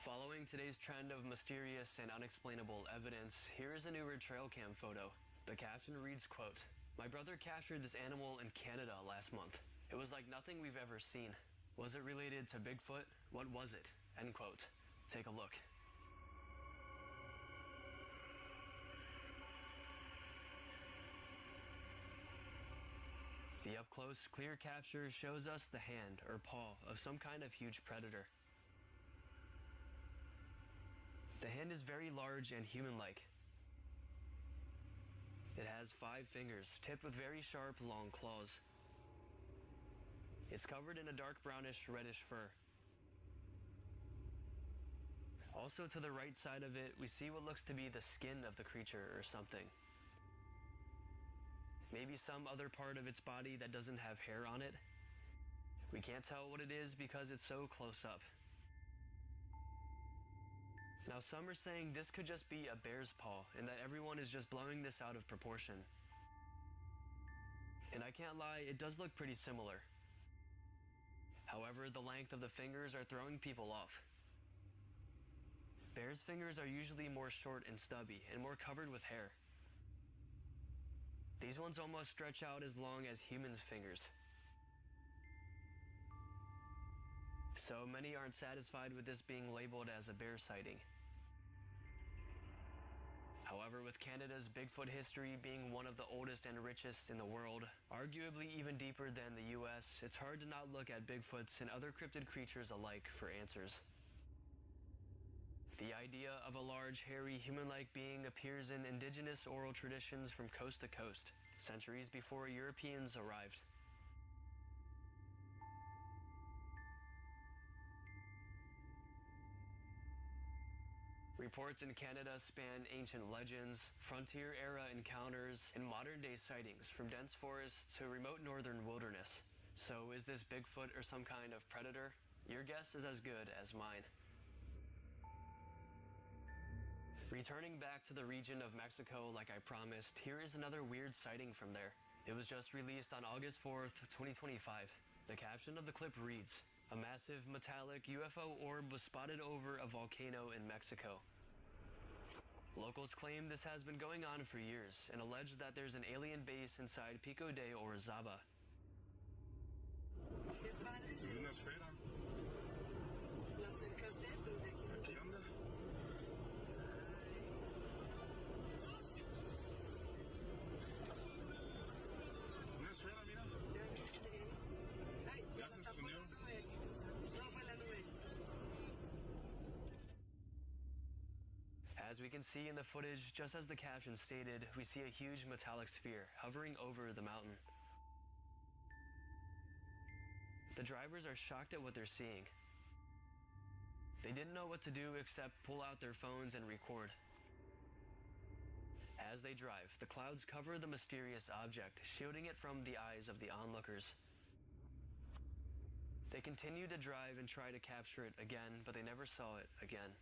Following today's trend of mysterious and unexplainable evidence, here is a newer trail cam photo. The caption reads, quote, "My brother captured this animal in Canada last month. It was like nothing we've ever seen. Was it related to Bigfoot? What was it?" End quote. Take a look. The up-close, clear capture shows us the hand or paw of some kind of huge predator. The hand is very large and human-like. It has 5 fingers, tipped with very sharp, long claws. It's covered in a dark brownish, reddish fur. Also to the right side of it, we see what looks to be the skin of the creature or something. Maybe some other part of its body that doesn't have hair on it. We can't tell what it is because it's so close up. Now some are saying this could just be a bear's paw and that everyone is just blowing this out of proportion. And I can't lie, it does look pretty similar. However, the length of the fingers are throwing people off. Bears' fingers are usually more short and stubby and more covered with hair. These ones almost stretch out as long as humans' fingers. So many aren't satisfied with this being labeled as a bear sighting. However, with Canada's Bigfoot history being one of the oldest and richest in the world, arguably even deeper than the US, it's hard to not look at Bigfoots and other cryptid creatures alike for answers. The idea of a large, hairy, human-like being appears in indigenous oral traditions from coast to coast, centuries before Europeans arrived. Reports in Canada span ancient legends, frontier-era encounters, and modern-day sightings from dense forests to remote northern wilderness. So is this Bigfoot or some kind of predator? Your guess is as good as mine. Returning back to the region of Mexico like I promised, here is another weird sighting from there. It was just released on August 4th, 2025. The caption of the clip reads, "A massive metallic UFO orb was spotted over a volcano in Mexico." Locals claim this has been going on for years and allege that there's an alien base inside Pico de Orizaba. As we can see in the footage, just as the caption stated, we see a huge metallic sphere hovering over the mountain. The drivers are shocked at what they're seeing. They didn't know what to do except pull out their phones and record. As they drive, the clouds cover the mysterious object, shielding it from the eyes of the onlookers. They continue to drive and try to capture it again, but they never saw it again.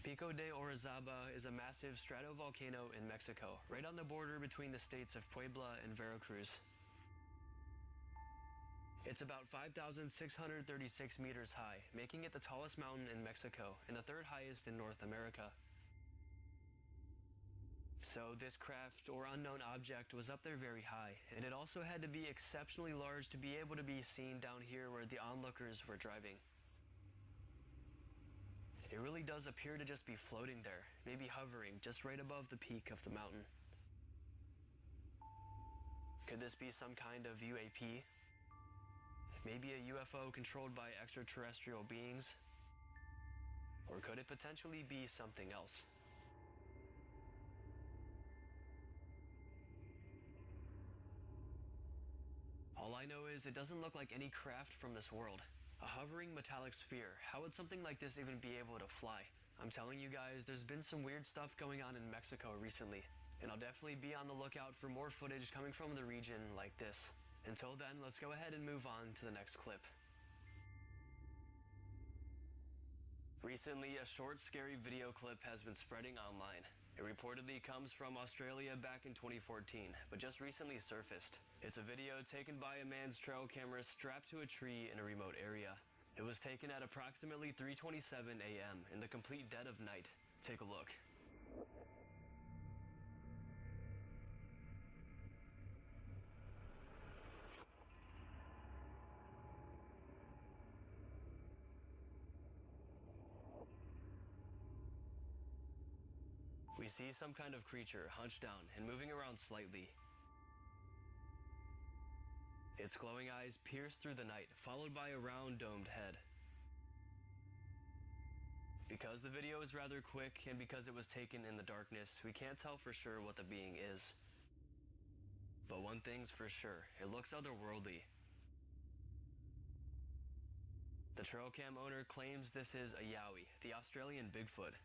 Pico de Orizaba is a massive stratovolcano in Mexico, right on the border between the states of Puebla and Veracruz. It's about 5,636 meters high, making it the tallest mountain in Mexico and the third highest in North America. So this craft or unknown object was up there very high, and it also had to be exceptionally large to be able to be seen down here where the onlookers were driving. It really does appear to just be floating there, maybe hovering just right above the peak of the mountain. Could this be some kind of UAP? Maybe a UFO controlled by extraterrestrial beings? Or could it potentially be something else? All I know is it doesn't look like any craft from this world. A hovering metallic sphere. How would something like this even be able to fly? I'm telling you guys, there's been some weird stuff going on in Mexico recently, and I'll definitely be on the lookout for more footage coming from the region like this. Until then, let's go ahead and move on to the next clip. Recently, a short, scary video clip has been spreading online. It reportedly comes from Australia back in 2014, but just recently surfaced. It's a video taken by a man's trail camera strapped to a tree in a remote area. It was taken at approximately 3:27 a.m. in the complete dead of night. Take a look. We see some kind of creature hunched down and moving around slightly. Its glowing eyes pierce through the night, followed by a round domed head. Because the video is rather quick and because it was taken in the darkness, we can't tell for sure what the being is. But one thing's for sure, it looks otherworldly. The trail cam owner claims this is a yowie, the Australian Bigfoot.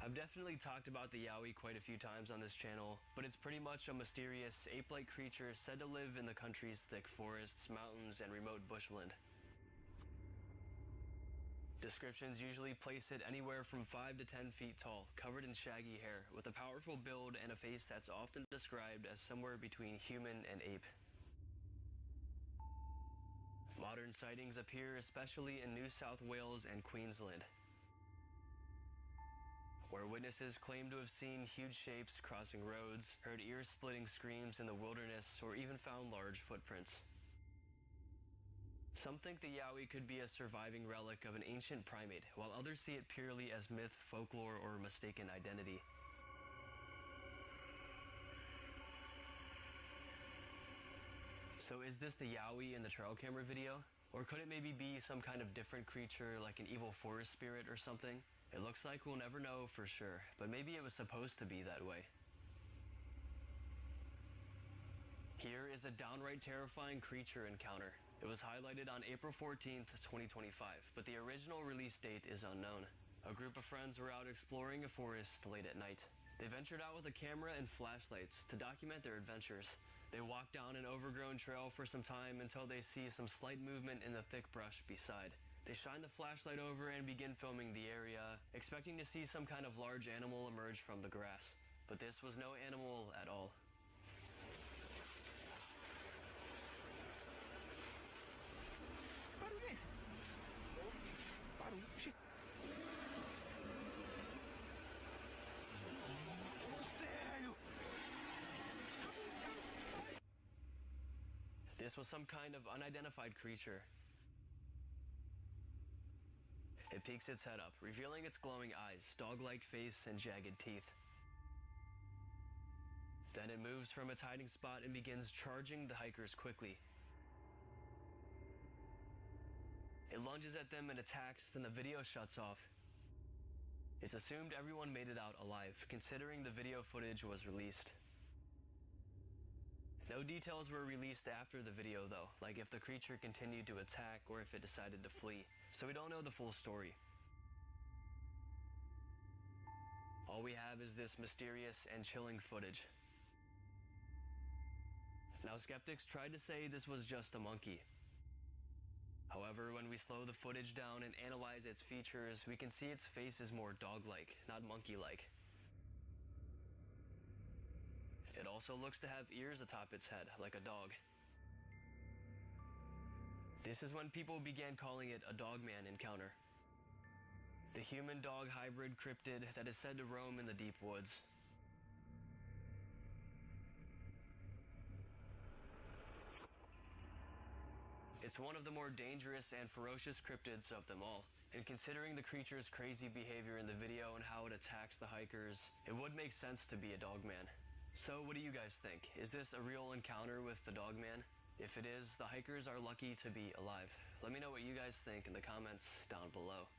I've definitely talked about the yowie quite a few times on this channel, but it's pretty much a mysterious, ape-like creature said to live in the country's thick forests, mountains, and remote bushland. Descriptions usually place it anywhere from 5 to 10 feet tall, covered in shaggy hair, with a powerful build and a face that's often described as somewhere between human and ape. Modern sightings appear especially in New South Wales and Queensland, where witnesses claim to have seen huge shapes crossing roads, heard ear-splitting screams in the wilderness, or even found large footprints. Some think the yowie could be a surviving relic of an ancient primate, while others see it purely as myth, folklore, or mistaken identity. So is this the yowie in the trail camera video? Or could it maybe be some kind of different creature like an evil forest spirit or something? It looks like we'll never know for sure, but maybe it was supposed to be that way. Here is a downright terrifying creature encounter. It was highlighted on April 14th, 2025, but the original release date is unknown. A group of friends were out exploring a forest late at night. They ventured out with a camera and flashlights to document their adventures. They walk down an overgrown trail for some time until they see some slight movement in the thick brush beside. They shine the flashlight over and begin filming the area, expecting to see some kind of large animal emerge from the grass. But this was no animal at all. This was some kind of unidentified creature. It peeks its head up, revealing its glowing eyes, dog-like face, and jagged teeth. Then it moves from its hiding spot and begins charging the hikers quickly. It lunges at them and attacks, then the video shuts off. It's assumed everyone made it out alive, considering the video footage was released. No details were released after the video though, like if the creature continued to attack or if it decided to flee, so we don't know the full story. All we have is this mysterious and chilling footage. Now, skeptics tried to say this was just a monkey. However, when we slow the footage down and analyze its features, we can see its face is more dog-like, not monkey-like. It also looks to have ears atop its head, like a dog. This is when people began calling it a dogman encounter. The human-dog hybrid cryptid that is said to roam in the deep woods. It's one of the more dangerous and ferocious cryptids of them all. And considering the creature's crazy behavior in the video and how it attacks the hikers, it would make sense to be a dogman. So what do you guys think? Is this a real encounter with the dogman? If it is, the hikers are lucky to be alive. Let me know what you guys think in the comments down below.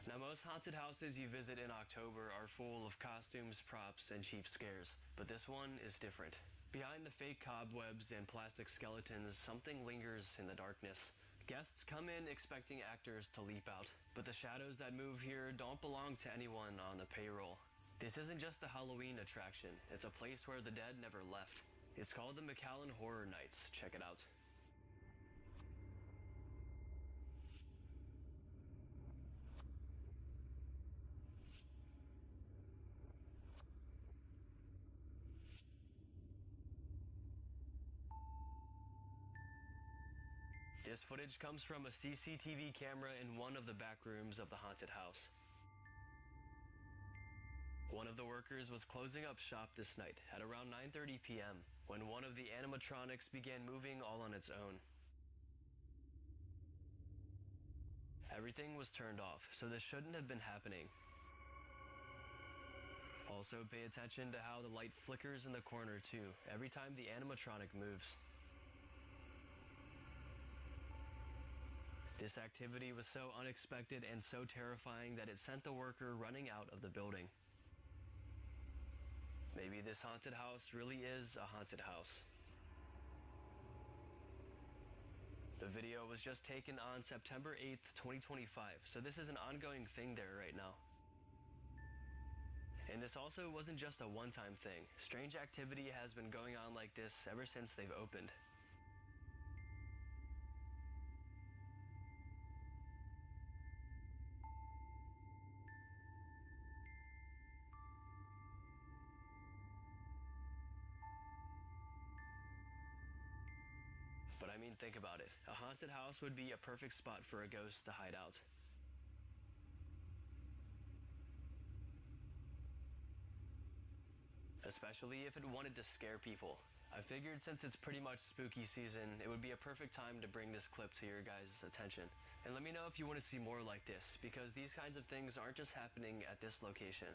Now, most haunted houses you visit in October are full of costumes, props, and cheap scares, but this one is different. Behind the fake cobwebs and plastic skeletons, something lingers in the darkness. Guests come in expecting actors to leap out, but the shadows that move here don't belong to anyone on the payroll. This isn't just a Halloween attraction, it's a place where the dead never left. It's called the McAllen Horror Nights. Check it out. This footage comes from a CCTV camera in one of the back rooms of the haunted house. One of the workers was closing up shop this night at around 9:30 p.m. when one of the animatronics began moving all on its own. Everything was turned off, so this shouldn't have been happening. Also, pay attention to how the light flickers in the corner too, every time the animatronic moves. This activity was so unexpected and so terrifying that it sent the worker running out of the building. Maybe this haunted house really is a haunted house. The video was just taken on September 8th, 2025, so this is an ongoing thing there right now. And this also wasn't just a one-time thing. Strange activity has been going on like this ever since they've opened. But I mean, think about it. A haunted house would be a perfect spot for a ghost to hide out. Especially if it wanted to scare people. I figured since it's pretty much spooky season, it would be a perfect time to bring this clip to your guys' attention. And let me know if you want to see more like this, because these kinds of things aren't just happening at this location.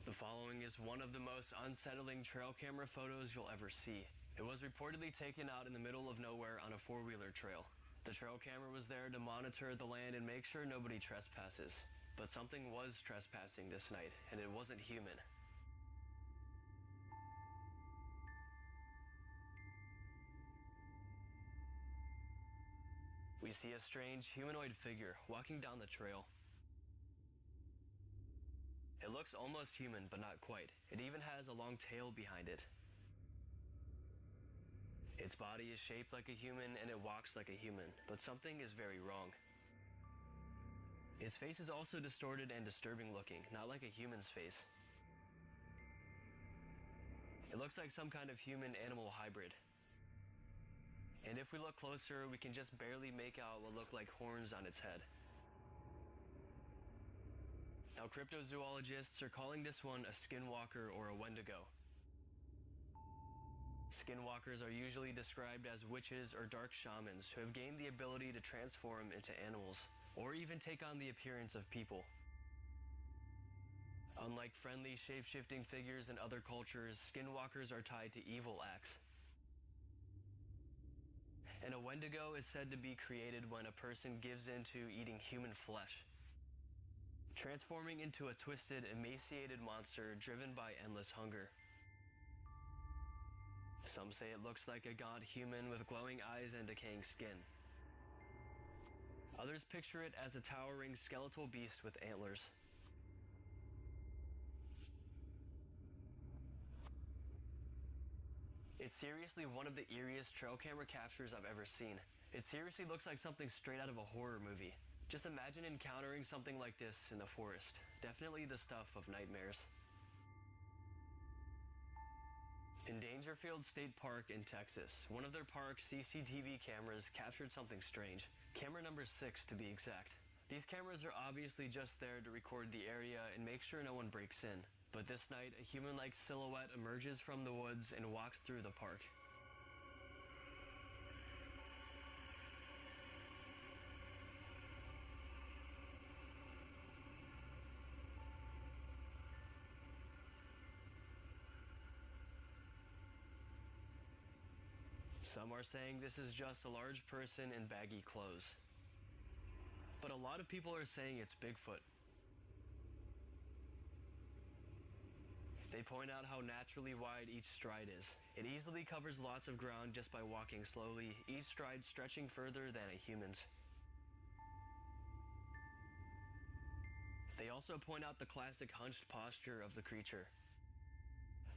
The following is one of the most unsettling trail camera photos you'll ever see. It was reportedly taken out in the middle of nowhere on a four-wheeler trail. The trail camera was there to monitor the land and make sure nobody trespasses. But something was trespassing this night, and it wasn't human. We see a strange humanoid figure walking down the trail. It looks almost human, but not quite. It even has a long tail behind it. Its body is shaped like a human and it walks like a human, but something is very wrong. Its face is also distorted and disturbing looking, not like a human's face. It looks like some kind of human-animal hybrid. And if we look closer, we can just barely make out what look like horns on its head. Now, cryptozoologists are calling this one a skinwalker or a wendigo. Skinwalkers are usually described as witches or dark shamans who have gained the ability to transform into animals, or even take on the appearance of people. Unlike friendly shape-shifting figures in other cultures, skinwalkers are tied to evil acts. And a wendigo is said to be created when a person gives in to eating human flesh, transforming into a twisted, emaciated monster driven by endless hunger. Some say it looks like a gaunt human with glowing eyes and decaying skin. Others picture it as a towering skeletal beast with antlers. It's seriously one of the eeriest trail camera captures I've ever seen. It seriously looks like something straight out of a horror movie. Just imagine encountering something like this in the forest. Definitely the stuff of nightmares. Endangered Dangerfield State Park in Texas. One of their park CCTV cameras captured something strange. Camera number 6 to be exact. These cameras are obviously just there to record the area and make sure no one breaks in. But this night, a human-like silhouette emerges from the woods and walks through the park. Some are saying this is just a large person in baggy clothes. But a lot of people are saying it's Bigfoot. They point out how naturally wide each stride is. It easily covers lots of ground just by walking slowly, each stride stretching further than a human's. They also point out the classic hunched posture of the creature.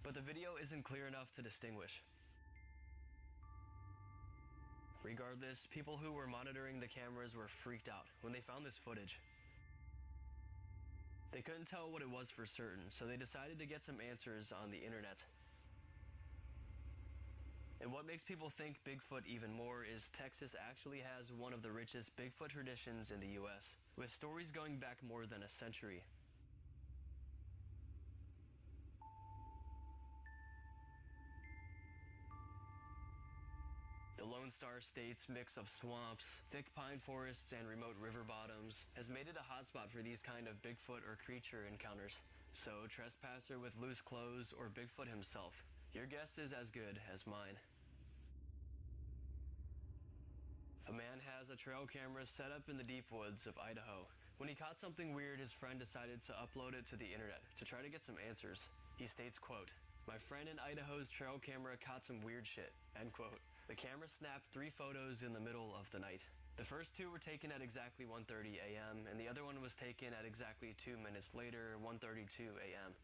But the video isn't clear enough to distinguish. Regardless, people who were monitoring the cameras were freaked out when they found this footage. They couldn't tell what it was for certain, so they decided to get some answers on the internet. And what makes people think Bigfoot even more is Texas actually has one of the richest Bigfoot traditions in the US, with stories going back more than a century. The Lone Star State's mix of swamps, thick pine forests, and remote river bottoms has made it a hotspot for these kind of Bigfoot or creature encounters. So, trespasser with loose clothes or Bigfoot himself, your guess is as good as mine. A man has a trail camera set up in the deep woods of Idaho. When he caught something weird, his friend decided to upload it to the internet to try to get some answers. He states, quote, "My friend in Idaho's trail camera caught some weird shit," end quote. The camera snapped 3 photos in the middle of the night. The first 2 were taken at exactly 1:30 a.m., and the other one was taken at exactly 2 minutes later, 1:32 a.m.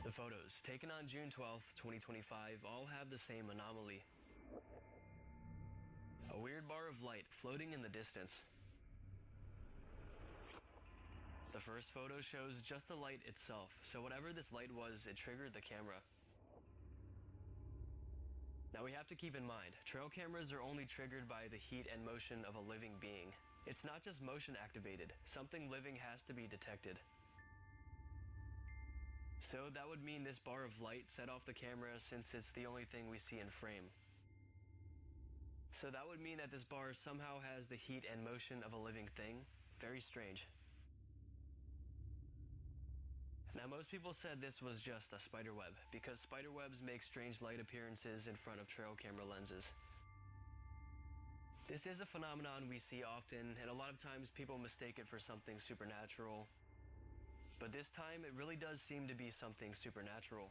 The photos, taken on June 12th, 2025, all have the same anomaly. A weird bar of light floating in the distance. The first photo shows just the light itself, so whatever this light was, it triggered the camera. Now we have to keep in mind, trail cameras are only triggered by the heat and motion of a living being. It's not just motion activated, something living has to be detected. So that would mean this bar of light set off the camera since it's the only thing we see in frame. So that would mean that this bar somehow has the heat and motion of a living thing. Very strange. Now most people said this was just a spider web, because spider webs make strange light appearances in front of trail camera lenses. This is a phenomenon we see often, and a lot of times people mistake it for something supernatural. But this time, it really does seem to be something supernatural.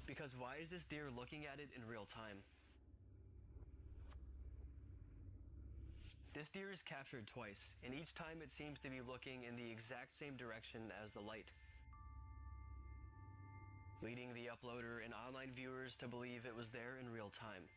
Because why is this deer looking at it in real time? This deer is captured twice, and each time it seems to be looking in the exact same direction as the light, leading the uploader and online viewers to believe it was there in real time.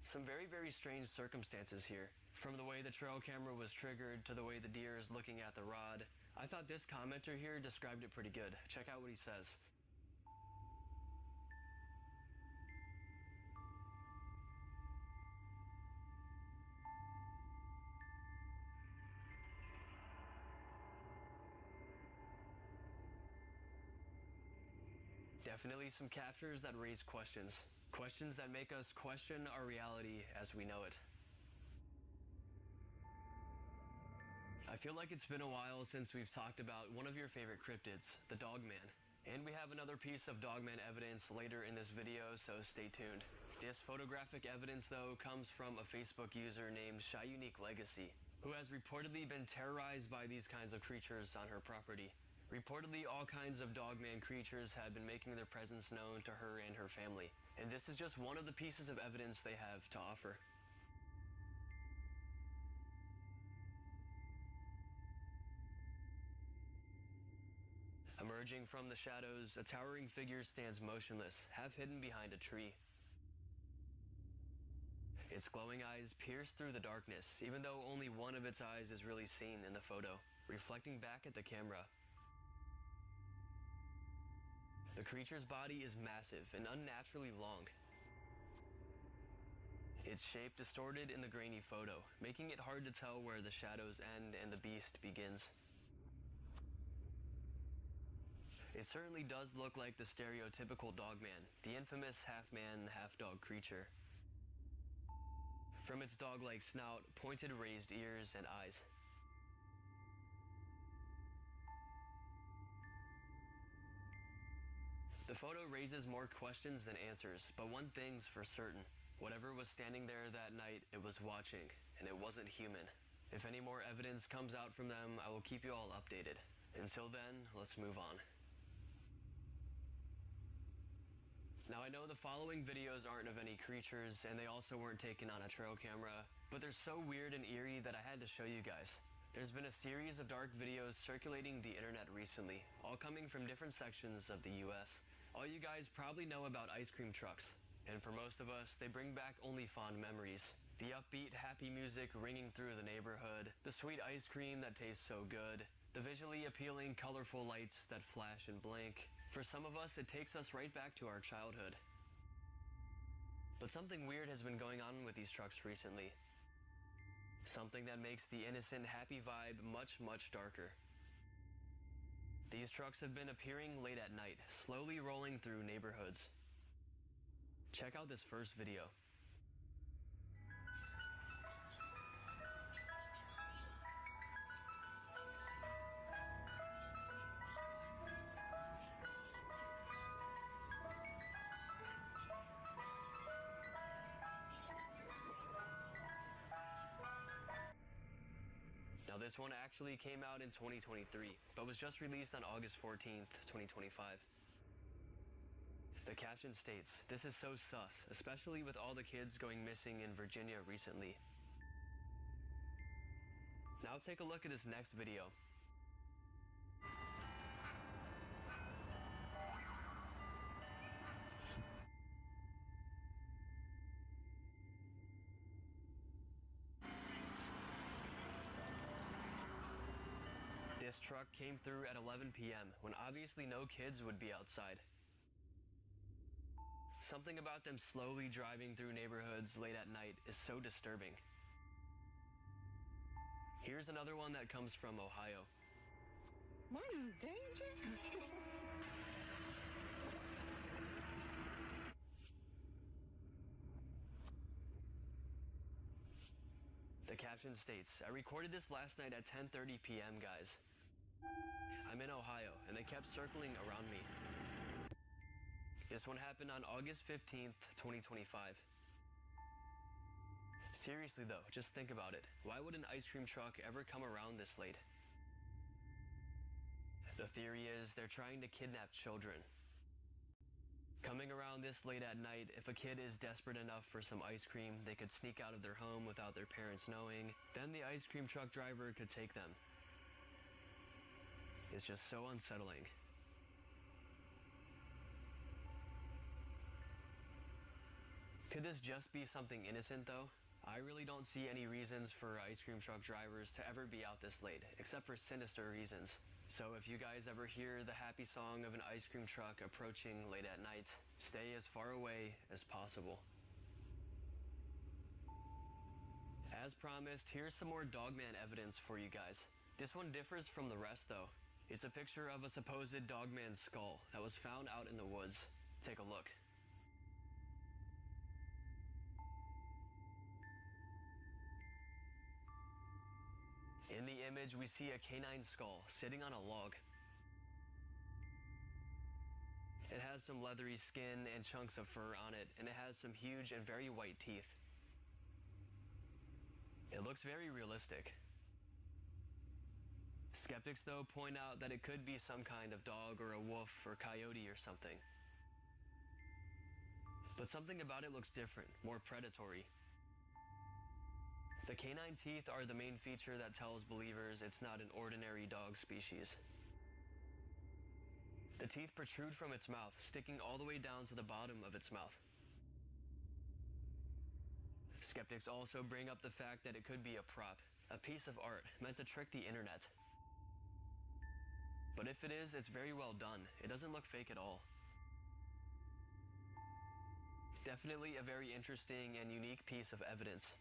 Some very, very strange circumstances here. From the way the trail camera was triggered to the way the deer is looking at the rod. I thought this commenter here described it pretty good. Check out what he says. Definitely some captures that raise questions. Questions that make us question our reality as we know it. I feel like it's been a while since we've talked about one of your favorite cryptids, the Dogman. And we have another piece of Dogman evidence later in this video, so stay tuned. This photographic evidence, though, comes from a Facebook user named Shy-Unique Legacy, who has reportedly been terrorized by these kinds of creatures on her property. Reportedly, all kinds of Dogman creatures had been making their presence known to her and her family. And this is just one of the pieces of evidence they have to offer. Emerging from the shadows, a towering figure stands motionless, half hidden behind a tree. Its glowing eyes pierce through the darkness, even though only one of its eyes is really seen in the photo, reflecting back at the camera. The creature's body is massive and unnaturally long. Its shape distorted in the grainy photo, making it hard to tell where the shadows end and the beast begins. It certainly does look like the stereotypical dogman, the infamous half-man, half-dog creature. From its dog-like snout, pointed raised ears, and eyes. The photo raises more questions than answers, but one thing's for certain. Whatever was standing there that night, it was watching, and it wasn't human. If any more evidence comes out from them, I will keep you all updated. Until then, let's move on. Now, I know the following videos aren't of any creatures, and they also weren't taken on a trail camera, but they're so weird and eerie that I had to show you guys. There's been a series of dark videos circulating the internet recently, all coming from different sections of the US. All you guys probably know about ice cream trucks, and for most of us, they bring back only fond memories. The upbeat, happy music ringing through the neighborhood, the sweet ice cream that tastes so good, the visually appealing, colorful lights that flash and blink. For some of us, it takes us right back to our childhood. But something weird has been going on with these trucks recently. Something that makes the innocent, happy vibe much, much darker. These trucks have been appearing late at night, slowly rolling through neighborhoods. Check out this first video. Now, this one actually came out in 2023, but was just released on August 14th, 2025. The caption states, "This is so sus, especially with all the kids going missing in Virginia recently." Now take a look at this next video. This truck came through at 11 p.m. when obviously no kids would be outside. Something about them slowly driving through neighborhoods late at night is so disturbing. Here's another one that comes from Ohio. Am I in danger? The caption states, "I recorded this last night at 10:30 p.m., guys. I'm in Ohio, and they kept circling around me." This one happened on August 15th, 2025. Seriously though, just think about it. Why would an ice cream truck ever come around this late? The theory is they're trying to kidnap children. Coming around this late at night, if a kid is desperate enough for some ice cream, they could sneak out of their home without their parents knowing. Then the ice cream truck driver could take them. It's just so unsettling. Could this just be something innocent though? I really don't see any reasons for ice cream truck drivers to ever be out this late, except for sinister reasons. So if you guys ever hear the happy song of an ice cream truck approaching late at night, stay as far away as possible. As promised, here's some more Dogman evidence for you guys. This one differs from the rest though. It's a picture of a supposed Dogman skull that was found out in the woods. Take a look. In the image, we see a canine skull sitting on a log. It has some leathery skin and chunks of fur on it, and it has some huge and very white teeth. It looks very realistic. Skeptics, though, point out that it could be some kind of dog or a wolf or coyote or something. But something about it looks different, more predatory. The canine teeth are the main feature that tells believers it's not an ordinary dog species. The teeth protrude from its mouth, sticking all the way down to the bottom of its mouth. Skeptics also bring up the fact that it could be a prop, a piece of art meant to trick the internet. But if it is, it's very well done. It doesn't look fake at all. Definitely a very interesting and unique piece of evidence.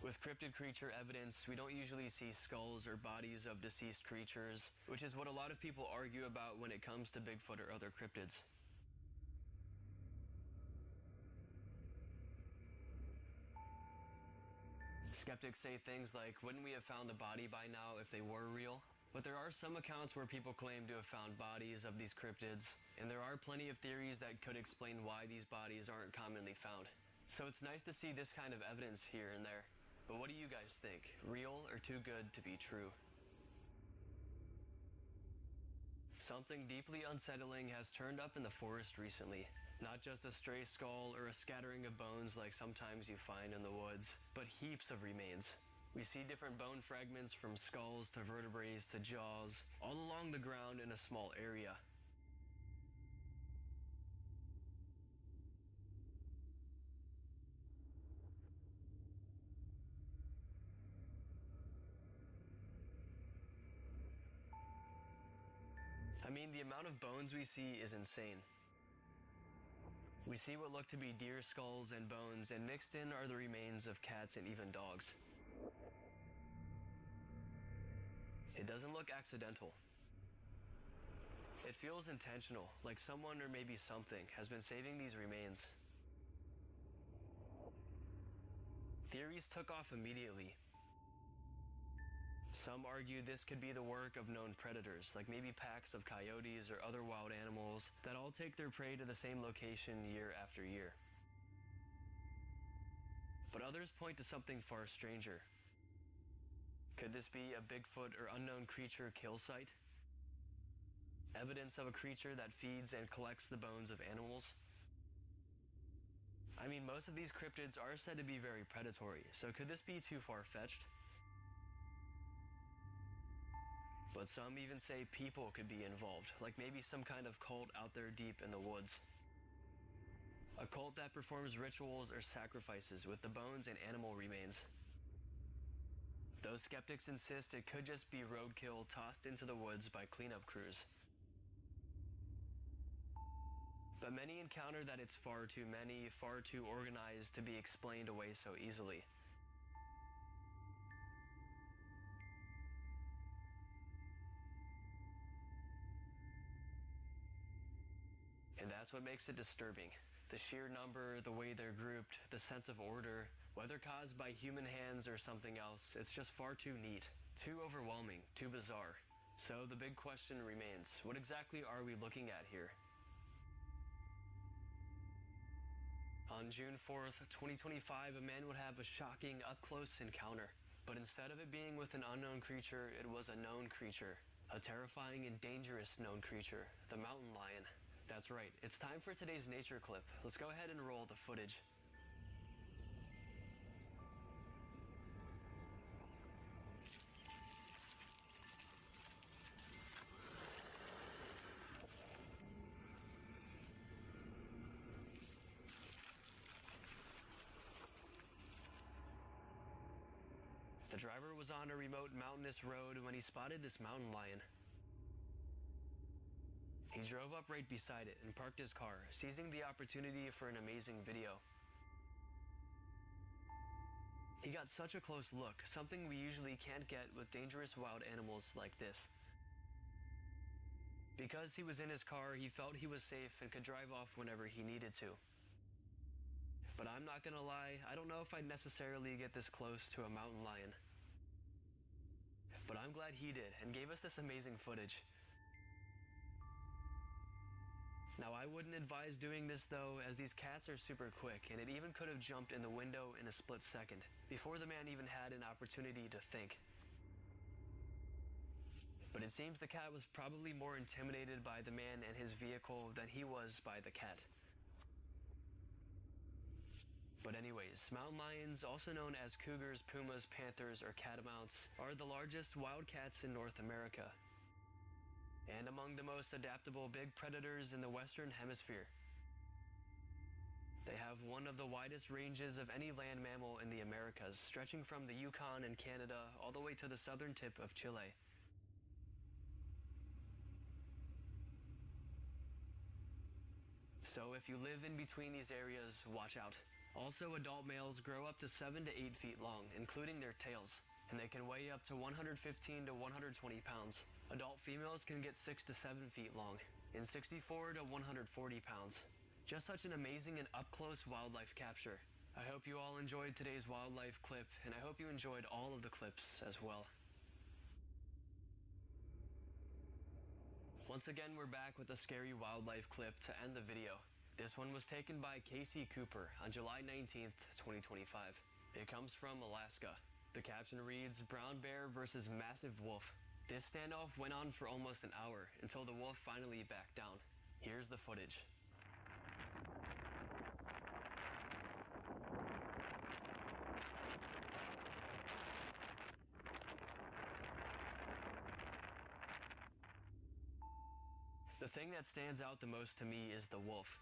With cryptid creature evidence, we don't usually see skulls or bodies of deceased creatures, which is what a lot of people argue about when it comes to Bigfoot or other cryptids. Skeptics say things like, wouldn't we have found the body by now if they were real? But there are some accounts where people claim to have found bodies of these cryptids, and there are plenty of theories that could explain why these bodies aren't commonly found. So it's nice to see this kind of evidence here and there. But what do you guys think? Real or too good to be true? Something deeply unsettling has turned up in the forest recently. Not just a stray skull or a scattering of bones like sometimes you find in the woods, but heaps of remains. We see different bone fragments from skulls to vertebrae to jaws, all along the ground in a small area. I mean, the amount of bones we see is insane. We see what look to be deer skulls and bones, and mixed in are the remains of cats and even dogs. It doesn't look accidental. It feels intentional, like someone or maybe something has been saving these remains. Theories took off immediately. Some argue this could be the work of known predators, like maybe packs of coyotes or other wild animals that all take their prey to the same location year after year. But others point to something far stranger. Could this be a Bigfoot or unknown creature kill site? Evidence of a creature that feeds and collects the bones of animals? I mean, most of these cryptids are said to be very predatory, so could this be too far-fetched? But some even say people could be involved, like maybe some kind of cult out there deep in the woods. A cult that performs rituals or sacrifices with the bones and animal remains. Those skeptics insist it could just be roadkill tossed into the woods by cleanup crews. But many encounter that it's far too many, far too organized to be explained away so easily. And that's what makes it disturbing. The sheer number, the way they're grouped, the sense of order, whether caused by human hands or something else, it's just far too neat, too overwhelming, too bizarre. So the big question remains, what exactly are we looking at here? On June 4th, 2025, a man would have a shocking up-close encounter. But instead of it being with an unknown creature, it was a known creature. A terrifying and dangerous known creature, the mountain lion. That's right, it's time for today's nature clip. Let's go ahead and roll the footage. The driver was on a remote mountainous road when he spotted this mountain lion. He drove up right beside it and parked his car, seizing the opportunity for an amazing video. He got such a close look, something we usually can't get with dangerous wild animals like this. Because he was in his car, he felt he was safe and could drive off whenever he needed to. But I'm not gonna lie, I don't know if I'd necessarily get this close to a mountain lion. But I'm glad he did and gave us this amazing footage. Now, I wouldn't advise doing this though, as these cats are super quick and it even could have jumped in the window in a split second, before the man even had an opportunity to think. But it seems the cat was probably more intimidated by the man and his vehicle than he was by the cat. But anyways, mountain lions, also known as cougars, pumas, panthers, or catamounts, are the largest wild cats in North America. and among the most adaptable big predators in the Western Hemisphere. They have one of the widest ranges of any land mammal in the Americas, stretching from the Yukon in Canada all the way to the southern tip of Chile. So if you live in between these areas, watch out. Also, adult males grow up to 7 to 8 feet long, including their tails, and they can weigh up to 115 to 120 pounds. Adult females can get 6 to 7 feet long, and 64 to 140 pounds. Just such an amazing and up-close wildlife capture. I hope you all enjoyed today's wildlife clip, and I hope you enjoyed all of the clips as well. Once again, we're back with a scary wildlife clip to end the video. This one was taken by Casey Cooper on July 19th, 2025. It comes from Alaska. The caption reads, "Brown bear versus massive wolf." This standoff went on for almost an hour until the wolf finally backed down. Here's the footage. The thing that stands out the most to me is the wolf.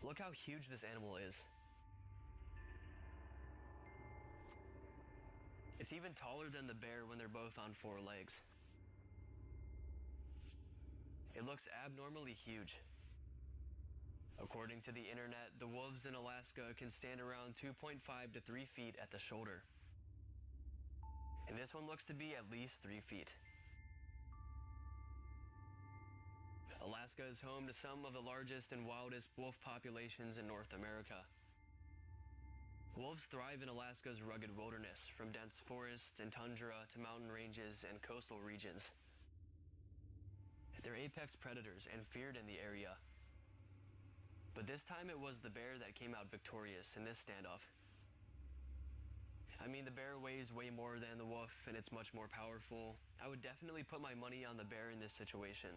Look how huge this animal is. It's even taller than the bear when they're both on 4 legs. It looks abnormally huge. According to the internet, the wolves in Alaska can stand around 2.5 to 3 feet at the shoulder. And this one looks to be at least 3 feet. Alaska is home to some of the largest and wildest wolf populations in North America. Wolves thrive in Alaska's rugged wilderness, from dense forests and tundra to mountain ranges and coastal regions. They're apex predators and feared in the area. But this time it was the bear that came out victorious in this standoff. I mean, the bear weighs way more than the wolf and it's much more powerful. I would definitely put my money on the bear in this situation.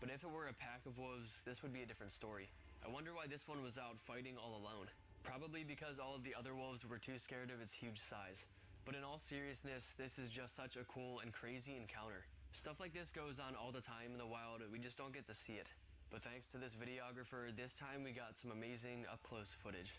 But if it were a pack of wolves, this would be a different story. I wonder why this one was out fighting all alone. Probably because all of the other wolves were too scared of its huge size. But in all seriousness, this is just such a cool and crazy encounter. Stuff like this goes on all the time in the wild, we just don't get to see it. But thanks to this videographer, this time we got some amazing up-close footage.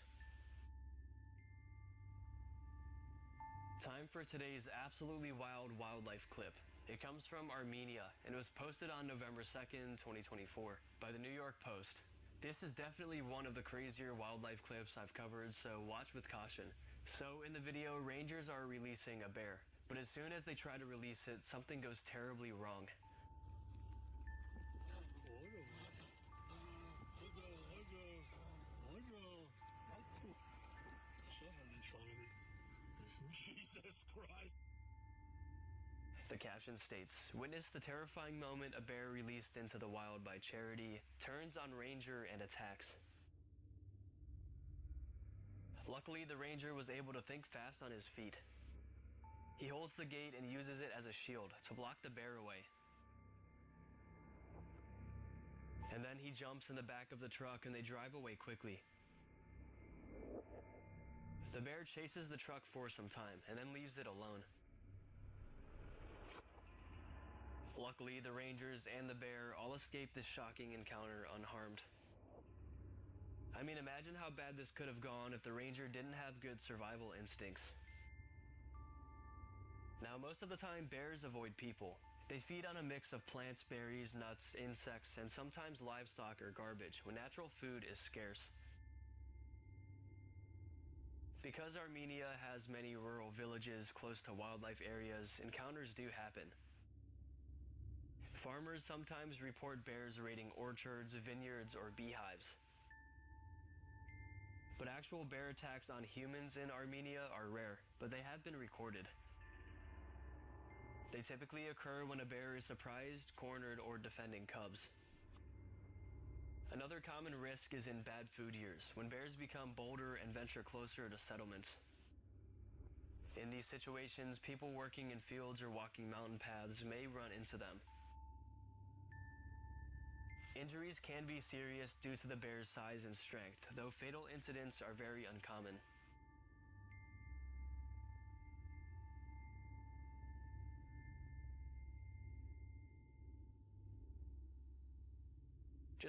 Time for today's absolutely wild wildlife clip. It comes from Armenia and was posted on November 2nd, 2024 by the New York Post. This is definitely one of the crazier wildlife clips I've covered, so watch with caution. So in the video, rangers are releasing a bear, but as soon as they try to release it, something goes terribly wrong. Jesus Christ. The caption states, "Witness the terrifying moment a bear released into the wild by Charity turns on ranger and attacks." Luckily, the ranger was able to think fast on his feet. He holds the gate and uses it as a shield to block the bear away. And then he jumps in the back of the truck and they drive away quickly. The bear chases the truck for some time and then leaves it alone. Luckily, the rangers and the bear all escaped this shocking encounter unharmed. I mean, imagine how bad this could have gone if the ranger didn't have good survival instincts. Now, most of the time, bears avoid people. They feed on a mix of plants, berries, nuts, insects, and sometimes livestock or garbage when natural food is scarce. Because Armenia has many rural villages close to wildlife areas, encounters do happen. Farmers sometimes report bears raiding orchards, vineyards, or beehives. But actual bear attacks on humans in Armenia are rare, but they have been recorded. They typically occur when a bear is surprised, cornered, or defending cubs. Another common risk is in bad food years, when bears become bolder and venture closer to settlements. In these situations, people working in fields or walking mountain paths may run into them. Injuries can be serious due to the bear's size and strength, though fatal incidents are very uncommon.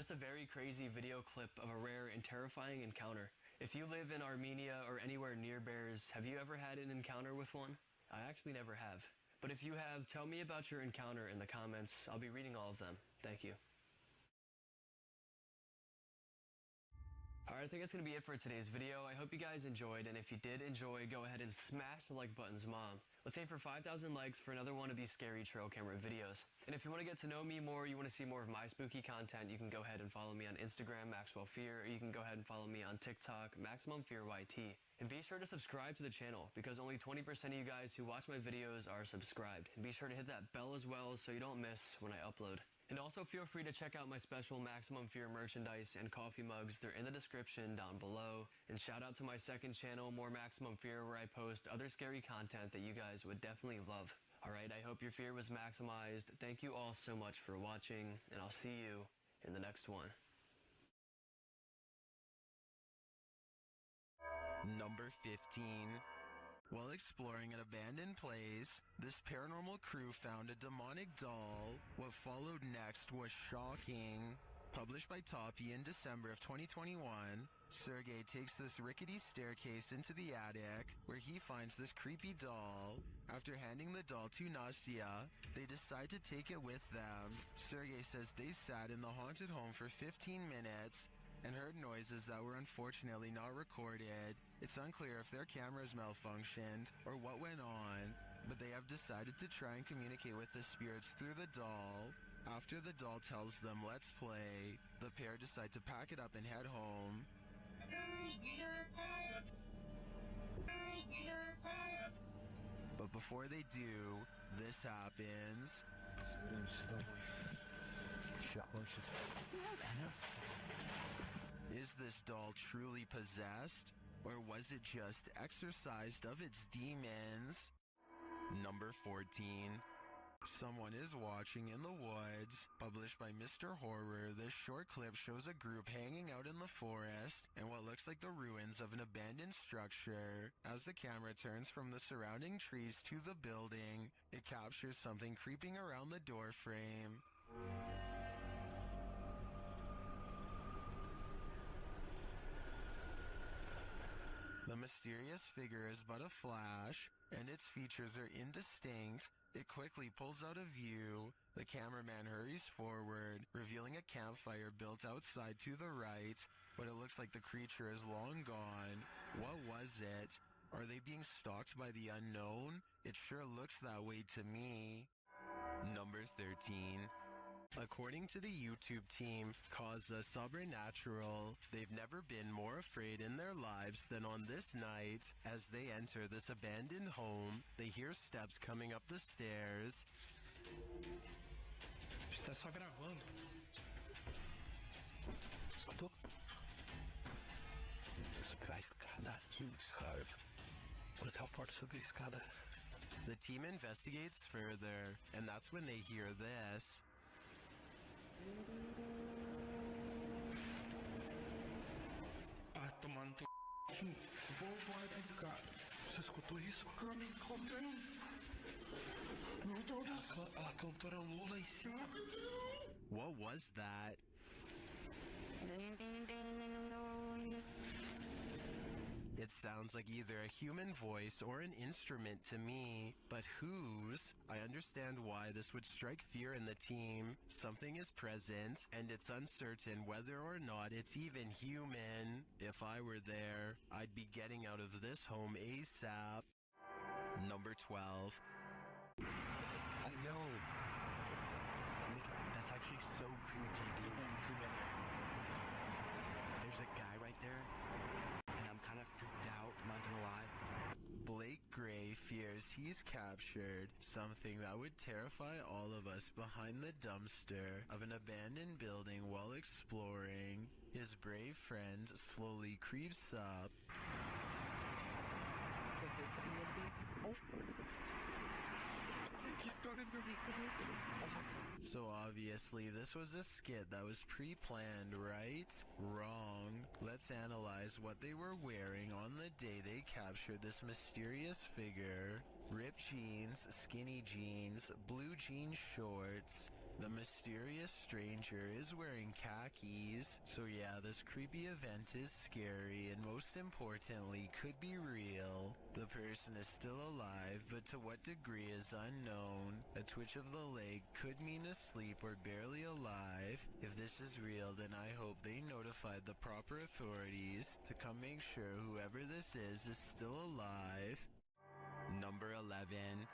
just a very crazy video clip of a rare and terrifying encounter. If you live in Armenia or anywhere near bears, have you ever had an encounter with one? I actually never have. But if you have, tell me about your encounter in the comments. I'll be reading all of them. Thank you. Alright, I think that's going to be it for today's video. I hope you guys enjoyed, and if you did enjoy, go ahead and smash the like buttons, Mom. Let's aim for 5,000 likes for another one of these scary trail camera videos. And if you want to get to know me more, you want to see more of my spooky content, you can go ahead and follow me on Instagram, Maxwell Fear, or you can go ahead and follow me on TikTok, Maximum Fear YT. And be sure to subscribe to the channel, because only 20% of you guys who watch my videos are subscribed. And be sure to hit that bell as well so you don't miss when I upload. And also feel free to check out my special Maximum Fear merchandise and coffee mugs. They're in the description down below. And shout out to my second channel, More Maximum Fear, where I post other scary content that you guys would definitely love. Alright, I hope your fear was maximized. Thank you all so much for watching, and I'll see you in the next one. Number 15. While exploring an abandoned place, this paranormal crew found a demonic doll. What followed next was shocking. Published by Toppy in December of 2021, Sergey takes this rickety staircase into the attic, where he finds this creepy doll. After handing the doll to Nastya, they decide to take it with them. Sergey says they sat in the haunted home for 15 minutes, and heard noises that were unfortunately not recorded. It's unclear if their cameras malfunctioned or what went on, but they have decided to try and communicate with the spirits through the doll. After the doll tells them let's play, the pair decide to pack it up and head home. But before they do, this happens. Is this doll truly possessed, or was it just exorcised of its demons? Number 14. Someone is watching in the woods. Published by Mr. Horror, this short clip shows a group hanging out in the forest and what looks like the ruins of an abandoned structure. As the camera turns from the surrounding trees to the building, it captures something creeping around the door frame. The mysterious figure is but a flash, and its features are indistinct. It quickly pulls out of view. The cameraman hurries forward, revealing a campfire built outside to the right, but it looks like the creature is long gone. What was it? Are they being stalked by the unknown? It sure looks that way to me. Number 13. According to the YouTube team, Causa Sobrenatural, they've never been more afraid in their lives than on this night. As they enter this abandoned home, they hear steps coming up the stairs. Está só gravando. Escutou? Subir a escada aqui, sabe? Vou botar a porta sobre a escada. The team investigates further, and that's when they hear this. Ah, tomando teu vou dentro, cara. Você escutou isso? Meu Deus do céu. A cantora Lula em cima. What was that? It sounds like either a human voice or an instrument to me, but whose? I understand why this would strike fear in the team. Something is present, and it's uncertain whether or not it's even human. If I were there, I'd be getting out of this home ASAP. Number 12. I know. That's actually so creepy, dude. There's a guy right there. Kind of freaked out, not gonna lie. Blake Gray fears he's captured, something that would terrify all of us behind the dumpster of an abandoned building while exploring. His brave friend slowly creeps up. So obviously this was a skit that was pre-planned, right? Wrong. Let's analyze what they were wearing on the day they captured this mysterious figure. Ripped jeans, skinny jeans, blue jean shorts. The mysterious stranger is wearing khakis. So yeah, this creepy event is scary and most importantly could be real. The person is still alive, but to what degree is unknown. A twitch of the leg could mean asleep or barely alive. If this is real, then I hope they notified the proper authorities to come make sure whoever this is still alive. Number 11.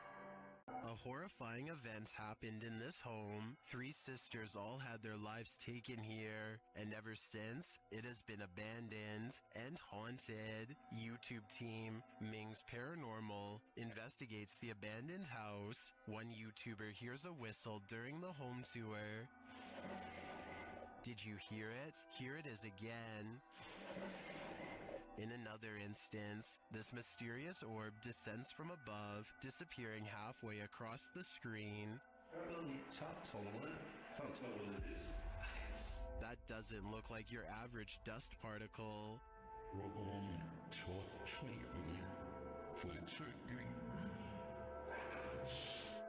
A horrifying event happened in this home. 3 sisters all had their lives taken here, and ever since, it has been abandoned and haunted. YouTube team Ming's Paranormal investigates the abandoned house. One YouTuber hears a whistle during the home tour. Did you hear it? Here it is again. In another instance, this mysterious orb descends from above, disappearing halfway across the screen. That doesn't look like your average dust particle.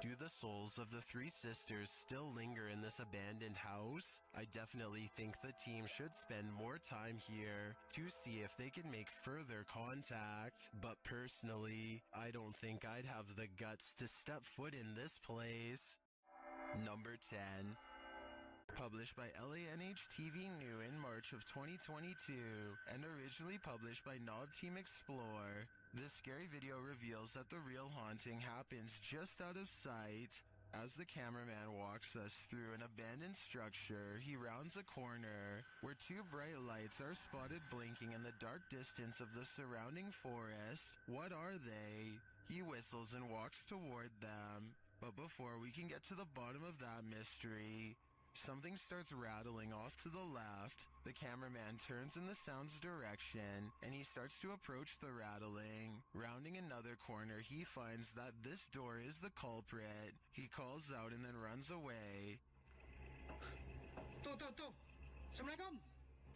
Do the souls of the 3 sisters still linger in this abandoned house? I definitely think the team should spend more time here to see if they can make further contact. But personally, I don't think I'd have the guts to step foot in this place. Number 10. Published by LANH TV New in March of 2022 and originally published by Knob Team Explore, this scary video reveals that the real haunting happens just out of sight. As the cameraman walks us through an abandoned structure, he rounds a corner where 2 bright lights are spotted blinking in the dark distance of the surrounding forest. What are they? He whistles and walks toward them. But before we can get to the bottom of that mystery, something starts rattling off to the left. The cameraman turns in the sound's direction, and he starts to approach the rattling. Rounding another corner, he finds that this door is the culprit. He calls out and then runs away. Assalamualaikum.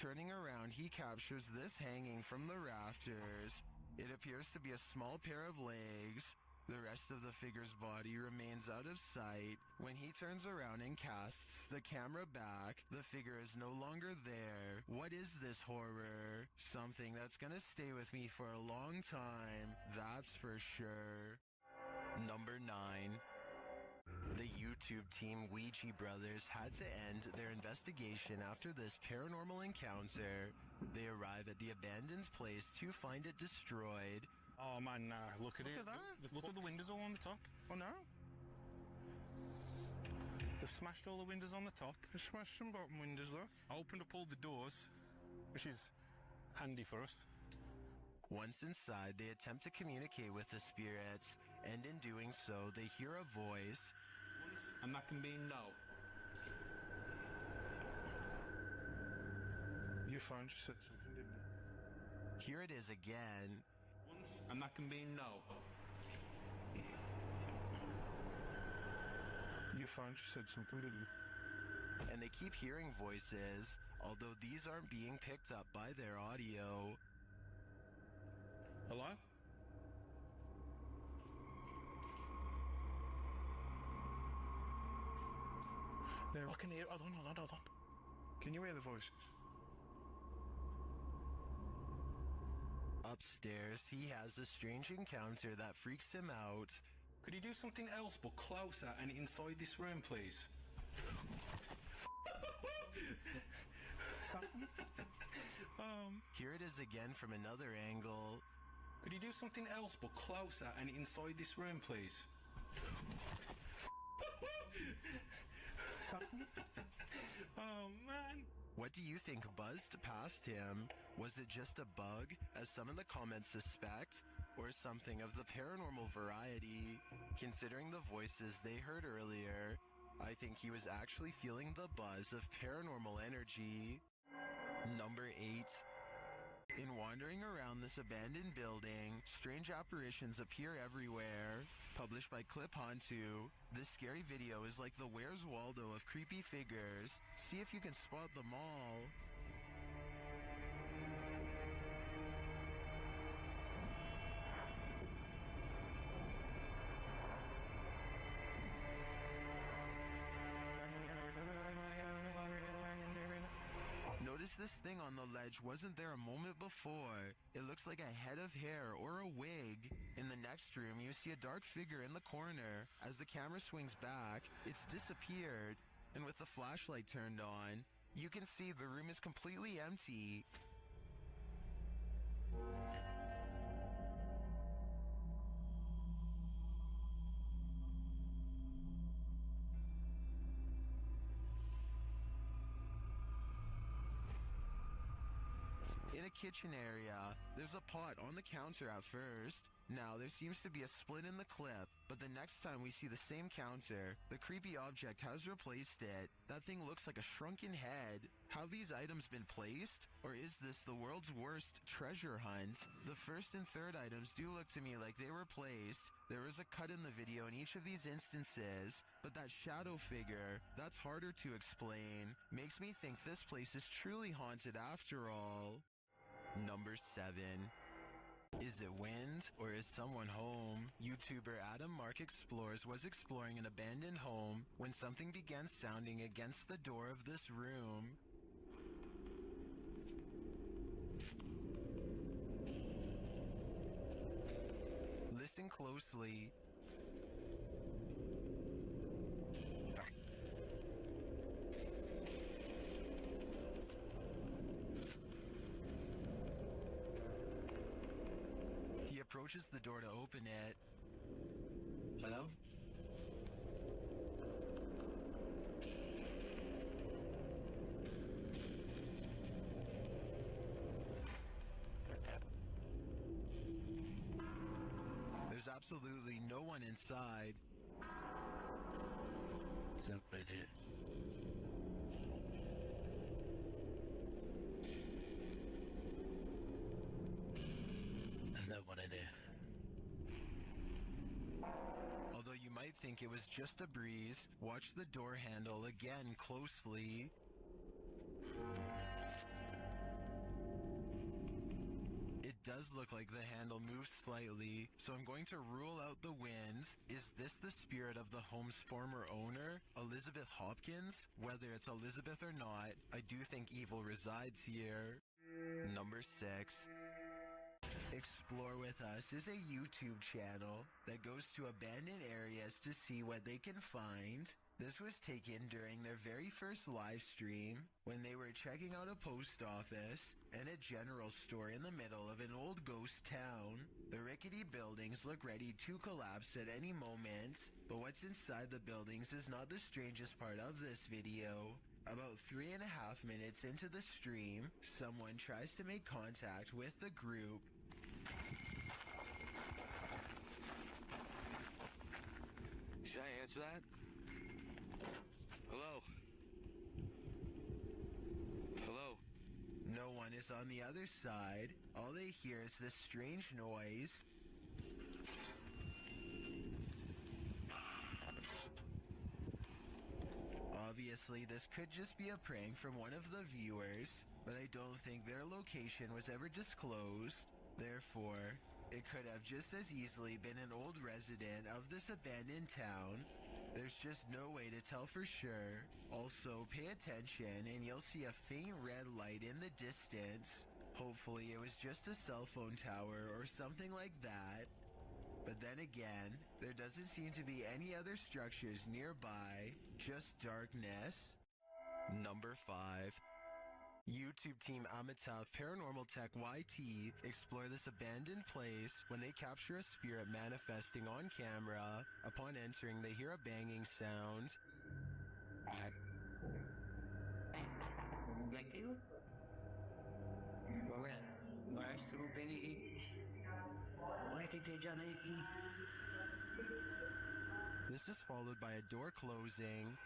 Turning around, he captures this hanging from the rafters. It appears to be a small pair of legs. The rest of the figure's body remains out of sight. When he turns around and casts the camera back, the figure is no longer there. What is this horror? Something that's gonna stay with me for a long time, that's for sure. Number 9. The YouTube team Ouija Brothers had to end their investigation after this paranormal encounter. They arrive at the abandoned place to find it destroyed. Oh man, nah, look at it. Look at the windows all on the top. Oh no? They've smashed all the windows on the top. They smashed some bottom windows, look. I opened up all the doors, which is handy for us. Once inside, they attempt to communicate with the spirits, and in doing so, they hear a voice. And that can be no. Your phone just said something, didn't it? Here it is again. And that can be no. Your phone just said something, didn't it? And they keep hearing voices, although these aren't being picked up by their audio. Hello? There. I can hear. Hold on. Can you hear the voices? Upstairs, he has a strange encounter that freaks him out. Could you do something else but closer and inside this room, please? Here it is again from another angle. Could you do something else but closer and inside this room, please? Oh man. What do you think buzzed past him? Was it just a bug, as some in the comments suspect, or something of the paranormal variety? Considering the voices they heard earlier, I think he was actually feeling the buzz of paranormal energy. Number 8. In wandering around this abandoned building, strange apparitions appear everywhere. Published by Clip Onto, this scary video is like the Where's Waldo of creepy figures. See if you can spot them all. notice this thing on the ledge wasn't there a moment before. It looks like a head of hair or a wig. In the next room, you see a dark figure in the corner. As the camera swings back, it's disappeared. And with the flashlight turned on, you can see the room is completely empty. In a kitchen area, there's a pot on the counter at first. Now, there seems to be a split in the clip, but the next time we see the same counter, the creepy object has replaced it. That thing looks like a shrunken head. Have these items been placed? Or is this the world's worst treasure hunt? The first and third items do look to me like they were placed. There is a cut in the video in each of these instances, but that shadow figure, that's harder to explain. Makes me think this place is truly haunted after all. Number 7. Is it wind, or is someone home? YouTuber Adam Mark Explores was exploring an abandoned home when something began sounding against the door of this room. Listen closely. He approaches the door to open it. Hello? There's absolutely no one inside. It's not right here. There's no one in here. Although you might think it was just a breeze, watch the door handle again closely. It does look like the handle moves slightly, so I'm going to rule out the wind. Is this the spirit of the home's former owner, Elizabeth Hopkins? Whether it's Elizabeth or not, I do think evil resides here. Number 6. Explore With Us is a YouTube channel that goes to abandoned areas to see what they can find. This was taken during their very first live stream when they were checking out a post office and a general store in the middle of an old ghost town. The rickety buildings look ready to collapse at any moment, but what's inside the buildings is not the strangest part of this video. About 3.5 minutes into the stream, someone tries to make contact with the group. Should I answer that? Hello? Hello? No one is on the other side. All they hear is this strange noise. Obviously, this could just be a prank from one of the viewers, but I don't think their location was ever disclosed. Therefore, it could have just as easily been an old resident of this abandoned town. There's just no way to tell for sure. Also, pay attention and you'll see a faint red light in the distance. Hopefully it was just a cell phone tower or something like that. But then again, there doesn't seem to be any other structures nearby, just darkness. Number 5. YouTube team Amitav Paranormal Tech YT explore this abandoned place when they capture a spirit manifesting on camera. Upon entering, they hear a banging sound. This is followed by a door closing.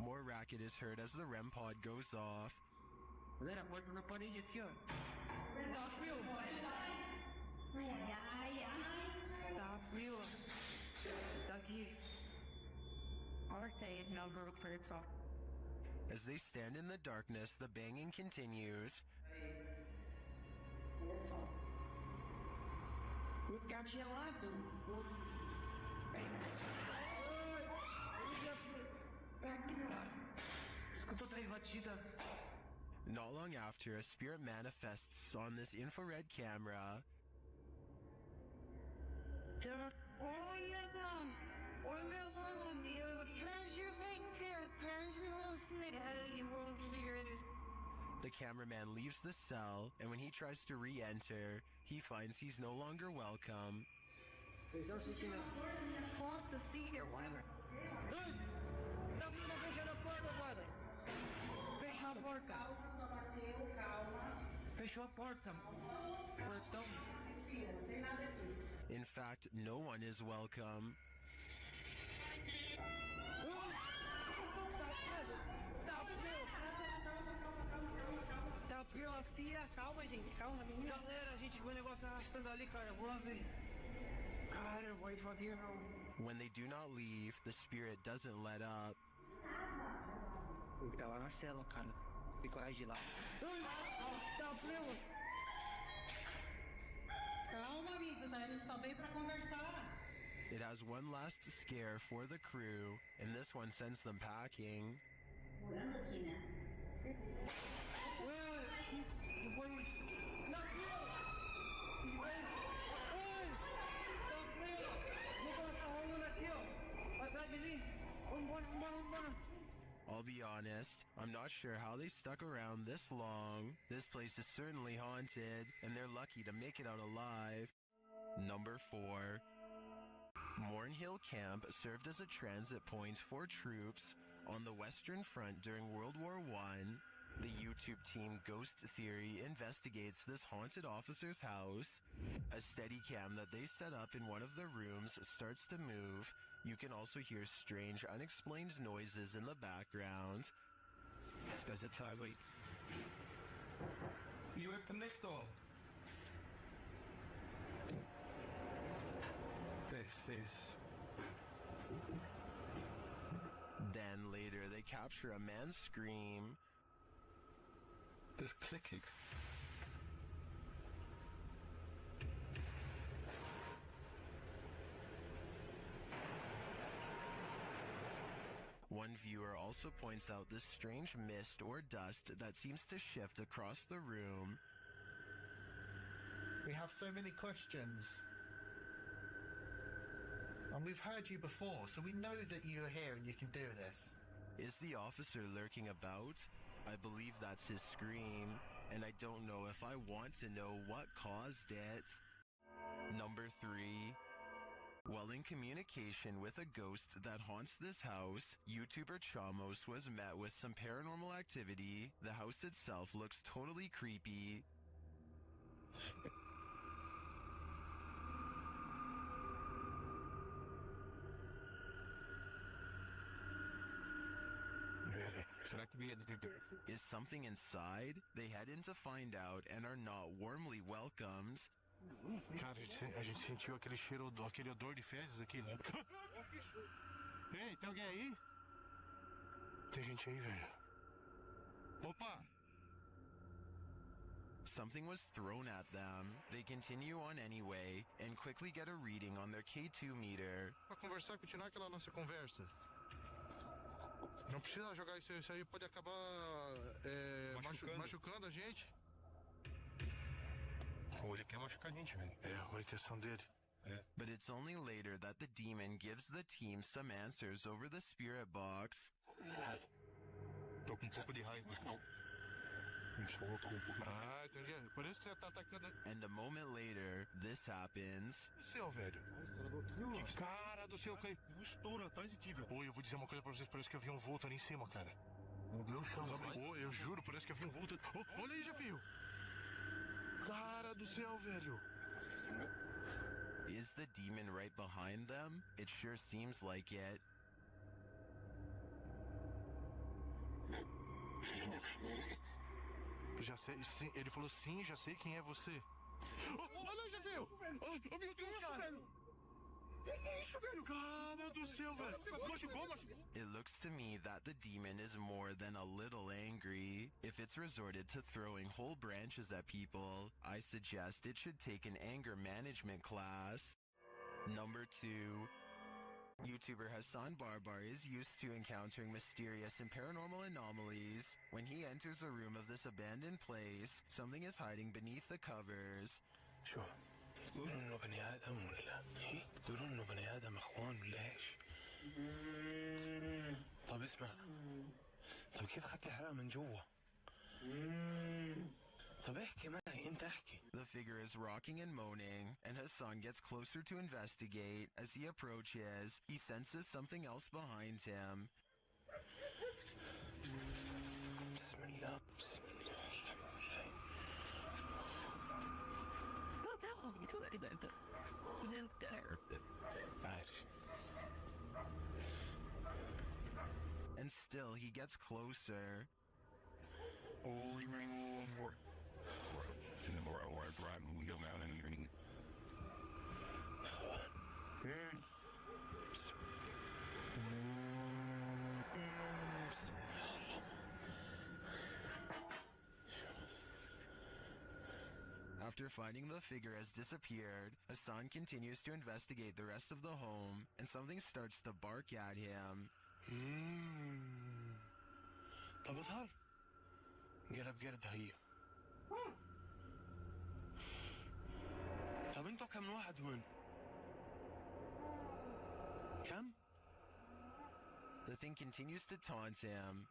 More racket is heard as the REM pod goes off. As they stand in the darkness, the banging continues. Not long after, a spirit manifests on this infrared camera. The cameraman leaves the cell, and when he tries to re-enter, he finds he's no longer welcome. In fact, no one is welcome. Calma, gente, calma. Galera, a gente viu o negócio arrastando ali, cara. Vou lá ver. Cara, eu vou devagar, não. When they do not leave, the spirit doesn't let up. Ele tá lá na cela, cara. Tem coragem de ir lá. Tá frio. Calma, amigos. A gente só veio pra conversar. It has one last scare for the crew, and this one sends them packing. I'll be honest, I'm not sure how they stuck around this long. This place is certainly haunted, and they're lucky to make it out alive. Number 4. Mornhill Camp served as a transit point for troops on the Western Front during World War I. The YouTube team Ghost Theory investigates this haunted officer's house. A Steadicam that they set up in one of the rooms starts to move. You can also hear strange, unexplained noises in the background. This guy's a tirade. You open this door. This is... Then later they capture a man's scream. There's clicking. One viewer also points out this strange mist or dust that seems to shift across the room. We have so many questions. And we've heard you before, so we know that you're here and you can do this. Is the officer lurking about? I believe that's his scream, and I don't know if I want to know what caused it. Number 3. While in communication with a ghost that haunts this house, YouTuber Chamos was met with some paranormal activity. The house itself looks totally creepy. Is something inside? They head in to find out and are not warmly welcomed. Cara, a gente sentiu aquele cheiro, aquele odor de fezes aqui, né? Ei, tem alguém aí? Tem gente aí, velho. Opa! Something was thrown at them. They continue on anyway and quickly get a reading on their K2 meter. Pra conversar, continuar aquela nossa conversa. Não precisa jogar isso aí pode acabar machucando a gente. Ou ele quer machucar a gente, velho. É, a intenção dele. But it's only later that the demon gives the team some answers over the spirit box. Tô com um pouco de raiva. Ah, entendi. Por isso que você tá atacando. And a moment later, this happens. O céu, velho. Cara do céu, caiu. Um estouro atrás de ti, velho. Oi, eu vou dizer uma coisa pra vocês. Parece que eu vi um vulto ali em cima, cara. Meu Deus, eu juro, parece que eu vi um vulto. Oh, olha aí, Jafio. Cara do céu, velho. Is the demon right behind them? It sure seems like it. Já sei, sim, ele falou sim, já sei quem é você. Olha, já viu? Oh, meu Deus, cara. Que isso, velho? Cara do céu, velho. Machucou. It looks to me that the demon is more than a little angry. If it's resorted to throwing whole branches at people, I suggest it should take an anger management class. Number 2. YouTuber Hassan Barbar is used to encountering mysterious and paranormal anomalies. When he enters a room of this abandoned place, something is hiding beneath the covers. شو تقولوا انه بني ادم ولا ايه؟ تقولوا انه بني ادم اخوان ولا ايش؟ طب اسمع، طب كيف اخذت الحرام من جوا؟ طب احكي معي، انت احكي. The figure is rocking and moaning, and Hassan gets closer to investigate. As he approaches, he senses something else behind him. بسم الله بسم الله الرحمن الرحيم. And still, he gets closer. After finding the figure has disappeared, Hassan continues to investigate the rest of the home, and something starts to bark at him. طب اظهر قلب قرد هي. طب انتوا كم واحد هون؟ كم؟ The thing continues to taunt him.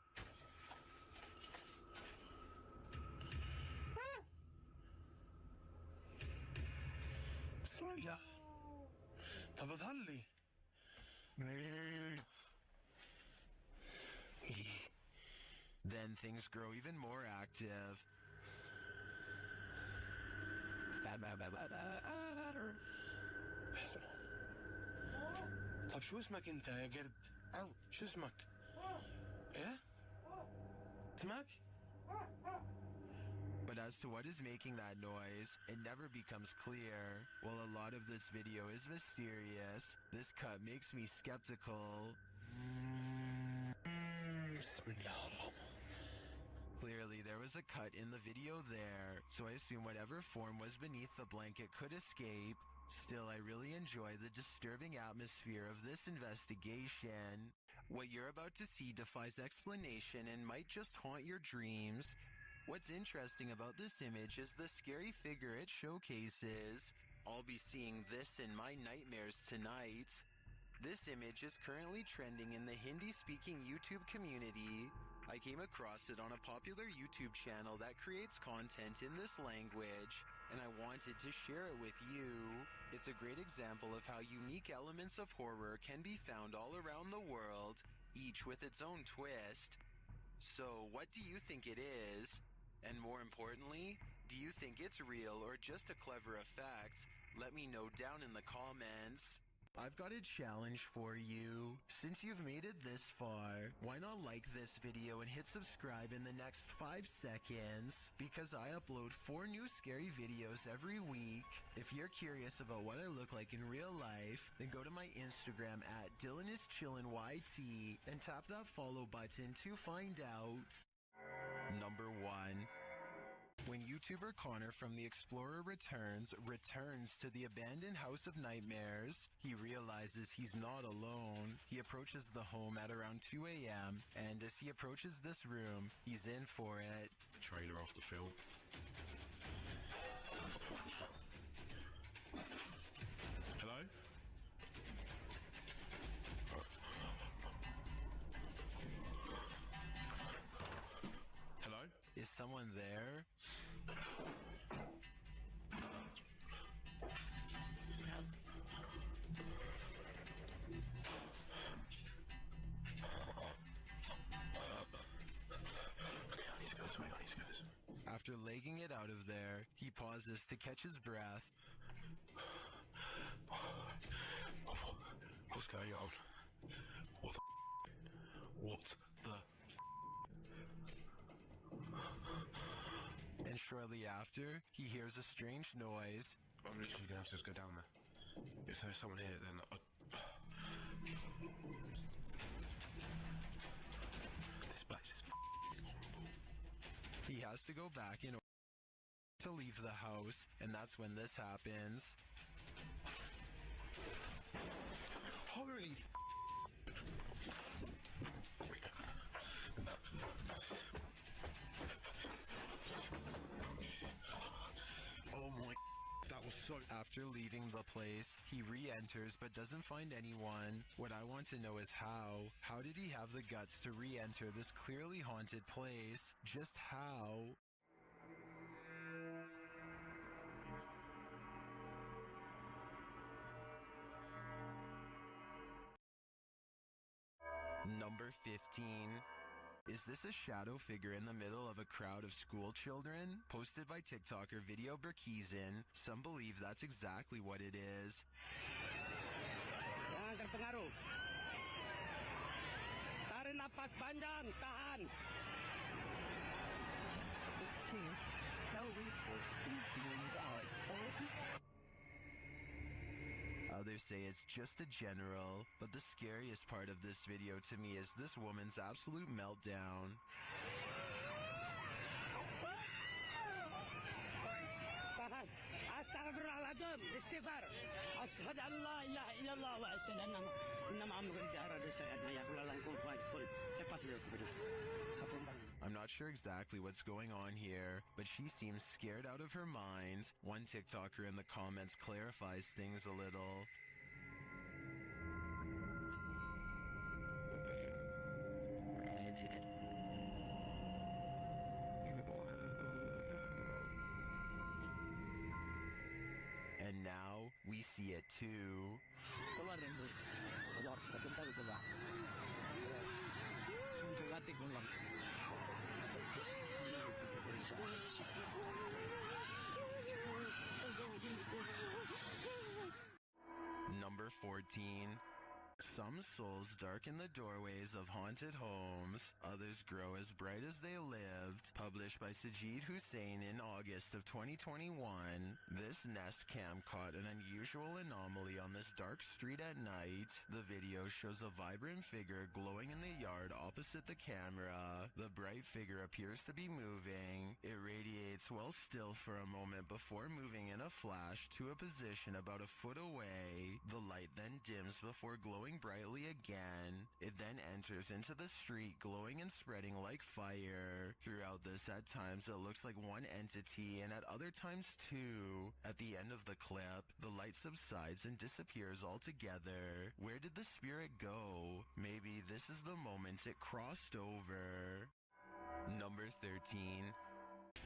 بسم الله. طب اظهر لي. Then things grow even more active. طب شو اسمك انت يا قرد؟ شو اسمك؟ ايه؟ اسمك؟ But as to what is making that noise, it never becomes clear. While a lot of this video is mysterious, this cut makes me skeptical. Clearly, there was a cut in the video there, so I assume whatever form was beneath the blanket could escape. Still, I really enjoy the disturbing atmosphere of this investigation. What you're about to see defies explanation and might just haunt your dreams. What's interesting about this image is the scary figure it showcases. I'll be seeing this in my nightmares tonight. This image is currently trending in the Hindi-speaking YouTube community. I came across it on a popular YouTube channel that creates content in this language, and I wanted to share it with you. It's a great example of how unique elements of horror can be found all around the world, each with its own twist. So, what do you think it is? And more importantly, do you think it's real or just a clever effect? Let me know down in the comments. I've got a challenge for you. Since you've made it this far, why not like this video and hit subscribe in the next 5 seconds? Because I upload 4 new scary videos every week. If you're curious about what I look like in real life, then go to my Instagram at DylanIsChillinYT and tap that follow button to find out. Number 1. When YouTuber Connor from The Explorer returns to the abandoned House of Nightmares, he realizes he's not alone. He approaches the home at around 2 a.m., and as he approaches this room, he's in for it. Trailer off the film. Hello? Hello? Is someone there? After legging it out of there, he pauses to catch his breath. What's going on? What the What the And shortly after, he hears a strange noise. I'm literally gonna have to just go down there. If there's someone here, then this place is He has to go back in order to leave the house, and that's when this happens. Holy After leaving the place, he re-enters but doesn't find anyone. What I want to know is how. How did he have the guts to re-enter this clearly haunted place? Just how? Number 15. Is this a shadow figure in the middle of a crowd of school children? Posted by TikToker Video Berkizin. Some believe that's exactly what it is. Jangan terpengaruh. Tarik napas panjang, tahan. It seems Halloween was being died. Others say it's just a general, but the scariest part of this video to me is this woman's absolute meltdown. Tahan. Astaghfirullahaladzim. Istighfar. Ashhadu an la ilaha illallah wa ashhadu anna Muhammadan rasulullah. Lepas dia kepada satu orang. I'm not sure exactly what's going on here, but she seems scared out of her mind. One TikToker in the comments clarifies things a little. And now we see it too. Keluar dari situ. Keluar sebentar keluar. Untuk latih ulang. Number 14. Some souls darken the doorways of haunted homes, others grow as bright as they lived. Published by Sajid Hussein in August of 2021, this Nest Cam caught an unusual anomaly on this dark street at night. The video shows a vibrant figure glowing in the yard opposite the camera. The bright figure appears to be moving. It radiates while still for a moment before moving in a flash to a position about a foot away. The light then dims before glowing brightly again. It then enters into the street, glowing and spreading like fire. Throughout this, at times it looks like one entity, and at other times two. At the end of the clip, the light subsides and disappears altogether. Where did the spirit go? Maybe this is the moment it crossed over. Number 13.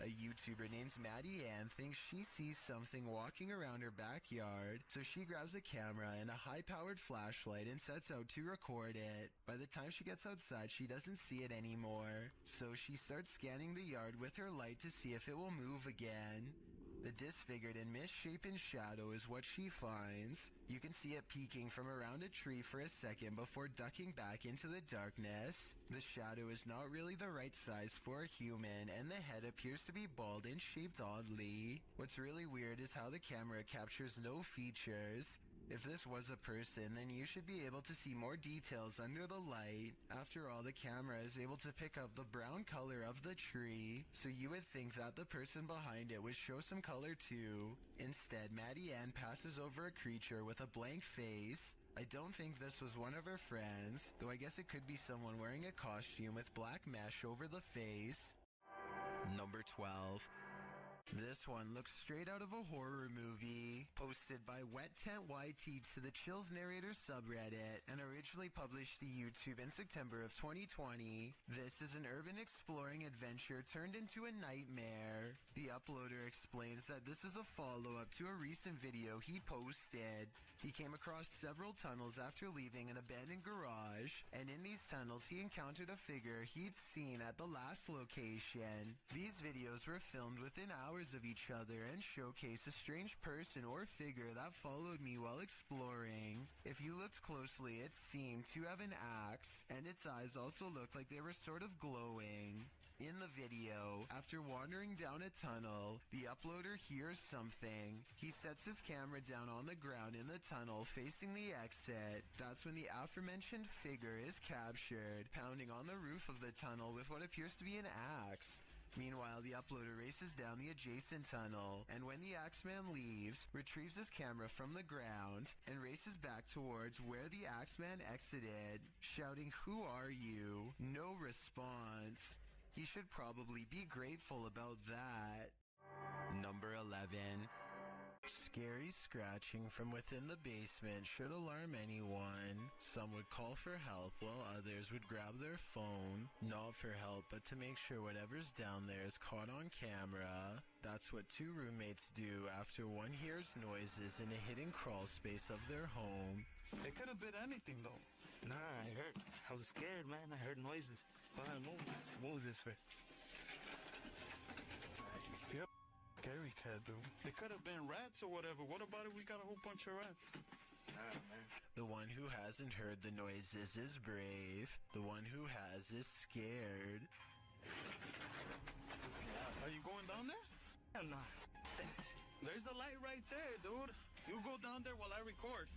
A YouTuber named Maddie Ann thinks she sees something walking around her backyard, so she grabs a camera and a high-powered flashlight and sets out to record it. By the time she gets outside, she doesn't see it anymore, so she starts scanning the yard with her light to see if it will move again. The disfigured and misshapen shadow is what she finds. You can see it peeking from around a tree for a second before ducking back into the darkness. The shadow is not really the right size for a human, and the head appears to be bald and shaped oddly. What's really weird is how the camera captures no features. If this was a person, then you should be able to see more details under the light. After all, the camera is able to pick up the brown color of the tree, so you would think that the person behind it would show some color too. Instead, Maddie Ann passes over a creature with a blank face. I don't think this was one of her friends, though I guess it could be someone wearing a costume with black mesh over the face. Number 12. This one looks straight out of a horror movie. Posted by Wet Tent YT to the Chills Narrator subreddit and originally published to YouTube in September of 2020. This is an urban exploring adventure turned into a nightmare. The uploader explains that this is a follow-up to a recent video he posted. He came across several tunnels after leaving an abandoned garage, and in these tunnels he encountered a figure he'd seen at the last location. These videos were filmed within hours of each other and showcase a strange person or figure that followed me while exploring. If you looked closely, it seemed to have an axe, and its eyes also looked like they were sort of glowing. In the video, after wandering down a tunnel, the uploader hears something. He sets his camera down on the ground in the tunnel facing the exit. That's when the aforementioned figure is captured, pounding on the roof of the tunnel with what appears to be an axe. Meanwhile, the uploader races down the adjacent tunnel, and when the Axeman leaves, retrieves his camera from the ground, and races back towards where the Axeman exited, shouting, "Who are you?" No response. He should probably be grateful about that. Number 11. Scary scratching from within the basement should alarm anyone. Some would call for help while others would grab their phone, not for help but to make sure whatever's down there is caught on camera. That's what two roommates do after one hears noises in a hidden crawl space of their home. It could have been anything though. Nah, I was scared, man. I heard noises. Go ahead, move this way. Yep. Scary cat, dude. It could have been rats or whatever. What about if we got a whole bunch of rats? Nah, man. The one who hasn't heard the noises is brave. The one who has is scared. Are you going down there? Hell no. There's a light right there, dude. You go down there while I record.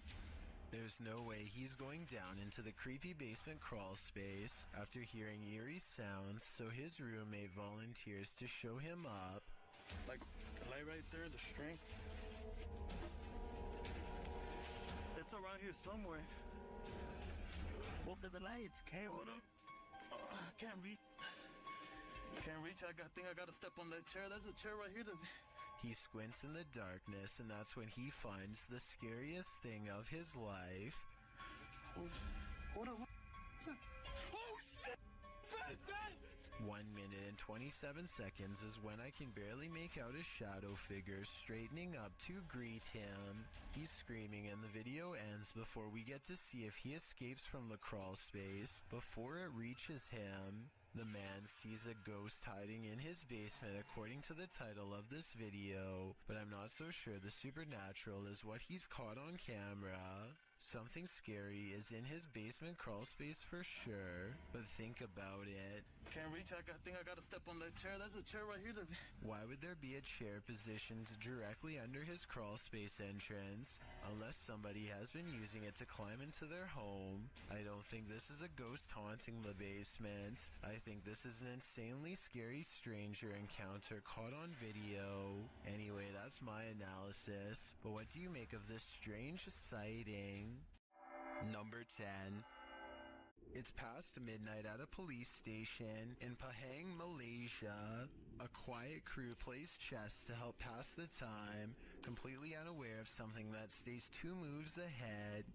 There's no way he's going down into the creepy basement crawl space after hearing eerie sounds, so his roommate volunteers to show him up. Like, the light right there, the string. It's around here somewhere. Open the lights, okay? Hold up. I can't reach. Can't reach. I think I gotta step on that chair. There's a chair right here. He squints in the darkness, and that's when he finds the scariest thing of his life. Hold on. Oh, shit! What is that? 1 minute and 27 seconds is when I can barely make out a shadow figure straightening up to greet him. He's screaming and the video ends before we get to see if he escapes from the crawl space. Before it reaches him, the man sees a ghost hiding in his basement according to the title of this video, but I'm not so sure the supernatural is what he's caught on camera. Something scary is in his basement crawl space for sure, but think about it. Can't reach. I think I gotta step on that chair. There's a chair right here. Why would there be a chair positioned directly under his crawl space entrance, unless somebody has been using it to climb into their home? I don't think this is a ghost haunting the basement. I think this is an insanely scary stranger encounter caught on video. Anyway, that's my analysis, but what do you make of this strange sighting? Number 10. It's past midnight at a police station in Pahang, Malaysia. A quiet crew plays chess to help pass the time, completely unaware of something that stays 2 moves ahead.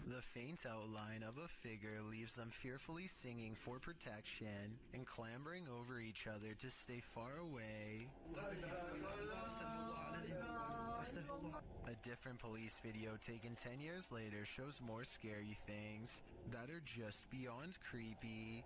The faint outline of a figure leaves them fearfully singing for protection and clambering over each other to stay far away. A different police video taken 10 years later shows more scary things that are just beyond creepy.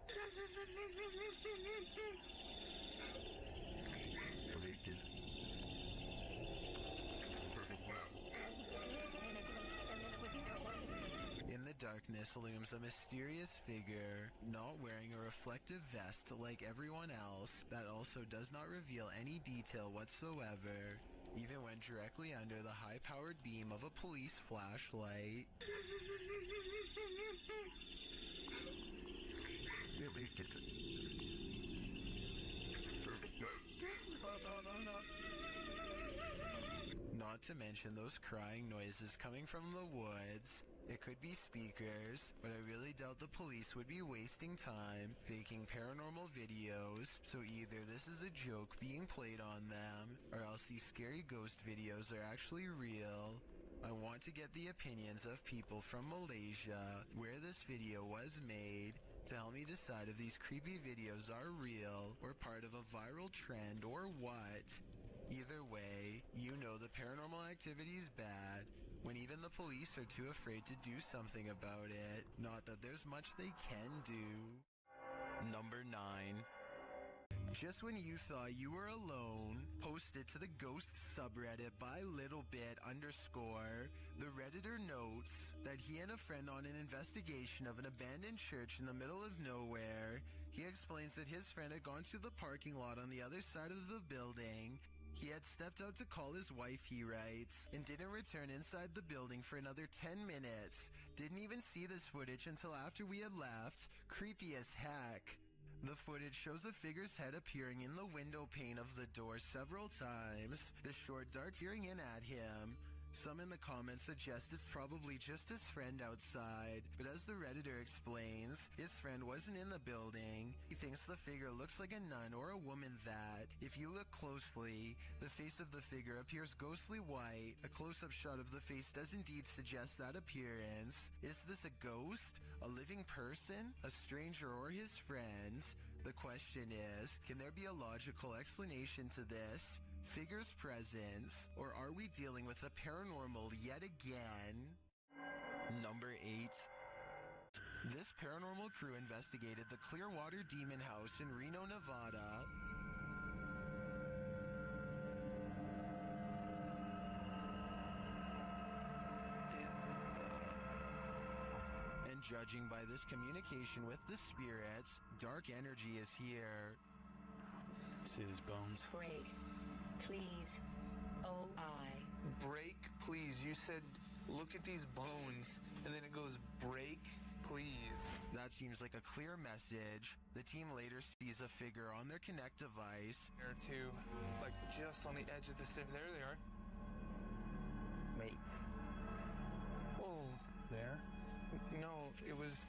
In the darkness looms a mysterious figure, not wearing a reflective vest like everyone else, that also does not reveal any detail whatsoever, even when directly under the high-powered beam of a police flashlight. Not to mention those crying noises coming from the woods. It could be speakers, but I really doubt the police would be wasting time faking paranormal videos, so either this is a joke being played on them, or else these scary ghost videos are actually real. I want to get the opinions of people from Malaysia, where this video was made, to help me decide if these creepy videos are real, or part of a viral trend, or what. Either way, you know the paranormal activity's bad, when even the police are too afraid to do something about it. Not that there's much they can do. Number 9. Just when you thought you were alone, posted to the ghost subreddit by littlebit_, the Redditor notes that he and a friend on an investigation of an abandoned church in the middle of nowhere. He explains that his friend had gone to the parking lot on the other side of the building. He had stepped out to call his wife, he writes, and didn't return inside the building for another 10 minutes. Didn't even see this footage until after we had left. Creepy as heck. The footage shows a figure's head appearing in the window pane of the door several times, the short dark peering in at him. Some in the comments suggest it's probably just his friend outside, but as the Redditor explains, his friend wasn't in the building. He thinks the figure looks like a nun or a woman that, if you look closely, the face of the figure appears ghostly white. A close-up shot of the face does indeed suggest that appearance. Is this a ghost? A living person? A stranger or his friend? The question is, can there be a logical explanation to this figure's presence, or are we dealing with the paranormal yet again? Number 8. This paranormal crew investigated the Clearwater Demon House in Reno, Nevada. And judging by this communication with the spirits, dark energy is here. See these bones? Break, please. Oh, Break, please. You said, look at these bones, and then it goes, break, please. That seems like a clear message. The team later sees a figure on their Connect device. Or two, like just on the edge of the stairs. There they are. Wait. Oh, there? No, it was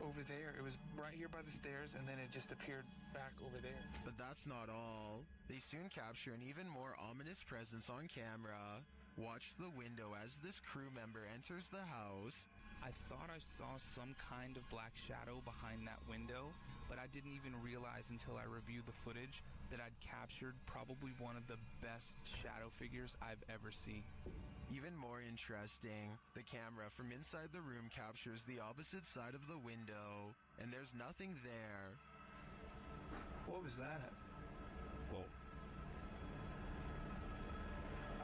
over there. It was right here by the stairs, and then it just appeared back over there. But that's not all. They soon capture an even more ominous presence on camera. Watch the window as this crew member enters the house. I thought I saw some kind of black shadow behind that window, but I didn't even realize until I reviewed the footage that I'd captured probably one of the best shadow figures I've ever seen. Even more interesting, the camera from inside the room captures the opposite side of the window, and there's nothing there. What was that? Whoa.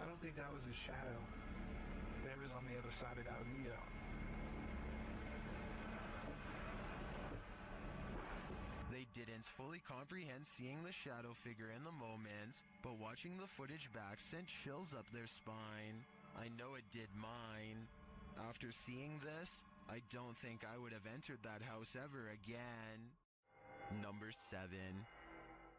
I don't think that was a shadow. That was on the other side of that window. They didn't fully comprehend seeing the shadow figure in the moment, but watching the footage back sent chills up their spine. I know it did mine. After seeing this, I don't think I would have entered that house ever again. Number 7.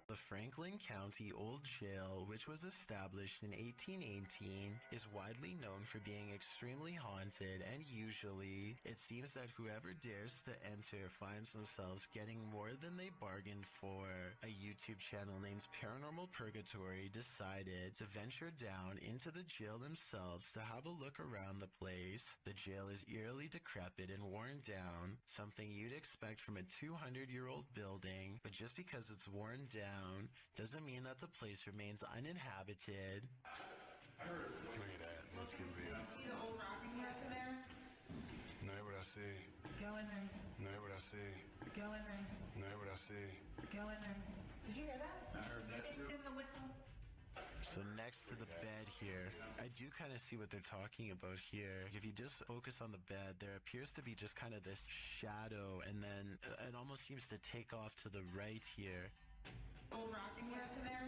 The Franklin County Old Jail, which was established in 1818, is widely known for being extremely haunted, and usually, it seems that whoever dares to enter finds themselves getting more than they bargained for. A YouTube channel named Paranormal Purgatory decided to venture down into the jail themselves to have a look around the place. The jail is eerily decrepit and worn down, something you'd expect from a 200-year-old building, but just because it's worn down doesn't mean that the place remains uninhabited. Look at that. Let's get real. See the old rocking horse in there? No, what I see. Go in there. No, what I see. Go in there. No, what I see. Go in there. Did you hear that? I heard that too. It was a whistle. So next to the bed here, I do kind of see what they're talking about here. If you just focus on the bed, there appears to be just kind of this shadow, and then it almost seems to take off to the right here. Old rocking horse in there?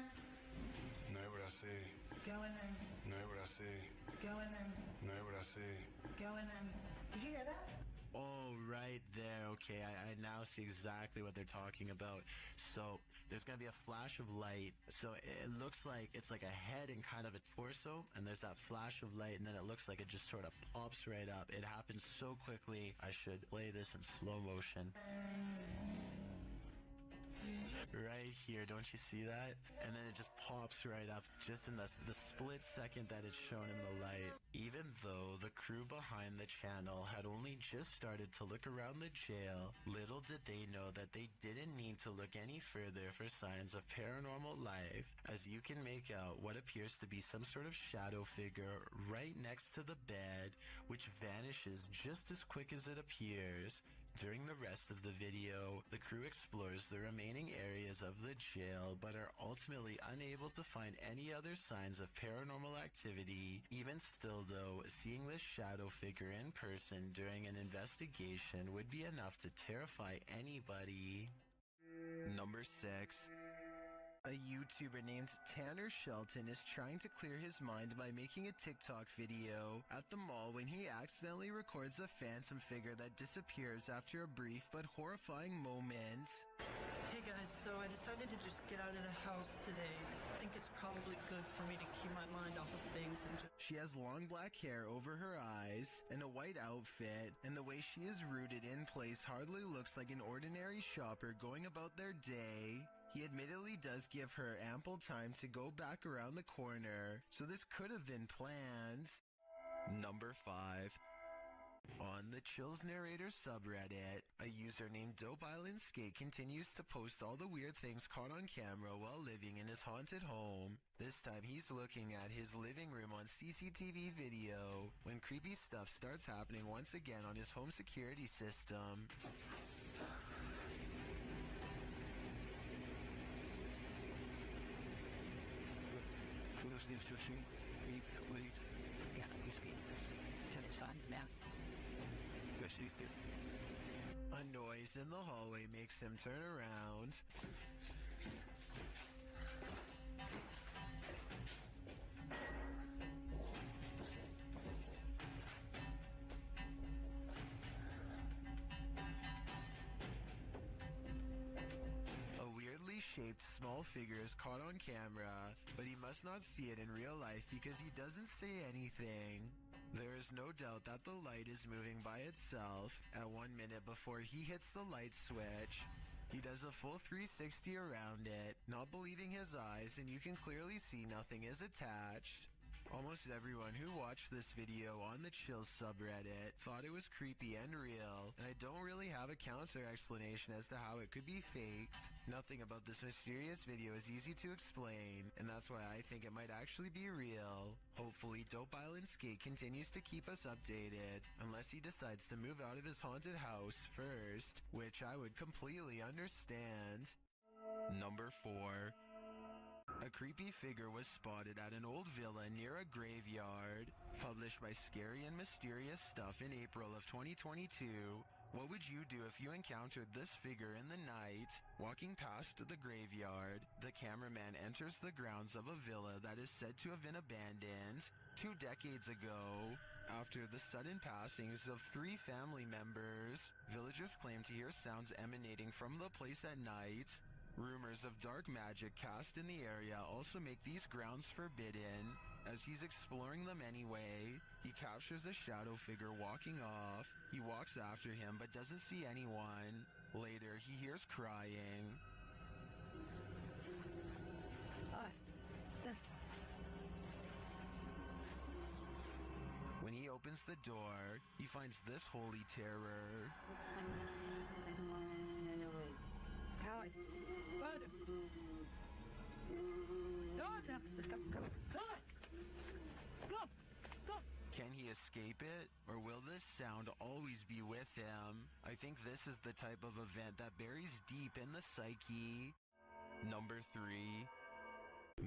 No, what I see. Go in there. No, what I see. Go in there. No, what I see. Go in there. Did you hear that? Oh, right there. Okay, I now see exactly what they're talking about. So there's going to be a flash of light. So it looks like it's like a head and kind of a torso, and there's that flash of light, and then it looks like it just sort of pops right up. It happens so quickly. I should play this in slow motion. Right here, don't you see that? And then it just pops right up just in the split second that it's shown in the light. Even though the crew behind the channel had only just started to look around the jail, little did they know that they didn't need to look any further for signs of paranormal life, as you can make out what appears to be some sort of shadow figure right next to the bed, which vanishes just as quick as it appears. During the rest of the video, the crew explores the remaining areas of the jail, but are ultimately unable to find any other signs of paranormal activity. Even still though, seeing this shadow figure in person during an investigation would be enough to terrify anybody. Number 6. A YouTuber named Tanner Shelton is trying to clear his mind by making a TikTok video at the mall when he accidentally records a phantom figure that disappears after a brief but horrifying moment. Hey guys, so I decided to just get out of the house today. I think it's probably good for me to keep my mind off of things and just... She has long black hair over her eyes and a white outfit, and the way she is rooted in place hardly looks like an ordinary shopper going about their day. He admittedly does give her ample time to go back around the corner, so this could have been planned. Number 5. On the Chills Narrator subreddit, a user named Dope Island Skate continues to post all the weird things caught on camera while living in his haunted home. This time he's looking at his living room on CCTV video when creepy stuff starts happening once again on his home security system. A noise in the hallway makes him turn around. A weirdly shaped small figure is caught on camera, but he must not see it in real life because he doesn't say anything. There is no doubt that the light is moving by itself at 1 minute before he hits the light switch. He does a full 360 around it, not believing his eyes, and you can clearly see nothing is attached. Almost everyone who watched this video on the Chills subreddit thought it was creepy and real, and I don't really have a counter explanation as to how it could be faked. Nothing about this mysterious video is easy to explain, and that's why I think it might actually be real. Hopefully Dope Island Skate continues to keep us updated, unless he decides to move out of his haunted house first, which I would completely understand. Number 4. A creepy figure was spotted at an old villa near a graveyard. Published by Scary and Mysterious Stuff in April of 2022. What would you do if you encountered this figure in the night? Walking past the graveyard, the cameraman enters the grounds of a villa that is said to have been abandoned 2 decades ago. After the sudden passings of 3 family members, villagers claim to hear sounds emanating from the place at night. Rumors of dark magic cast in the area also make these grounds forbidden. As he's exploring them anyway, he captures a shadow figure walking off. He walks after him but doesn't see anyone. Later, he hears crying. When he opens the door, he finds this holy terror. Can he escape it? Or will this sound always be with him? I think this is the type of event that buries deep in the psyche. Number 3.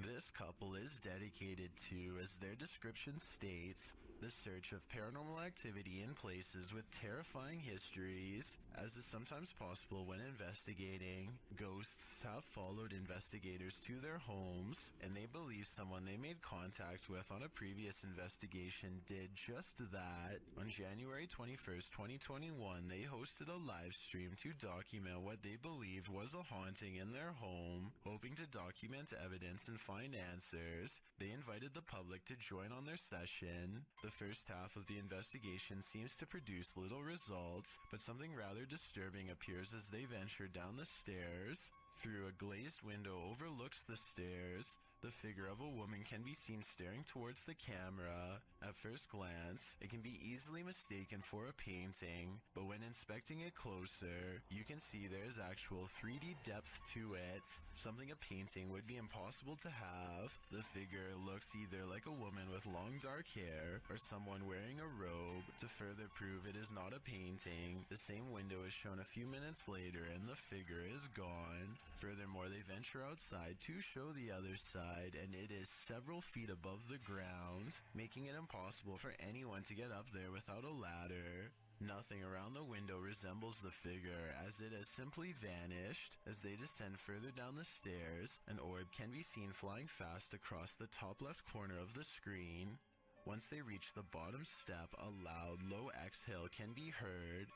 This couple is dedicated to, as their description states, the search of paranormal activity in places with terrifying histories. As is sometimes possible when investigating, ghosts have followed investigators to their homes, and they believe someone they made contact with on a previous investigation did just that. On January 21st, 2021, they hosted a live stream to document what they believed was a haunting in their home. Hoping to document evidence and find answers, they invited the public to join on their session. The first half of the investigation seems to produce little results, but something rather disturbing appears as they venture down the stairs. Through a glazed window overlooks the stairs, the figure of a woman can be seen staring towards the camera. At first glance, it can be easily mistaken for a painting, but when inspecting it closer, you can see there is actual 3D depth to it, something a painting would be impossible to have. The figure looks either like a woman with long dark hair or someone wearing a robe. To further prove it is not a painting, the same window is shown a few minutes later and the figure is gone. Furthermore, they venture outside to show the other side, and it is several feet above the ground, making it impossible for anyone to get up there without a ladder. Nothing around the window resembles the figure, as it has simply vanished. As they descend further down the stairs, an orb can be seen flying fast across the top left corner of the screen. Once they reach the bottom step, a loud, low exhale can be heard.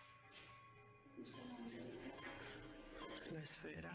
La esfera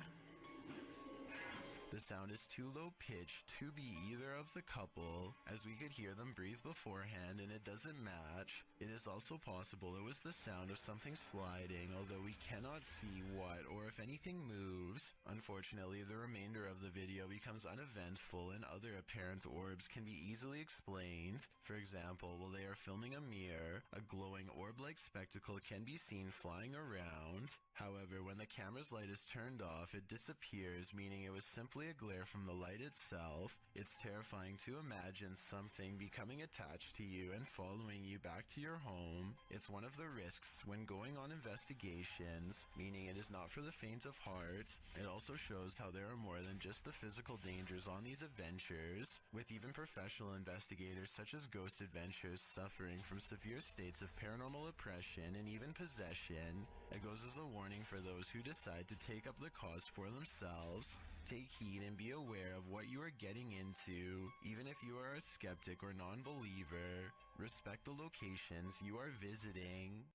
The sound is too low pitched to be either of the couple, as we could hear them breathe beforehand and it doesn't match. It is also possible it was the sound of something sliding, although we cannot see what or if anything moves. Unfortunately, the remainder of the video becomes uneventful and other apparent orbs can be easily explained. For example, while they are filming a mirror, a glowing orb-like spectacle can be seen flying around. However, when the camera's light is turned off, it disappears, meaning it was simply a glare from the light itself. It's terrifying to imagine something becoming attached to you and following you back to your home. It's one of the risks when going on investigations, meaning it is not for the faint of heart. It also shows how there are more than just the physical dangers on these adventures, with even professional investigators such as Ghost Adventures suffering from severe states of paranormal oppression and even possession. It goes as a warning for those who decide to take up the cause for themselves. Take heed and be aware of what you are getting into, even if you are a skeptic or non-believer. Respect the locations you are visiting.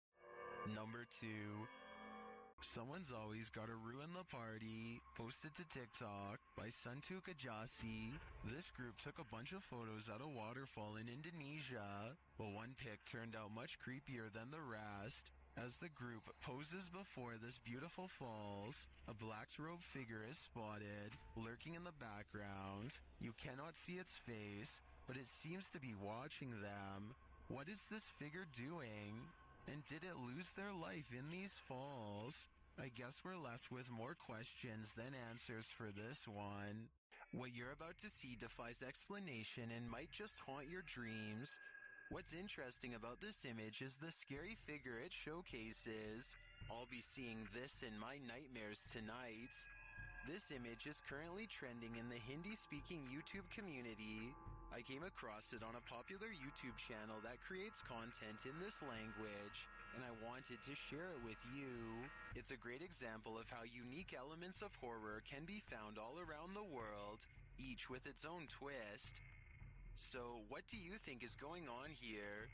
Number 2. Someone's always gotta ruin the party. Posted to TikTok by Santu Kajasi. This group took a bunch of photos at a waterfall in Indonesia. Well, one pic turned out much creepier than the rest. As the group poses before this beautiful falls, a black-robed figure is spotted, lurking in the background. You cannot see its face, but it seems to be watching them. What is this figure doing? And did it lose their life in these falls? I guess we're left with more questions than answers for this one. What you're about to see defies explanation and might just haunt your dreams. What's interesting about this image is the scary figure it showcases. I'll be seeing this in my nightmares tonight. This image is currently trending in the Hindi-speaking YouTube community. I came across it on a popular YouTube channel that creates content in this language, and I wanted to share it with you. It's a great example of how unique elements of horror can be found all around the world, each with its own twist. So, what do you think is going on here?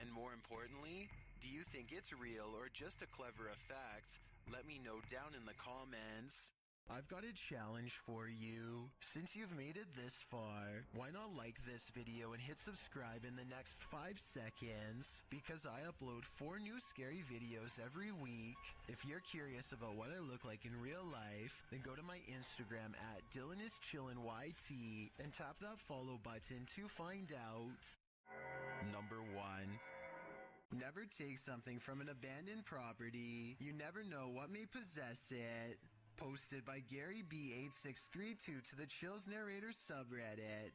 And more importantly, do you think it's real or just a clever effect? Let me know down in the comments. I've got a challenge for you. Since you've made it this far, why not like this video and hit subscribe in the next 5 seconds? Because I upload 4 new scary videos every week. If you're curious about what I look like in real life, then go to my Instagram at DylanIsChillinYT and tap that follow button to find out. Number 1. Never take something from an abandoned property. You never know what may possess it. Posted by Gary B8632 to the Chills Narrators subreddit.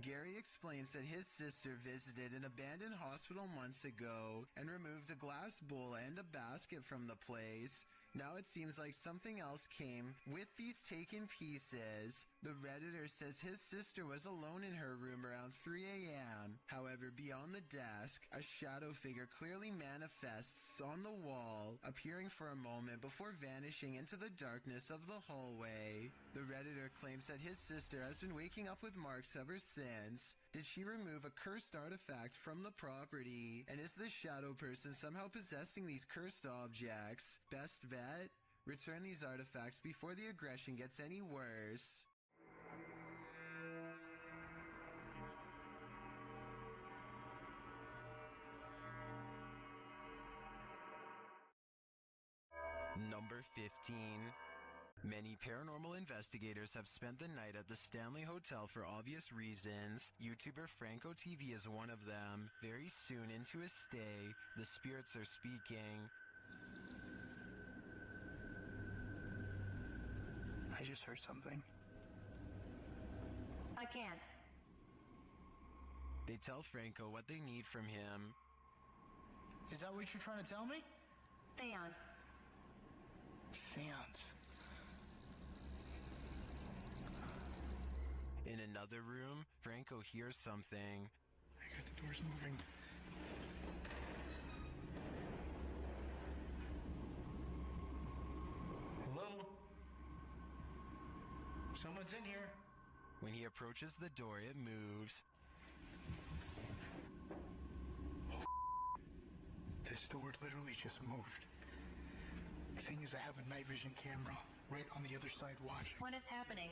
Gary explains that his sister visited an abandoned hospital months ago and removed a glass bowl and a basket from the place. Now it seems like something else came with these taken pieces. The Redditor says his sister was alone in her room around 3 a.m. However, beyond the desk, a shadow figure clearly manifests on the wall, appearing for a moment before vanishing into the darkness of the hallway. The Redditor claims that his sister has been waking up with marks ever since. Did she remove a cursed artifact from the property? And is this shadow person somehow possessing these cursed objects? Best bet? Return these artifacts before the aggression gets any worse. Number 15. Many paranormal investigators have spent the night at the Stanley Hotel for obvious reasons. YouTuber Franco TV is one of them. Very soon into his stay, the spirits are speaking. I just heard something. I can't. They tell Franco what they need from him. Is that what you're trying to tell me? Seance. Seance. In another room, Franco hears something. I got the doors moving. Hello? Someone's in here. When he approaches the door, it moves. This door literally just moved. The thing is, I have a night vision camera right on the other side watching. What is happening?